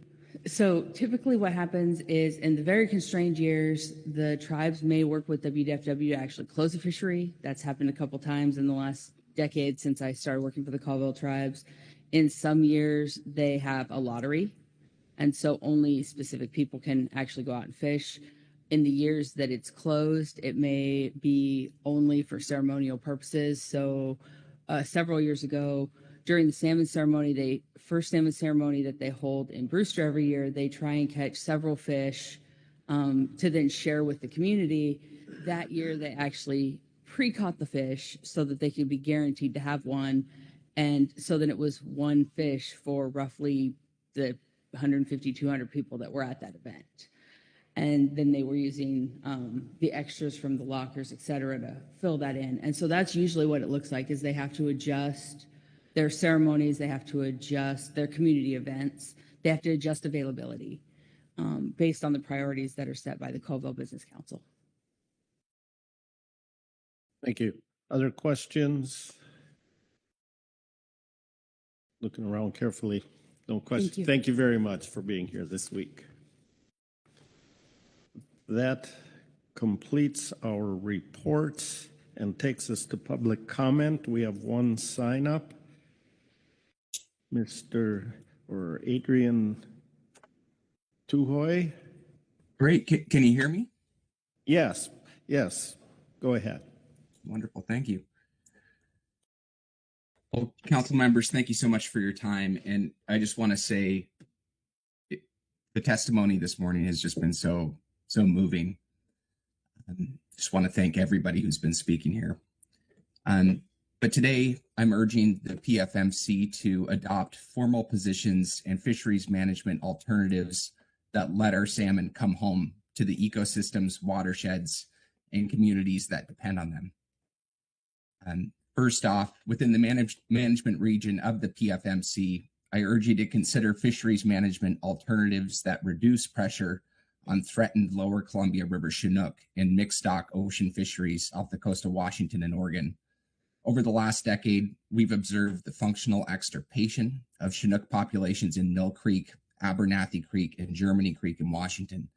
So typically what happens is in the very constrained years, the tribes may work with WDFW to actually close a fishery. That's happened a couple times in the last decade since I started working for the Colville tribes. In some years, they have a lottery, and so only specific people can actually go out and fish. In the years that it's closed, it may be only for ceremonial purposes. So several years ago, during the salmon ceremony, first salmon ceremony that they hold in Brewster every year, they try and catch several fish to then share with the community. That year, they actually pre-caught the fish so that they could be guaranteed to have one. And so then it was one fish for roughly the 150, 200 people that were at that event. And then they were using the extras from the lockers, et cetera, to fill that in. And so that's usually what it looks like, is they have to adjust their ceremonies, they have to adjust their community events, they have to adjust availability based on the priorities that are set by the Colville Business Council. Thank you. Other questions? Looking around carefully. No questions. Thank you very much for being here this week. That completes our reports and takes us to public comment. We have one sign up. Adrian Tuhoy. Great. Can you hear me? Yes. Yes. Go ahead. Wonderful. Thank you. Well, council members, thank you so much for your time. And I just want to say the testimony this morning has just been so moving. Just want to thank everybody who's been speaking here. But today I'm urging the PFMC to adopt formal positions and fisheries management alternatives that let our salmon come home to the ecosystems, watersheds, and communities that depend on them. First off, within the management region of the PFMC, I urge you to consider fisheries management alternatives that reduce pressure on threatened lower Columbia River Chinook and mixed stock ocean fisheries off the coast of Washington and Oregon. Over the last decade, we've observed the functional extirpation of Chinook populations in Mill Creek, Abernathy Creek, and Germany Creek in Washington,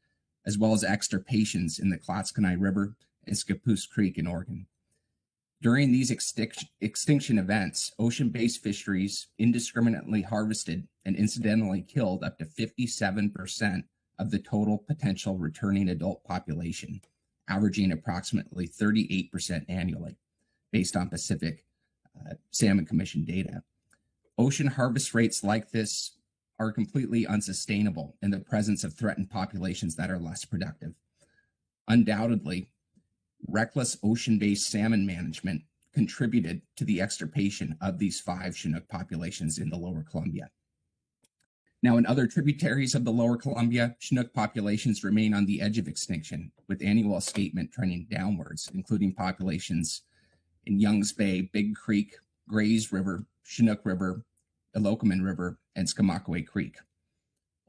as well as extirpations in the Clatskanie River and Scappoose Creek in Oregon. During these extinction events, ocean-based fisheries indiscriminately harvested and incidentally killed up to 57% of the total potential returning adult population, averaging approximately 38% annually, based on Pacific Salmon Commission data. Ocean harvest rates like this are completely unsustainable in the presence of threatened populations that are less productive. Undoubtedly, reckless ocean-based salmon management contributed to the extirpation of these 5 Chinook populations in the Lower Columbia. Now, in other tributaries of the Lower Columbia, Chinook populations remain on the edge of extinction, with annual escapement trending downwards, including populations in Youngs Bay, Big Creek, Grays River, Chinook River, Elokaman River, and Skamakawe Creek.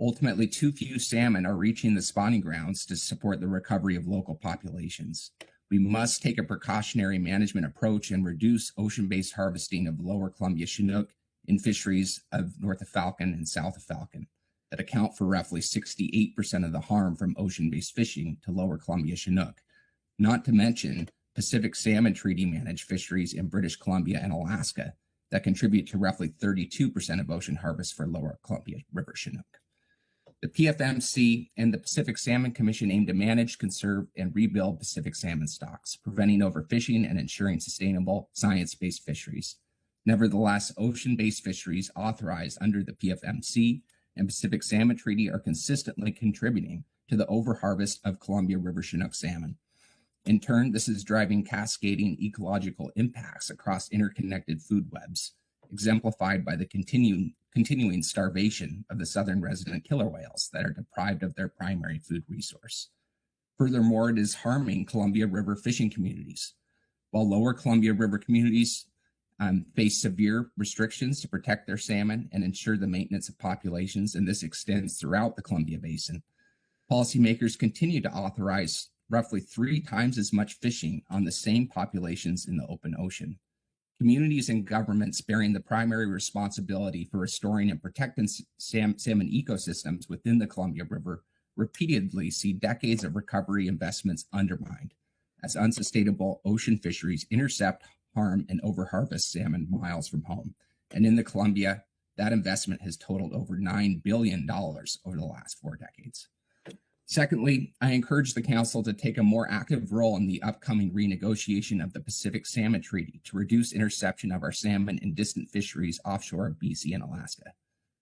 Ultimately, too few salmon are reaching the spawning grounds to support the recovery of local populations. We must take a precautionary management approach and reduce ocean-based harvesting of Lower Columbia Chinook in fisheries of north of Falcon and south of Falcon that account for roughly 68% of the harm from ocean-based fishing to Lower Columbia Chinook, not to mention Pacific salmon treaty managed fisheries in British Columbia and Alaska that contribute to roughly 32% of ocean harvest for Lower Columbia River Chinook. The PFMC and the Pacific Salmon Commission aim to manage, conserve, and rebuild Pacific salmon stocks, preventing overfishing and ensuring sustainable, science-based fisheries. Nevertheless, ocean-based fisheries authorized under the PFMC and Pacific Salmon Treaty are consistently contributing to the overharvest of Columbia River Chinook salmon. In turn, this is driving cascading ecological impacts across interconnected food webs, exemplified by the continuing starvation of the southern resident killer whales that are deprived of their primary food resource. Furthermore, it is harming Columbia River fishing communities. While lower Columbia River communities face severe restrictions to protect their salmon and ensure the maintenance of populations, and this extends throughout the Columbia Basin, policymakers continue to authorize roughly 3 times as much fishing on the same populations in the open ocean. Communities and governments bearing the primary responsibility for restoring and protecting salmon ecosystems within the Columbia River repeatedly see decades of recovery investments undermined as unsustainable ocean fisheries intercept, harm, and overharvest salmon miles from home. And in the Columbia, that investment has totaled over $9 billion over the last 4 decades. Secondly, I encourage the council to take a more active role in the upcoming renegotiation of the Pacific Salmon Treaty to reduce interception of our salmon in distant fisheries offshore of BC and Alaska.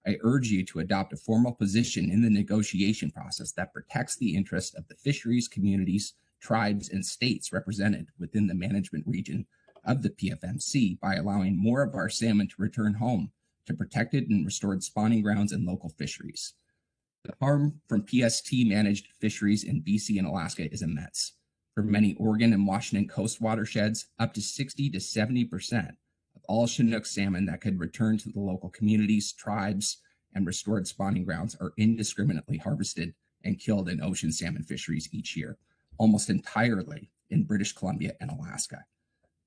I urge you to adopt a formal position in the negotiation process that protects the interest of the fisheries communities, tribes, and states represented within the management region of the PFMC by allowing more of our salmon to return home to protected and restored spawning grounds and local fisheries. The harm from PST managed fisheries in BC and Alaska is immense. For many Oregon and Washington coast watersheds, up to 60 to 70% of all Chinook salmon that could return to the local communities, tribes, and restored spawning grounds are indiscriminately harvested and killed in ocean salmon fisheries each year, almost entirely in British Columbia and Alaska.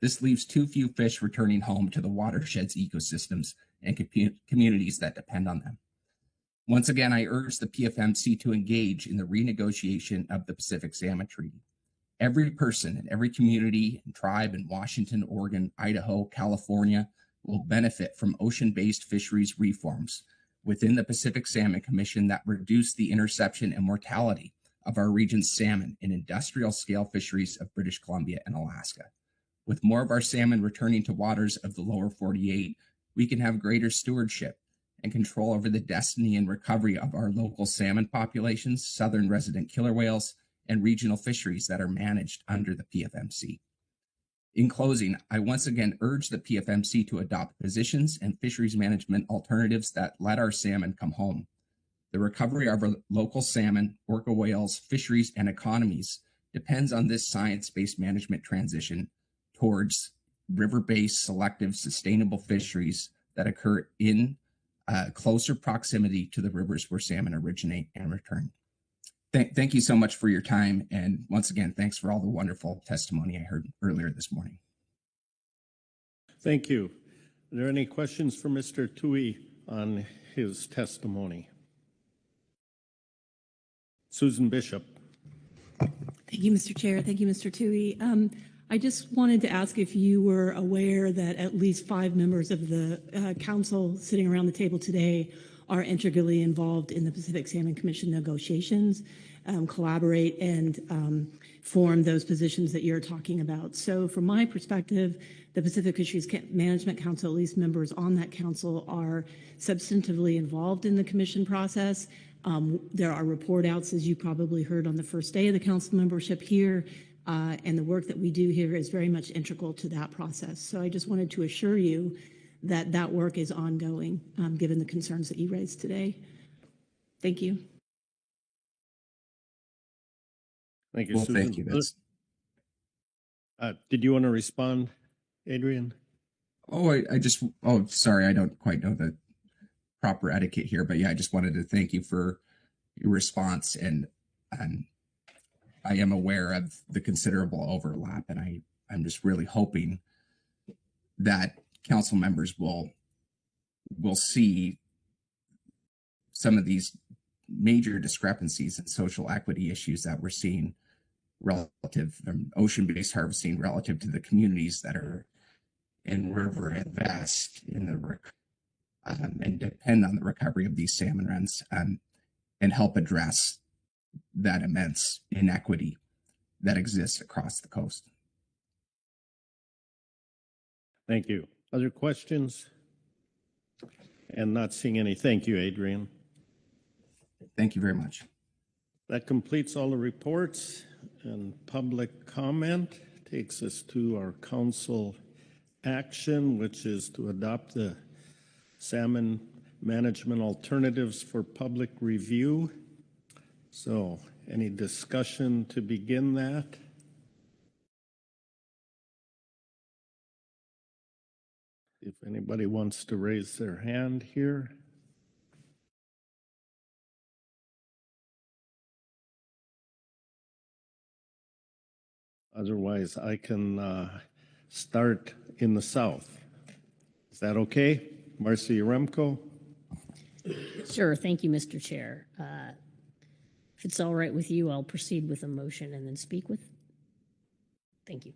This leaves too few fish returning home to the watershed's ecosystems and communities that depend on them. Once again, I urge the PFMC to engage in the renegotiation of the Pacific Salmon Treaty. Every person in every community and tribe in Washington, Oregon, Idaho, California will benefit from ocean-based fisheries reforms within the Pacific Salmon Commission that reduce the interception and mortality of our region's salmon in industrial-scale fisheries of British Columbia and Alaska. With more of our salmon returning to waters of the lower 48, we can have greater stewardship and control over the destiny and recovery of our local salmon populations, southern resident killer whales, and regional fisheries that are managed under the PFMC. In closing, I once again urge the PFMC to adopt positions and fisheries management alternatives that let our salmon come home. The recovery of our local salmon, orca whales, fisheries, and economies depends on this science-based management transition towards river-based, selective, sustainable fisheries that occur in closer proximity to the rivers where salmon originate and return. Thank you so much for your time. And once again, thanks for all the wonderful testimony I heard earlier this morning. Thank you. Are there any questions for Mr. Tui on his testimony? Susan Bishop. Thank you, Mr. Chair. Thank you, Mr. Tui. I just wanted to ask if you were aware that at least 5 members of the council sitting around the table today are integrally involved in the Pacific Salmon Commission negotiations, collaborate and form those positions that you're talking about. So from my perspective, the Pacific Fisheries Management Council, at least members on that council, are substantively involved in the commission process. There are report outs, as you probably heard on the first day of the council membership here, and the work that we do here is very much integral to that process. So I just wanted to assure you that that work is ongoing, given the concerns that you raised today. Thank you. Thank you, Well, Susan. thank you. Did you want to respond, Adrian? Sorry, I don't quite know the proper etiquette here, but yeah, I just wanted to thank you for your response, and I am aware of the considerable overlap, and I'm just really hoping that council members will see some of these major discrepancies in social equity issues that we're seeing relative from ocean-based harvesting relative to the communities that are in river and vest in the and depend on the recovery of these salmon runs, and help address that immense inequity that exists across the coast. Thank you. Other questions? And not seeing any. Thank you, Adrian. Thank you very much. That completes all the reports, and public comment takes us to our council action, which is to adopt the salmon management alternatives for public review. So, any discussion to begin that? If anybody wants to raise their hand here. Otherwise, I can start in the south. Is that okay? Marcia Yaremko? Sure. Thank you, Mr. Chair. If it's all right with you, I'll proceed with a motion and then speak with. Thank you.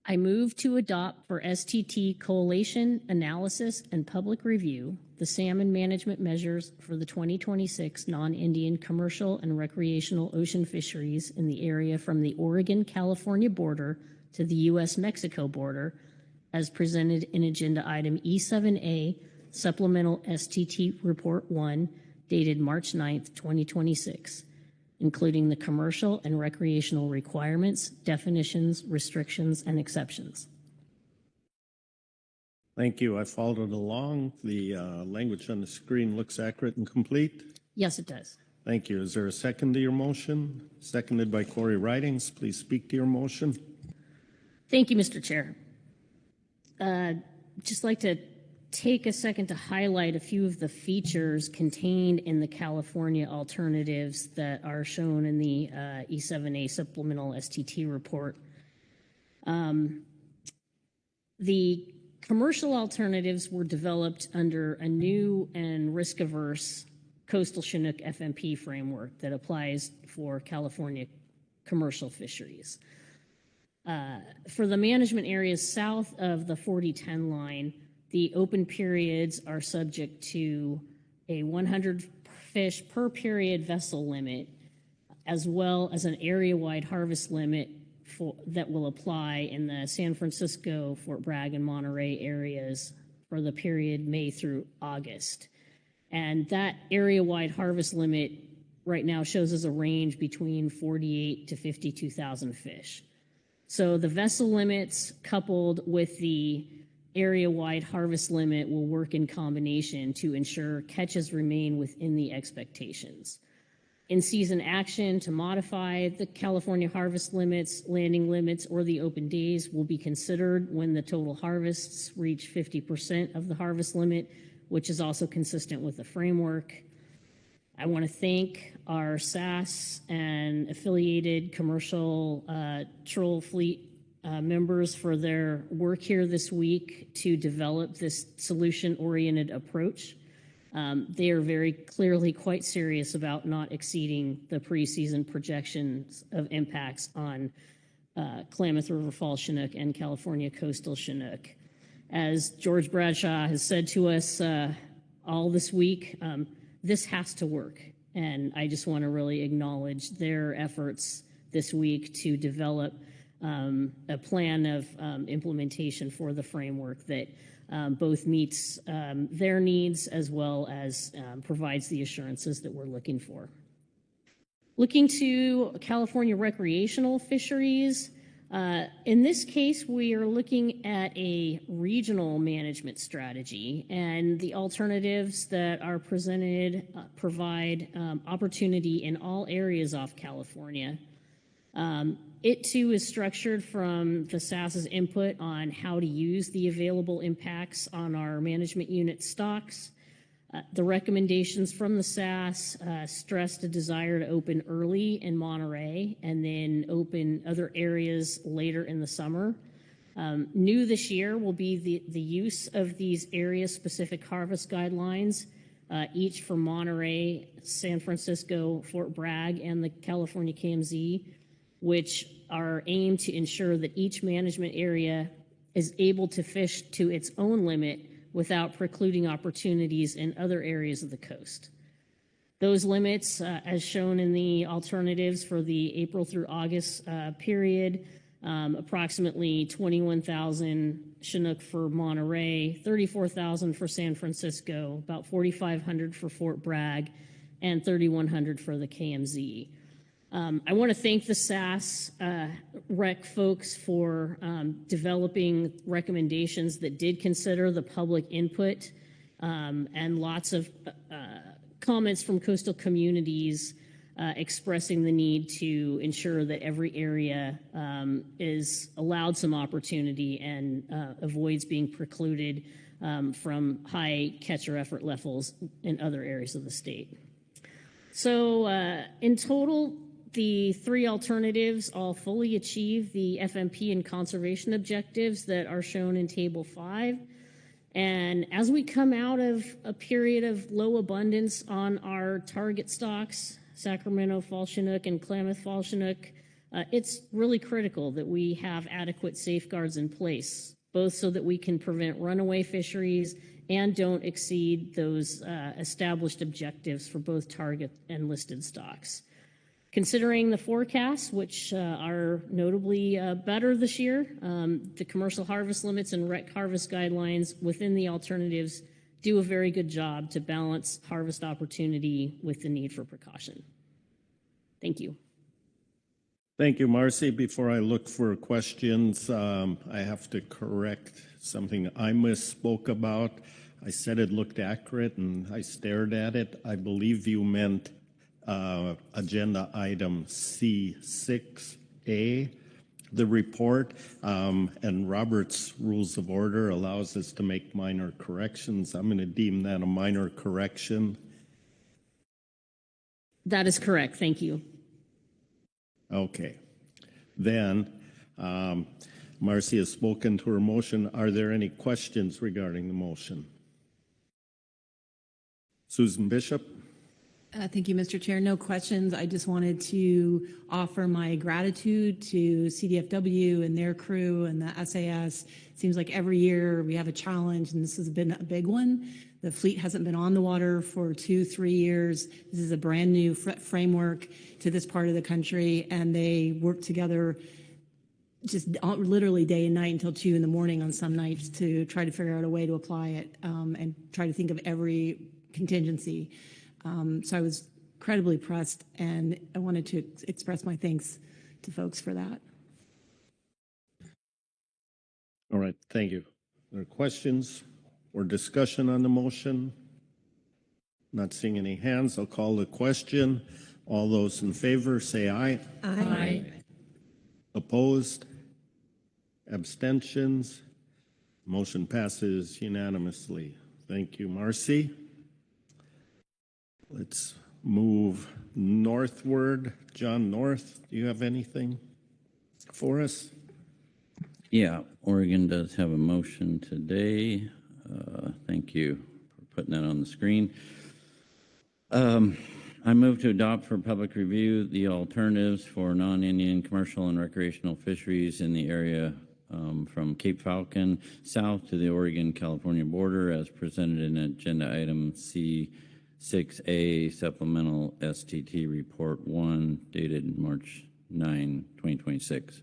I move to adopt for STT collation, analysis, and public review the salmon management measures for the 2026 non-Indian commercial and recreational ocean fisheries in the area from the Oregon-California border to the U.S.-Mexico border, as presented in Agenda Item E7A, Supplemental STT Report 1, dated March 9th, 2026, including the commercial and recreational requirements, definitions, restrictions, and exceptions. Thank you. I followed along. The language on the screen looks accurate and complete. Yes, it does. Thank you. Is there a second to your motion? Seconded by Corey Ridings. Please speak to your motion. Thank you, Mr. Chair. Just like to take a second to highlight a few of the features contained in the California alternatives that are shown in the E7A Supplemental STT Report. The commercial alternatives were developed under a new and risk-averse coastal Chinook FMP framework that applies for California commercial fisheries. For the management areas south of the 4010 line, the open periods are subject to a 100 fish per period vessel limit, as well as an area-wide harvest limit that will apply in the San Francisco, Fort Bragg, and Monterey areas for the period May through August. And that area-wide harvest limit right now shows as a range between 48 to 52,000 fish. So the vessel limits coupled with the area-wide harvest limit will work in combination to ensure catches remain within the expectations. In-season action to modify the California harvest limits, landing limits, or the open days will be considered when the total harvests reach 50% of the harvest limit, which is also consistent with the framework. I want to thank our SAS and affiliated commercial troll fleet members for their work here this week to develop this solution-oriented approach. They are very clearly quite serious about not exceeding the preseason projections of impacts on Klamath River Fall Chinook and California coastal Chinook. As George Bradshaw has said to us all this week, this has to work. And I just want to really acknowledge their efforts this week to develop a plan of implementation for the framework that both meets their needs as well as provides the assurances that we're looking for. Looking to California recreational fisheries, in this case, we are looking at a regional management strategy, and the alternatives that are presented provide opportunity in all areas off California. It too is structured from the SAS's input on how to use the available impacts on our management unit stocks. The recommendations from the SAS stressed a desire to open early in Monterey and then open other areas later in the summer. New this year will be the use of these area-specific harvest guidelines, each for Monterey, San Francisco, Fort Bragg, and the California KMZ, which are aimed to ensure that each management area is able to fish to its own limit without precluding opportunities in other areas of the coast. Those limits, as shown in the alternatives for the April through August period, approximately 21,000 Chinook for Monterey, 34,000 for San Francisco, about 4,500 for Fort Bragg, and 3,100 for the KMZ. I want to thank the SAS rec folks for developing recommendations that did consider the public input and lots of comments from coastal communities expressing the need to ensure that every area is allowed some opportunity and avoids being precluded from high catcher effort levels in other areas of the state. So in total, the three alternatives all fully achieve the FMP and conservation objectives that are shown in Table 5. And as we come out of a period of low abundance on our target stocks, Sacramento Fall Chinook and Klamath Fall Chinook, it's really critical that we have adequate safeguards in place both so that we can prevent runaway fisheries and don't exceed those established objectives for both target and listed stocks. Considering the forecasts, which are notably better this year, the commercial harvest limits and rec harvest guidelines within the alternatives do a very good job to balance harvest opportunity with the need for precaution. Thank you. Thank you, Marcy. Before I look for questions, I have to correct something I misspoke about. I said it looked accurate and I stared at it. I believe you meant agenda item C6A, the report, and Robert's Rules of Order allows us to make minor corrections. I'm going to deem that a minor correction. That is correct. Thank you. Okay. Then, Marcy has spoken to her motion. Are there any questions regarding the motion? Susan Bishop? Thank you, Mr. Chair. No questions. I just wanted to offer my gratitude to CDFW and their crew and the SAS. It seems like every year we have a challenge, and this has been a big one. The fleet hasn't been on the water for 2-3 years. This is a brand new framework to this part of the country, and they work together just literally day and night until 2 in the morning on some nights to try to figure out a way to apply it and try to think of every contingency. So I was incredibly impressed, and I wanted to express my thanks to folks for that. All right, thank you. Are there questions or discussion on the motion? Not seeing any hands. I'll call the question. All those in favor say aye. Aye. Opposed? Abstentions? Motion passes unanimously. Thank you, Marcy. Let's move northward. John North, do you have anything for us? Yeah, Oregon does have a motion today. Thank you for putting that on the screen. I move to adopt for public review the alternatives for non-Indian commercial and recreational fisheries in the area from Cape Falcon south to the Oregon-California border as presented in agenda item C6A Supplemental STT Report 1 dated March 9, 2026.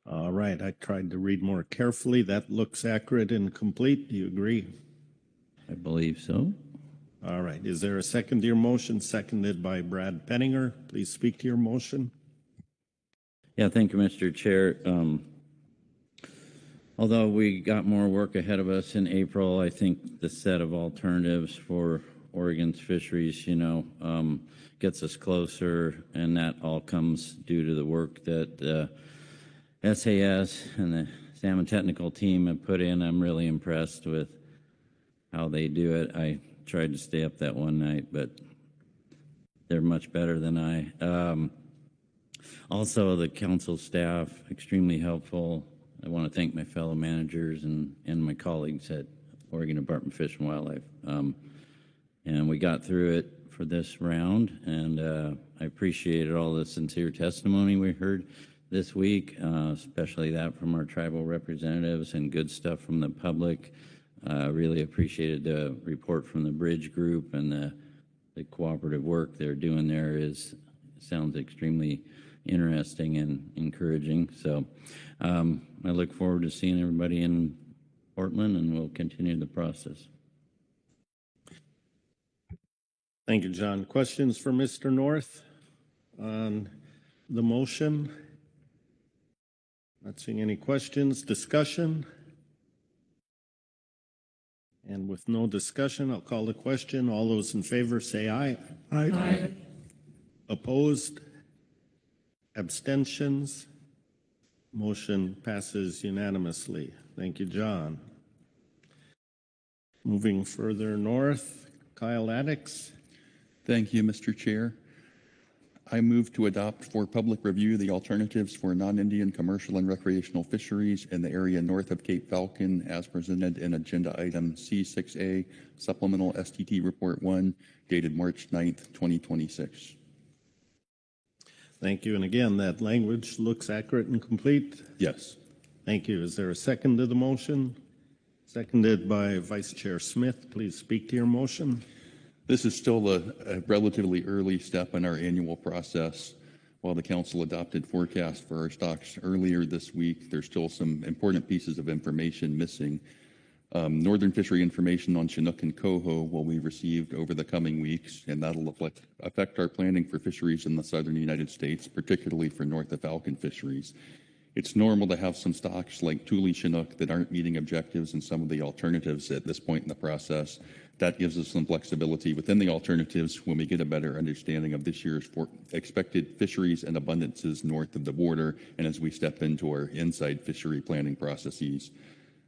All right, I tried to read more carefully. That looks accurate and complete. Do you agree? I believe so. All right, is there a second to your motion? Seconded by Brad Penninger. Please speak to your motion. Yeah, thank you, Mr. Chair. Although we got more work ahead of us in April, I think the set of alternatives for Oregon's fisheries, gets us closer, and that all comes due to the work that SAS and the Salmon technical team have put in. I'm really impressed with how they do it. I tried to stay up that one night, but they're much better than I. Also, the council staff, extremely helpful. I want to thank my fellow managers and my colleagues at Oregon Department of Fish and Wildlife. And we got through it for this round, and I appreciated all the sincere testimony we heard this week, especially that from our tribal representatives and good stuff from the public. Really appreciated the report from the Bridge Group, and the cooperative work they're doing there sounds extremely interesting and encouraging. So I look forward to seeing everybody in Portland, and we'll continue the process. Thank you, John. Questions for Mr. North on the motion? Not seeing any questions. Discussion? And with no discussion, I'll call the question. All those in favor say aye. Aye. Aye. Opposed? Abstentions? Motion passes unanimously. Thank you, John. Moving further north, Kyle Addix. Thank you, Mr. Chair. I move to adopt for public review the alternatives for non-Indian commercial and recreational fisheries in the area north of Cape Falcon as presented in agenda item C6A Supplemental STT Report 1 dated March 9th, 2026. Thank you. And again, that language looks accurate and complete? Yes. Thank you. Is there a second to the motion? Seconded by Vice Chair Smith. Please speak to your motion. This is still a relatively early step in our annual process. While the council adopted forecast for our stocks earlier this week, there's still some important pieces of information missing. Northern fishery information on Chinook and Coho will be received over the coming weeks, and that'll affect our planning for fisheries in the southern United States, particularly for North of Falcon fisheries. It's normal to have some stocks like Thule Chinook that aren't meeting objectives and some of the alternatives at this point in the process. That gives us some flexibility within the alternatives when we get a better understanding of this year's expected fisheries and abundances north of the border and as we step into our inside fishery planning processes.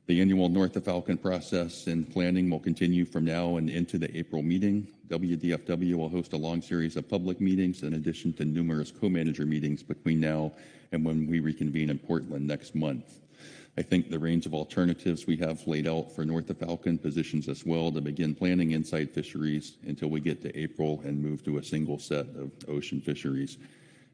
The annual North of Falcon process and planning will continue from now and into the April meeting. WDFW will host a long series of public meetings in addition to numerous co-manager meetings between now and when we reconvene in Portland next month. I think the range of alternatives we have laid out for North of Falcon positions us well to begin planning inside fisheries until we get to April and move to a single set of ocean fisheries.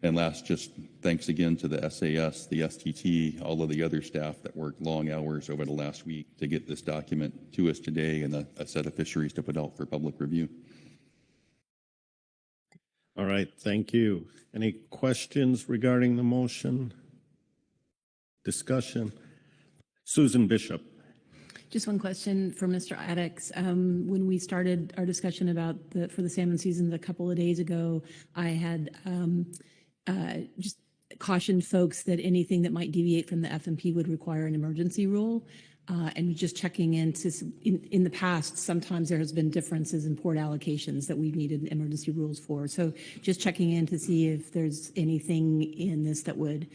And last, just thanks again to the SAS, the STT, all of the other staff that worked long hours over the last week to get this document to us today and a set of fisheries to put out for public review. All right, thank you. Any questions regarding the motion? Discussion? Susan Bishop. Just one question for Mr. Addix. When we started our discussion about for the salmon season a couple of days ago, I had just cautioned folks that anything that might deviate from the FMP would require an emergency rule. And just checking in the past, sometimes there has been differences in port allocations that we've needed emergency rules for. So just checking in to see if there's anything in this that would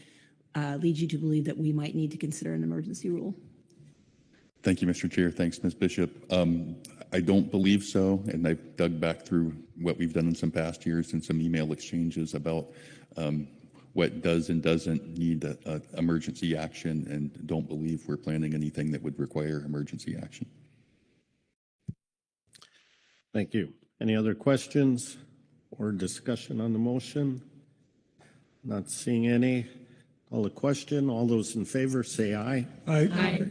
lead you to believe that we might need to consider an emergency rule. Thank you, Mr. Chair. Thanks, Ms. Bishop. I don't believe so, and I've dug back through what we've done in some past years and some email exchanges about what does and doesn't need emergency action, and don't believe we're planning anything that would require emergency action. Thank you. Any other questions or discussion on the motion? Not seeing any. Call the question. All those in favor say aye. Aye. Aye.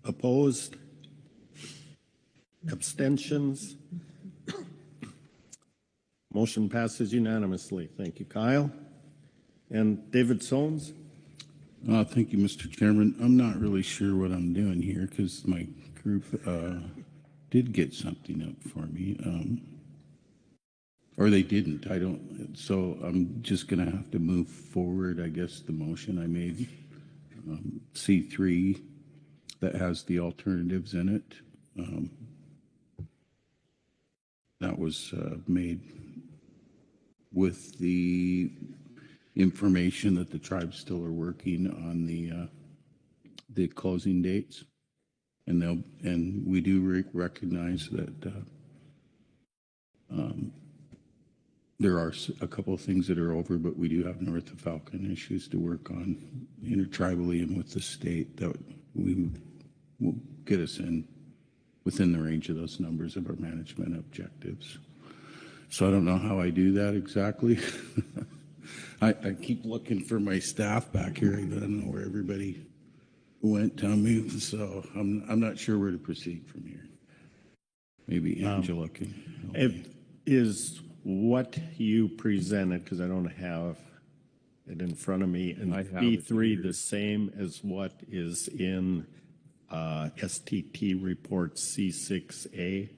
Opposed? Abstentions? Motion passes unanimously. Thank you, Kyle. And David Soames? Thank you, Mr. Chairman. I'm not really sure what I'm doing here because my group did get something up for me. Or they didn't. I don't. So I'm just going to have to move forward, I guess, the motion I made. C3 that has the alternatives in it. That was made with the information that the tribes still are working on the closing dates, and we do recognize that there are a couple of things that are over, but we do have North of Falcon issues to work on intertribally and with the state that we will get us within the range of those numbers of our management objectives. So I don't know how I do that exactly. I keep looking for my staff back here. I don't know where everybody went to me, so I'm not sure where to proceed from here. Maybe Angela can help me. Is what you presented, because I don't have it in front of me, and B3 the same as what is in STT report C6A?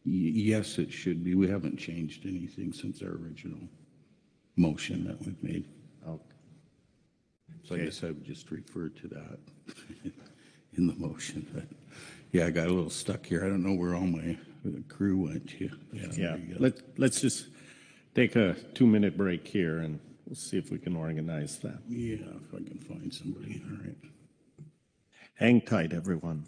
Yes, it should be. We haven't changed anything since our original motion that we've made. Okay. So I guess I would just refer to that in the motion. But yeah, I got a little stuck here. I don't know where all my crew went to. Yeah. Let's just take a 2-minute break here and we'll see if we can organize that. Yeah, if I can find somebody. All right. Hang tight, everyone.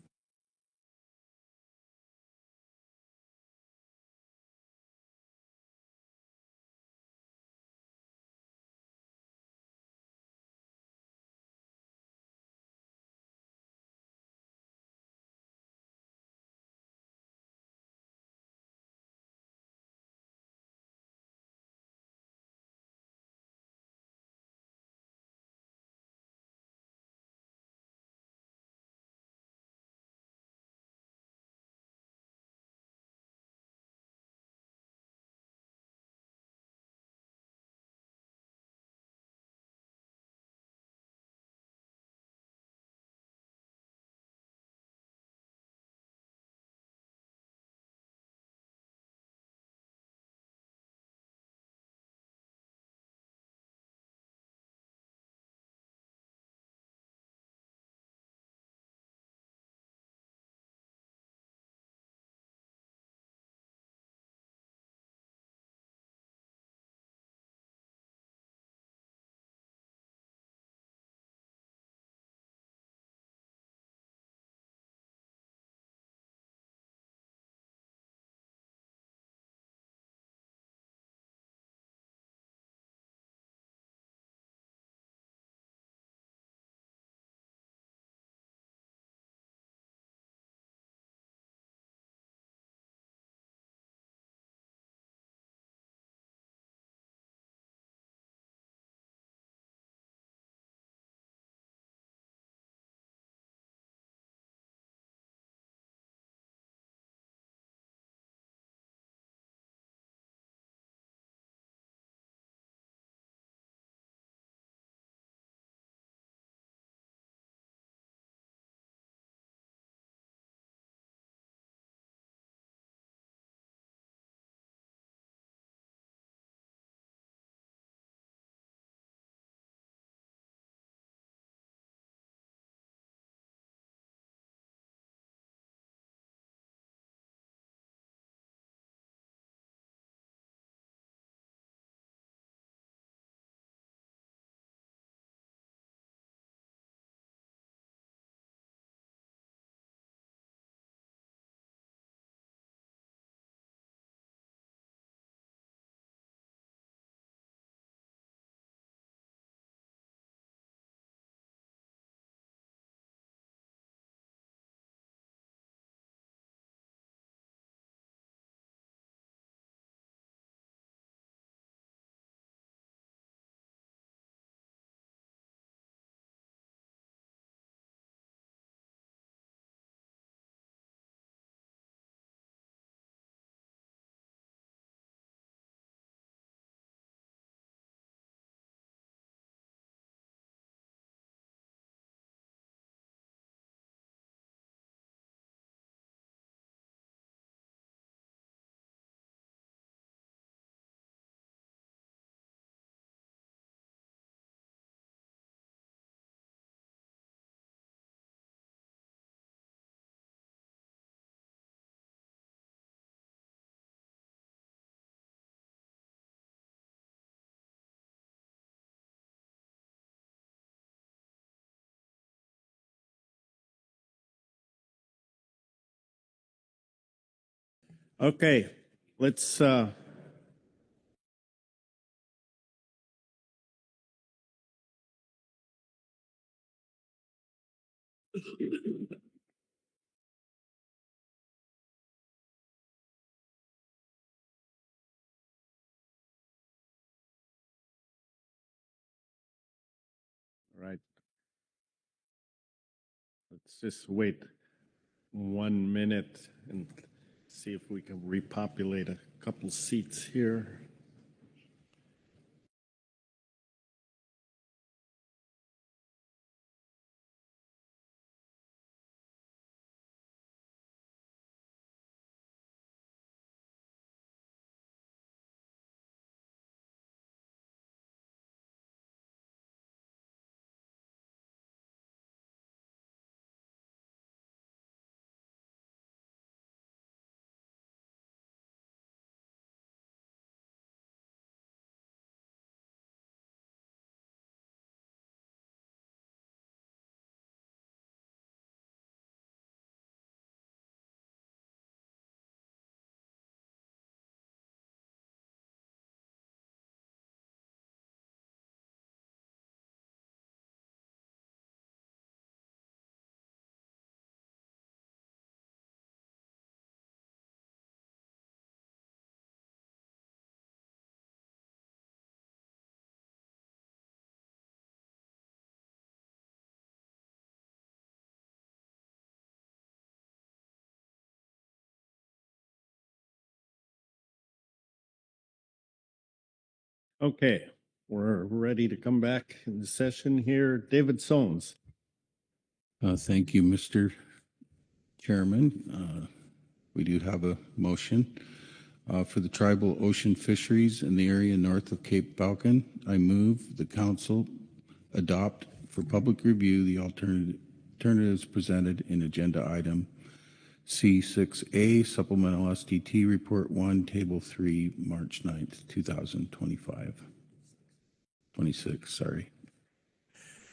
Okay, let's, right. Let's just wait 1 minute and see if we can repopulate a couple seats here. Okay, we're ready to come back in the session here. David Soames. Thank you, Mr. Chairman. We do have a motion for the tribal ocean fisheries in the area north of Cape Falcon. I move the council adopt for public review the alternatives presented in agenda item C6A, Supplemental SDT Report 1, Table 3, March 9th, 2025. 26, sorry.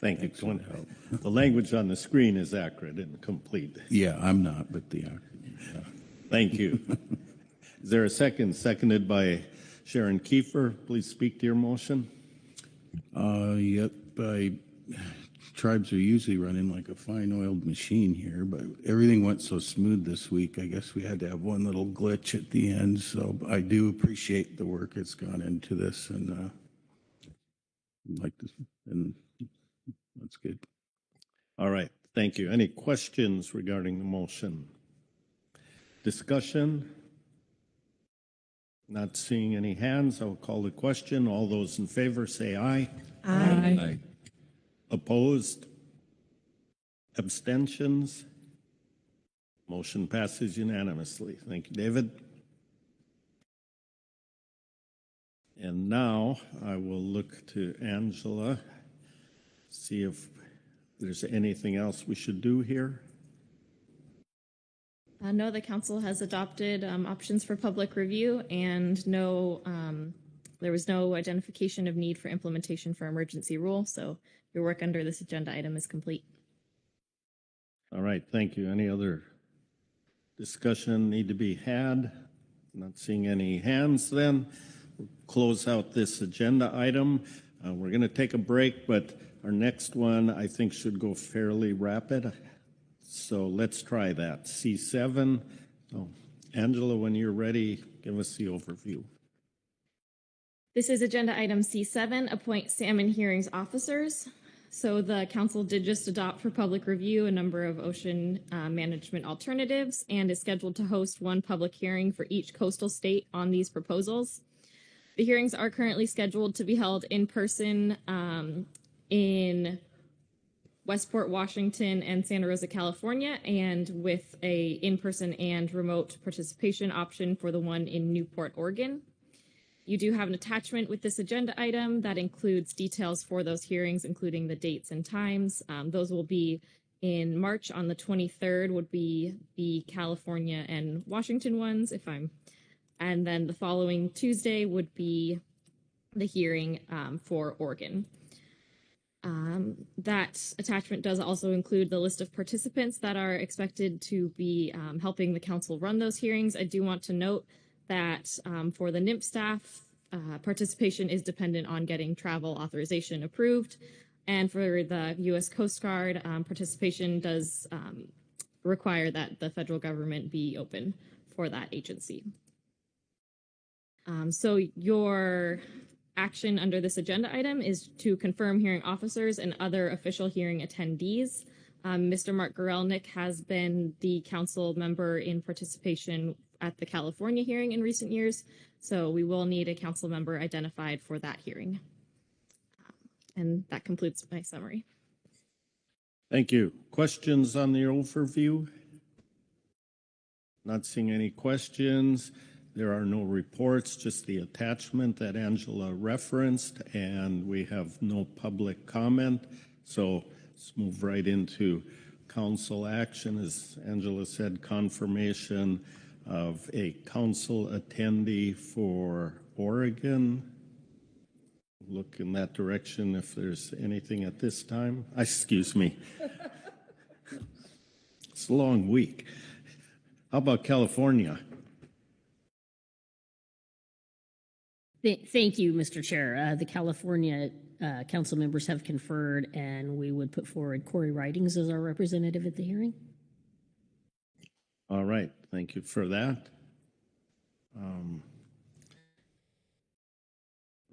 Thank you. The language on the screen is accurate and complete. Yeah, I'm not, but the Thank you. Is there a second? Seconded by Sharon Kiefer. Please speak to your motion. Yep, tribes are usually running like a fine-oiled machine here, but everything went so smooth this week. I guess we had to have one little glitch at the end, so I do appreciate the work that's gone into this, and like this, and that's good. All right, thank you. Any questions regarding the motion? Discussion? Not seeing any hands, I'll call the question. All those in favor say aye. Aye. Aye. Opposed? Abstentions? Motion passes unanimously. Thank you, David. And now I will look to Angela, see if there's anything else we should do here. No, the council has adopted options for public review, and there was no identification of need for implementation for emergency rule. So your work under this agenda item is complete. All right, thank you. Any other discussion need to be had? Not seeing any hands then. We'll close out this agenda item. We're going to take a break, but our next one I think should go fairly rapid. So let's try that. C7. So, Angela, when you're ready, give us the overview. This is agenda item C7, appoint salmon hearings officers. So the council did just adopt for public review a number of ocean management alternatives and is scheduled to host one public hearing for each coastal state on these proposals. The hearings are currently scheduled to be held in person in Westport, Washington, and Santa Rosa, California, and with a in-person and remote participation option for the one in Newport, Oregon. You do have an attachment with this agenda item that includes details for those hearings, including the dates and times. Those will be in March. On the 23rd would be the California and Washington ones, and then the following Tuesday would be the hearing for Oregon. That attachment does also include the list of participants that are expected to be helping the council run those hearings. I do want to note that for the NIMP staff, participation is dependent on getting travel authorization approved. And for the U.S. Coast Guard, participation does require that the federal government be open for that agency. So your action under this agenda item is to confirm hearing officers and other official hearing attendees. Mr. Mark Gorelnik has been the council member in participation at the California hearing in recent years, so we will need a council member identified for that hearing. And that concludes my summary. Thank you. Questions on the overview? Not seeing any questions. There are no reports, just the attachment that Angela referenced, and we have no public comment. So let's move right into council action. As Angela said, confirmation of a council attendee for Oregon. Look in that direction if there's anything at this time. Excuse me. It's a long week. How about California? Thank you, Mr. Chair. The California council members have conferred, and we would put forward Corey Ridings as our representative at the hearing. All right, thank you for that.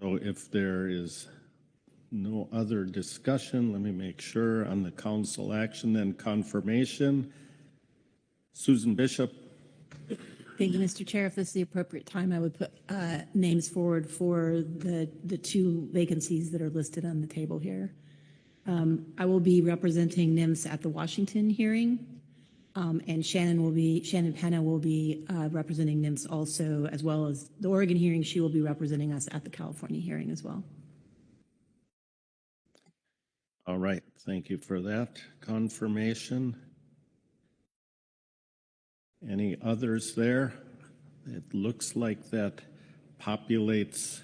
So if there is no other discussion, let me make sure on the council action, then confirmation. Susan Bishop. Thank you, Mr. Chair. If this is the appropriate time, I would put names forward for the two vacancies that are listed on the table here. I will be representing NIMS at the Washington hearing, and Shannon Penna will be representing NIMS also, as well as the Oregon hearing. She will be representing us at the California hearing as well. All right, thank you for that confirmation. Any others there? It looks like that populates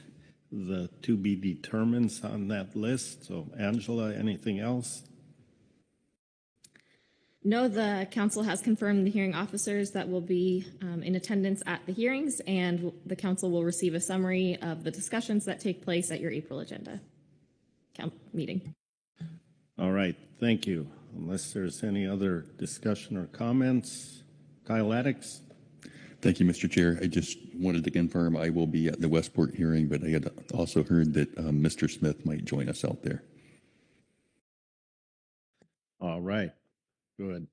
the to be determines on that list. So Angela, anything else? No, the council has confirmed the hearing officers that will be in attendance at the hearings, and the council will receive a summary of the discussions that take place at your April agenda meeting. All right, thank you. Unless there's any other discussion or comments. Kyle Addix. Thank you, Mr. Chair. I just wanted to confirm I will be at the Westport hearing, but I had also heard that Mr. Smith might join us out there. All right, good.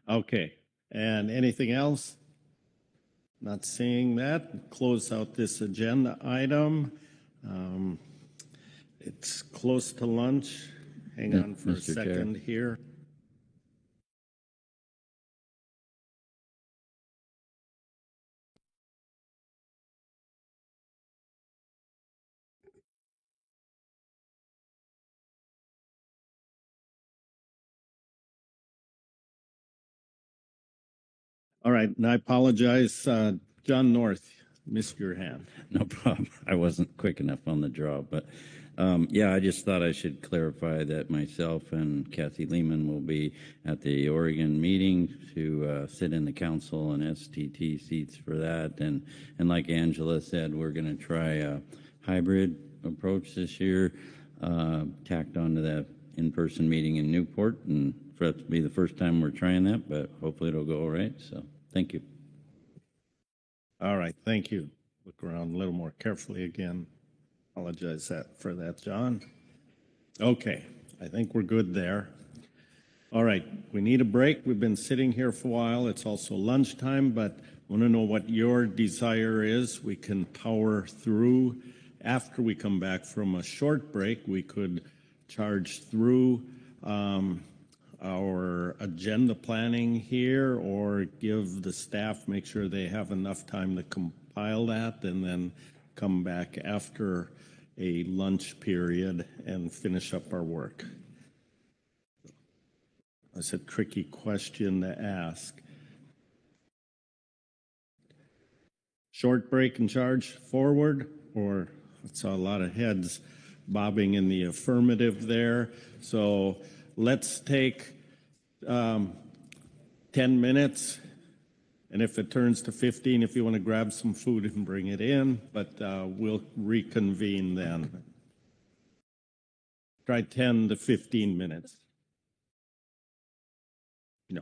Okay, and anything else? Not seeing that. Close out this agenda item. It's close to lunch. Hang on for a second here. All right, and I apologize, John North, missed your hand. No problem. I wasn't quick enough on the draw, but yeah, I just thought I should clarify that myself and Kathy Lehman will be at the Oregon meeting to sit in the council and STT seats for that. And like Angela said, we're going to try a hybrid approach this year, tacked onto that in-person meeting in Newport, and for it to be the first time we're trying that, but hopefully it'll go all right. So thank you. All right, thank you. Look around a little more carefully again. Apologize for that, John. Okay, I think we're good there. All right, we need a break. We've been sitting here for a while. It's also lunchtime, but I want to know what your desire is. We can power through. After we come back from a short break, we could charge through our agenda planning here, or give the staff, make sure they have enough time to compile that, and then come back after a lunch period and finish up our work. That's a tricky question to ask. Short break and charge forward, or saw a lot of heads bobbing in the affirmative there. So let's take 10 minutes. And if it turns to 15, if you want to grab some food and bring it in, but we'll reconvene then. Try 10 to 15 minutes. No.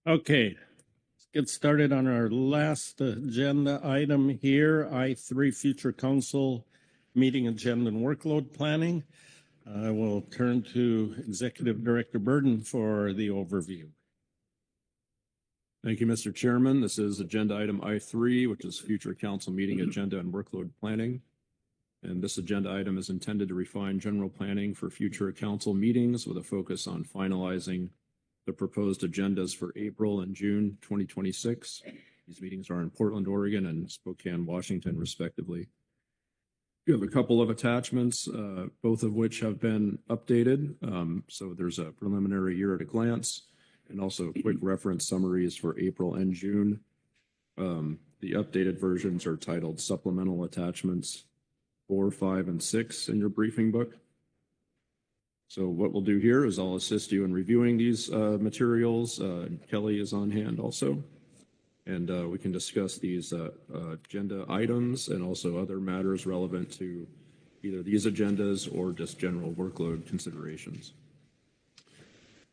Okay, let's get started on our last agenda item here, I3, Future Council Meeting Agenda and Workload Planning. I will turn to Executive Director Burden for the overview. Thank you, Mr. Chairman. This is agenda item I3, which is Future Council Meeting Agenda and Workload Planning. And this agenda item is intended to refine general planning for future council meetings with a focus on finalizing the proposed agendas for April and June 2026. These meetings are in Portland, Oregon and Spokane, Washington, respectively. You have a couple of attachments, both of which have been updated. So there's a preliminary year at a glance and also quick reference summaries for April and June. The updated versions are titled Supplemental Attachments 4, 5, and 6 in your briefing book. So what we'll do here is I'll assist you in reviewing these materials. Kelly is on hand also. And we can discuss these agenda items and also other matters relevant to either these agendas or just general workload considerations.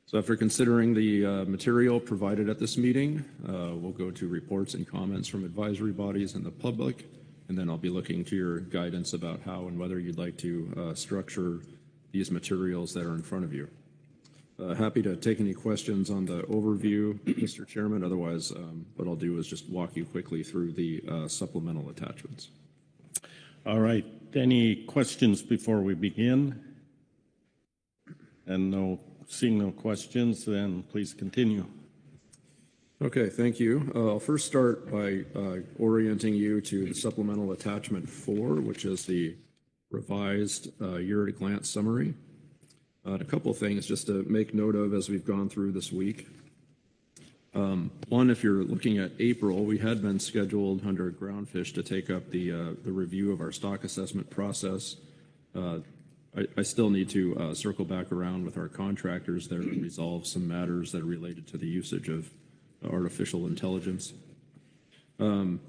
So after considering the material provided at this meeting, we'll go to reports and comments from advisory bodies and the public, and then I'll be looking to your guidance about how and whether you'd like to structure these materials that are in front of you. Happy to take any questions on the overview, Mr. Chairman. Otherwise, what I'll do is just walk you quickly through the supplemental attachments. All right. Any questions before we begin? And seeing no questions, then please continue. Okay, thank you. I'll first start by orienting you to the supplemental attachment 4, which is the revised year-at-a-glance summary. A couple of things just to make note of as we've gone through this week. One, if you're looking at April, we had been scheduled under Groundfish to take up the review of our stock assessment process. I still need to circle back around with our contractors there and resolve some matters that are related to the usage of artificial intelligence.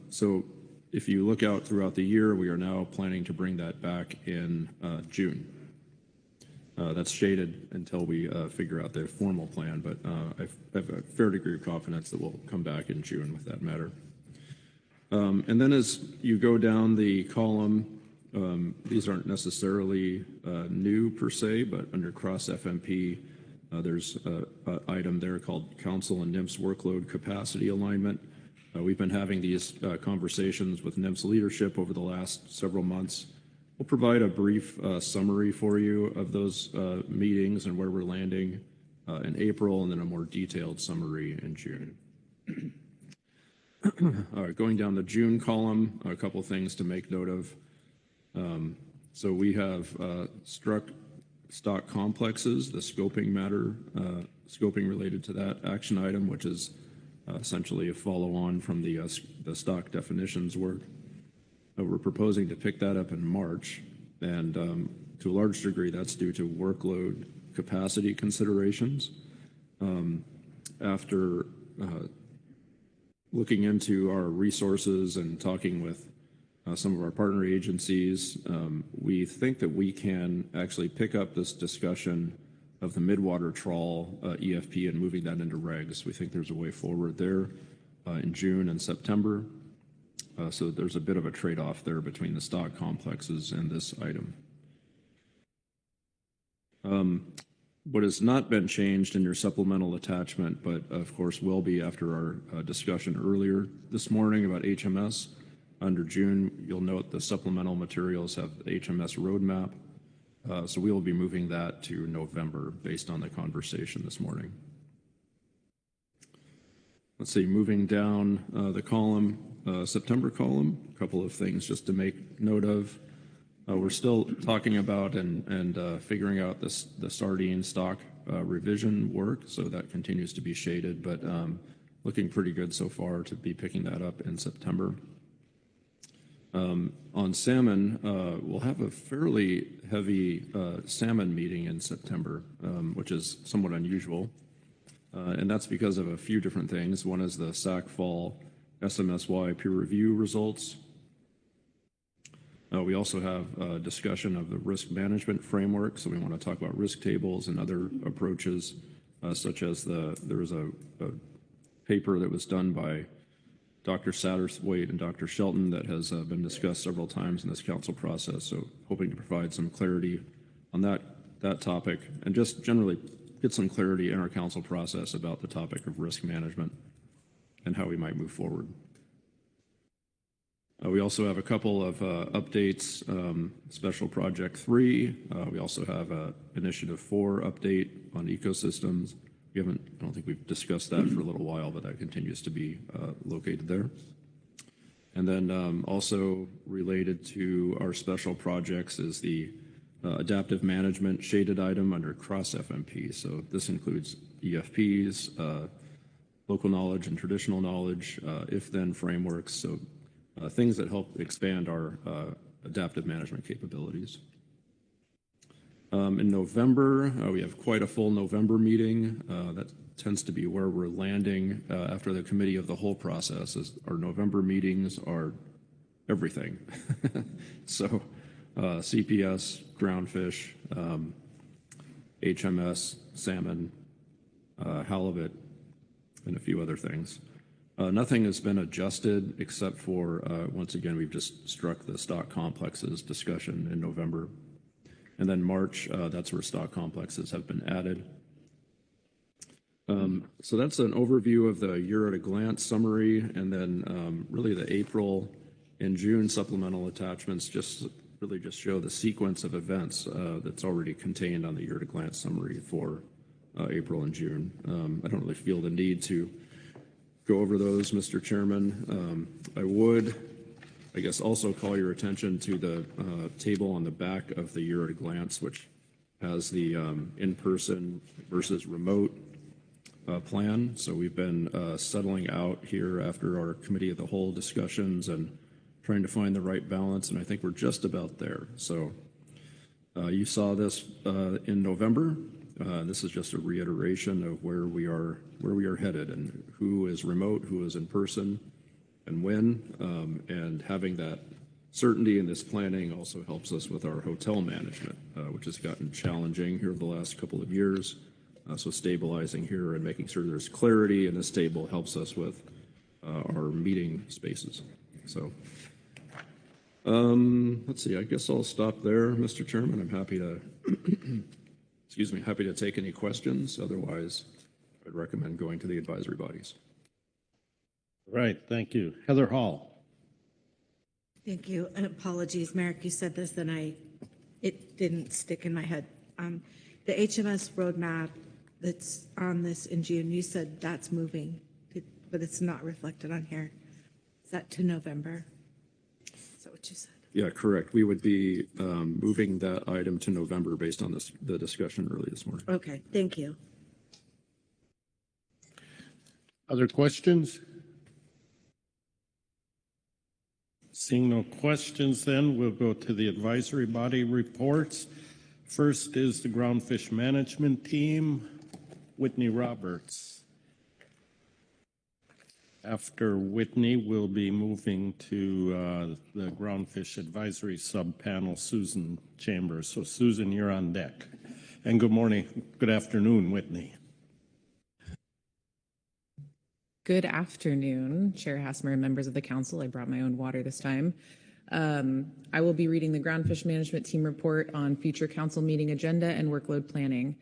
So if you look out throughout the year, we are now planning to bring that back in June. That's shaded until we figure out the formal plan, but I have a fair degree of confidence that we'll come back in June with that matter. And then as you go down the column, these aren't necessarily new per se, but under cross FMP, there's an item there called Council and NIMS Workload Capacity Alignment. We've been having these conversations with NIMS leadership over the last several months. We'll provide a brief summary for you of those meetings and where we're landing in April, and then a more detailed summary in June. All right, going down the June column, a couple things to make note of. So we have struck stock complexes, the scoping matter, scoping related to that action item, which is essentially a follow-on from the stock definitions work. We're proposing to pick that up in March, and to a large degree, that's due to workload capacity considerations. After looking into our resources and talking with some of our partner agencies, we think that we can actually pick up this discussion of the midwater trawl EFP and moving that into regs. We think there's a way forward there in June and September. So there's a bit of a trade-off there between the stock complexes and this item. What has not been changed in your supplemental attachment, but of course will be after our discussion earlier this morning about HMS. Under June, you'll note the supplemental materials have the HMS roadmap. So we will be moving that to November based on the conversation this morning. Let's see, moving down the column, September column, a couple of things just to make note of. We're still talking about and figuring out the sardine stock revision work, so that continues to be shaded, but looking pretty good so far to be picking that up in September. On salmon, we'll have a fairly heavy salmon meeting in September, which is somewhat unusual. And that's because of a few different things. One is the SAC Fall SMSY peer review results. We also have a discussion of the risk management framework. So we want to talk about risk tables and other approaches, such as there is a paper that was done by Dr. Satterthwaite and Dr. Shelton that has been discussed several times in this council process. So hoping to provide some clarity on that topic and just generally get some clarity in our council process about the topic of risk management and how we might move forward. We also have a couple of updates, Special Project 3. We also have Initiative 4 update on ecosystems. I don't think we've discussed that for a little while, but that continues to be located there. And then also related to our special projects is the adaptive management shaded item under cross FMP. So this includes EFPs, local knowledge and traditional knowledge, if-then frameworks. So things that help expand our adaptive management capabilities. In November, we have quite a full November meeting. That tends to be where we're landing after the committee of the whole process. Our November meetings are everything. So CPS, groundfish, HMS, salmon, halibut, and a few other things. Nothing has been adjusted except for, once again, we've just struck the stock complexes discussion in November. And then March, that's where stock complexes have been added. So that's an overview of the year at a glance summary. And then really the April and June supplemental attachments just show the sequence of events that's already contained on the year at a glance summary for April and June. I don't really feel the need to go over those, Mr. Chairman. I would, I guess, also call your attention to the table on the back of the year at a glance, which has the in-person versus remote plan. So we've been settling out here after our committee of the whole discussions and trying to find the right balance, and I think we're just about there. So you saw this in November. This is just a reiteration of where we are headed and who is remote, who is in person, and when. And having that certainty in this planning also helps us with our hotel management, which has gotten challenging here over the last couple of years. So stabilizing here and making sure there's clarity in this table helps us with our meeting spaces. So let's see, I guess I'll stop there, Mr. Chairman. I'm happy to happy to take any questions. Otherwise, I'd recommend going to the advisory bodies. Right, thank you. Heather Hall. Thank you. And apologies, Merrick, you said this and it didn't stick in my head. The HMS roadmap that's on this in June, you said that's moving, but it's not reflected on here. Is that to November? Is that what you said? Yeah, correct. We would be moving that item to November based on the discussion early this morning. Okay, thank you. Other questions? Seeing no questions, then we'll go to the advisory body reports. First is the groundfish management team, Whitney Roberts. After Whitney, we'll be moving to the groundfish advisory sub-panel, Susan Chambers. So Susan, you're on deck. And good morning, good afternoon, Whitney. Good afternoon, Chair Hassmer and members of the council. I brought my own water this time. I will be reading the groundfish management team report on future council meeting agenda and workload planning.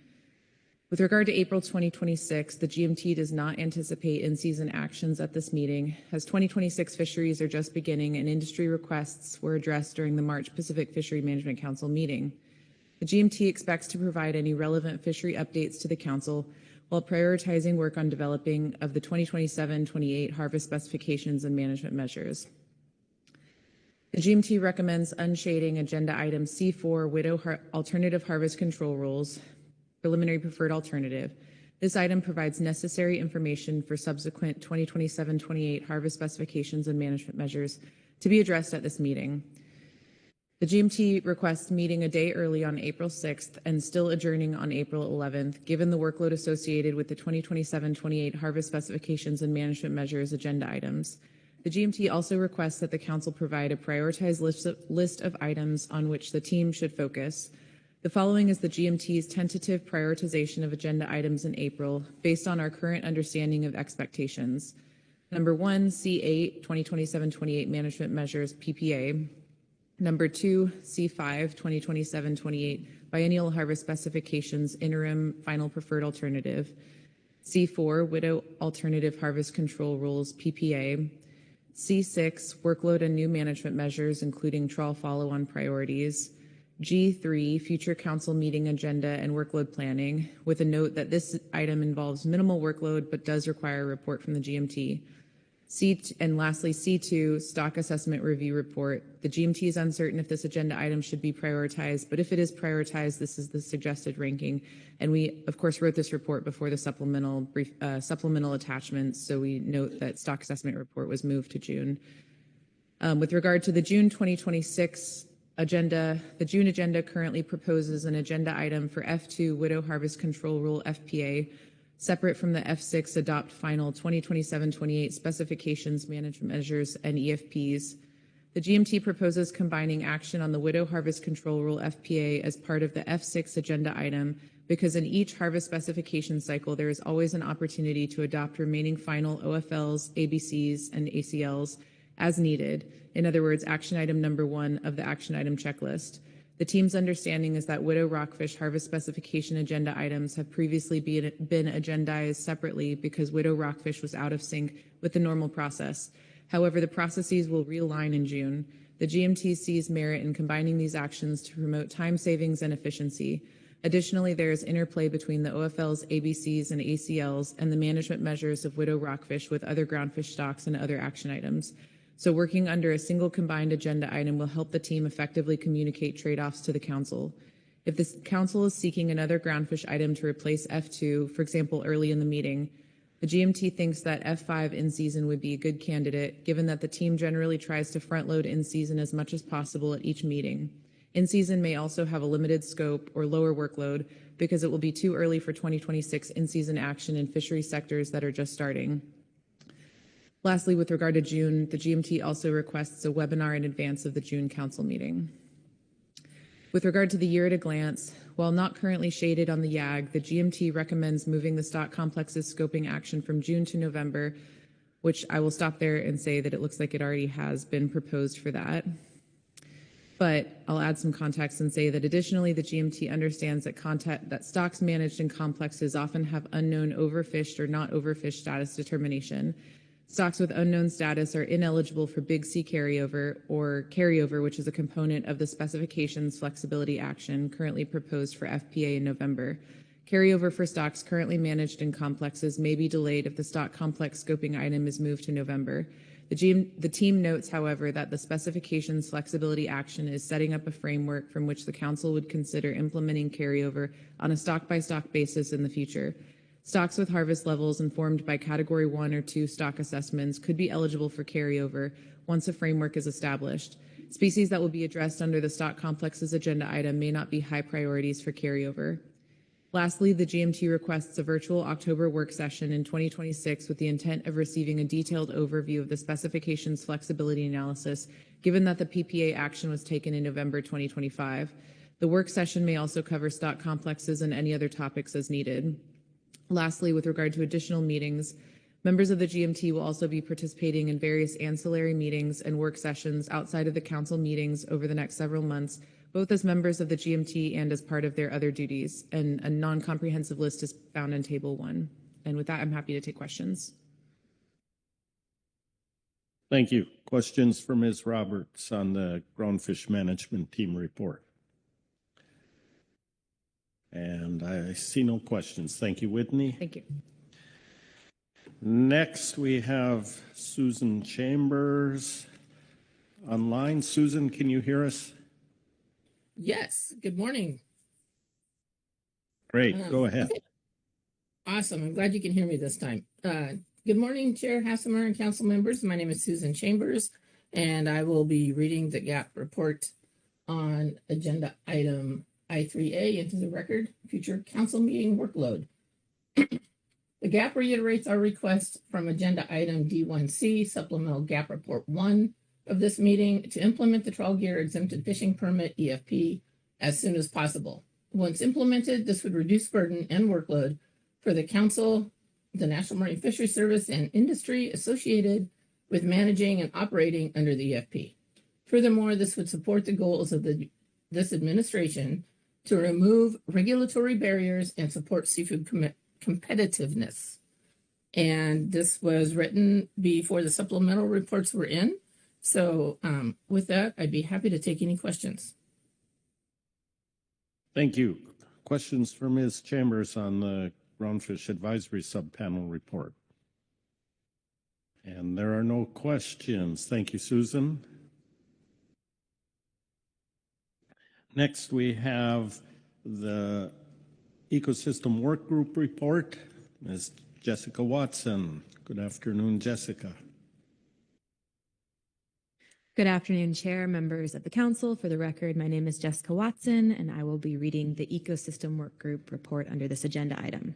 With regard to April 2026, the GMT does not anticipate in-season actions at this meeting, as 2026 fisheries are just beginning and industry requests were addressed during the March Pacific Fishery Management Council meeting. The GMT expects to provide any relevant fishery updates to the council while prioritizing work on developing of the 2027-28 harvest specifications and management measures. The GMT recommends unshading agenda item C4, widow alternative harvest control rules, preliminary preferred alternative. This item provides necessary information for subsequent 2027-28 harvest specifications and management measures to be addressed at this meeting. The GMT requests meeting a day early on April 6th and still adjourning on April 11th, given the workload associated with the 2027-28 harvest specifications and management measures agenda items. The GMT also requests that the council provide a prioritized list of items on which the team should focus. The following is the GMT's tentative prioritization of agenda items in April based on our current understanding of expectations. Number 1, C8, 2027-28 Management Measures, PPA. Number 2, C5, 2027-28 Biennial Harvest Specifications, Interim Final Preferred Alternative. C4, Widow Alternative Harvest Control Rules, PPA. C6, Workload and New Management Measures, including trawl follow-on priorities. G3, Future Council Meeting Agenda and Workload Planning, with a note that this item involves minimal workload but does require a report from the GMT. And lastly, C2, Stock Assessment Review Report. The GMT is uncertain if this agenda item should be prioritized, but if it is prioritized, this is the suggested ranking. And we, of course, wrote this report before the supplemental attachments, so we note that Stock Assessment Report was moved to June. With regard to the June 2026 agenda, the June agenda currently proposes an agenda item for F2, Widow Harvest Control Rule, FPA, separate from the F6 Adopt Final 2027-28 Specifications, Management Measures, and EFPs. The GMT proposes combining action on the Widow Harvest Control Rule, FPA, as part of the F6 agenda item because in each harvest specification cycle, there is always an opportunity to adopt remaining final OFLs, ABCs, and ACLs as needed. In other words, action item number 1 of the action item checklist. The team's understanding is that Widow Rockfish harvest specification agenda items have previously been agendized separately because Widow Rockfish was out of sync with the normal process. However, the processes will realign in June. The GMT sees merit in combining these actions to promote time savings and efficiency. Additionally, there is interplay between the OFLs, ABCs, and ACLs and the management measures of Widow Rockfish with other groundfish stocks and other action items. So working under a single combined agenda item will help the team effectively communicate trade-offs to the council. If the council is seeking another groundfish item to replace F2, for example, early in the meeting, the GMT thinks that F5 in season would be a good candidate, given that the team generally tries to front load in season as much as possible at each meeting. In season may also have a limited scope or lower workload because it will be too early for 2026 in-season action in fishery sectors that are just starting. Lastly, with regard to June, the GMT also requests a webinar in advance of the June council meeting. With regard to the year at a glance, while not currently shaded on the YAG, the GMT recommends moving the stock complex's scoping action from June to November, which I will stop there and say that it looks like it already has been proposed for that. But I'll add some context and say that additionally, the GMT understands that stocks managed in complexes often have unknown overfished or not overfished status determination. Stocks with unknown status are ineligible for Big C carryover or carryover, which is a component of the specifications flexibility action currently proposed for FPA in November. Carryover for stocks currently managed in complexes may be delayed if the stock complex scoping item is moved to November. The team notes, however, that the specifications flexibility action is setting up a framework from which the council would consider implementing carryover on a stock-by-stock basis in the future. Stocks with harvest levels informed by Category 1 or 2 stock assessments could be eligible for carryover once a framework is established. Species that will be addressed under the stock complex's agenda item may not be high priorities for carryover. Lastly, the GMT requests a virtual October work session in 2026 with the intent of receiving a detailed overview of the specifications flexibility analysis, given that the PPA action was taken in November 2025. The work session may also cover stock complexes and any other topics as needed. Lastly, with regard to additional meetings, members of the GMT will also be participating in various ancillary meetings and work sessions outside of the council meetings over the next several months, both as members of the GMT and as part of their other duties. And a non-comprehensive list is found in Table 1. And with that, I'm happy to take questions. Thank you. Questions for Ms. Roberts on the Groundfish Management Team report? And I see no questions. Thank you, Whitney. Thank you. Next, we have Susan Chambers online. Susan, can you hear us? Yes. Good morning. Great. Go ahead. Okay. Awesome. I'm glad you can hear me this time. Good morning, Chair Hassemer and council members. My name is Susan Chambers, and I will be reading the GAP report on agenda item I3A into the record, future council meeting workload. The GAP reiterates our request from agenda item D1C, supplemental GAP report 1 of this meeting to implement the trawl gear exempted fishing permit EFP as soon as possible. Once implemented, this would reduce burden and workload for the council, the National Marine Fisheries Service, and industry associated with managing and operating under the EFP. Furthermore, this would support the goals of this administration to remove regulatory barriers and support seafood competitiveness. And this was written before the supplemental reports were in. So with that, I'd be happy to take any questions. Thank you. Questions for Ms. Chambers on the Groundfish Advisory Subpanel report? And there are no questions. Thank you, Susan. Next, we have the Ecosystem Work Group report. Ms. Jessica Watson. Good afternoon, Jessica. Good afternoon, Chair, members of the Council. For the record, my name is Jessica Watson, and I will be reading the Ecosystem Work Group report under this agenda item.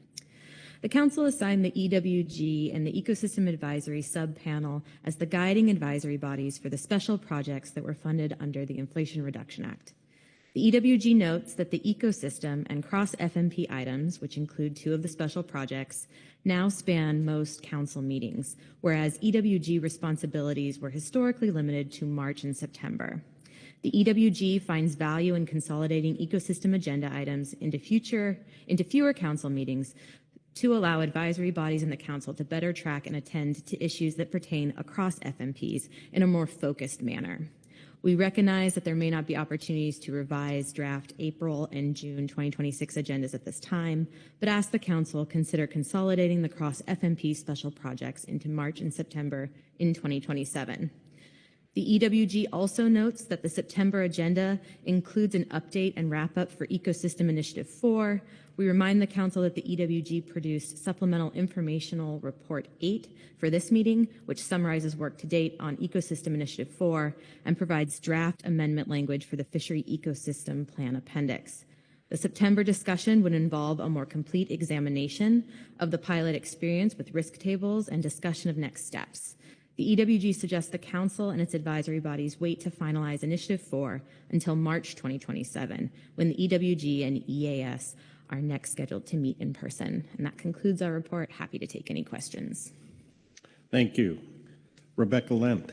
The Council assigned the EWG and the Ecosystem Advisory Subpanel as the guiding advisory bodies for the special projects that were funded under the Inflation Reduction Act. The EWG notes that the ecosystem and cross-FMP items, which include 2 of the special projects, now span most council meetings, whereas EWG responsibilities were historically limited to March and September. The EWG finds value in consolidating ecosystem agenda items into fewer council meetings to allow advisory bodies in the council to better track and attend to issues that pertain across FMPs in a more focused manner. We recognize that there may not be opportunities to revise draft April and June 2026 agendas at this time, but ask the Council consider consolidating the cross-FMP special projects into March and September in 2027. The EWG also notes that the September agenda includes an update and wrap-up for Ecosystem Initiative 4. We remind the Council that the EWG produced Supplemental Informational Report 8 for this meeting, which summarizes work to date on Ecosystem Initiative 4 and provides draft amendment language for the Fishery Ecosystem Plan Appendix. The September discussion would involve a more complete examination of the pilot experience with risk tables and discussion of next steps. The EWG suggests the Council and its advisory bodies wait to finalize Initiative 4 until March 2027, when the EWG and EAS are next scheduled to meet in person. And that concludes our report. Happy to take any questions. Thank you. Rebecca Lent.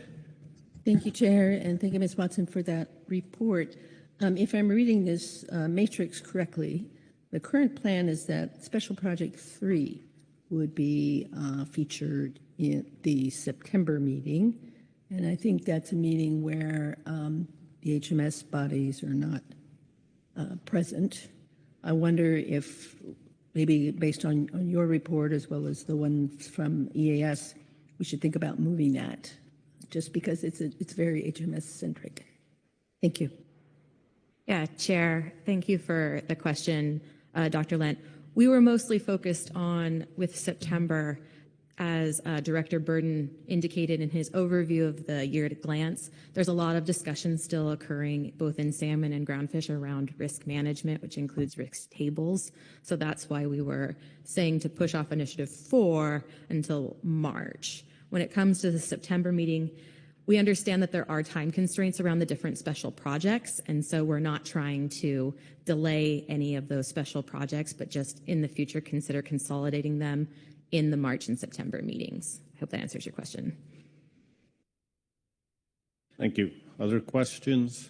Thank you, Chair, and thank you, Ms. Watson, for that report. If I'm reading this matrix correctly, the current plan is that Special Project 3 would be featured in the September meeting, and I think that's a meeting where the HMS bodies are not present. I wonder if maybe based on your report as well as the one from EAS, we should think about moving that, just because it's very HMS centric. Thank you. Yeah, Chair, thank you for the question, Dr. Lent. We were mostly focused on, with September, as Director Burden indicated in his overview of the year at a glance, there's a lot of discussion still occurring both in salmon and groundfish around risk management, which includes risk tables. So that's why we were saying to push off Initiative 4 until March. When it comes to the September meeting, we understand that there are time constraints around the different special projects, and so we're not trying to delay any of those special projects, but just in the future consider consolidating them in the March and September meetings. I hope that answers your question. Thank you. Other questions?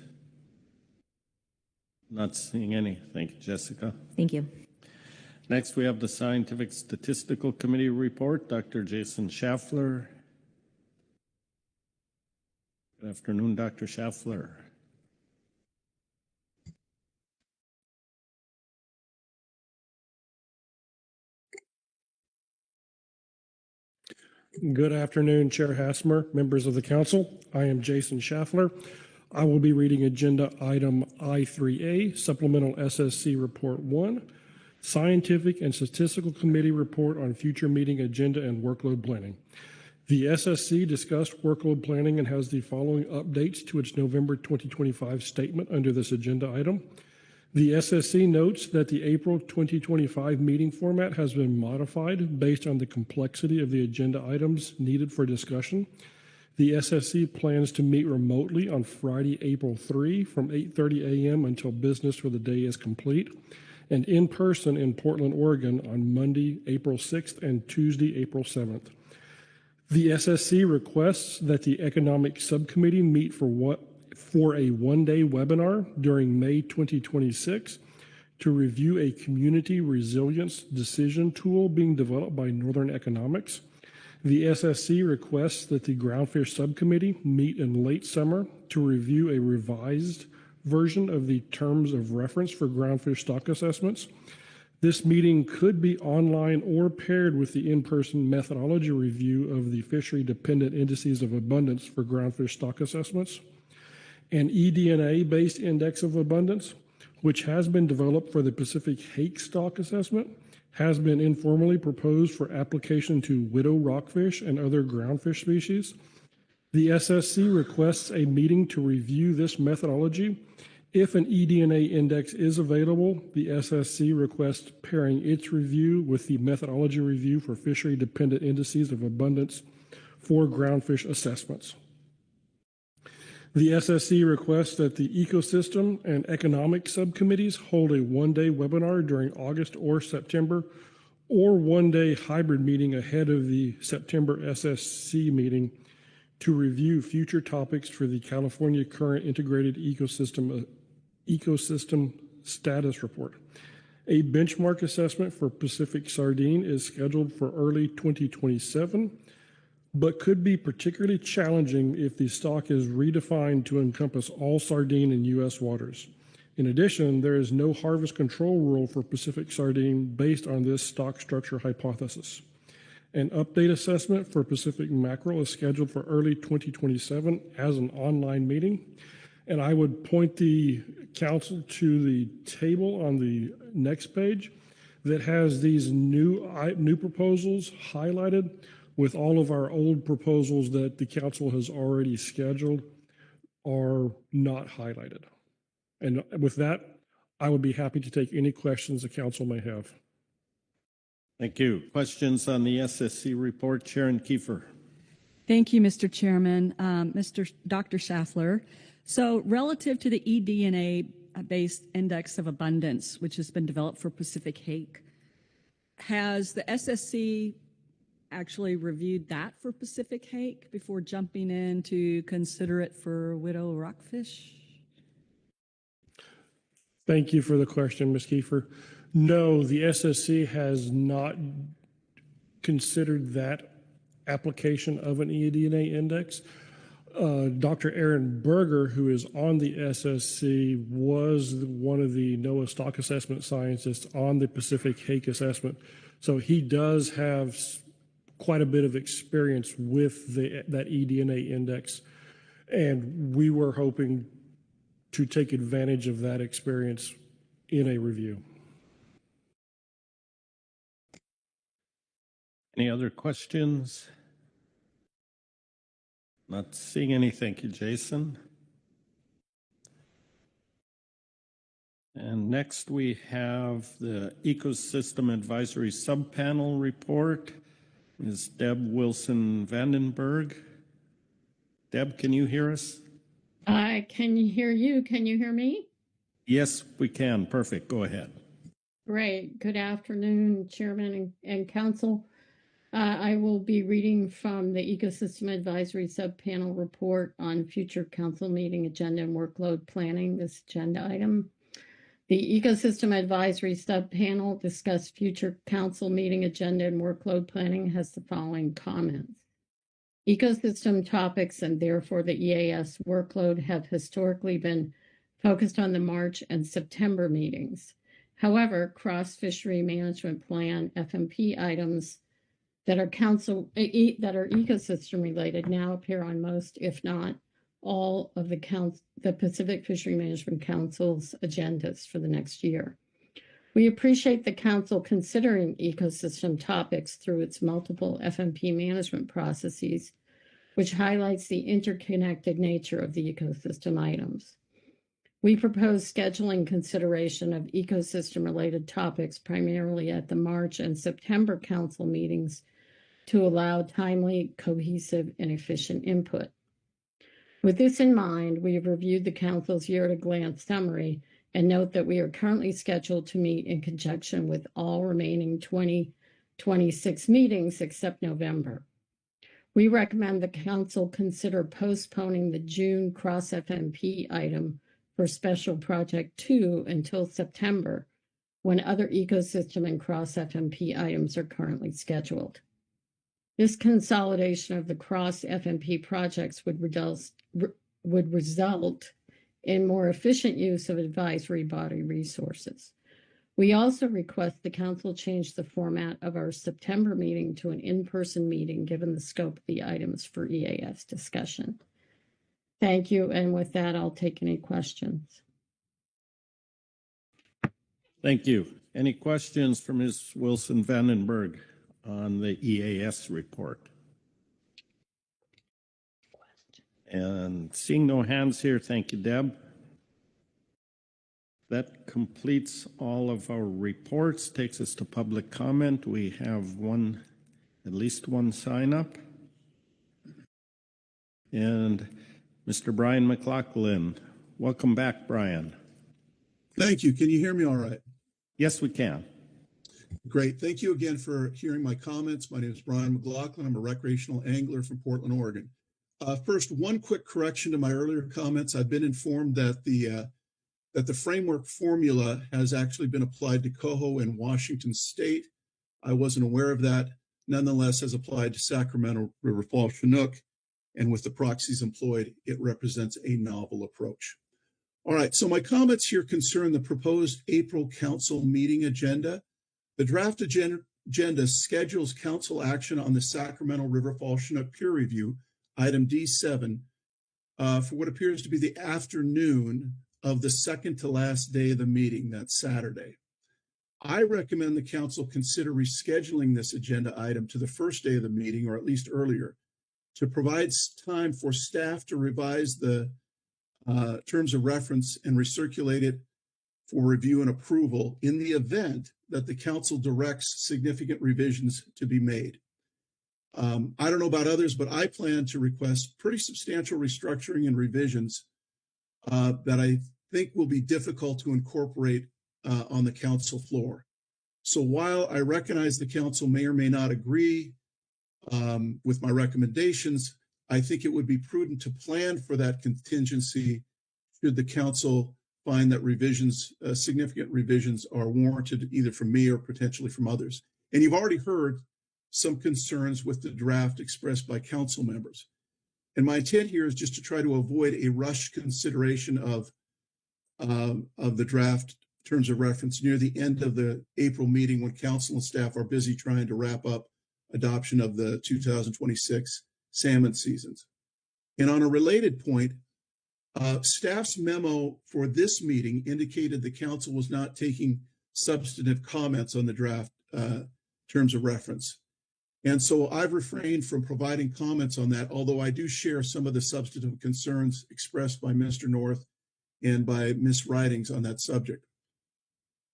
Not seeing any. Thank you, Jessica. Thank you. Next, we have the Scientific Statistical Committee report. Dr. Jason Schaffler. Good afternoon, Dr. Schaffler. Good afternoon, Chair Hassemer, members of the council. I am Jason Schaffler. I will be reading agenda item I3A, Supplemental SSC Report 1, Scientific and Statistical Committee Report on Future Meeting Agenda and Workload Planning. The SSC discussed workload planning and has the following updates to its November 2025 statement under this agenda item. The SSC notes that the April 2025 meeting format has been modified based on the complexity of the agenda items needed for discussion. The SSC plans to meet remotely on Friday, April 3 from 8:30 a.m. until business for the day is complete, and in person in Portland, Oregon on Monday, April 6th and Tuesday, April 7th. The SSC requests that the Economic Subcommittee meet for a one-day webinar during May 2026 to review a community resilience decision tool being developed by Northern Economics. The SSC requests that the Groundfish Subcommittee meet in late summer to review a revised version of the terms of reference for groundfish stock assessments. This meeting could be online or paired with the in-person methodology review of the fishery-dependent indices of abundance for groundfish stock assessments. An eDNA-based index of abundance, which has been developed for the Pacific hake stock assessment, has been informally proposed for application to widow rockfish and other groundfish species. The SSC requests a meeting to review this methodology. If an eDNA index is available, the SSC requests pairing its review with the methodology review for fishery-dependent indices of abundance for groundfish assessments. The SSC requests that the Ecosystem and Economic Subcommittees hold a one-day webinar during August or September, or one-day hybrid meeting ahead of the September SSC meeting to review future topics for the California Current Integrated Ecosystem Status Report. A benchmark assessment for Pacific sardine is scheduled for early 2027, but could be particularly challenging if the stock is redefined to encompass all sardine in U.S. waters. In addition, there is no harvest control rule for Pacific sardine based on this stock structure hypothesis. An update assessment for Pacific mackerel is scheduled for early 2027 as an online meeting. And I would point the council to the table on the next page that has these new proposals highlighted, with all of our old proposals that the council has already scheduled are not highlighted. And with that, I would be happy to take any questions the council may have. Thank you. Questions on the SSC report? Sharon Kiefer. Thank you, Mr. Chairman. Dr. Schaffler. So relative to the eDNA-based index of abundance, which has been developed for Pacific hake, has the SSC actually reviewed that for Pacific hake before jumping in to consider it for widow rockfish? Thank you for the question, Ms. Kiefer. No, the SSC has not considered that application of an eDNA index. Dr. Aaron Berger, who is on the SSC, was one of the NOAA stock assessment scientists on the Pacific hake assessment. So he does have quite a bit of experience with that eDNA index. And we were hoping to take advantage of that experience in a review. Any other questions? Not seeing any. Thank you, Jason. And next we have the Ecosystem Advisory Subpanel report. Ms. Deb Wilson-Vandenberg. Deb, can you hear us? I can hear you. Can you hear me? Yes, we can. Perfect. Go ahead. Great. Good afternoon, Chairman and Council. I will be reading from the Ecosystem Advisory Subpanel report on future council meeting agenda and workload planning, this agenda item. The Ecosystem Advisory Subpanel discussed future council meeting agenda and workload planning has the following comments. Ecosystem topics and therefore the EAS workload have historically been focused on the March and September meetings. However, cross-fishery management plan FMP items that are ecosystem related now appear on most, if not all, of the Pacific Fishery Management Council's agendas for the next year. We appreciate the council considering ecosystem topics through its multiple FMP management processes, which highlights the interconnected nature of the ecosystem items. We propose scheduling consideration of ecosystem-related topics primarily at the March and September council meetings to allow timely, cohesive, and efficient input. With this in mind, we have reviewed the council's year-at-a-glance summary and note that we are currently scheduled to meet in conjunction with all remaining 2026 meetings except November. We recommend the council consider postponing the June cross-FMP item for Special Project 2 until September, when other ecosystem and cross-FMP items are currently scheduled. This consolidation of the cross-FMP projects would result in more efficient use of advisory body resources. We also request the council change the format of our September meeting to an in-person meeting, given the scope of the items for EAS discussion. Thank you, and with that, I'll take any questions. Thank you. Any questions for Ms. Wilson-Vandenberg on the EAS report? And seeing no hands here, thank you, Deb. That completes all of our reports, takes us to public comment. We have at least one sign up. And Mr. Brian McLaughlin. Welcome back, Brian. Thank you. Can you hear me all right? Yes, we can. Great. Thank you again for hearing my comments. My name is Brian McLaughlin. I'm a recreational angler from Portland, Oregon. First, one quick correction to my earlier comments. I've been informed that the framework formula has actually been applied to Coho and Washington State. I wasn't aware of that. Nonetheless, has applied to Sacramento, River Falls, Chinook, and with the proxies employed, it represents a novel approach. All right, so my comments here concern the proposed April council meeting agenda. The draft agenda schedules council action on the Sacramento River Falls Chinook peer review, item D7, for what appears to be the afternoon of the second to last day of the meeting, that's Saturday. I recommend the council consider rescheduling this agenda item to the first day of the meeting, or at least earlier, to provide time for staff to revise the terms of reference and recirculate it for review and approval in the event that the council directs significant revisions to be made. I don't know about others, but I plan to request pretty substantial restructuring and revisions that I think will be difficult to incorporate on the council floor. So while I recognize the council may or may not agree with my recommendations, I think it would be prudent to plan for that contingency should the council find that revisions, significant revisions, are warranted either from me or potentially from others. And you've already heard some concerns with the draft expressed by council members. And my intent here is just to try to avoid a rushed consideration of the draft terms of reference near the end of the April meeting when council and staff are busy trying to wrap up adoption of the 2026 salmon seasons. And on a related point, staff's memo for this meeting indicated the council was not taking substantive comments on the draft terms of reference. And so I've refrained from providing comments on that, although I do share some of the substantive concerns expressed by Mr. North and by Ms. Ridings on that subject.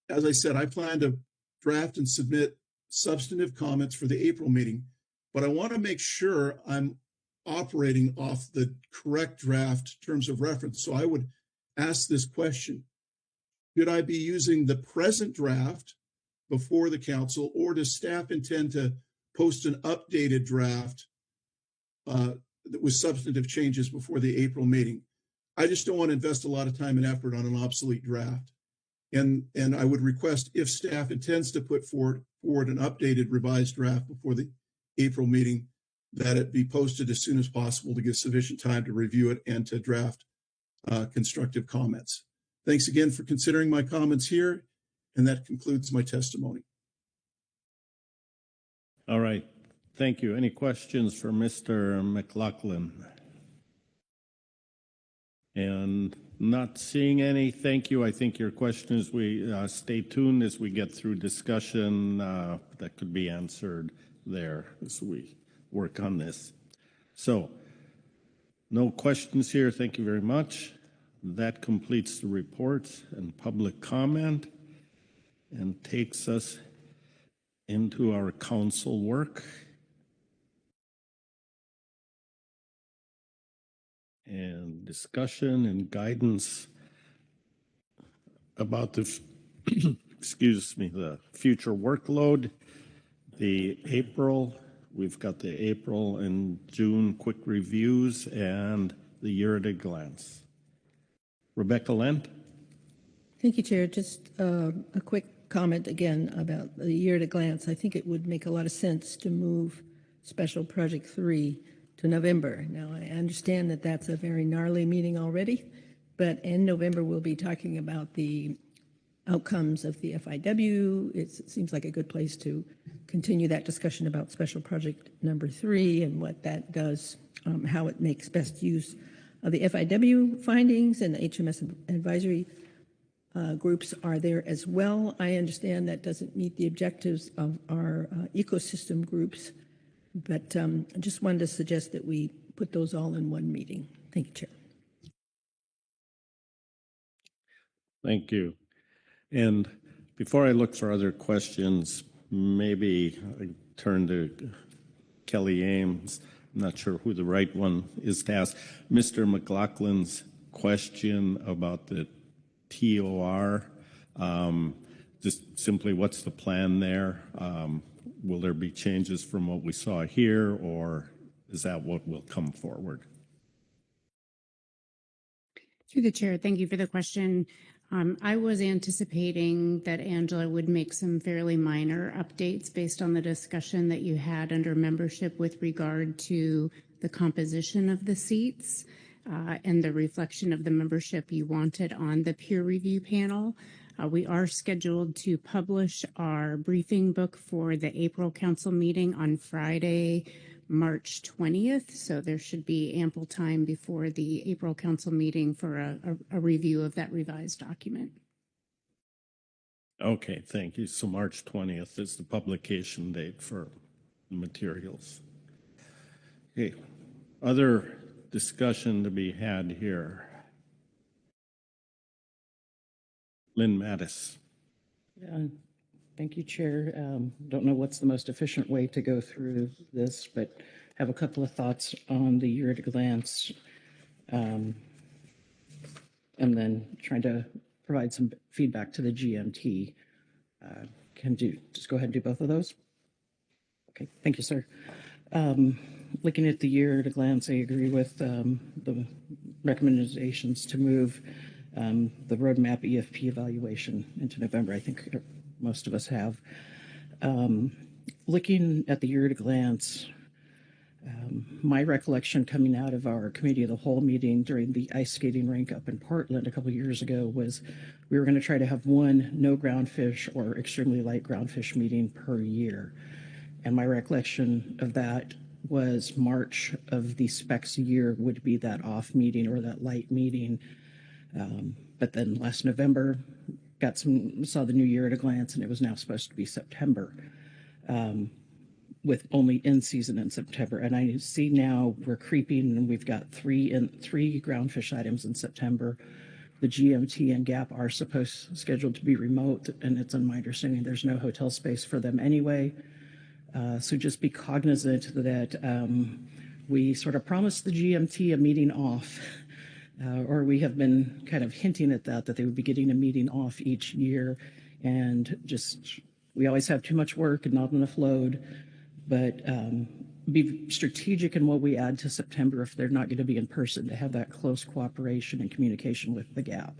As I said, I plan to draft and submit substantive comments for the April meeting, but I want to make sure I'm operating off the correct draft terms of reference. So I would ask this question: should I be using the present draft before the council, or does staff intend to post an updated draft with substantive changes before the April meeting? I just don't want to invest a lot of time and effort on an obsolete draft. And I would request, if staff intends to put forward an updated revised draft before the April meeting, that it be posted as soon as possible to give sufficient time to review it and to draft constructive comments. Thanks again for considering my comments here, and that concludes my testimony. All right. Thank you. Any questions for Mr. McLaughlin? And not seeing any, thank you. I think your question is we stay tuned as we get through discussion that could be answered there as we work on this. So, no questions here. Thank you very much. That completes the reports and public comment and takes us into our council work. and discussion and guidance about the, excuse me, the future workload. We've got the April and June quick reviews and the year at a glance. Rebecca Lent. Thank you, Chair. Just a quick comment again about the year at a glance. I think it would make a lot of sense to move Special Project 3 to November. Now, I understand that that's a very gnarly meeting already, but in November we'll be talking about the outcomes of the FIW. It seems like a good place to continue that discussion about Special Project number 3 and what that does, how it makes best use of the FIW findings, and the HMS advisory groups are there as well. I understand that doesn't meet the objectives of our ecosystem groups, but I just wanted to suggest that we put those all in one meeting. Thank you, Chair. Thank you. And before I look for other questions, maybe I turn to Kelly Ames. I'm not sure who the right one is to ask. Mr. McLaughlin's question about the TOR, just simply what's the plan there? Will there be changes from what we saw here, or is that what will come forward? Through the chair, thank you for the question. I was anticipating that Angela would make some fairly minor updates based on the discussion that you had under membership with regard to the composition of the seats and the reflection of the membership you wanted on the peer review panel. We are scheduled to publish our briefing book for the April council meeting on Friday, March 20th. So there should be ample time before the April council meeting for a review of that revised document. Okay, thank you. So March 20th is the publication date for the materials. Okay, other discussion to be had here. Lynn Mattis. Thank you, Chair. Don't know what's the most efficient way to go through this, but have a couple of thoughts on the year at a glance, and then trying to provide some feedback to the GMT. Just go ahead and do both of those? Okay, thank you, sir. Looking at the year at a glance, I agree with the recommendations to move the roadmap EFP evaluation into November. I think most of us have. Looking at the year at a glance, my recollection coming out of our committee of the whole meeting during the ice skating rink up in Portland a couple of years ago was we were going to try to have one no groundfish or extremely light groundfish meeting per year. And my recollection of that was March of the specs year would be that off meeting or that light meeting. But then last November, saw the new year at a glance, and it was now supposed to be September, with only in season in September. And I see now we're creeping, and we've got three groundfish items in September. The GMT and GAP are scheduled to be remote, and it's in my understanding there's no hotel space for them anyway. So just be cognizant that we sort of promised the GMT a meeting off. Or we have been kind of hinting at that they would be getting a meeting off each year, and just we always have too much work and not enough load, but be strategic in what we add to September if they're not going to be in person, to have that close cooperation and communication with the GAP.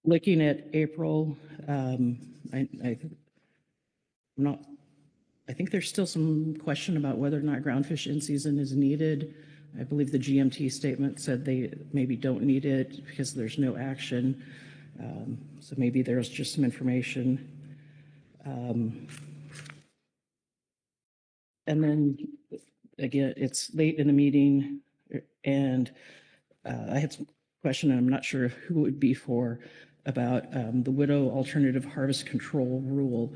Looking at April, I think there's still some question about whether or not groundfish in season is needed. I believe the GMT statement said they maybe don't need it because there's no action. So maybe there's just some information. And then again, it's late in the meeting, and I had some question, and I'm not sure who it would be for, about the widow alternative harvest control rule.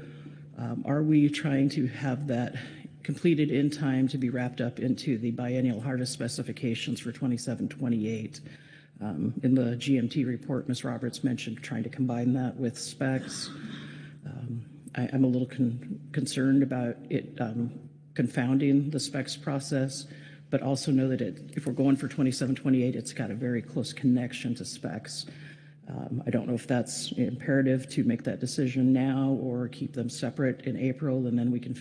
Are we trying to have that completed in time to be wrapped up into the biennial harvest specifications for 27-28? In the GMT report, Ms. Roberts mentioned trying to combine that with specs. I'm a little concerned about it confounding the specs process, but also know that if we're going for 27, 28, it's got a very close connection to specs. I don't know if that's imperative to make that decision now or keep them separate in April, and then we can,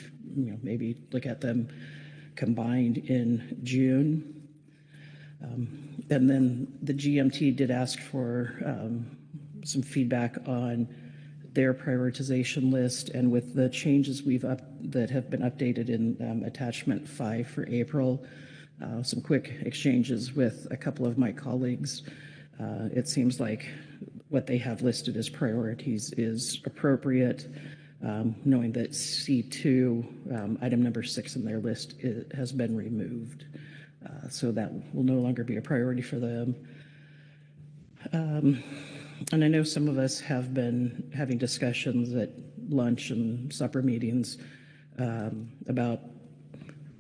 maybe look at them combined in June. And then the GMT did ask for some feedback on their prioritization list, and with the changes that have been updated in attachment 5 for April, some quick exchanges with a couple of my colleagues. It seems like what they have listed as priorities is appropriate, knowing that C2, item number 6 in their list, has been removed. So that will no longer be a priority for them. And I know some of us have been having discussions at lunch and supper meetings about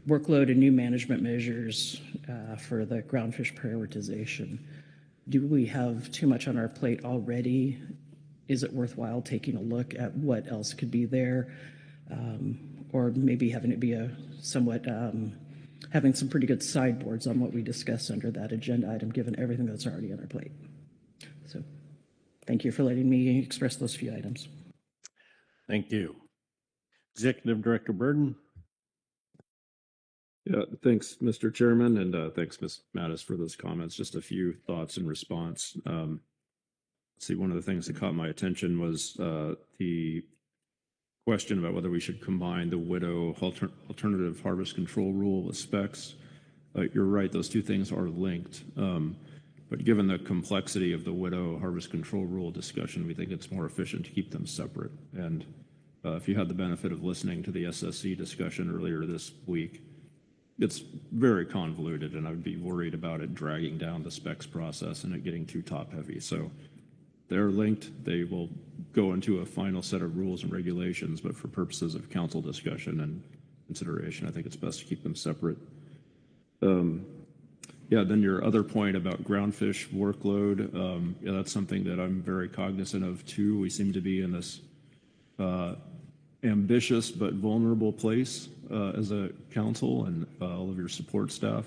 workload and new management measures for the groundfish prioritization. Do we have too much on our plate already? Is it worthwhile taking a look at what else could be there? Or maybe having it be a somewhat, having some pretty good sideboards on what we discuss under that agenda item, given everything that's already on our plate. So thank you for letting me express those few items. Thank you. Executive Director Burden. Yeah, thanks, Mr. Chairman, and thanks, Ms. Mattis, for those comments. Just a few thoughts in response. Let's see, one of the things that caught my attention was the question about whether we should combine the widow alternative harvest control rule with specs. You're right, those two things are linked. But given the complexity of the widow harvest control rule discussion, we think it's more efficient to keep them separate. And if you had the benefit of listening to the SSC discussion earlier this week, it's very convoluted, and I'd be worried about it dragging down the specs process and it getting too top heavy. So they're linked. They will go into a final set of rules and regulations, but for purposes of council discussion and consideration, I think it's best to keep them separate. Yeah, then your other point about groundfish workload, yeah, that's something that I'm very cognizant of too. We seem to be in this ambitious but vulnerable place as a council and all of your support staff.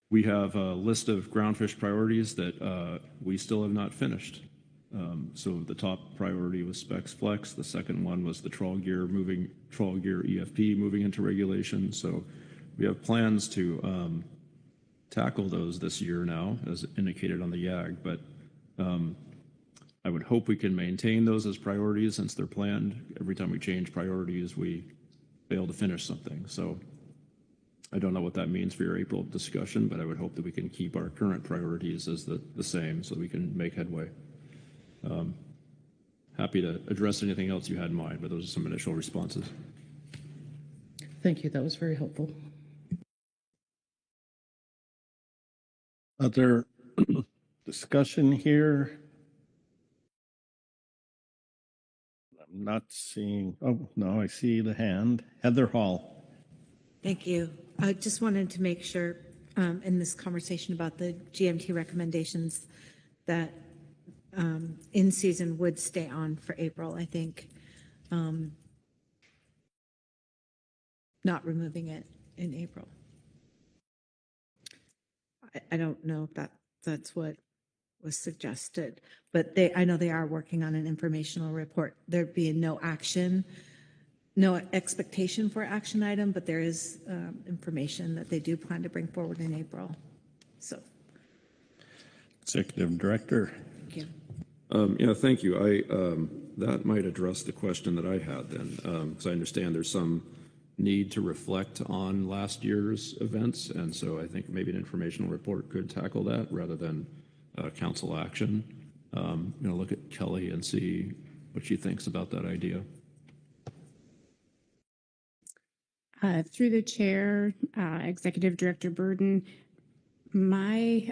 We have a list of groundfish priorities that we still have not finished. So the top priority was Specs Flex. The second one was the trawl gear EFP moving into regulation. So we have plans to tackle those this year now, as indicated on the YAG, but I would hope we can maintain those as priorities since they're planned. Every time we change priorities, we fail to finish something. So I don't know what that means for your April discussion, but I would hope that we can keep our current priorities as the same so we can make headway. Happy to address anything else you had in mind, but those are some initial responses. Thank you. That was very helpful. Other discussion here? I'm not seeing, oh, no, I see the hand. Heather Hall. Thank you. I just wanted to make sure in this conversation about the GMT recommendations that in season would stay on for April. I think not removing it in April. I don't know if that's what was suggested, but I know they are working on an informational report. There'd be no action, no expectation for action item, but there is information that they do plan to bring forward in April. So, Executive Director. thank you. Yeah, thank you. That might address the question that I had then, because I understand there's some need to reflect on last year's events, and so I think maybe an informational report could tackle that rather than council action. Look at Kelly and see what she thinks about that idea. Through the chair, Executive Director Burden, my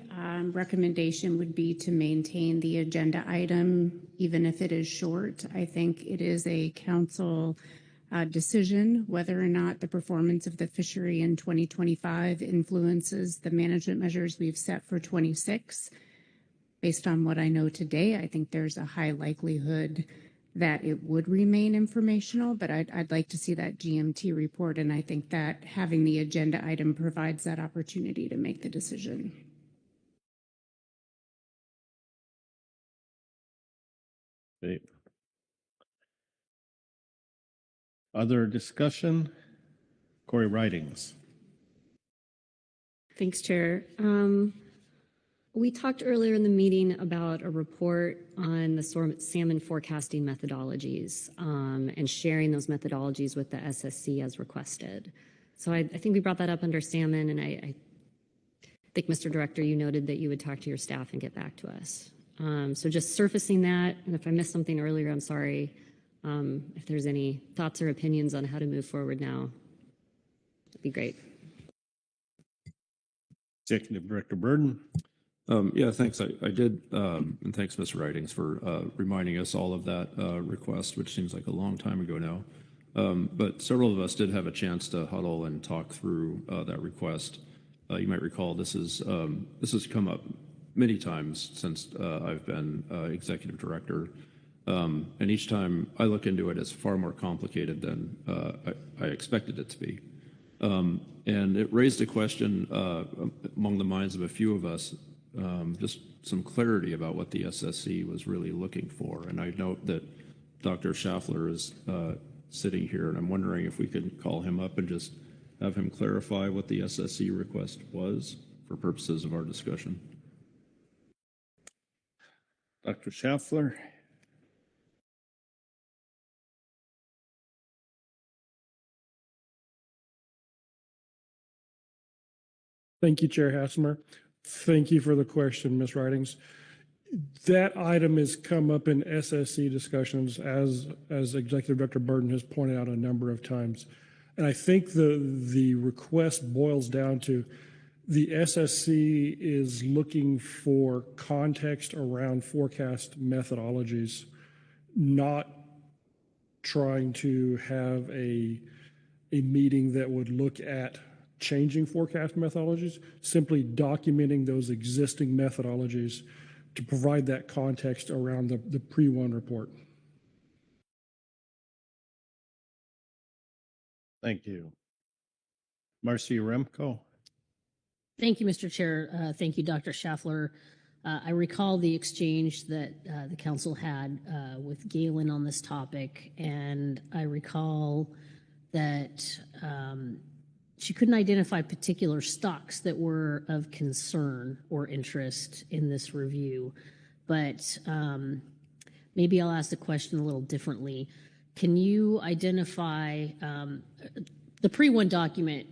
recommendation would be to maintain the agenda item, even if it is short. I think it is a council decision whether or not the performance of the fishery in 2025 influences the management measures we've set for 26. Based on what I know today, I think there's a high likelihood that it would remain informational, but I'd like to see that GMT report, and I think that having the agenda item provides that opportunity to make the decision. Okay. Other discussion? Corey Ridings. Thanks, Chair. We talked earlier in the meeting about a report on the salmon forecasting methodologies and sharing those methodologies with the SSC as requested. So I think we brought that up under salmon, and I think, Mr. Director, you noted that you would talk to your staff and get back to us. So just surfacing that, and if I missed something earlier, I'm sorry. If there's any thoughts or opinions on how to move forward now, that'd be great. Executive Director Burden. Yeah, thanks. I did, and thanks, Ms. Ridings, for reminding us all of that request, which seems like a long time ago now. But several of us did have a chance to huddle and talk through that request. You might recall this has come up many times since I've been executive director, and each time I look into it, it's far more complicated than I expected it to be. And it raised a question among the minds of a few of us, just some clarity about what the SSC was really looking for. And I note that Dr. Schaffler is sitting here, and I'm wondering if we could call him up and just have him clarify what the SSC request was for purposes of our discussion. Dr. Schaffler. Thank you, Chair Hassemer. Thank you for the question, Ms. Ridings. That item has come up in SSC discussions, as Executive Director Burden has pointed out a number of times. And I think the request boils down to the SSC is looking for context around forecast methodologies, not trying to have a meeting that would look at changing forecast methodologies, simply documenting those existing methodologies to provide that context around the pre-1 report. Thank you. Marcy Remco. Thank you, Mr. Chair. Thank you, Dr. Schaffler. I recall the exchange that the council had with Galen on this topic, and I recall that she couldn't identify particular stocks that were of concern or interest in this review. But maybe I'll ask the question a little differently. Can you identify the pre-1 document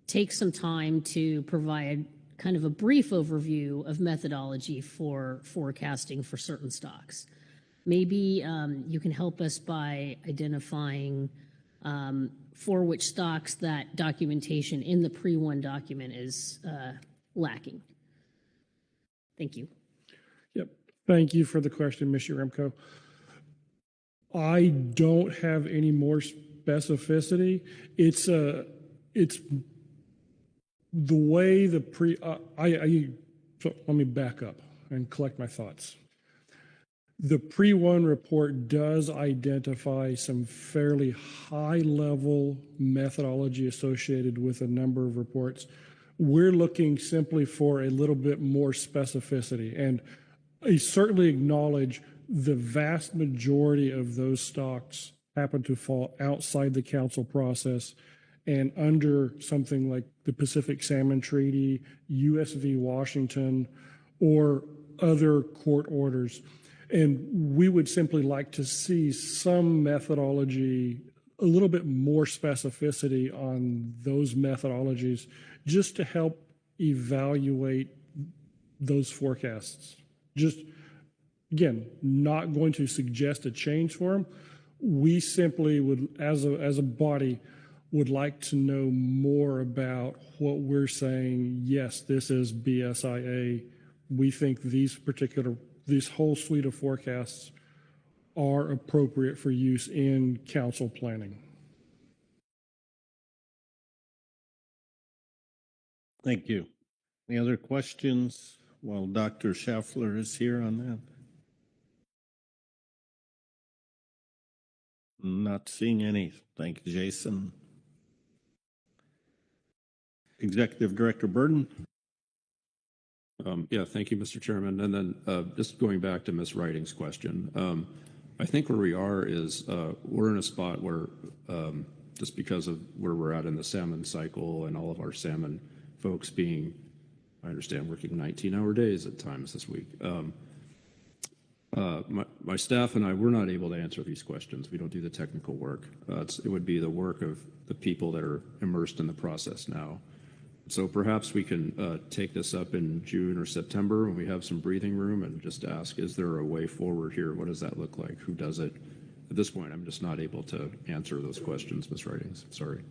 takes some time to provide kind of a brief overview of methodology for forecasting for certain stocks. Maybe you can help us by identifying for which stocks that documentation in the pre-1 document is lacking. Thank you. Yep. Thank you for the question, Ms. Remco. I don't have any more specificity. It's the way the so let me back up and collect my thoughts. The pre-1 report does identify some fairly high-level methodology associated with a number of reports. We're looking simply for a little bit more specificity, and I certainly acknowledge the vast majority of those stocks happen to fall outside the council process and under something like the Pacific Salmon Treaty, US v. Washington, or other court orders. And we would simply like to see some methodology, a little bit more specificity on those methodologies, just to help evaluate those forecasts. Just, again, not going to suggest a change for them. We simply would, as a body, would like to know more about what we're saying. Yes, this is BSIA. We think this whole suite of forecasts are appropriate for use in council planning. Thank you. Any other questions while Dr. Schaffler is here on that? Not seeing any. Thank you, Jason. Executive Director Burden. Yeah, thank you, Mr. Chairman. And then just going back to Ms. Writing's question, I think where we are is we're in a spot where just because of where we're at in the salmon cycle and all of our salmon folks being, I understand, working 19-hour days at times this week. My staff and I, we're not able to answer these questions. We don't do the technical work. It would be the work of the people that are immersed in the process now. So perhaps we can take this up in June or September when we have some breathing room and just ask, is there a way forward here? What does that look like? Who does it? At this point, I'm just not able to answer those questions, Ms. Writings. Sorry.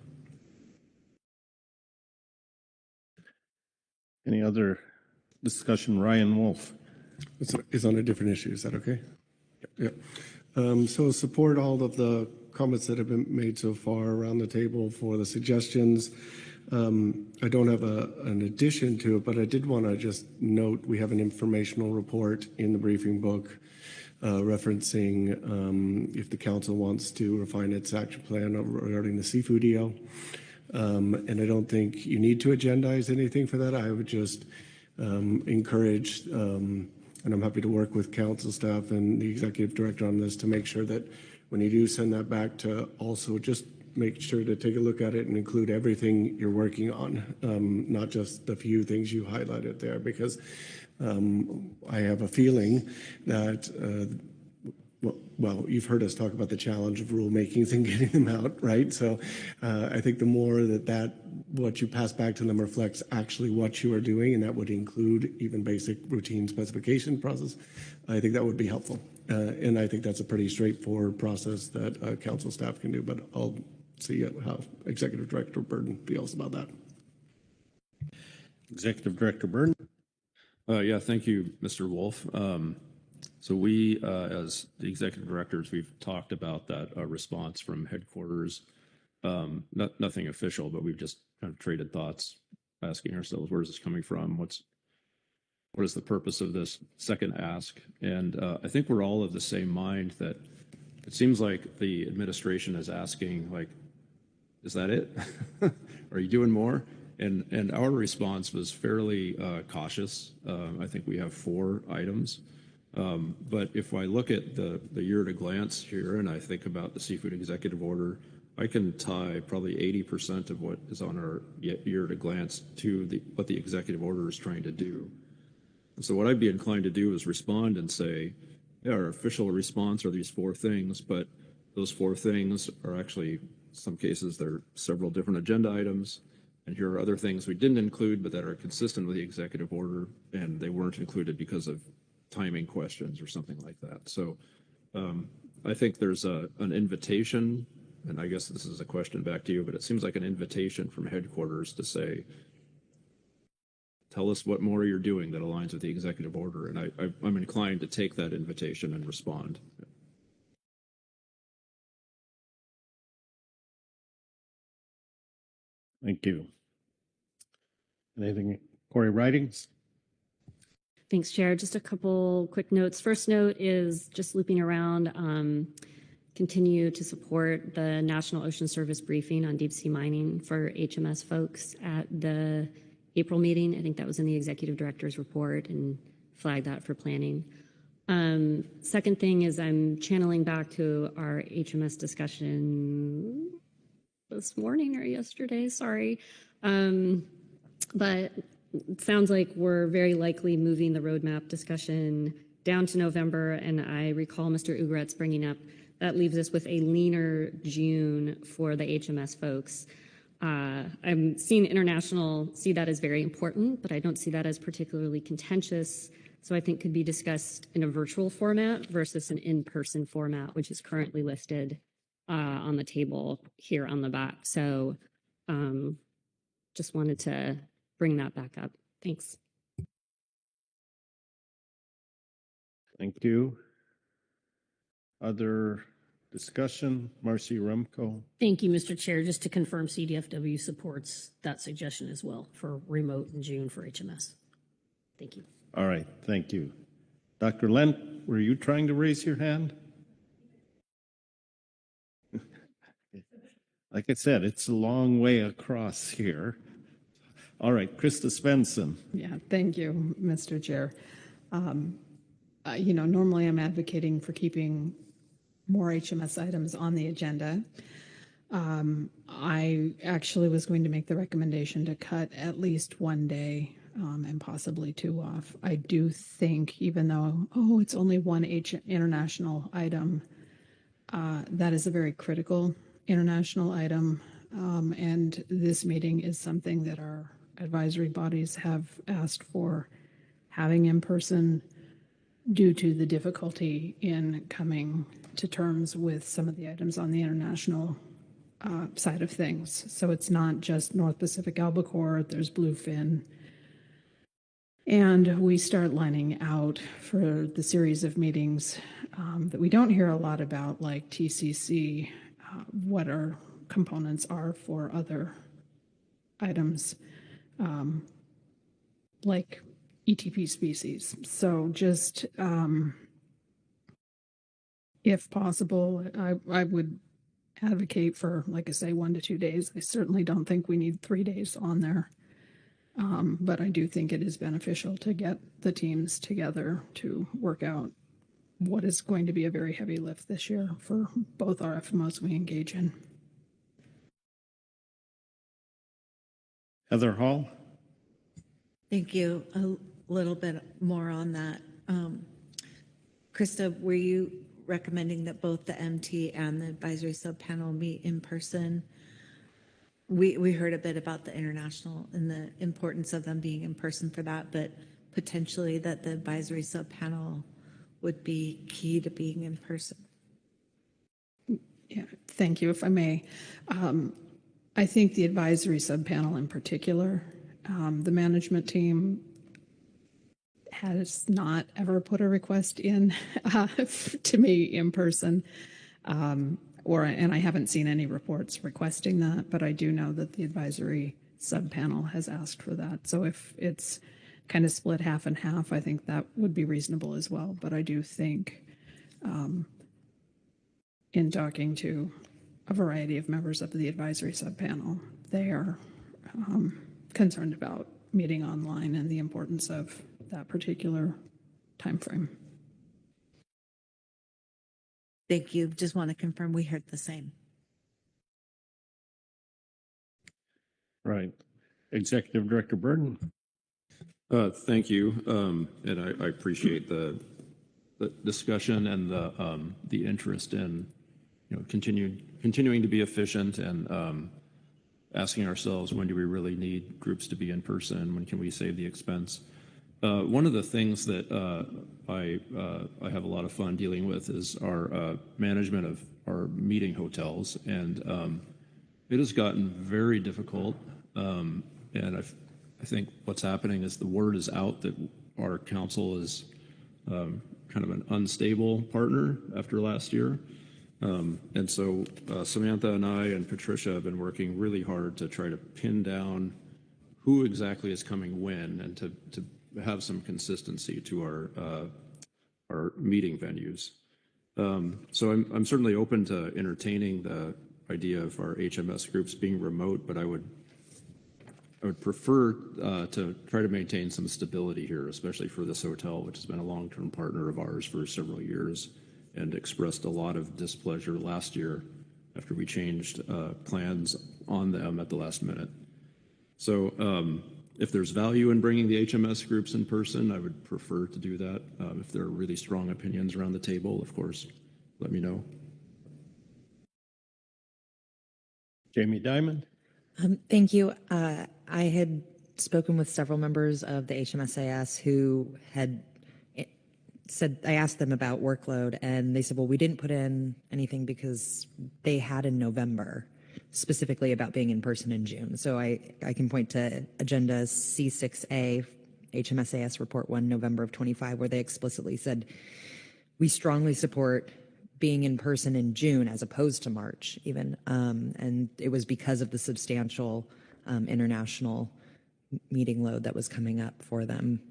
Any other discussion? Ryan Wolf. It's on a different issue. Is that okay? Yep. So support all of the comments that have been made so far around the table for the suggestions. I don't have an addition to it, but I did want to just note we have an informational report in the briefing book referencing if the council wants to refine its action plan regarding the seafood EO. And I don't think you need to agendize anything for that. I would just encourage, and I'm happy to work with council staff and the executive director on this to make sure that when you do send that back to also just make sure to take a look at it and include everything you're working on, not just the few things you highlighted there, because I have a feeling that, well, you've heard us talk about the challenge of rulemakings and getting them out, right? So I think the more that what you pass back to them reflects actually what you are doing, and that would include even basic routine specification process, I think that would be helpful. And I think that's a pretty straightforward process that council staff can do, but I'll see how Executive Director Burden feels about that. Executive Director Burden. Yeah, thank you, Mr. Wolf. So we, as the executive directors, we've talked about that response from headquarters. Nothing official, but we've just kind of traded thoughts, asking ourselves, where is this coming from? What is the purpose of this second ask? And I think we're all of the same mind that it seems like the administration is asking, like, is that it? Are you doing more? And our response was fairly cautious. I think we have 4 items. But if I look at the year at a glance here, and I think about the seafood executive order, I can tie probably 80% of what is on our year at a glance to what the executive order is trying to do. And so what I'd be inclined to do is respond and say, yeah, our official response are these 4 things, but those 4 things are actually, in some cases, there are several different agenda items. And here are other things we didn't include, but that are consistent with the executive order, and they weren't included because of timing questions or something like that. So I think there's an invitation, and I guess this is a question back to you, but it seems like an invitation from headquarters to say, tell us what more you're doing that aligns with the executive order. And I'm inclined to take that invitation and respond. Thank you. Anything, Corey Writings? Thanks, Chair. Just a couple quick notes. First note is just looping around, continue to support the National Ocean Service briefing on deep sea mining for HMS folks at the April meeting. I think that was in the executive director's report, and flag that for planning. Second thing is I'm channeling back to our HMS discussion this morning or yesterday, sorry. But it sounds like we're very likely moving the roadmap discussion down to November, and I recall Mr. Ugretz bringing up that leaves us with a leaner June for the HMS folks. I'm seeing international see that as very important, but I don't see that as particularly contentious. So I think could be discussed in a virtual format versus an in-person format, which is currently listed on the table here on the back. So just wanted to bring that back up. Thanks. Thank you. Other discussion? Marcy Rumko. Thank you, Mr. Chair. Just to confirm, CDFW supports that suggestion as well for remote in June for HMS. Thank you. All right, thank you. Dr. Lent, were you trying to raise your hand? like I said, it's a long way across here. All right, Krista Svensson. Yeah, thank you, Mr. Chair. Normally I'm advocating for keeping more HMS items on the agenda. I actually was going to make the recommendation to cut at least one day and possibly two off. I do think, even though, it's only one international item, that is a very critical international item. And this meeting is something that our advisory bodies have asked for having in person due to the difficulty in coming to terms with some of the items on the international side of things. So it's not just North Pacific albacore, there's bluefin. And we start lining out for the series of meetings that we don't hear a lot about, like TCC, what our components are for other items, like ETP species. So just, if possible, I would advocate for, like I say, 1 to 2 days. I certainly don't think we need 3 days on there. But I do think it is beneficial to get the teams together to work out what is going to be a very heavy lift this year for both our FMOs we engage in. Heather Hall. Thank you. A little bit more on that. Krista, were you recommending that both the MT and the advisory subpanel meet in person? We heard a bit about the international and the importance of them being in person for that, but potentially that the advisory subpanel would be key to being in person. Yeah, thank you. If I may, I think the advisory subpanel in particular, the management team has not ever put a request in to me in person. And I haven't seen any reports requesting that, but I do know that the advisory subpanel has asked for that. So if it's kind of split half and half, I think that would be reasonable as well. But I do think in talking to a variety of members of the advisory subpanel, they are concerned about meeting online and the importance of that particular timeframe. Thank you. Just want to confirm we heard the same. Right. Executive Director Burden. Thank you. And I appreciate the discussion and the interest in continuing to be efficient and asking ourselves, when do we really need groups to be in person? When can we save the expense? One of the things that I have a lot of fun dealing with is our management of our meeting hotels, and it has gotten very difficult. And I think what's happening is the word is out that our council is kind of an unstable partner after last year. And so Samantha and I and Patricia have been working really hard to try to pin down who exactly is coming when, and to have some consistency to our meeting venues. So I'm certainly open to entertaining the idea of our HMS groups being remote, but I would prefer to try to maintain some stability here, especially for this hotel, which has been a long-term partner of ours for several years and expressed a lot of displeasure last year after we changed plans on them at the last minute. So if there's value in bringing the HMS groups in person, I would prefer to do that. If there are really strong opinions around the table, of course, let me know. Jamie Dimon. Thank you. I had spoken with several members of the HMSAS who had said, I asked them about workload, and they said, well, we didn't put in anything because they had in November, specifically about being in person in June. So I can point to Agenda C6A, HMSAS Report 1, November of 25, where they explicitly said, we strongly support being in person in June as opposed to March even. And it was because of the substantial international meeting load that was coming up for them.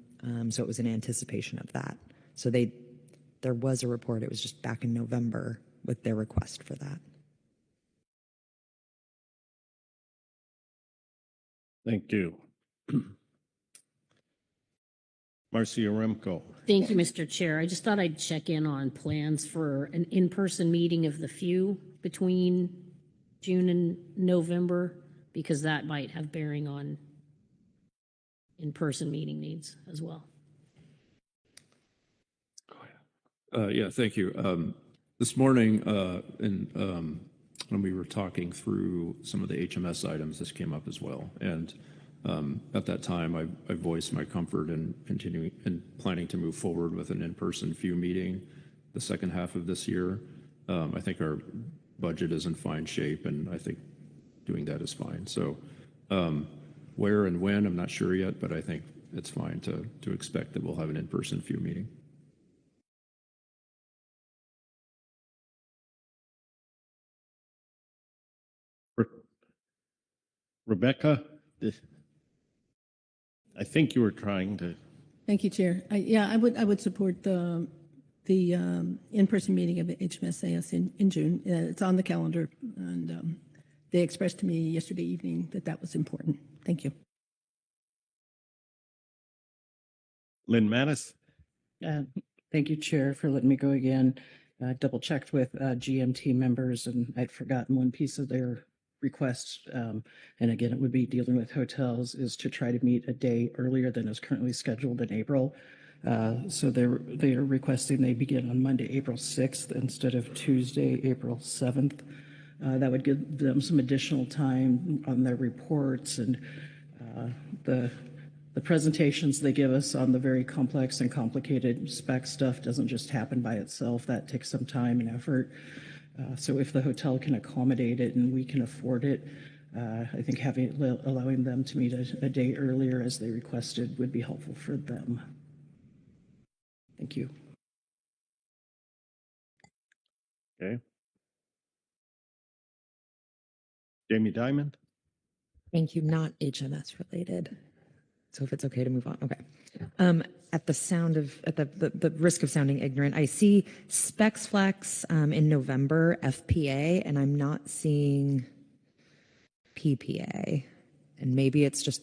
So it was in anticipation of that. So there was a report, it was just back in November with their request for that. Thank you. Marcia Remco. Thank you, Mr. Chair. I just thought I'd check in on plans for an in-person meeting of the few between June and November, because that might have bearing on in-person meeting needs as well. Yeah, thank you. This morning, when we were talking through some of the HMS items, this came up as well. And at that time, I voiced my comfort in continuing and planning to move forward with an in-person few meeting the second half of this year. I think our budget is in fine shape, and I think doing that is fine. So where and when, I'm not sure yet, but I think it's fine to expect that we'll have an in-person few meeting. Rebecca, I think you were trying to. Thank you, Chair. Yeah, I would support the in-person meeting of HMSAS in June. It's on the calendar, and they expressed to me yesterday evening that was important. Thank you. Lynn Mattis. Thank you, Chair, for letting me go again. Double checked with GMT members, and I'd forgotten one piece of their request. And again, it would be dealing with hotels, is to try to meet a day earlier than is currently scheduled in April. So they are requesting they begin on Monday, April 6th instead of Tuesday, April 7th. That would give them some additional time on their reports, and the presentations they give us on the very complex and complicated spec stuff doesn't just happen by itself. That takes some time and effort. So if the hotel can accommodate it and we can afford it, I think allowing them to meet a day earlier as they requested would be helpful for them. Thank you. Okay. Jamie Dimon. Thank you. Not HMS related. So if it's okay to move on. Okay. At the risk of sounding ignorant, I see Specs Flex in November, FPA, and I'm not seeing PPA. And maybe it's just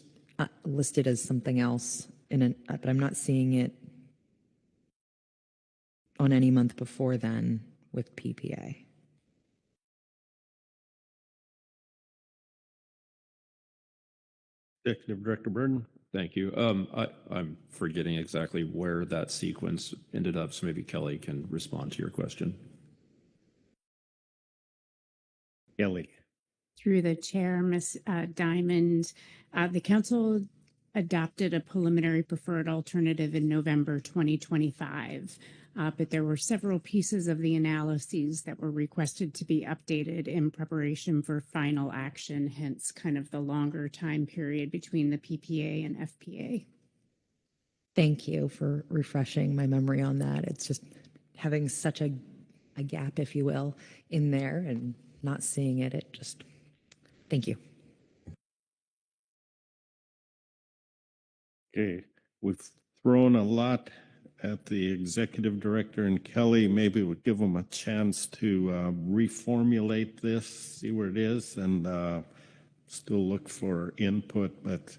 listed as something else but I'm not seeing it on any month before then with PPA. Executive Director Burden. Thank you. I'm forgetting exactly where that sequence ended up, so maybe Kelly can respond to your question. Kelly. Through the chair, Ms. Diamond, the council adopted a preliminary preferred alternative in November 2025, but there were several pieces of the analyses that were requested to be updated in preparation for final action, hence kind of the longer time period between the PPA and FPA. Thank you for refreshing my memory on that. It's just having such a gap, if you will, in there and not seeing it. Thank you. Okay, we've thrown a lot at the executive director and Kelly. Maybe we'll give them a chance to reformulate this, see where it is, and still look for input, but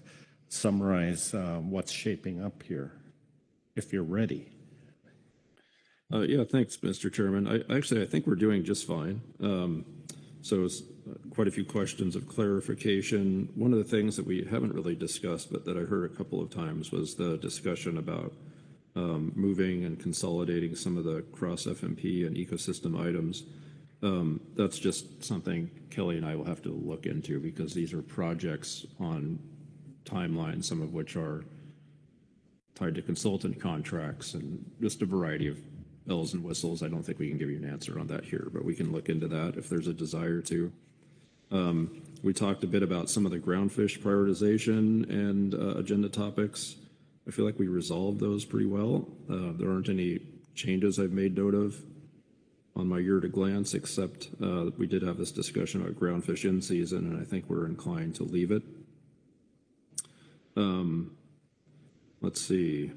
summarize what's shaping up here, if you're ready. Yeah, thanks, Mr. Chairman. I think we're doing just fine. So it's quite a few questions of clarification. One of the things that we haven't really discussed, but that I heard a couple of times, was the discussion about moving and consolidating some of the cross FMP and ecosystem items. That's just something Kelly and I will have to look into, because these are projects on timelines, some of which are tied to consultant contracts and just a variety of bells and whistles. I don't think we can give you an answer on that here, but we can look into that if there's a desire to. We talked a bit about some of the groundfish prioritization and agenda topics. I feel like we resolved those pretty well. There aren't any changes I've made note of on my year to glance, except we did have this discussion about groundfish in season, and I think we're inclined to leave it. Let's see.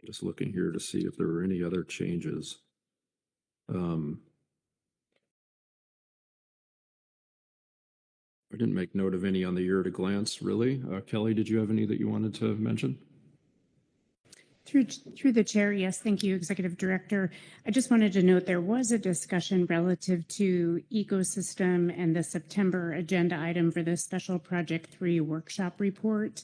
Just looking here to see if there were any other changes. I didn't make note of any on the year at a glance, really. Kelly, did you have any that you wanted to mention? Through the chair, yes, thank you, Executive Director. I just wanted to note there was a discussion relative to ecosystem and the September agenda item for the Special Project 3 workshop report.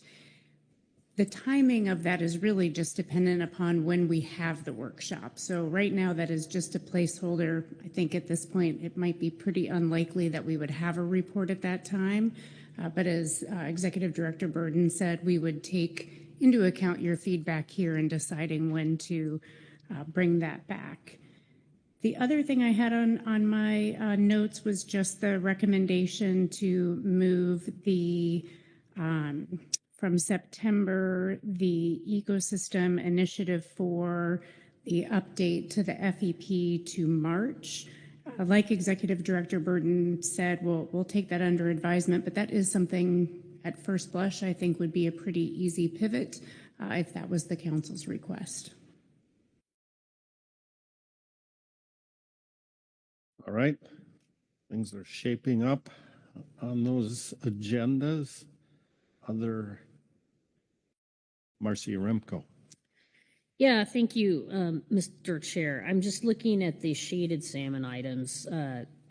The timing of that is really just dependent upon when we have the workshop. So right now, that is just a placeholder. I think at this point, it might be pretty unlikely that we would have a report at that time. But as Executive Director Burden said, we would take into account your feedback here in deciding when to bring that back. The other thing I had on my notes was just the recommendation to move the from September, the ecosystem initiative for the update to the FEP to March. Like Executive Director Burden said, we'll take that under advisement, but that is something at first blush I think would be a pretty easy pivot if that was the council's request. All right. Things are shaping up on those agendas. Other Marcia Remco. Yeah, thank you, Mr. Chair. I'm just looking at the shaded salmon items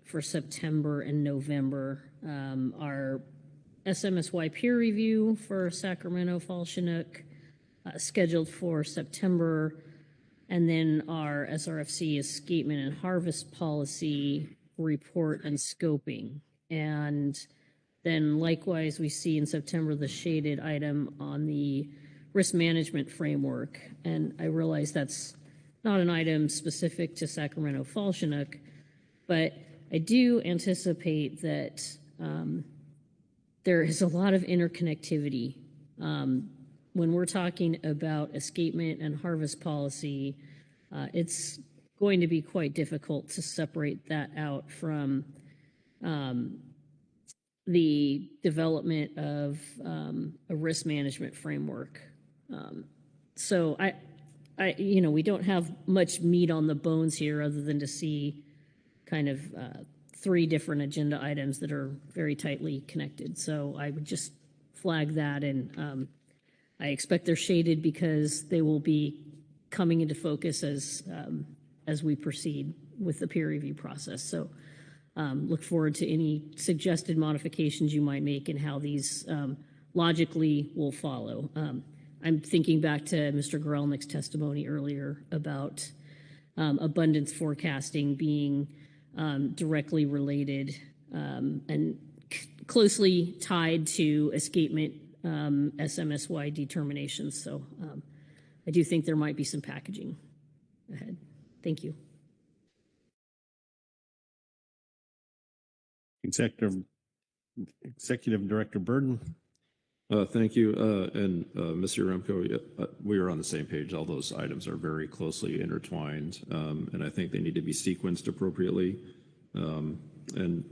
for September and November. Our SMSY peer review for Sacramento Fall Chinook scheduled for September, and then our SRFC escapement and harvest policy report and scoping. And then likewise, we see in September the shaded item on the risk management framework. And I realize that's not an item specific to Sacramento Fall Chinook, but I do anticipate that there is a lot of interconnectivity. When we're talking about escapement and harvest policy, it's going to be quite difficult to separate that out from the development of a risk management framework. So we don't have much meat on the bones here other than to see kind of 3 different agenda items that are very tightly connected. So I would just flag that, and I expect they're shaded because they will be coming into focus as we proceed with the peer review process. So look forward to any suggested modifications you might make and how these logically will follow. I'm thinking back to Mr. Gorelnik's testimony earlier about abundance forecasting being directly related and closely tied to escapement SMSY determinations. So I do think there might be some packaging ahead. Thank you. Executive Director Burden. Thank you. And Mr. Remco, we are on the same page. All those items are very closely intertwined, and I think they need to be sequenced appropriately. And,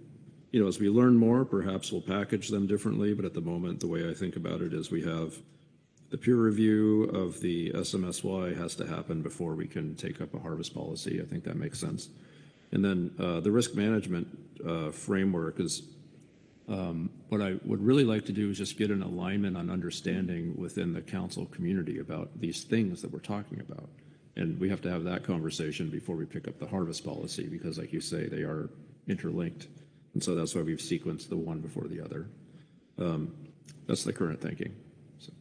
as we learn more, perhaps we'll package them differently, but at the moment, the way I think about it is we have the peer review of the SMSY has to happen before we can take up a harvest policy. I think that makes sense. And then the risk management framework is what I would really like to do is just get an alignment on understanding within the council community about these things that we're talking about. And we have to have that conversation before we pick up the harvest policy because, like you say, they are interlinked. And so that's why we've sequenced the one before the other. That's the current thinking. So.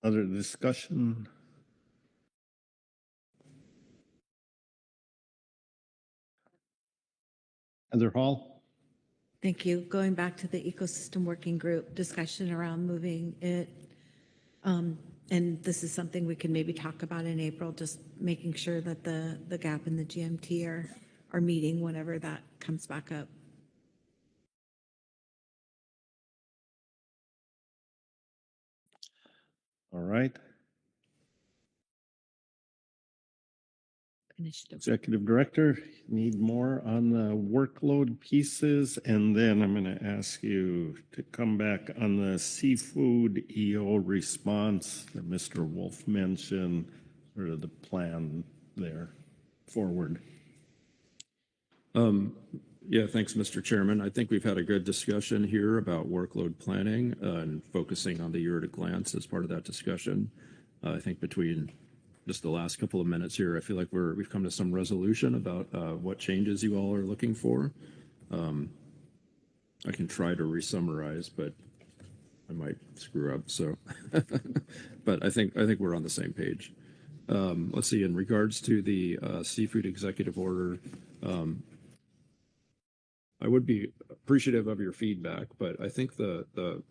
Other discussion? Heather Hall. Thank you. Going back to the ecosystem working group discussion around moving it, and this is something we can maybe talk about in April, just making sure that the gap and the GMT are meeting whenever that comes back up. All right. Executive Director, need more on the workload pieces, and then I'm going to ask you to come back on the seafood EO response that Mr. Wolf mentioned, sort of the plan there forward. Yeah, thanks, Mr. Chairman. I think we've had a good discussion here about workload planning and focusing on the year at a glance as part of that discussion. I think between just the last couple of minutes here, I feel like we've come to some resolution about what changes you all are looking for. I can try to re-summarize, but I might screw up. So, but I think we're on the same page. Let's see. In regards to the seafood executive order, I would be appreciative of your feedback, but I think the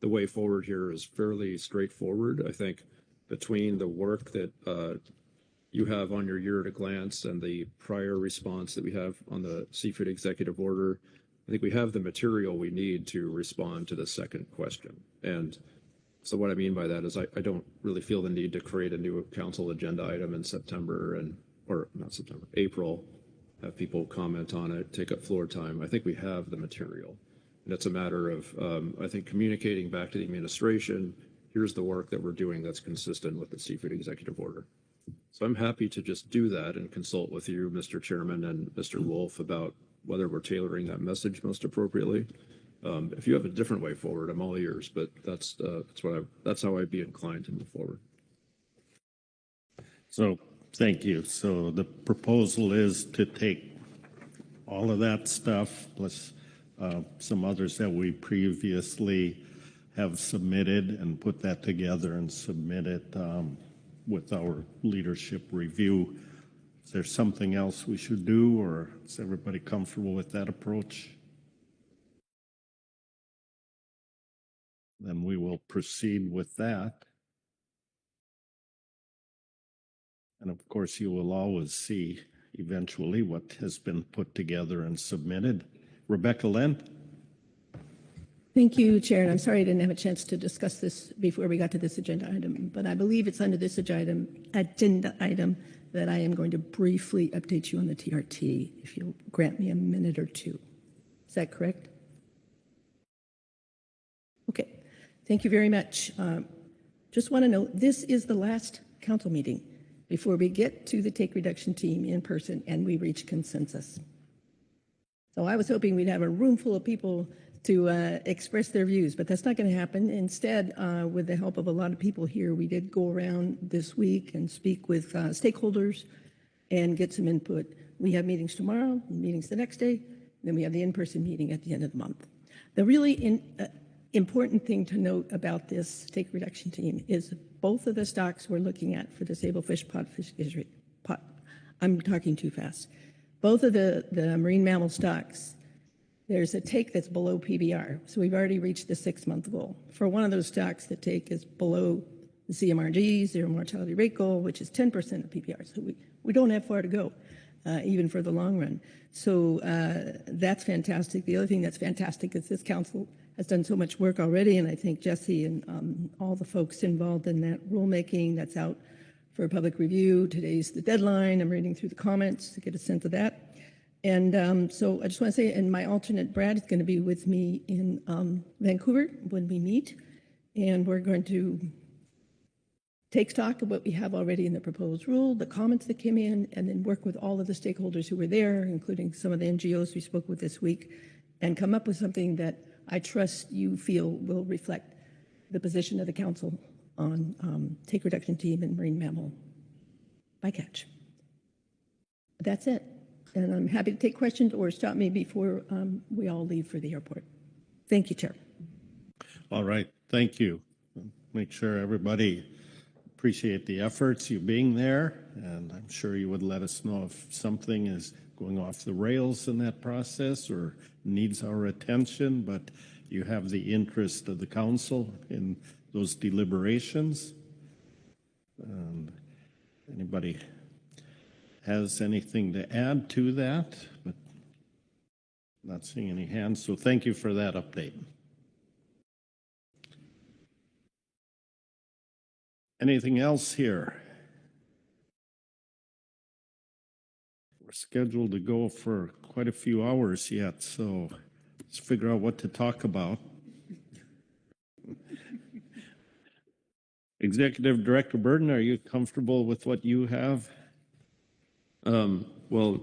way forward here is fairly straightforward. I think between the work that you have on your year at a glance and the prior response that we have on the seafood executive order, I think we have the material we need to respond to the second question. And so what I mean by that is I don't really feel the need to create a new council agenda item in April, have people comment on it, take up floor time. I think we have the material. And it's a matter of, I think, communicating back to the administration, here's the work that we're doing that's consistent with the seafood executive order. So I'm happy to just do that and consult with you, Mr. Chairman, and Mr. Wolf about whether we're tailoring that message most appropriately. If you have a different way forward, I'm all ears, but that's how I'd be inclined to move forward. So thank you. So the proposal is to take all of that stuff plus some others that we previously have submitted and put that together and submit it with our leadership review. Is there something else we should do, or is everybody comfortable with that approach? Then we will proceed with that. And of course, you will always see eventually what has been put together and submitted. Rebecca Lent. Thank you, Chair. And I'm sorry I didn't have a chance to discuss this before we got to this agenda item, but I believe it's under this agenda item that I am going to briefly update you on the TRT, if you'll grant me a minute or two. Is that correct? Okay. Thank you very much. Just want to note, this is the last council meeting before we get to the take reduction team in person and we reach consensus. So I was hoping we'd have a room full of people to express their views, but that's not going to happen. Instead, with the help of a lot of people here, we did go around this week and speak with stakeholders and get some input. We have meetings tomorrow, meetings the next day, then we have the in-person meeting at the end of the month. The really important thing to note about this take reduction team is both of the stocks we're looking at for the sablefish, potfish, I'm talking too fast. Both of the marine mammal stocks, there's a take that's below PBR. So we've already reached the 6-month goal. For one of those stocks, the take is below the CMRG, zero mortality rate goal, which is 10% of PBR. So we don't have far to go, even for the long run. So that's fantastic. The other thing that's fantastic is this council has done so much work already, and I thank Jesse and all the folks involved in that rulemaking that's out for public review. Today's the deadline. I'm reading through the comments to get a sense of that. And so I just want to say, and my alternate, Brad, is going to be with me in Vancouver when we meet, and we're going to take stock of what we have already in the proposed rule, the comments that came in, and then work with all of the stakeholders who were there, including some of the NGOs we spoke with this week, and come up with something that I trust you feel will reflect the position of the council on take reduction team and marine mammal bycatch. That's it. And I'm happy to take questions or stop me before we all leave for the airport. Thank you, Chair. All right. Thank you. Make sure everybody appreciate the efforts, you being there, and I'm sure you would let us know if something is going off the rails in that process or needs our attention, but you have the interest of the council in those deliberations. Anybody has anything to add to that? But not seeing any hands, so thank you for that update. Anything else here? We're scheduled to go for quite a few hours yet, so let's figure out what to talk about. Executive Director Burden, are you comfortable with what you have? Well,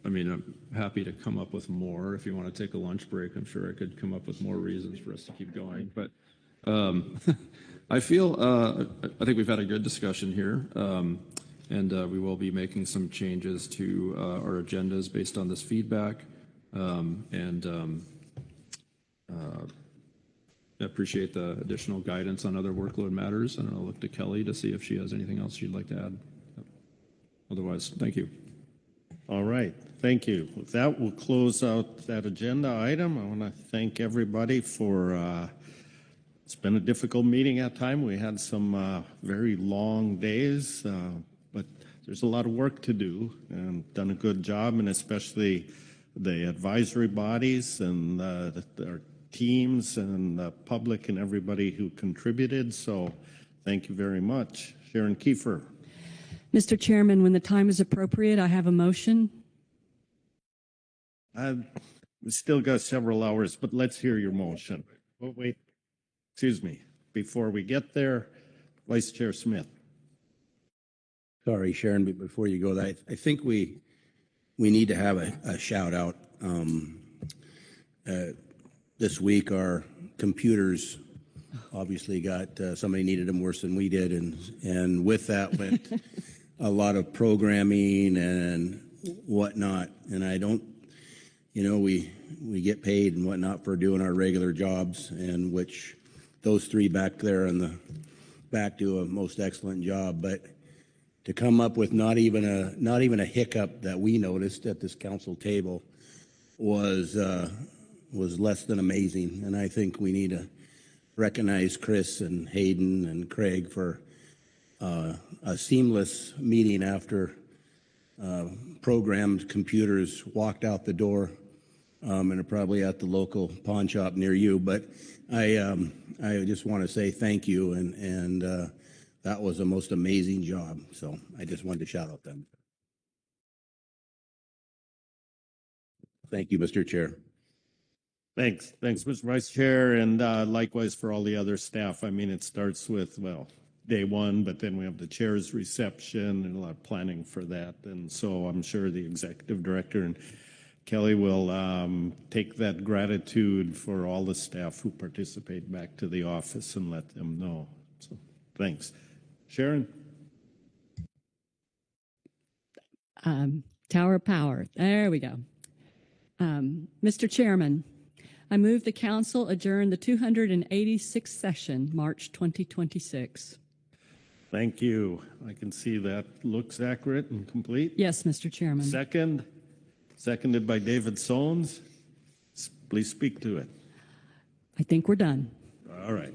I mean, I'm happy to come up with more. If you want to take a lunch break, I'm sure I could come up with more reasons for us to keep going. But I think we've had a good discussion here. And we will be making some changes to our agendas based on this feedback. I appreciate the additional guidance on other workload matters. And I'll look to Kelly to see if she has anything else she'd like to add. Otherwise, thank you. All right, thank you. With that, we'll close out that agenda item. I want to thank everybody for, it's been a difficult meeting at times. We had some very long days, but there's a lot of work to do, and done a good job, and especially the advisory bodies and our teams and the public and everybody who contributed. So thank you very much. Sharon Kiefer. Mr. Chairman, when the time is appropriate, I have a motion. We still got several hours, but let's hear your motion. Oh, wait, excuse me. Before we get there, Vice Chair Smith. Sorry, Sharon, but before you go, I think we need to have a shout out. This week, our computers obviously got, somebody needed them worse than we did. And with that went a lot of programming and whatnot. And I don't, we get paid and whatnot for doing our regular jobs, and which those three back there in the back do a most excellent job. But to come up with not even a hiccup that we noticed at this council table was less than amazing. And I think we need to recognize Chris and Hayden and Craig for a seamless meeting after programmed computers walked out the door, and are probably at the local pawn shop near you. But I just want to say thank you, and that was a most amazing job. So I just wanted to shout out them. Thank you, Mr. Chair. Thanks, Mr. Vice Chair, and likewise for all the other staff. I mean, it starts with, well, day one, but then we have the chair's reception and a lot of planning for that. And so I'm sure the executive director and Kelly will take that gratitude for all the staff who participate back to the office and let them know. So thanks. Sharon? Tower of Power. There we go. Mr. Chairman, I move the council adjourn the 286th session, March 2026. Thank you. I can see that looks accurate and complete. Yes, Mr. Chairman. Seconded by David Sones. Please speak to it. I think we're done. All right.